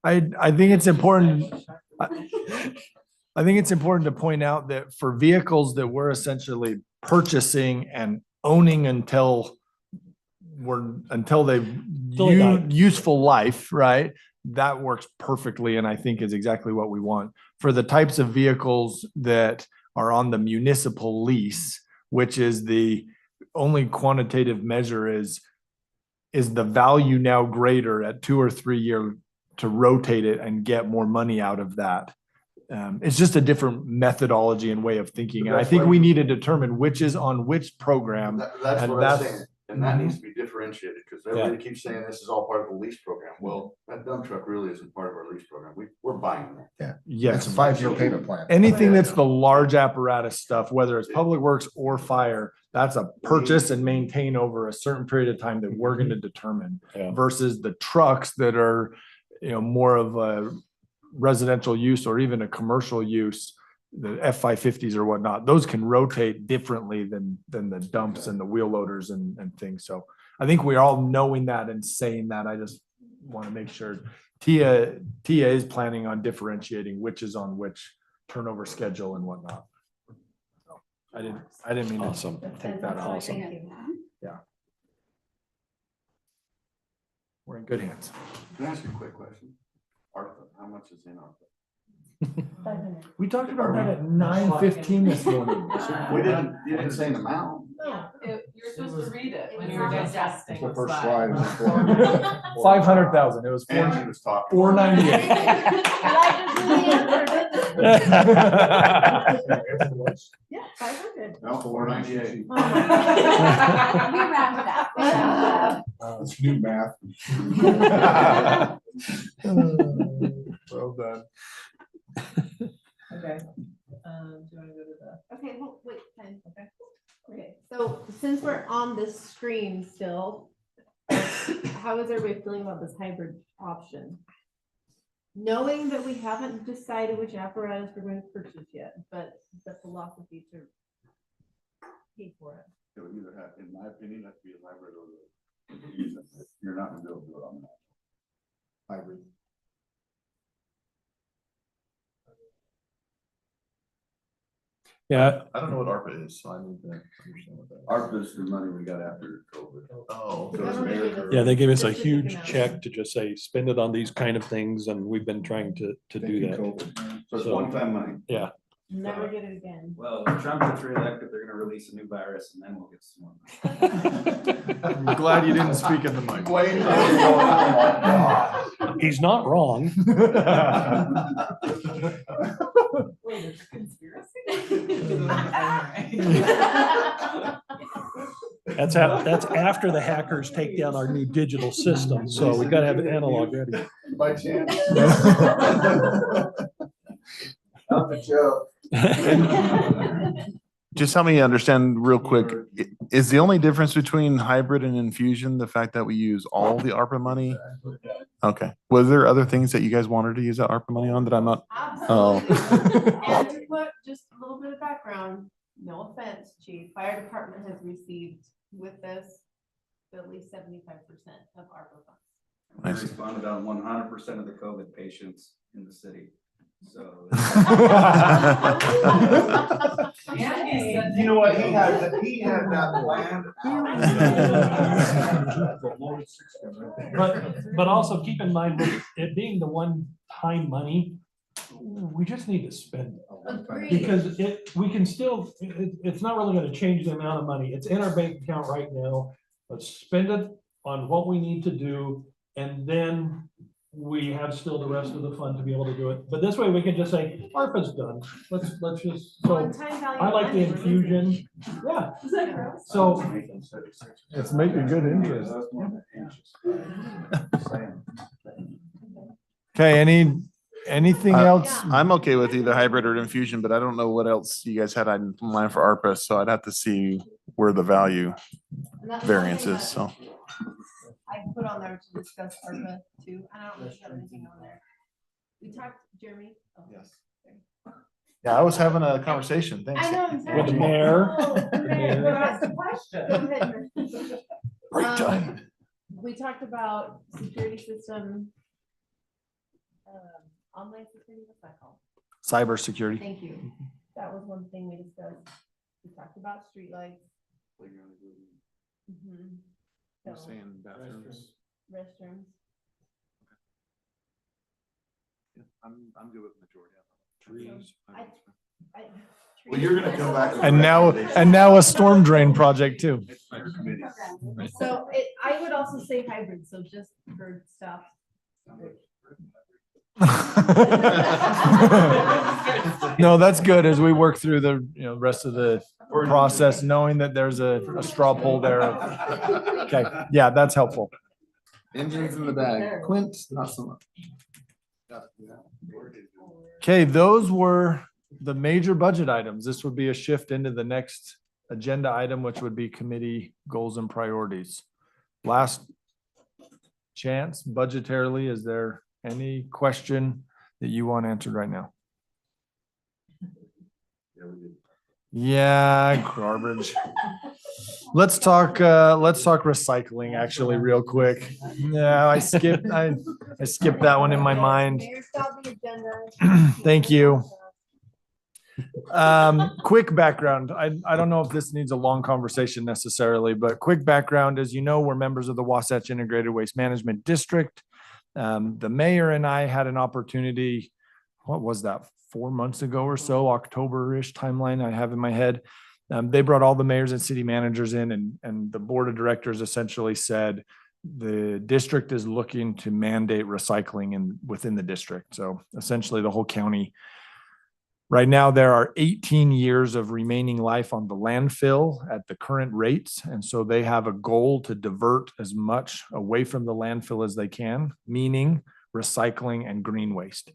I think it's important. I think it's important to point out that for vehicles that we're essentially purchasing and owning until they've Till they die. useful life, right? That works perfectly and I think is exactly what we want. For the types of vehicles that are on the municipal lease, which is the only quantitative measure is the value now greater at 2 or 3 year to rotate it and get more money out of that? It's just a different methodology and way of thinking. And I think we need to determine which is on which program. That's and what I'm that's- saying, and that needs to be differentiated, because everybody keeps saying this is all part of the lease program. Well, that dump truck really isn't part of our lease program. We're buying that. Yeah. Yes. It's a 5-year payment plan. Anything that's the large apparatus stuff, whether it's public works or fire, that's a purchase and maintain over a certain period of time that we're gonna determine. Yeah. Versus the trucks that are, more of a residential use or even a commercial use, the F-550s or whatnot, those can rotate differently than the dumps and the wheel loaders and things. So I think we're all knowing that and saying that. I just want to make sure Tia is planning on differentiating which is on which turnover schedule and whatnot. So I didn't mean Awesome. to take that off. Thank you. Yeah. We're in good hands. Can I ask you a quick question? ARPA, how much is in ARPA? We talked about that at 9:15 this morning. You didn't say an amount. No, you're supposed to read it when you're digesting. The the first slide. slide. 500,000. It was And she was talking. 498. Yeah, 500. No, 498. We rounded up. It's new math. Well done. Okay. Do you want to go to the? Okay, well, wait, time. Okay, so since we're on this screen still, how is everybody feeling about this hybrid option? Knowing that we haven't decided which apparatus we're going to purchase yet, but the philosophy to pay for it. It would either have, in my opinion, have to be a hybrid or you're not gonna be able to do it on that. Hybrid. Yeah, I don't know what ARPA is, so I need to understand what that is. ARPA is the money we got after COVID. Oh, The government gave us Yeah, they gave us a specific huge amount. check to just say, spend it on these kind of things, and we've been trying to do that. So it's one-time money. Yeah. Never get it again. Well, if Trump gets reelected, they're gonna release a new virus and then we'll get some more. I'm glad you didn't speak in the mic. He's not wrong. Wait, there's a conspiracy? That's after the hackers take down our new digital system, so we gotta have it analog ready. By chance. Not the joke. Just help me understand real quick, is the only difference between hybrid and infusion the fact that we use all the ARPA money? Okay, was there other things that you guys wanted to use that ARPA money on that I'm not? Oh. And to put just a little bit of background, no offense, chief, fire department has received with this at least 75% of ARPA funds. We responded on 100% of the COVID patients in the city, so. You know what, he had that planned. But also keep in mind, with it being the one-time money, we just need to spend it. Agreed. Because we can still, it's not really gonna change the amount of money. It's in our bank account right now. Let's spend it on what we need to do, and then we have still the rest of the fund to be able to do it. But this way we can just say, ARPA's done. Let's just, so One-time value I like the money, we're infusion. losing. Yeah. Is that gross? So It's making good interest. Okay, anything else? I'm okay with either hybrid or infusion, but I don't know what else you guys had in mind for ARPA, so I'd have to see where the value And that's variance something is, so. I put on there to discuss ARPA too. I don't know if you have anything on there. We talked, Jeremy. Oh, Yes. Yeah, I was having a conversation, thanks. I know. With the mayor. Oh, The mayor. Go ahead. Break time. We talked about security system Online security, what's that called? Cybersecurity. Thank you. That was one thing we discussed. We talked about streetlights. Mhm. You're So, saying bathrooms? restrooms. I'm good with majority of Trees. Well, you're gonna come back. with And now a storm drain project too. So I would also say hybrid, so just for stuff. No, that's good as we work through the, rest of the process, knowing that there's a straw poll there. Okay, yeah, that's helpful. Engines in the bag. Quint, not so much. Okay, those were the major budget items. This would be a shift into the next agenda item, which would be committee goals and priorities. Last chance budgetarily, is there any question that you want answered right now? Yeah, garbage. Let's talk recycling actually real quick. Yeah, I skipped that one in my mind. Thank you. Quick background. I don't know if this needs a long conversation necessarily, but quick background, as you know, we're members of the Wasatch Integrated Waste Management District. The mayor and I had an opportunity, what was that, 4 months ago or so, October-ish timeline I have in my head. They brought all the mayors and city managers in, and the board of directors essentially said the district is looking to mandate recycling within the district. So essentially the whole county. Right now, there are 18 years of remaining life on the landfill at the current rates. And so they have a goal to divert as much away from the landfill as they can, meaning recycling and green waste.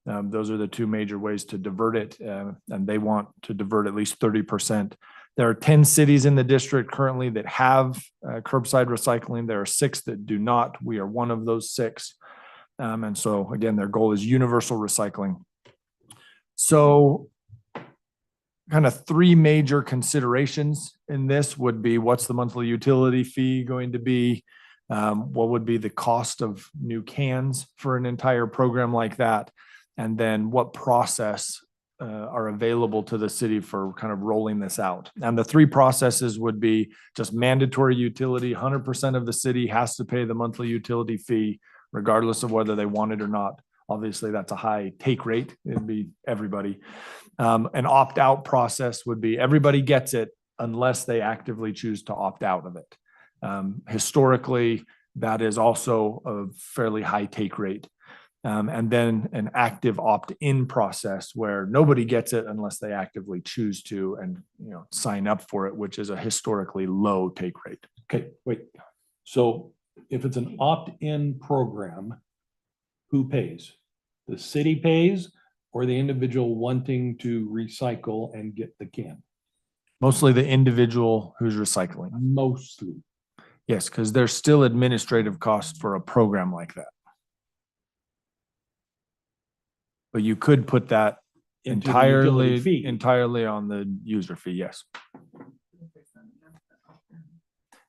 Those are the two major ways to divert it, and they want to divert at least 30%. There are 10 cities in the district currently that have curbside recycling. There are 6 that do not. We are one of those 6. And so again, their goal is universal recycling. So kind of 3 major considerations in this would be, what's the monthly utility fee going to be? What would be the cost of new cans for an entire program like that? And then what process are available to the city for kind of rolling this out? And the 3 processes would be just mandatory utility. 100% of the city has to pay the monthly utility fee, regardless of whether they want it or not. Obviously, that's a high take rate. It'd be everybody. An opt-out process would be everybody gets it unless they actively choose to opt out of it. Historically, that is also a fairly high take rate. And then an active opt-in process where nobody gets it unless they actively choose to and sign up for it, which is a historically low take rate. Okay, wait. So if it's an opt-in program, who pays? The city pays or the individual wanting to recycle and get the can? Mostly the individual who's recycling. Mostly. Yes, because there's still administrative costs for a program like that. But you could put that Into the utility fee. entirely on the user fee, yes.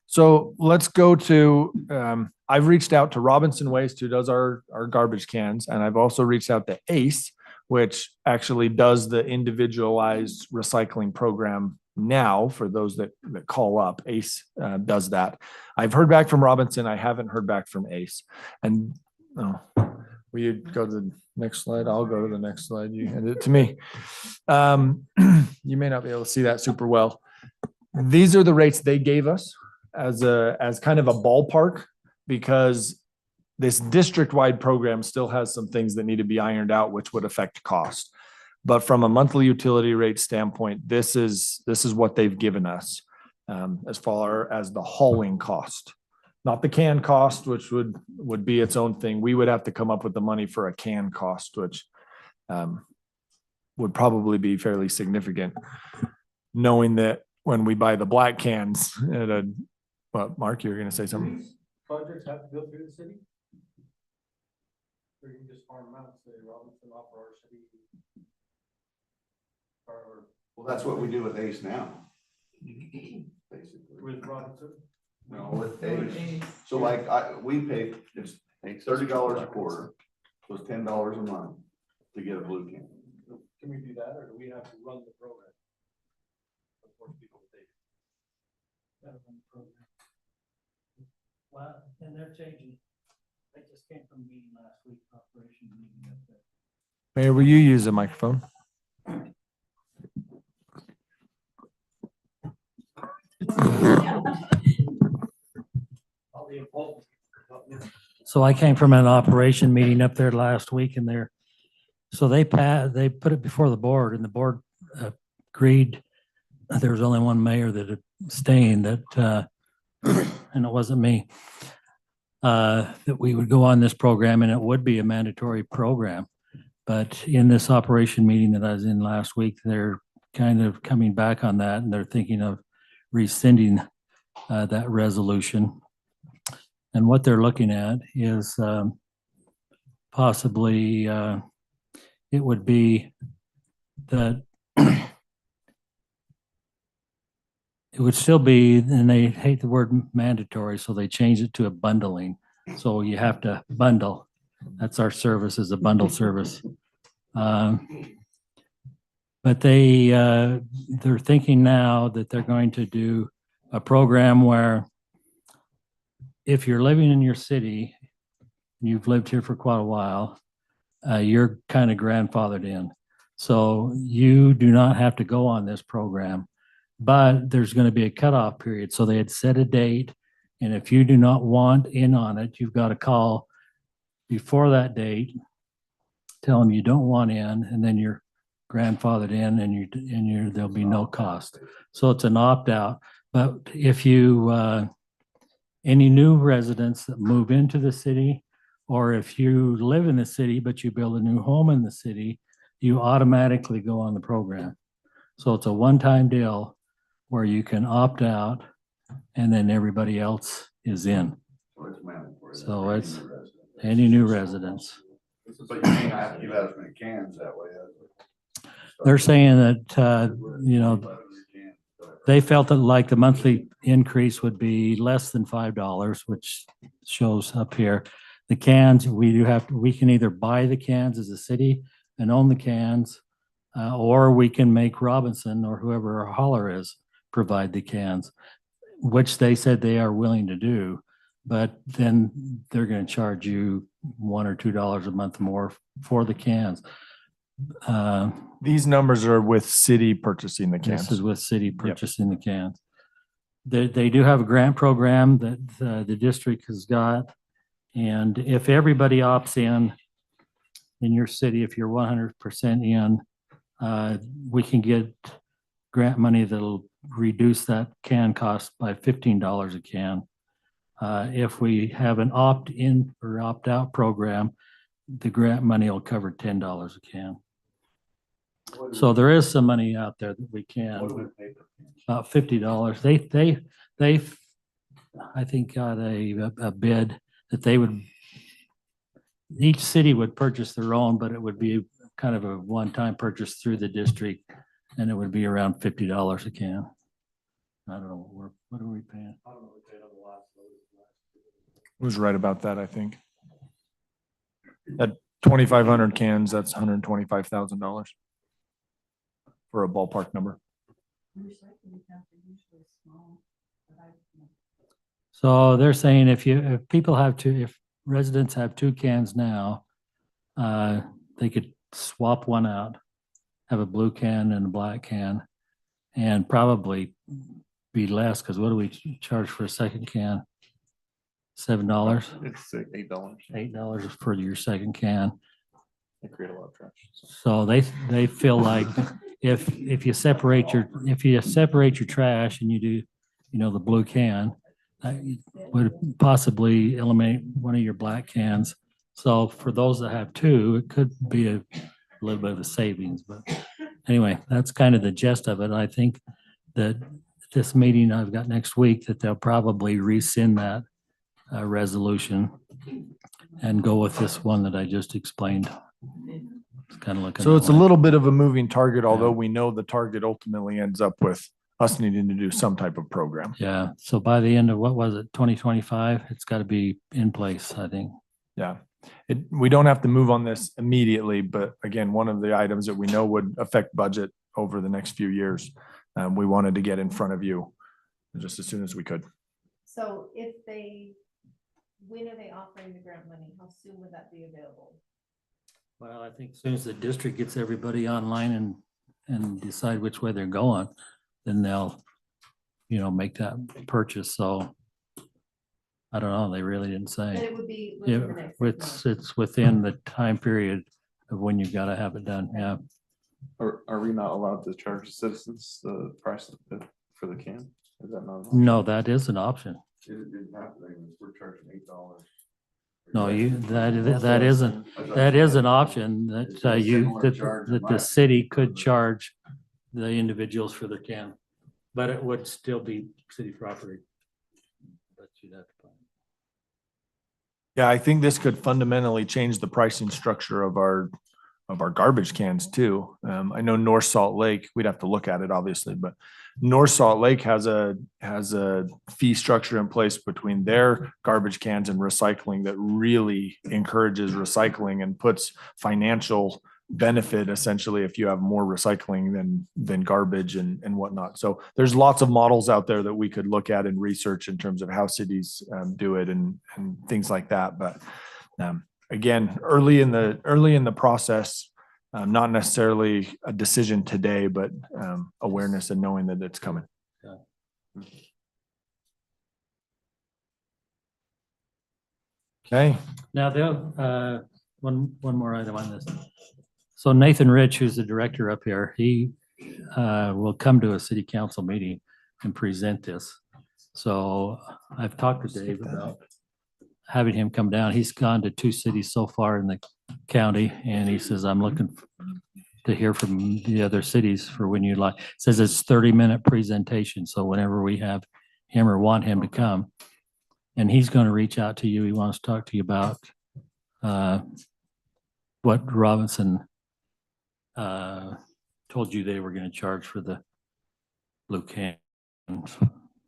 So let's go to, I've reached out to Robinson Waste, who does our garbage cans, and I've also reached out to ACE, which actually does the individualized recycling program now for those that call up. ACE does that. I've heard back from Robinson. I haven't heard back from ACE. And will you go to the next slide? I'll go to the next slide. You hand it to me. You may not be able to see that super well. These are the rates they gave us as kind of a ballpark, because this district-wide program still has some things that need to be ironed out, which would affect cost. But from a monthly utility rate standpoint, this is what they've given us as far as the hauling cost. Not the can cost, which would be its own thing. We would have to come up with the money for a can cost, which would probably be fairly significant, knowing that when we buy the black cans at a, well, Mark, you were going to say something? Projects have to go through the city? Or you can just farm them out, say Robinson offer our city? Well, that's what we do with ACE now. Basically. With Robinson? No, with ACE. So like we pay, it's $30 a quarter. So it's $10 a month to get a blue can. Can we do that, or do we have to run the program? Of course, people take. Well, and they're changing. They just came from a meeting last week, operation meeting up there. Mayor, will you use the microphone? So I came from an operation meeting up there last week and so they put it before the board and the board agreed. There was only one mayor that abstained and it wasn't me. That we would go on this program and it would be a mandatory program. But in this operation meeting that I was in last week, they're kind of coming back on that and they're thinking of rescinding that resolution. And what they're looking at is possibly it would be that it would still be, and they hate the word mandatory, so they changed it to a bundling. So you have to bundle. That's our service, is a bundle service. But they're thinking now that they're going to do a program where if you're living in your city, you've lived here for quite a while, you're kind of grandfathered in. So you do not have to go on this program, but there's going to be a cutoff period. So they had set a date. And if you do not want in on it, you've got to call before that date, tell them you don't want in, and then you're grandfathered in and there'll be no cost. So it's an opt-out. But if you, any new residents that move into the city, or if you live in the city, but you build a new home in the city, you automatically go on the program. So it's a one-time deal where you can opt out and then everybody else is in. So it's mandatory. So it's any new residents. But you may not have to give out as many cans that way. They're saying that, you know, they felt that like the monthly increase would be less than $5, which shows up here. The cans, we can either buy the cans as a city and own the cans, or we can make Robinson or whoever our hauler is provide the cans, which they said they are willing to do. But then they're going to charge you $1 or $2 a month more for the cans. These numbers are with city purchasing the cans. This is with city purchasing the cans. They do have a grant program that the district has got. And if everybody opts in your city, if you're 100% in, we can get grant money that'll reduce that can cost by $15 a can. If we have an opt-in or opt-out program, the grant money will cover $10 a can. So there is some money out there that we can, about $50. They I think got a bid that they would, each city would purchase their own, but it would be kind of a one-time purchase through the district, and it would be around $50 a can. I don't know, what are we paying? It was right about that, I think. At 2,500 cans, that's $125,000 for a ballpark number. So they're saying if residents have 2 cans now, they could swap one out, have a blue can and a black can, and probably be less, because what do we charge for a second can? $7? It's $8. $8 for your second can. They create a lot of trash. So they feel like if you separate your trash and you do, the blue can, would possibly eliminate one of your black cans. So for those that have 2, it could be a little bit of a savings. But anyway, that's kind of the gist of it. I think that this meeting I've got next week, that they'll probably rescind that resolution and go with this one that I just explained. It's kind of looking. So it's a little bit of a moving target, although we know the target ultimately ends up with us needing to do some type of program. Yeah. So by the end of, what was it, 2025, it's got to be in place, I think. Yeah. we don't have to move on this immediately, but again, one of the items that we know would affect budget over the next few years. We wanted to get in front of you just as soon as we could. So when are they offering the grant money? How soon would that be available? Well, I think as soon as the district gets everybody online and decide which way they're going, then they'll, make that purchase. So I don't know. They really didn't But say. it would be Yeah, within the next 6 months. it's within the time period of when you've got to have it done. Yeah. Or are we not allowed to charge citizens the price for the can? Is that not? No, that is an option. It didn't happen, we're charging $8. No, that is an option that that the city could charge the individuals for their can, but it would still be city property. But you'd have to. Yeah, I think this could fundamentally change the pricing structure of our garbage cans too. I know North Salt Lake, we'd have to look at it obviously, but North Salt Lake has a fee structure in place between their garbage cans and recycling that really encourages recycling and puts financial benefit essentially if you have more recycling than garbage and whatnot. So there's lots of models out there that we could look at and research in terms of how cities do it and things like that. But again, early in the process, not necessarily a decision today, but awareness and knowing that it's coming. Okay. Now, one more item on this. So Nathan Rich, who's the director up here, he will come to a city council meeting and present this. So I've talked to Dave about having him come down. He's gone to 2 cities so far in the county, and he says, I'm looking to hear from the other cities for when you'd like. Says it's 30-minute presentation. So whenever we have him or want him to come, and he's going to reach out to you. He wants to talk to you about what Robinson told you they were going to charge for the blue can.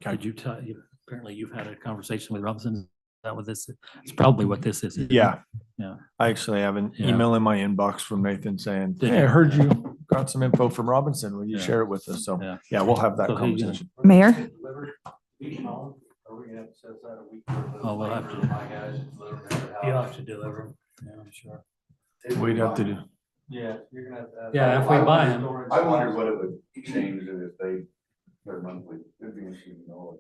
Could you tell you? Apparently, you've had a conversation with Robinson. Is that what this is? It's probably what this is. Yeah. Yeah. I actually have an Yeah. email in my inbox from Nathan saying, Did hey, I you? heard you got some info from Robinson. Will you Yeah. share it with us? So Yeah. yeah, we'll have that So he- conversation. Mayor? Are we gonna have to set aside a week? Oh, we'll have to. My guys to deliver to their You'll house? have to deliver them. Yeah, I'm sure. We'd have to do. Yeah, you're gonna have to. Yeah, if we buy 'em. I wonder what it would change if their monthly, it'd be interesting to know.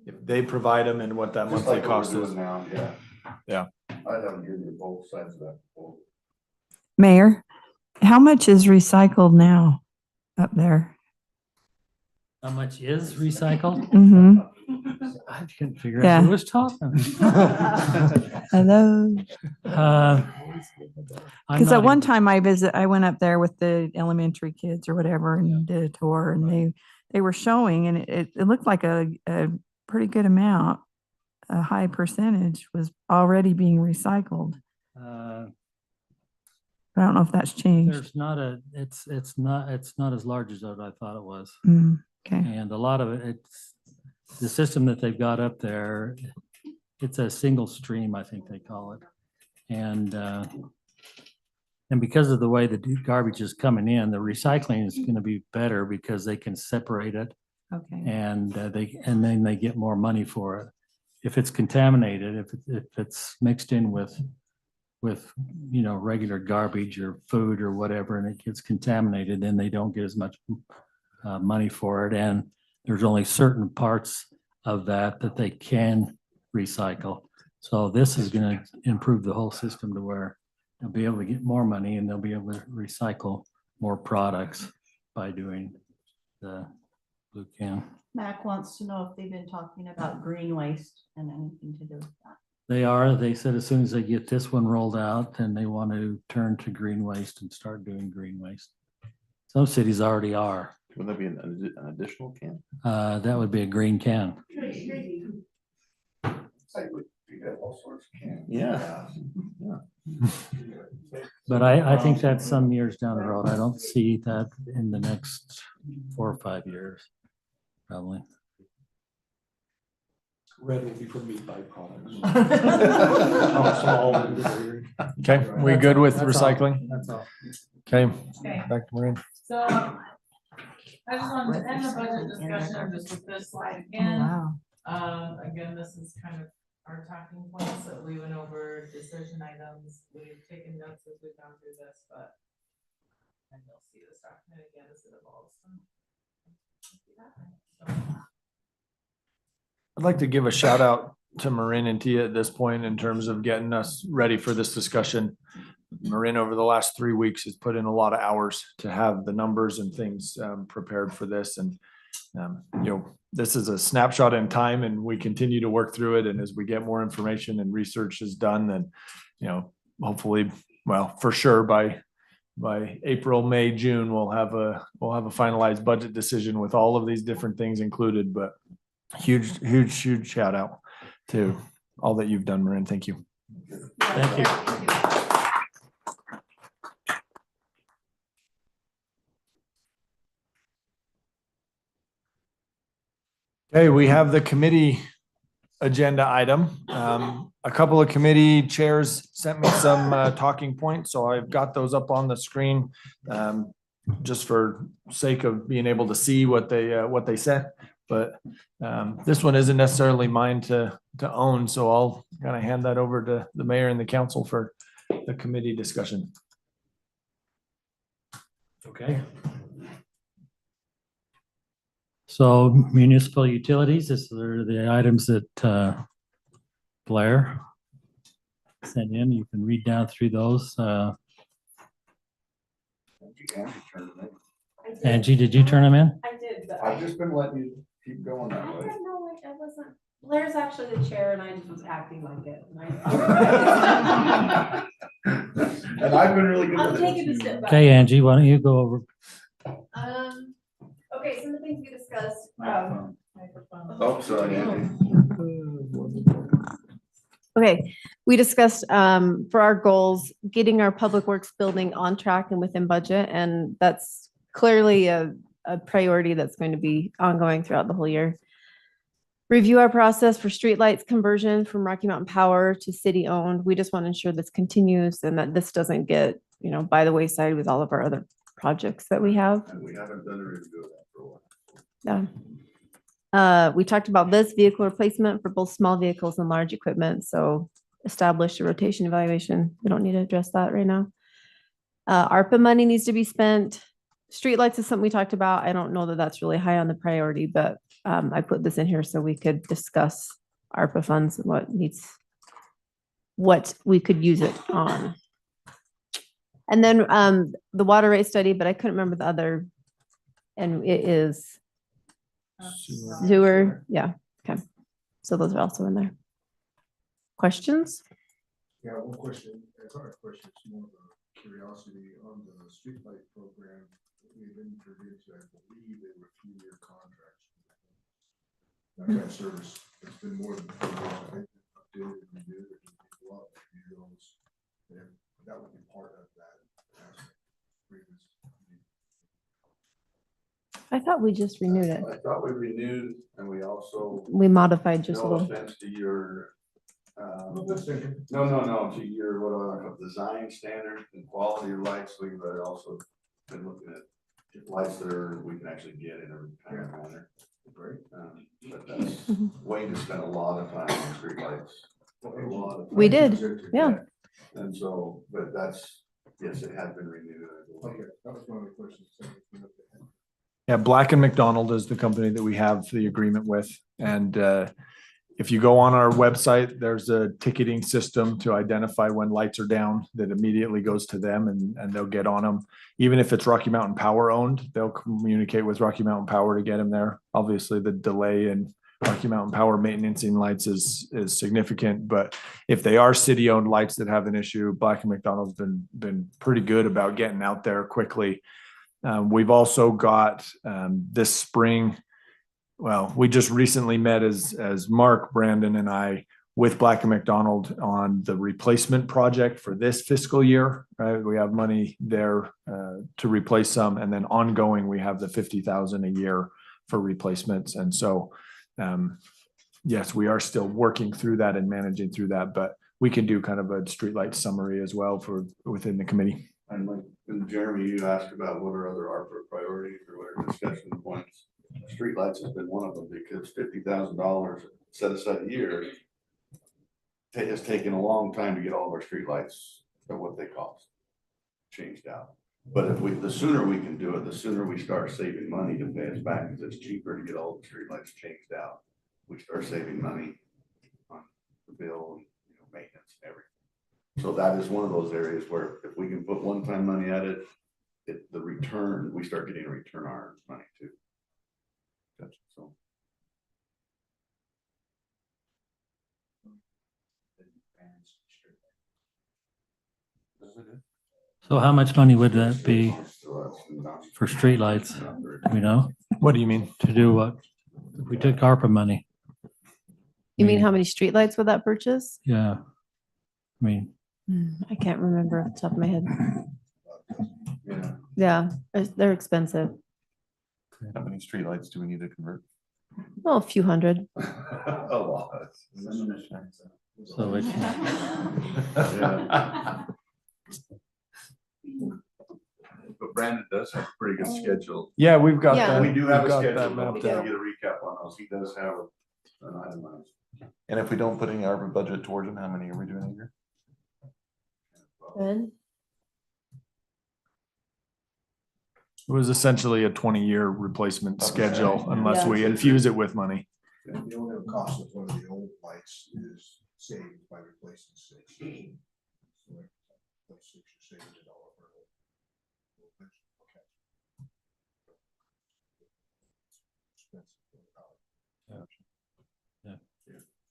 If they provide them and what that Just monthly like what cost we're is. doing now, yeah. Yeah. I'd have to give you both sides of that. quote. Mayor, how much is recycled now up there? How much is recycled? Mm-hmm. I couldn't figure out Yeah. who was talking. Hello. I'm Because not at one even- time I went up there with the elementary kids or whatever and did a tour and they were showing and it looked like a pretty good amount, a high percentage was already being recycled. Uh, I don't know if that's changed. There's not it's not as large as what I thought it was. Mm, okay. And a lot of it's the system that they've got up there. It's a single stream, I think they call it. And because of the way the garbage is coming in, the recycling is going to be better because they can separate it Okay. and then they get more money for it. If it's contaminated, if it's mixed in with regular garbage or food or whatever, and it gets contaminated, then they don't get as much money for it. And there's only certain parts of that they can recycle. So this is going to improve the whole system to where they'll be able to get more money and they'll be able to recycle more products by doing the blue can. Mac wants to know if they've been talking about green waste and anything to do with that. They said as soon as they get this one rolled out, then they want to turn to green waste and start doing green waste. Some cities already are. Would that be an additional can? That would be a green can. It's like you got all sorts of cans. Yeah. But I think that's some years down the road. I don't see that in the next 4 or 5 years, probably. Red will be for meat byproducts. Okay, we good with That's all. recycling? That's all. Okay, Okay. back to Maureen. So I just wanted to end the budget discussion just with this slide again. Again, this is kind of our talking points that we went over, decision items. We've taken notes as we've gone through this, but and you'll see this document again as it evolves. I'd like to give a shout out to Marin and Tia at this point in terms of getting us ready for this discussion. Marin over the last 3 weeks has put in a lot of hours to have the numbers and things prepared for this. And, this is a snapshot in time and we continue to work through it. And as we get more information and research is done, then, hopefully, well, for sure by April, May, June, we'll have a finalized budget decision with all of these different things included, but huge shout out to all that you've done, Marin. Thank you. Thank you. Okay, we have the committee agenda item. A couple of committee chairs sent me some talking points, so I've got those up on the screen just for sake of being able to see what they said. But this one isn't necessarily mine to own, so I'll kind of hand that over to the mayor and the council for the committee discussion. Okay. So municipal utilities, this are the items that Blair sent in. You can read down through those. Angie, did you turn them in? I did, but I've just been letting you keep going I that way. didn't know, like, I wasn't, Blair's actually the chair and I just was acting like it. And I've been really good. I'm with it. taking a step back. Okay, Angie, why don't you go over? Okay, some of the things we discussed. Oh, sorry, Andy. Okay, we discussed for our goals, getting our public works building on track and within budget, and that's clearly a priority that's going to be ongoing throughout the whole year. Review our process for streetlights conversion from Rocky Mountain Power to city owned. We just want to ensure this continues and that this doesn't get, by the wayside with all of our other projects that we have. And we haven't done a review of that for a while. Yeah. We talked about this vehicle replacement for both small vehicles and large equipment. So establish a rotation evaluation. We don't need to address that right now. ARPA money needs to be spent. Streetlights is something we talked about. I don't know that that's really high on the priority, but I put this in here so we could discuss ARPA funds and what we could use it on. And then the water rate study, but I couldn't remember the other, and it is sewer. Yeah. Okay. So those are also in there. Questions? Yeah, one question, it's not a question, it's more of a curiosity on the streetlight program. We've entered into, I believe they were 2-year contracts. That service, it's been more than 4 years, I think, updated and renewed, or a lot of those. That would be part of that agreement. I thought we just renewed it. I thought we renewed and we also. We modified just a No little. offense to your, no, to your, what do I call it, design standards and quality of lights. We've also been looking at lights that we can actually get in a kind of manner. Great. But that's, Wayne has spent a lot of time on street lights. We did, yeah. And so, but yes, it has been renewed. Okay, that was one of the questions. Yeah, Black and McDonald is the company that we have the agreement with. And if you go on our website, there's a ticketing system to identify when lights are down that immediately goes to them and they'll get on them. Even if it's Rocky Mountain Power owned, they'll communicate with Rocky Mountain Power to get them there. Obviously, the delay in Rocky Mountain Power maintaining lights is significant, but if they are city owned lights that have an issue, Black and McDonald's been pretty good about getting out there quickly. We've also got this spring. Well, we just recently met as Mark, Brandon, and I with Black and McDonald on the replacement project for this fiscal year. Right, we have money there to replace some, and then ongoing we have the $50,000 a year for replacements. And so yes, we are still working through that and managing through that, but we can do kind of a streetlight summary as well for within the committee. And like, and Jeremy, you asked about what are other ARPA priorities or what are discussion points. Streetlights has been one of them because $50,000 set aside a year has taken a long time to get all of our streetlights at what they cost changed out. But if the sooner we can do it, the sooner we start saving money to pay us back, because it's cheaper to get all the streetlights changed out. We start saving money on the bill and, maintenance and everything. So that is one of those areas where if we can put one-time money at it, the return, we start getting a return on our money too. So. So how much money would that be for streetlights? Do we know? What do you mean? To do what? If we took ARPA money? You mean how many streetlights would that purchase? Yeah. I mean, I can't remember off the top of my head. Yeah. Yeah, they're expensive. How many streetlights do we need to convert? Well, a few hundred. A lot. so it's, But Brandon does have a pretty good schedule. Yeah, we've got Yeah. that. We do have we've a got schedule, that but mapped we can out. get a recap on those. He does have an itemized. And if we don't put any ARPA budget towards them, how many are we doing a year? Good. It was essentially a 20-year replacement schedule unless Yeah. we infuse it with money. And the only cost of one of the old lights is saved by replacing 6. So like, those 6 you're saving $1 per light.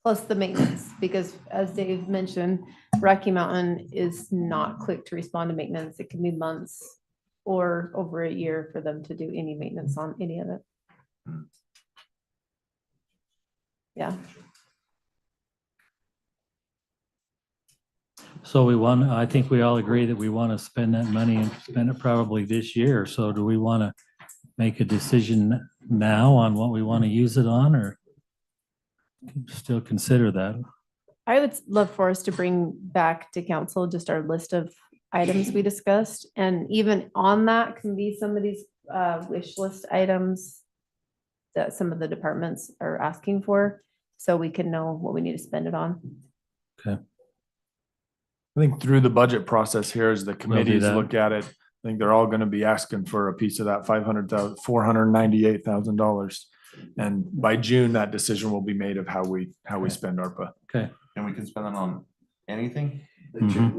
Plus the maintenance, because as Dave mentioned, Rocky Mountain is not quick to respond to maintenance. It can be months or over a year for them to do any maintenance on any of it. Yeah. so I think we all agree that we want to spend that money and spend it probably this year. So do we want to make a decision now on what we want to use it on, or still consider that? I would love for us to bring back to council just our list of items we discussed. And even on that can be some of these wish list items that some of the departments are asking for, so we can know what we need to spend it on. Okay. I think through the budget process here, as the committees that. look at it, I think they're all going to be asking for a piece of that $498,000. And by June, that decision will be made of how we spend ARPA. Okay. And we can spend it on anything? Anything.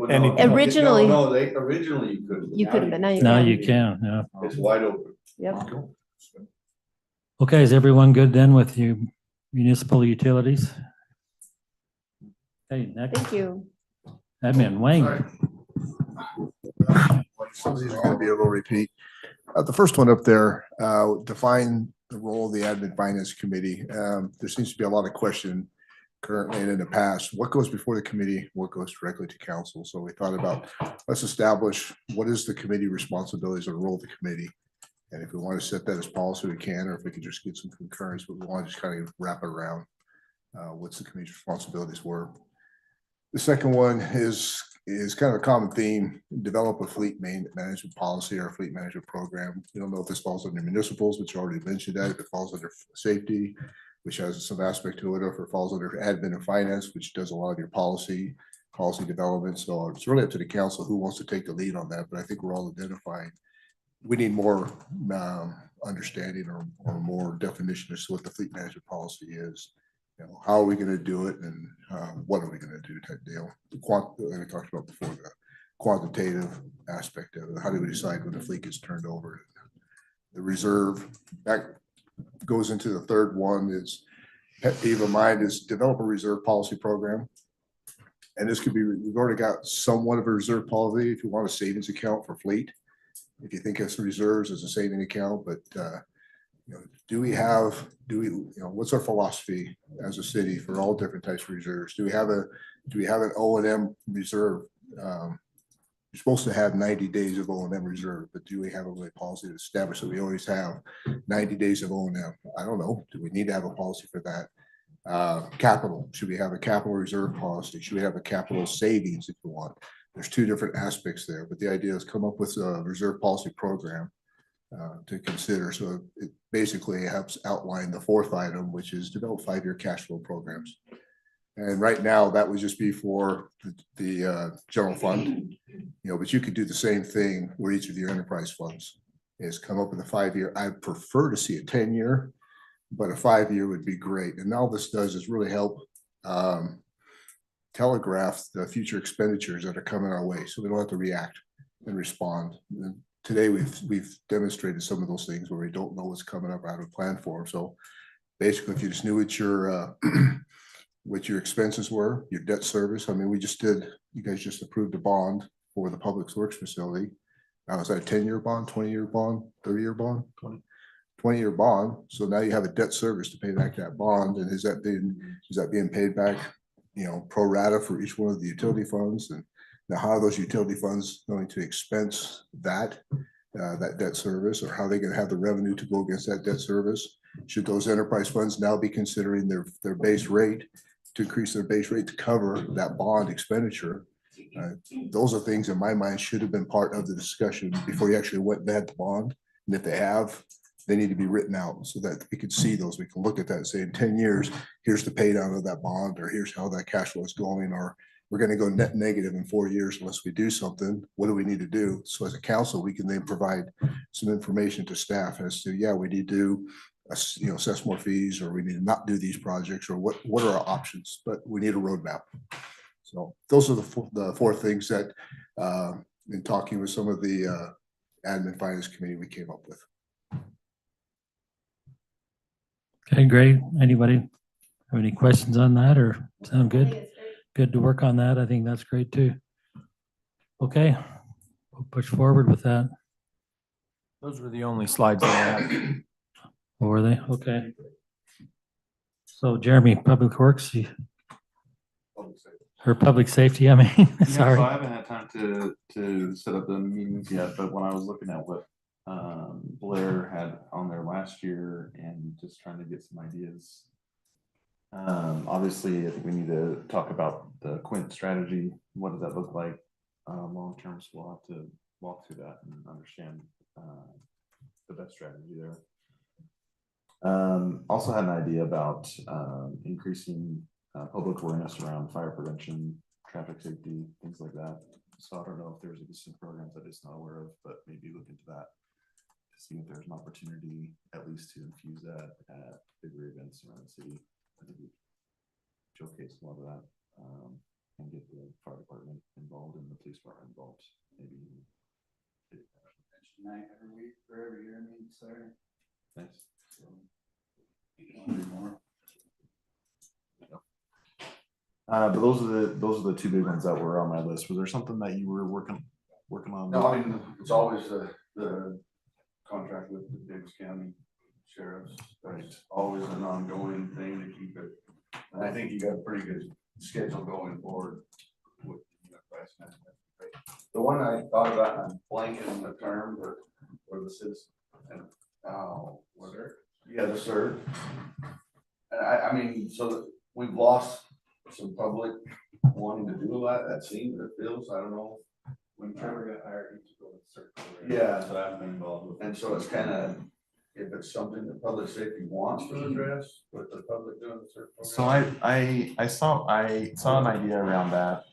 Originally- No, originally you couldn't. You couldn't, but now you Now can. you can, yeah. It's wide open. Yep. Okay, is everyone good then with you municipal utilities? Hey, next, Thank you. admin, Wayne. Some of these are gonna be a little repeat. The first one up there, define the role of the admin finance committee. There seems to be a lot of question currently and in the past. What goes before the committee? What goes directly to council? So we thought about, let's establish what is the committee responsibilities or role of the committee. And if we want to set that as policy, we can, or if we could just get some concurrence, but we want to just kind of wrap it around what's the committee's responsibilities were. The second one is kind of a common theme, develop a fleet management policy or a fleet management program. We don't know if this falls under municipals, which you already mentioned that, if it falls under safety, which has some aspect to it, or if it falls under admin and finance, which does a lot of your policy development. So it's really up to the council who wants to take the lead on that, but I think we're all identifying. We need more understanding or more definition as to what the fleet management policy is. You know, how are we going to do it, and what are we going to do type deal? Like I talked about before, the quantitative aspect of it. How do we decide when the fleet gets turned over? The reserve, that goes into the third one, is pet peeve of mine, is develop a reserve policy program. And this could be, we've already got somewhat of a reserve policy if you want a savings account for fleet. If you think of reserves as a saving account, but you know, what's our philosophy as a city for all different types of reserves? Do we have an O&M reserve? You're supposed to have 90 days of O&M reserve, but do we have a policy to establish that we always have 90 days of O&M? I don't know. Do we need to have a policy for that? Capital, should we have a capital reserve policy? Should we have a capital savings if you want? There's two different aspects there, but the idea is come up with a reserve policy program to consider. So it basically helps outline the fourth item, which is develop 5-year cash flow programs. And right now, that would just be for the general fund, but you could do the same thing where each of your enterprise funds is come up with a 5-year. I prefer to see a 10-year, but a 5-year would be great. And all this does is really help telegraph the future expenditures that are coming our way, so we don't have to react and respond. And today, we've demonstrated some of those things where we don't know what's coming up out of plan for. So basically, if you just knew what your expenses were, your debt service. I mean, you guys just approved a bond for the Public Works facility. Now, is that a 10-year bond, 20-year bond, 30-year bond? 20-year bond. So now you have a debt service to pay back that bond. And is that being paid back, pro rata for each one of the utility funds? And now how are those utility funds going to expense that debt service, or how are they going to have the revenue to go against that debt service? Should those enterprise funds now be considering their base rate to increase their base rate to cover that bond expenditure? Those are things in my mind should have been part of the discussion before you actually went and had the bond. And if they have, they need to be written out so that we can see those. We can look at that and say, in 10 years, here's the pay down of that bond, or here's how that cash flow is going, or we're going to go net negative in 4 years unless we do something. What do we need to do? So as a council, we can then provide some information to staff as to, we need to assess more fees, or we need to not do these projects, or what are our options, but we need a roadmap. So those are the four things that in talking with some of the admin finance committee we came up with. Okay, great. Anybody have any questions on that, or sound good? Good to work on that. I think that's great too. Okay, we'll push forward with that. Those were the only slides that I had. Or were they? Okay. So Jeremy, Public Works, or Public Safety, I mean, sorry. So I haven't had time to set up the meetings yet, but when I was looking at what Blair had on there last year and just trying to get some ideas. Obviously, I think we need to talk about the Quint strategy. What does that look like long term? So we'll have to walk through that and understand the best strategy there. Also had an idea about increasing public awareness around fire prevention, traffic safety, things like that. So I don't know if there's some programs that it's not aware of, but maybe look into that to see if there's an opportunity at least to infuse that at bigger events around the city. I think we showcase a lot of that and get the fire department involved and the police department involved. Maybe night every week or every year, sorry. Thanks. But those are the two big ones that were on my list. Was there something that you were working on? No, I mean, it's always the contract with the Davis County sheriffs. That's always an ongoing thing to keep it. And I think you got a pretty good schedule going forward with the price management. The one I thought about, I'm blanking the term, but for the citizen. Yeah, the CERT. And I mean, so that we've lost some public wanting to do that seems, it feels, I don't know. When Trevor got hired, he took over the CERT program. Yeah. So I've been involved with. And so it's kind of, if it's something that public safety wants to address, with the public doing the CERT program. So I saw an idea around that.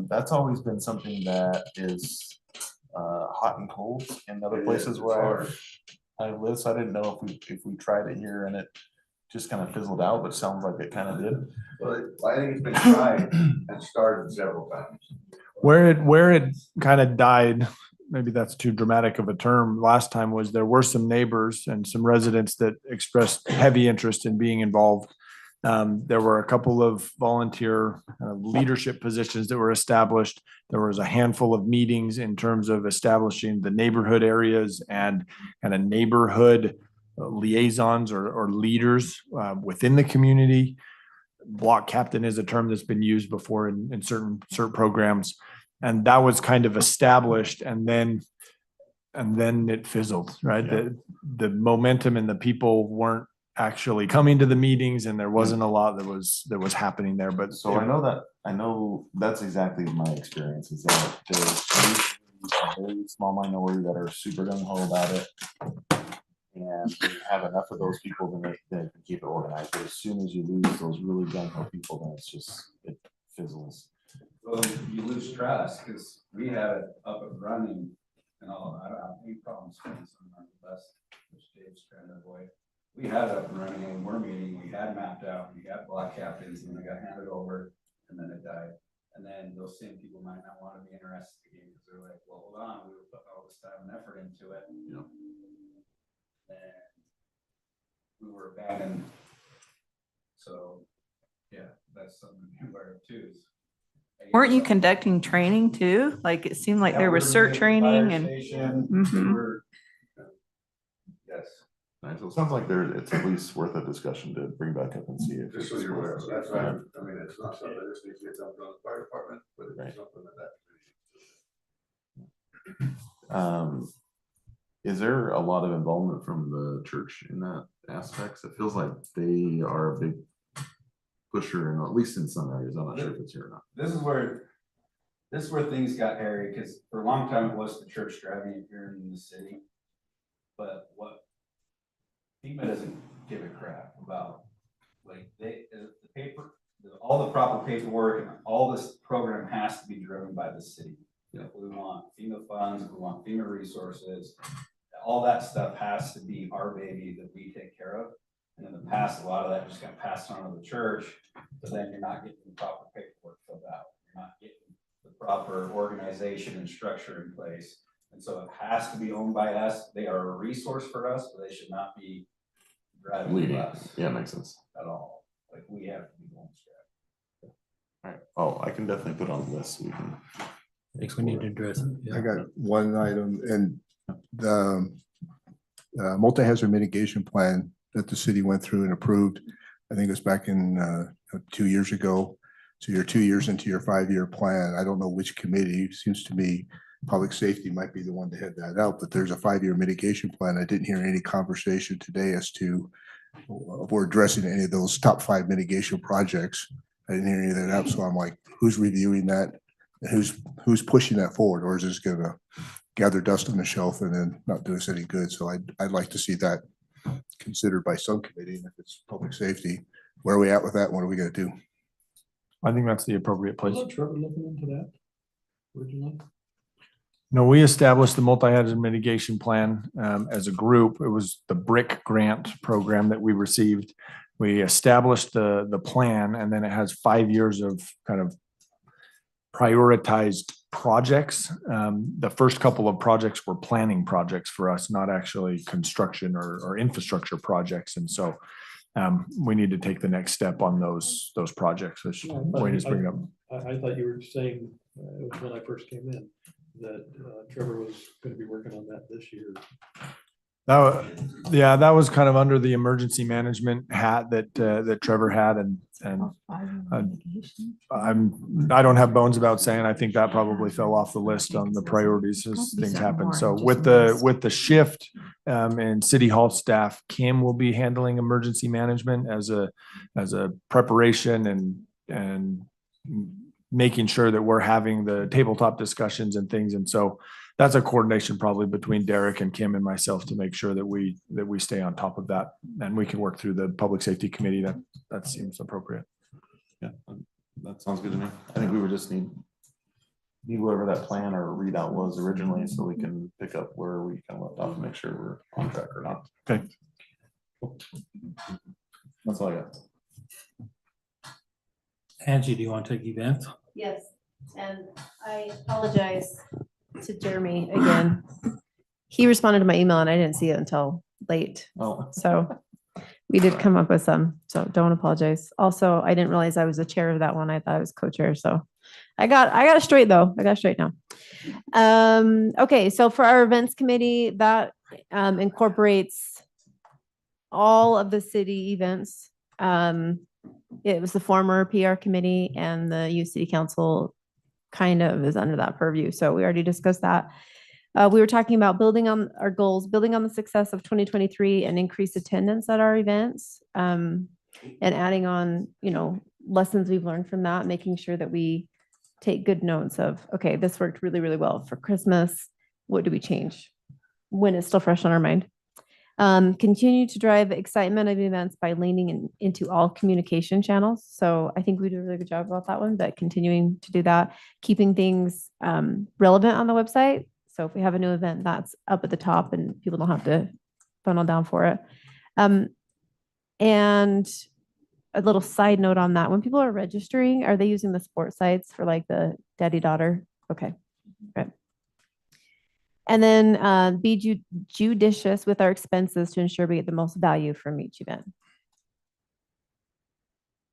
That's always been something that is hot and cold in other places where I've lived. So I didn't know if we tried it here and it just kind of fizzled out, but sounds like it kind of did. But I think it's been tried and started several times. Where it kind of died, maybe that's too dramatic of a term, last time was there were some neighbors and some residents that expressed heavy interest in being involved. There were a couple of volunteer leadership positions that were established. There was a handful of meetings in terms of establishing the neighborhood areas and kind of neighborhood liaisons or leaders within the community. Block captain is a term that's been used before in certain programs. And that was kind of established, and then it fizzled, right? The momentum and the people weren't actually coming to the meetings, and there wasn't a lot that was happening there, but. So I know that's exactly my experience is that there's usually a very small minority that are super gung ho about it. And we have enough of those people that can keep it organized. But as soon as you lose those really gung ho people, then it fizzles. Well, you lose trust, because we had it up and running and all, I don't have any problems with some of the best, which Dave's trying to avoid. We had it up and running, and we're meeting, we had mapped out, we got block captains, and then it got handed over, and then it died. And then those same people might not want to be interested again, because they're like, well, hold on, we were putting all this time and effort into it. Yep. And we were abandoned. So, yeah, that's something to be aware of too. Weren't you conducting training too? Like it seemed like there was CERT training and. Mhm. Yes. Right, so it sounds like it's at least worth a discussion to bring back up and see if. Just so you're aware, so that's right, I mean, it's not something that just needs to get dumped on the fire department, but it's something that. Is there a lot of involvement from the church in that aspects? It feels like they are a big pusher, and at least in some areas. I'm not sure if it's here or not. This is where things got hairy, because for a long time it was the church driving it here in the city. But what FEMA doesn't give a crap about, like the paper, all the proper paperwork and all this program has to be driven by the city. Yeah. We want FEMA funds, we want FEMA resources, all that stuff has to be our baby that we take care of. And in the past, a lot of that just got passed on to the church, but then you're not getting the proper paperwork filled out. You're not getting the proper organization and structure in place. And so it has to be owned by us. They are a resource for us, but they should not be driving Leading. us. Yeah, makes sense. At all. Like we have to be going straight. All right. Oh, I can definitely put on the list so we can. I think we need to address it. I got one item, and the multi-hazard mitigation plan that the city went through and approved, I think it was back in 2 years ago. So you're 2 years into your 5-year plan. I don't know which committee. It seems to me public safety might be the one to head that out, but there's a 5-year mitigation plan. I didn't hear any conversation today as to if we're addressing any of those top 5 mitigation projects. I didn't hear any of that out. So I'm like, who's reviewing that? Who's pushing that forward, or is this gonna gather dust on the shelf and then not do us any good? So I'd like to see that considered by some committee. And if it's public safety, where are we at with that? What are we gonna do? I think that's the appropriate place. Wasn't Trevor looking into that originally? No, we established the multi-hazard mitigation plan as a group. It was the BRIC grant program that we received. We established the plan, and then it has 5 years of kind of prioritized projects. The first couple of projects were planning projects for us, not actually construction or infrastructure projects. And so we need to take the next step on those projects, which Wayne is bringing up. I thought you were saying, it was when I first came in, that Trevor was going to be working on that this year. Yeah, that was kind of under the emergency management hat that Trevor had, and I don't have bones about saying I think that probably fell off the list on the priorities as things happen. So with the shift in City Hall staff, Kim will be handling emergency management as a preparation and making sure that we're having the tabletop discussions and things. And so that's a coordination probably between Derek and Kim and myself to make sure that we stay on top of that, and we can work through the public safety committee. That seems appropriate. Yeah, that sounds good to me. I think we would just need whoever that plan or readout was originally, so we can pick up where we kind of left off and make sure we're on track or not. Okay. That's all I got. Angie, do you want to take events? Yes, and I apologize to Jeremy again. He responded to my email and I didn't see it until late. Oh. So we did come up with some, so don't apologize. Also, I didn't realize I was the chair of that one. I thought I was co-chair, so I got it straight though. I got it straight now. Okay, so for our events committee, that incorporates all of the city events. It was the former PR committee, and the youth city council kind of is under that purview. So we already discussed that. We were talking about building on our goals, building on the success of 2023 and increase attendance at our events. And adding on, lessons we've learned from that, making sure that we take good notes of, okay, this worked really, really well for Christmas. What do we change when it's still fresh on our mind? Continue to drive excitement of events by leaning into all communication channels. So I think we did a really good job about that one, but continuing to do that, keeping things relevant on the website. So if we have a new event, that's up at the top and people don't have to funnel down for it. And a little side note on that, when people are registering, are they using the sports sites for like the daddy-daughter? Okay, right. And then be judicious with our expenses to ensure we get the most value from each event.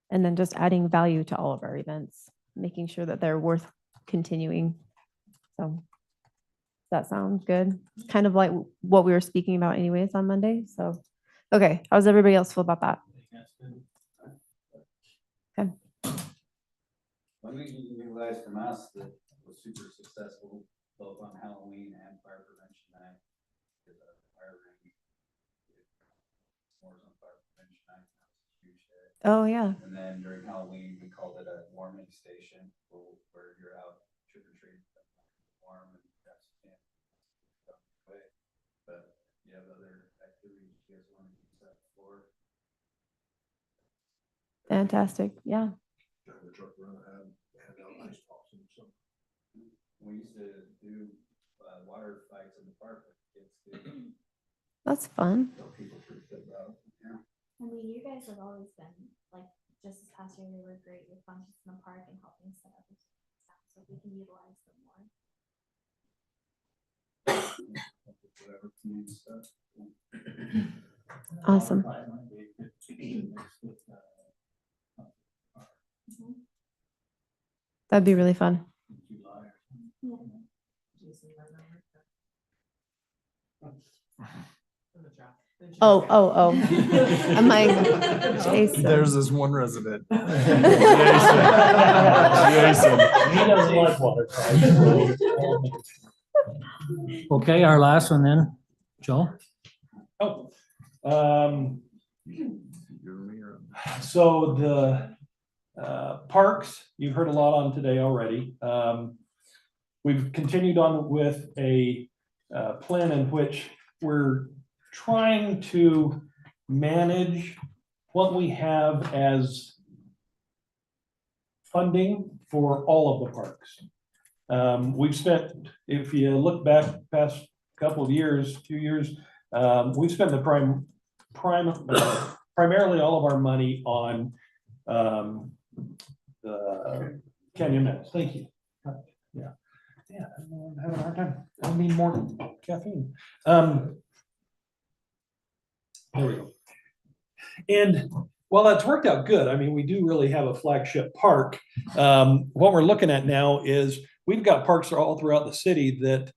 And then just adding value to all of our events, making sure that they're worth continuing. So does that sound good? Kind of like what we were speaking about anyways on Monday. So, okay, how does everybody else feel about that? Okay. One thing you realize from us that was super successful both on Halloween and fire prevention night is a fire ring. S'mores on fire prevention night. That was a huge hit. Oh yeah. And then during Halloween, we called it a warming station where you're out trick or treating, warm and that's way. But you have other activities you guys want to use that for? Fantastic. Yeah. Drive the truck around and hand out ice pops and stuff. We used to do water fights in the park with kids too. That's fun. People pretty good about it. Yeah. I mean, you guys have always been, like, just this past year, they were great with functions in the park and helping set up stuff, so we can utilize them more. Whatever community stuff. Awesome. That'd be really fun. Oh. I'm like, Jason. There's this one resident. Jason. He doesn't like water. Okay, our last one then, Joel. Oh, so the parks, you've heard a lot on today already. We've continued on with a plan in which we're trying to manage what we have as funding for all of the parks. We've spent, if you look back past couple of years, few years, we've spent the primarily all of our money on the Canyon Meadows. Thank you. Yeah, I'm having a hard time. I need more caffeine. There we go. And well, that's worked out good. I mean, we do really have a flagship park. What we're looking at now is we've got parks all throughout the city that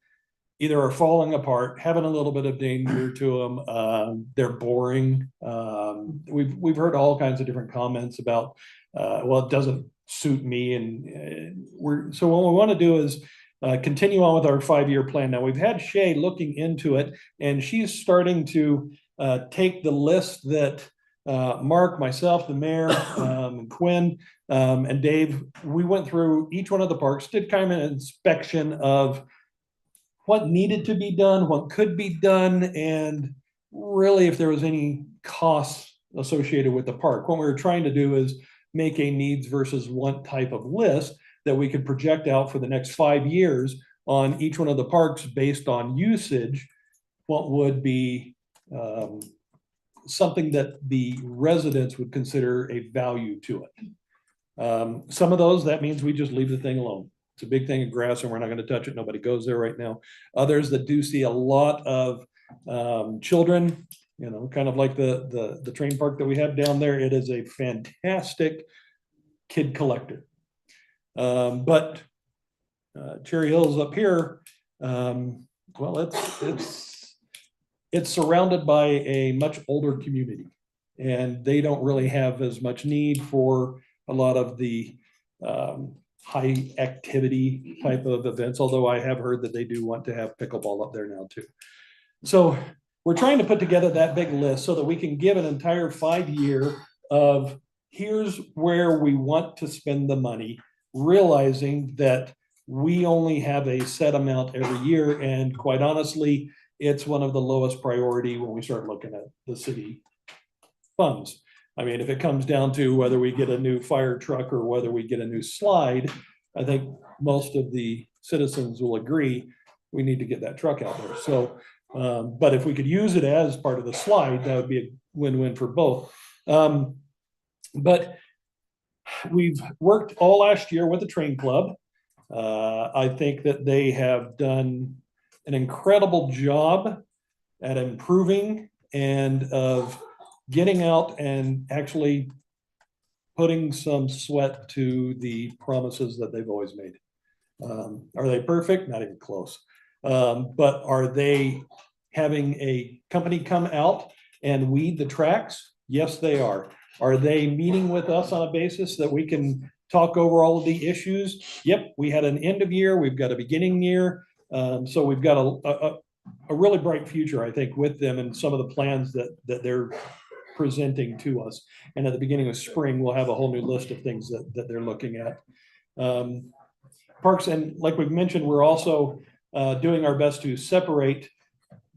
either are falling apart, having a little bit of danger to them. They're boring. We've heard all kinds of different comments about, well, it doesn't suit me. And so what we want to do is continue on with our 5-year plan. Now we've had Shay looking into it, and she's starting to take the list that Mark, myself, the mayor, Quinn, and Dave, we went through each one of the parks, did kind of an inspection of what needed to be done, what could be done, and really if there was any costs associated with the park. What we were trying to do is make a needs versus want type of list that we could project out for the next 5 years on each one of the parks based on usage, what would be something that the residents would consider a value to it. Some of those, that means we just leave the thing alone. It's a big thing of grass and we're not going to touch it. Nobody goes there right now. Others that do see a lot of children, you know, kind of like the train park that we have down there. It is a fantastic kid collector. But Cherry Hills up here, well, it's surrounded by a much older community, and they don't really have as much need for a lot of the high activity type of events, although I have heard that they do want to have pickleball up there now too. So we're trying to put together that big list so that we can give an entire 5-year of here's where we want to spend the money, realizing that we only have a set amount every year. And quite honestly, it's one of the lowest priority when we start looking at the city funds. I mean, if it comes down to whether we get a new fire truck or whether we get a new slide, I think most of the citizens will agree we need to get that truck out there. So, but if we could use it as part of the slide, that would be a win-win for both. But we've worked all last year with the train club. I think that they have done an incredible job at improving and of getting out and actually putting some sweat to the promises that they've always made. Are they perfect? Not even close. But are they having a company come out and weed the tracks? Yes, they are. Are they meeting with us on a basis that we can talk over all of the issues? Yep, we had an end of year, we've got a beginning year. So we've got a really bright future, I think, with them and some of the plans that they're presenting to us. And at the beginning of spring, we'll have a whole new list of things that they're looking at. Parks, and like we've mentioned, we're also doing our best to separate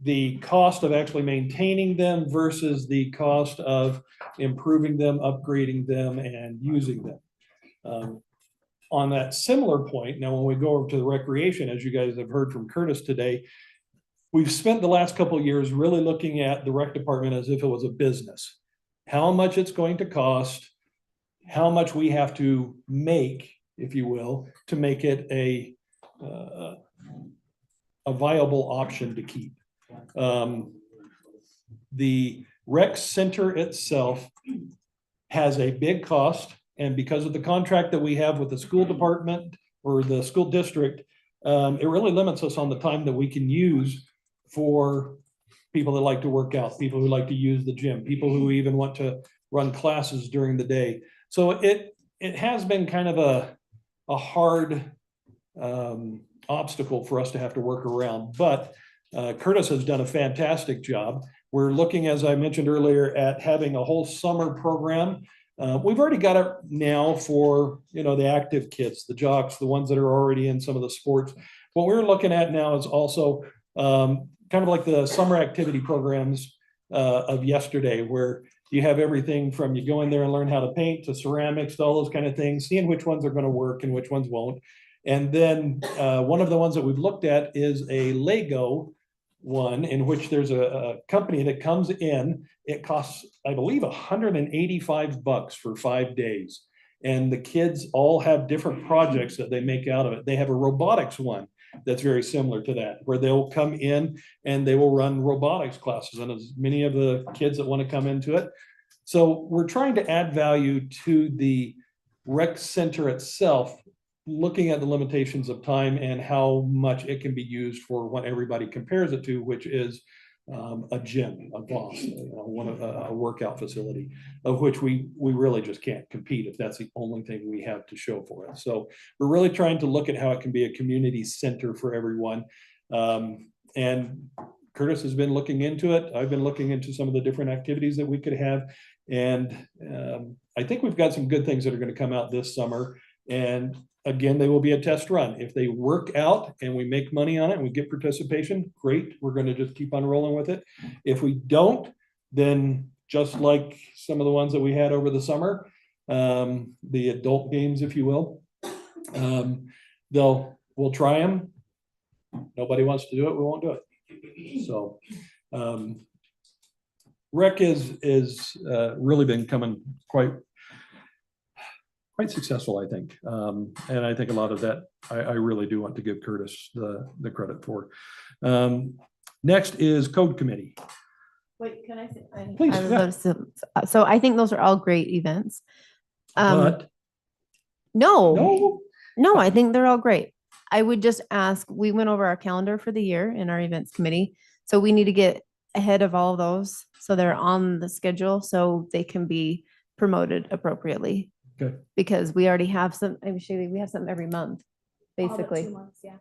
the cost of actually maintaining them versus the cost of improving them, upgrading them, and using them. On that similar point, now when we go over to the recreation, as you guys have heard from Curtis today, we've spent the last couple of years really looking at the rec department as if it was a business. How much it's going to cost, how much we have to make, if you will, to make it a viable option to keep. The rec center itself has a big cost, and because of the contract that we have with the school department or the school district, it really limits us on the time that we can use for people that like to work out, people who like to use the gym, people who even want to run classes during the day. So it has been kind of a hard obstacle for us to have to work around, but Curtis has done a fantastic job. We're looking, as I mentioned earlier, at having a whole summer program. We've already got it now for, the active kids, the jocks, the ones that are already in some of the sports. What we're looking at now is also kind of like the summer activity programs of yesterday, where you have everything from you go in there and learn how to paint to ceramics to all those kind of things, seeing which ones are going to work and which ones won't. And then one of the ones that we've looked at is a Lego one, in which there's a company that comes in. It costs, I believe, $185 for 5 days. And the kids all have different projects that they make out of it. They have a robotics one that's very similar to that, where they'll come in and they will run robotics classes, and as many of the kids that want to come into it. So we're trying to add value to the rec center itself, looking at the limitations of time and how much it can be used for what everybody compares it to, which is a gym, a boss, a workout facility, of which we really just can't compete if that's the only thing we have to show for it. So we're really trying to look at how it can be a community center for everyone. And Curtis has been looking into it. I've been looking into some of the different activities that we could have. And I think we've got some good things that are going to come out this summer. And again, they will be a test run. If they work out and we make money on it and we get participation, great. We're going to just keep on rolling with it. If we don't, then just like some of the ones that we had over the summer, the adult games, if you will, we'll try them. Nobody wants to do it, we won't do it. So rec is really been coming quite successful, I think. And I think a lot of that, I really do want to give Curtis the credit for. Next is Code Committee. Wait, can I say? Please, I was yeah. about to say- So I think those are all great events. But No, I think they're all great. I would just ask, we went over our calendar for the year in our events committee. So we need to get ahead of all of those. So they're on the schedule so they can be promoted appropriately. Okay. Because we already have some, I'm sure we have something every month, All but basically. 2 months, yeah.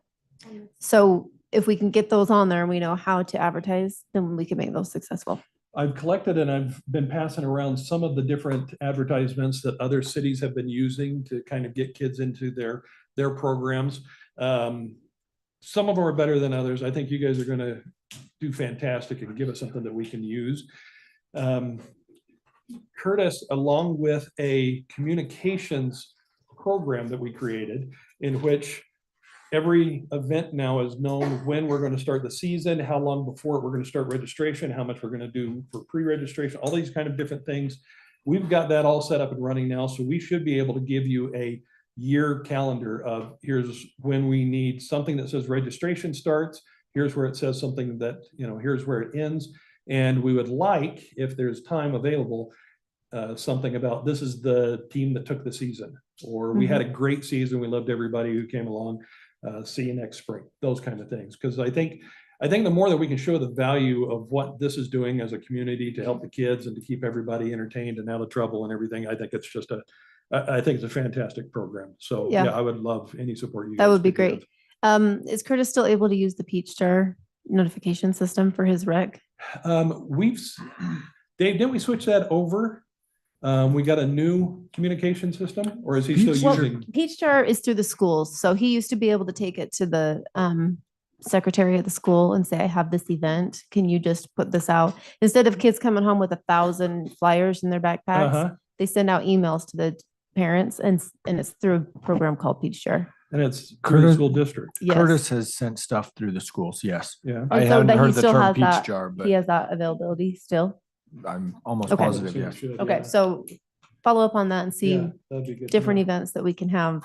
And So if we can get those on there and we know how to advertise, then we can make those successful. I've collected and I've been passing around some of the different advertisements that other cities have been using to kind of get kids into their programs. Some of them are better than others. I think you guys are gonna do fantastic and give us something that we can use. Curtis, along with a communications program that we created, in which every event now is known when we're going to start the season, how long before we're going to start registration, how much we're going to do for pre-registration, all these kind of different things. We've got that all set up and running now, so we should be able to give you a year calendar of here's when we need something that says registration starts, here's where it says something that, here's where it ends. And we would like, if there's time available, something about this is the team that took the season, or we had a great season, we loved everybody who came along. See you next spring, those kind of things. Because I think the more that we can show the value of what this is doing as a community to help the kids and to keep everybody entertained and out of trouble and everything, I think it's just I think it's a fantastic program. So Yeah. I would love any support you That guys would be could give. great. Is Curtis still able to use the Peach Jar notification system for his rec? Dave, didn't we switch that over? We got a new communication system, or is he still Well, using? Peach Jar is through the schools, so he used to be able to take it to the secretary of the school and say, I have this event, can you just put this out? Instead of kids coming home with 1,000 flyers in their backpacks, they send out emails to the parents, and it's through a program called Peach Jar. And it's through the school district. Yes. Curtis has sent stuff through the schools, yes. Yeah. I And so haven't that he heard the still term has Peach that, Jar, but he has that availability still. I'm almost Okay. positive, yes. Okay, so follow up on that and see Yeah, that'd be good to different know. events that we can have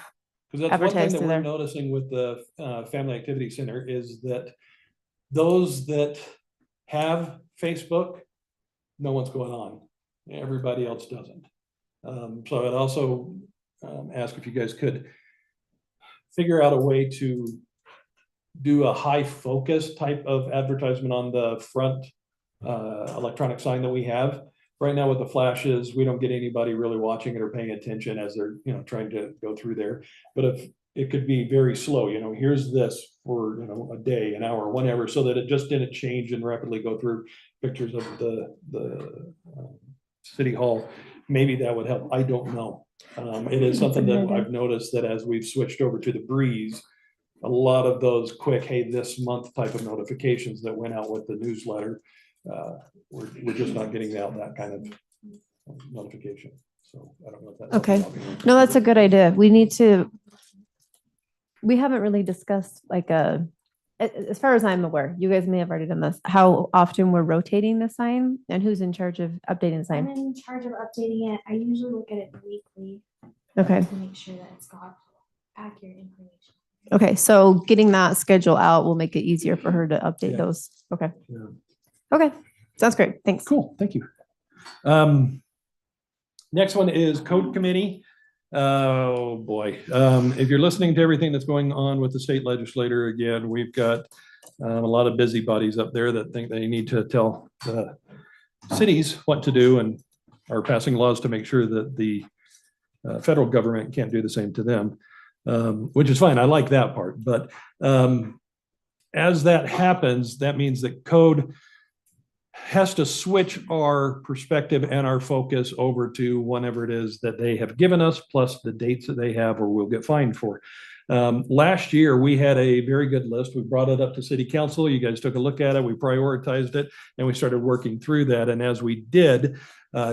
Because that's one thing advertised that through we're there. noticing with the Family Activity Center is that those that have Facebook know what's going on. Everybody else doesn't. So I'd also ask if you guys could figure out a way to do a high focus type of advertisement on the front electronic sign that we have. Right now with the flashes, we don't get anybody really watching it or paying attention as they're, trying to go through there. But if it could be very slow, here's this for, a day, an hour, whatever, so that it just didn't change and rapidly go through pictures of the city hall. Maybe that would help. I don't know. It is something that I've noticed that as we've switched over to the Breeze, a lot of those quick, hey, this month type of notifications that went out with the newsletter, we're just not getting out that kind of notification. So I don't know if that's. Okay, something I'll be- no, that's a good idea. We haven't really discussed as far as I'm aware, you guys may have already done this, how often we're rotating the sign and who's in charge of updating the I'm sign? in charge of updating it. I usually look at it weekly. Okay. To make sure that it's got accurate information. Okay, so getting that schedule out will make it easier for her to update those. Okay. Yeah. Okay, sounds great. Thanks. Cool, thank you. Next one is Code Committee. Oh, boy. If you're listening to everything that's going on with the state legislator, again, we've got a lot of busybodies up there that think they need to tell the cities what to do and are passing laws to make sure that the federal government can't do the same to them, which is fine. I like that part. But as that happens, that means that code has to switch our perspective and our focus over to whatever it is that they have given us, plus the dates that they have or we'll get fined for. Last year, we had a very good list. We brought it up to city council. You guys took a look at it. We prioritized it and we started working through that. And as we did,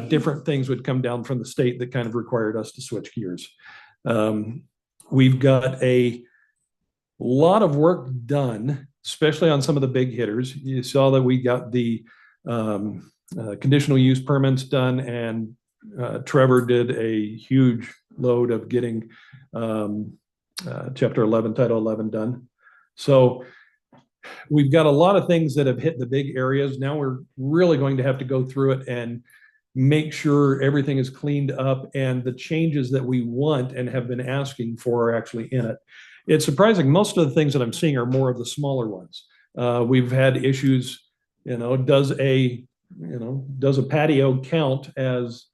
different things would come down from the state that kind of required us to switch gears. We've got a lot of work done, especially on some of the big hitters. You saw that we got the conditional use permits done, and Trevor did a huge load of getting Chapter 11, Title 11 done. So we've got a lot of things that have hit the big areas. Now we're really going to have to go through it and make sure everything is cleaned up and the changes that we want and have been asking for are actually in it. It's surprising. Most of the things that I'm seeing are more of the smaller ones. We've had issues, does a patio count as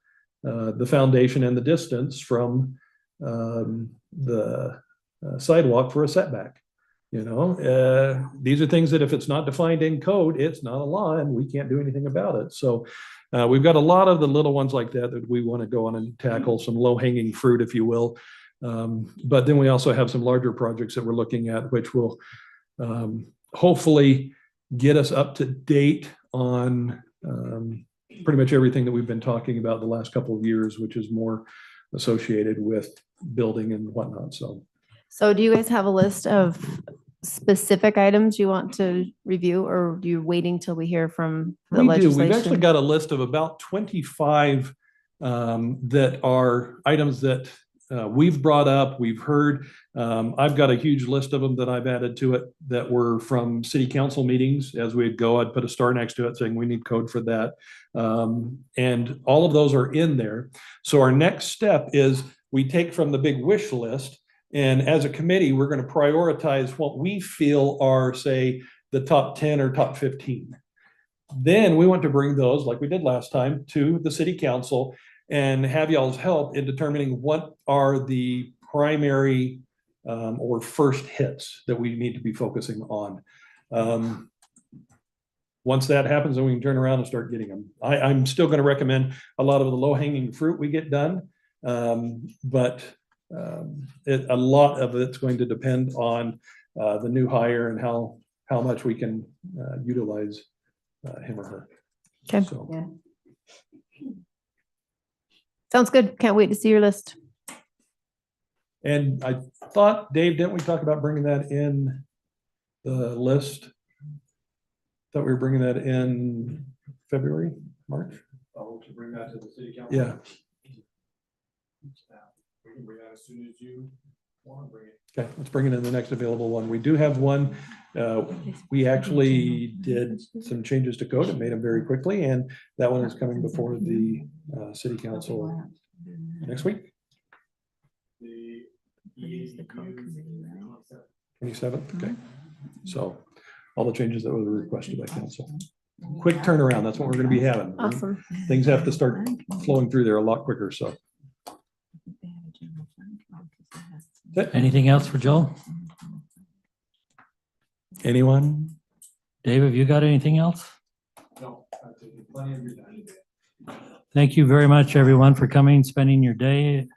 the foundation and the distance from the sidewalk for a setback. You know, these are things that if it's not defined in code, it's not a law and we can't do anything about it. So we've got a lot of the little ones like that that we want to go on and tackle, some low hanging fruit, if you will. But then we also have some larger projects that we're looking at, which will hopefully get us up to date on pretty much everything that we've been talking about the last couple of years, which is more associated with building and whatnot. So do you guys have a list of specific items you want to review, or are you waiting till we hear from the We do. legislation? We've actually got a list of about 25 that are items that we've brought up, we've heard. I've got a huge list of them that I've added to it that were from city council meetings. As we'd go, I'd put a star next to it saying we need code for that. And all of those are in there. So our next step is we take from the big wish list, and as a committee, we're going to prioritize what we feel are, say, the top 10 or top 15. Then we want to bring those, like we did last time, to the city council and have y'all's help in determining what are the primary or first hits that we need to be focusing on. Once that happens, then we can turn around and start getting them. I'm still going to recommend a lot of the low-hanging fruit we get done, but a lot of it's going to depend on the new hire and how much we can utilize him or her. Okay. So. Yeah. Sounds good. Can't wait to see your list. And I thought, Dave, didn't we talk about bringing that in the list? Thought we were bringing that in February, March? Oh, to bring that to the city council? Yeah. We can bring that as soon as you want to bring it. Okay, let's bring it in the next available one. We do have one. We actually did some changes to code and made them very quickly, and that one is coming before the city council next week. The 27th, okay. So all the changes that were requested by council. Quick turnaround, that's what we're gonna be having. Awesome. Things have to start flowing through there a lot quicker, so. Anything else for Joel? Anyone? Dave, have you got anything else? No, I've taken plenty of your time. Thank you very much, everyone, for coming, spending your day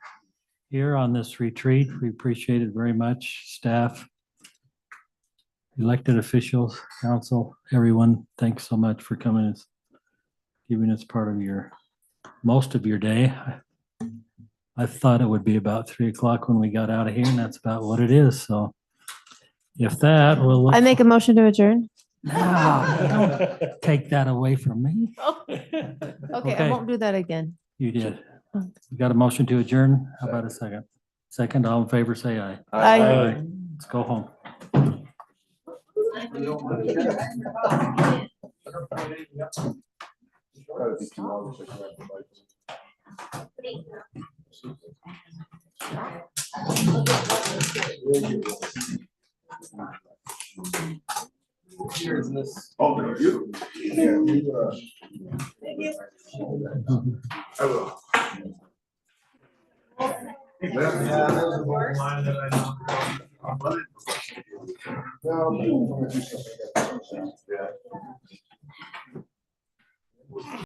here on this retreat. We appreciate it very much. Staff, elected officials, council, everyone, thanks so much for coming, giving us part of most of your day. I thought it would be about 3 o'clock when we got out of here, and that's about what it is. So if that will. I make a motion to adjourn. No, don't take that away from me. Okay, I won't do that again. You did. You got a motion to adjourn? How about a second? Second, all in favor, say aye. Aye. Let's go home. Here's this. Oh, thank you. Yeah, I will. Yeah, there's a bottom line that I know. Well, I'm gonna do something. Yeah.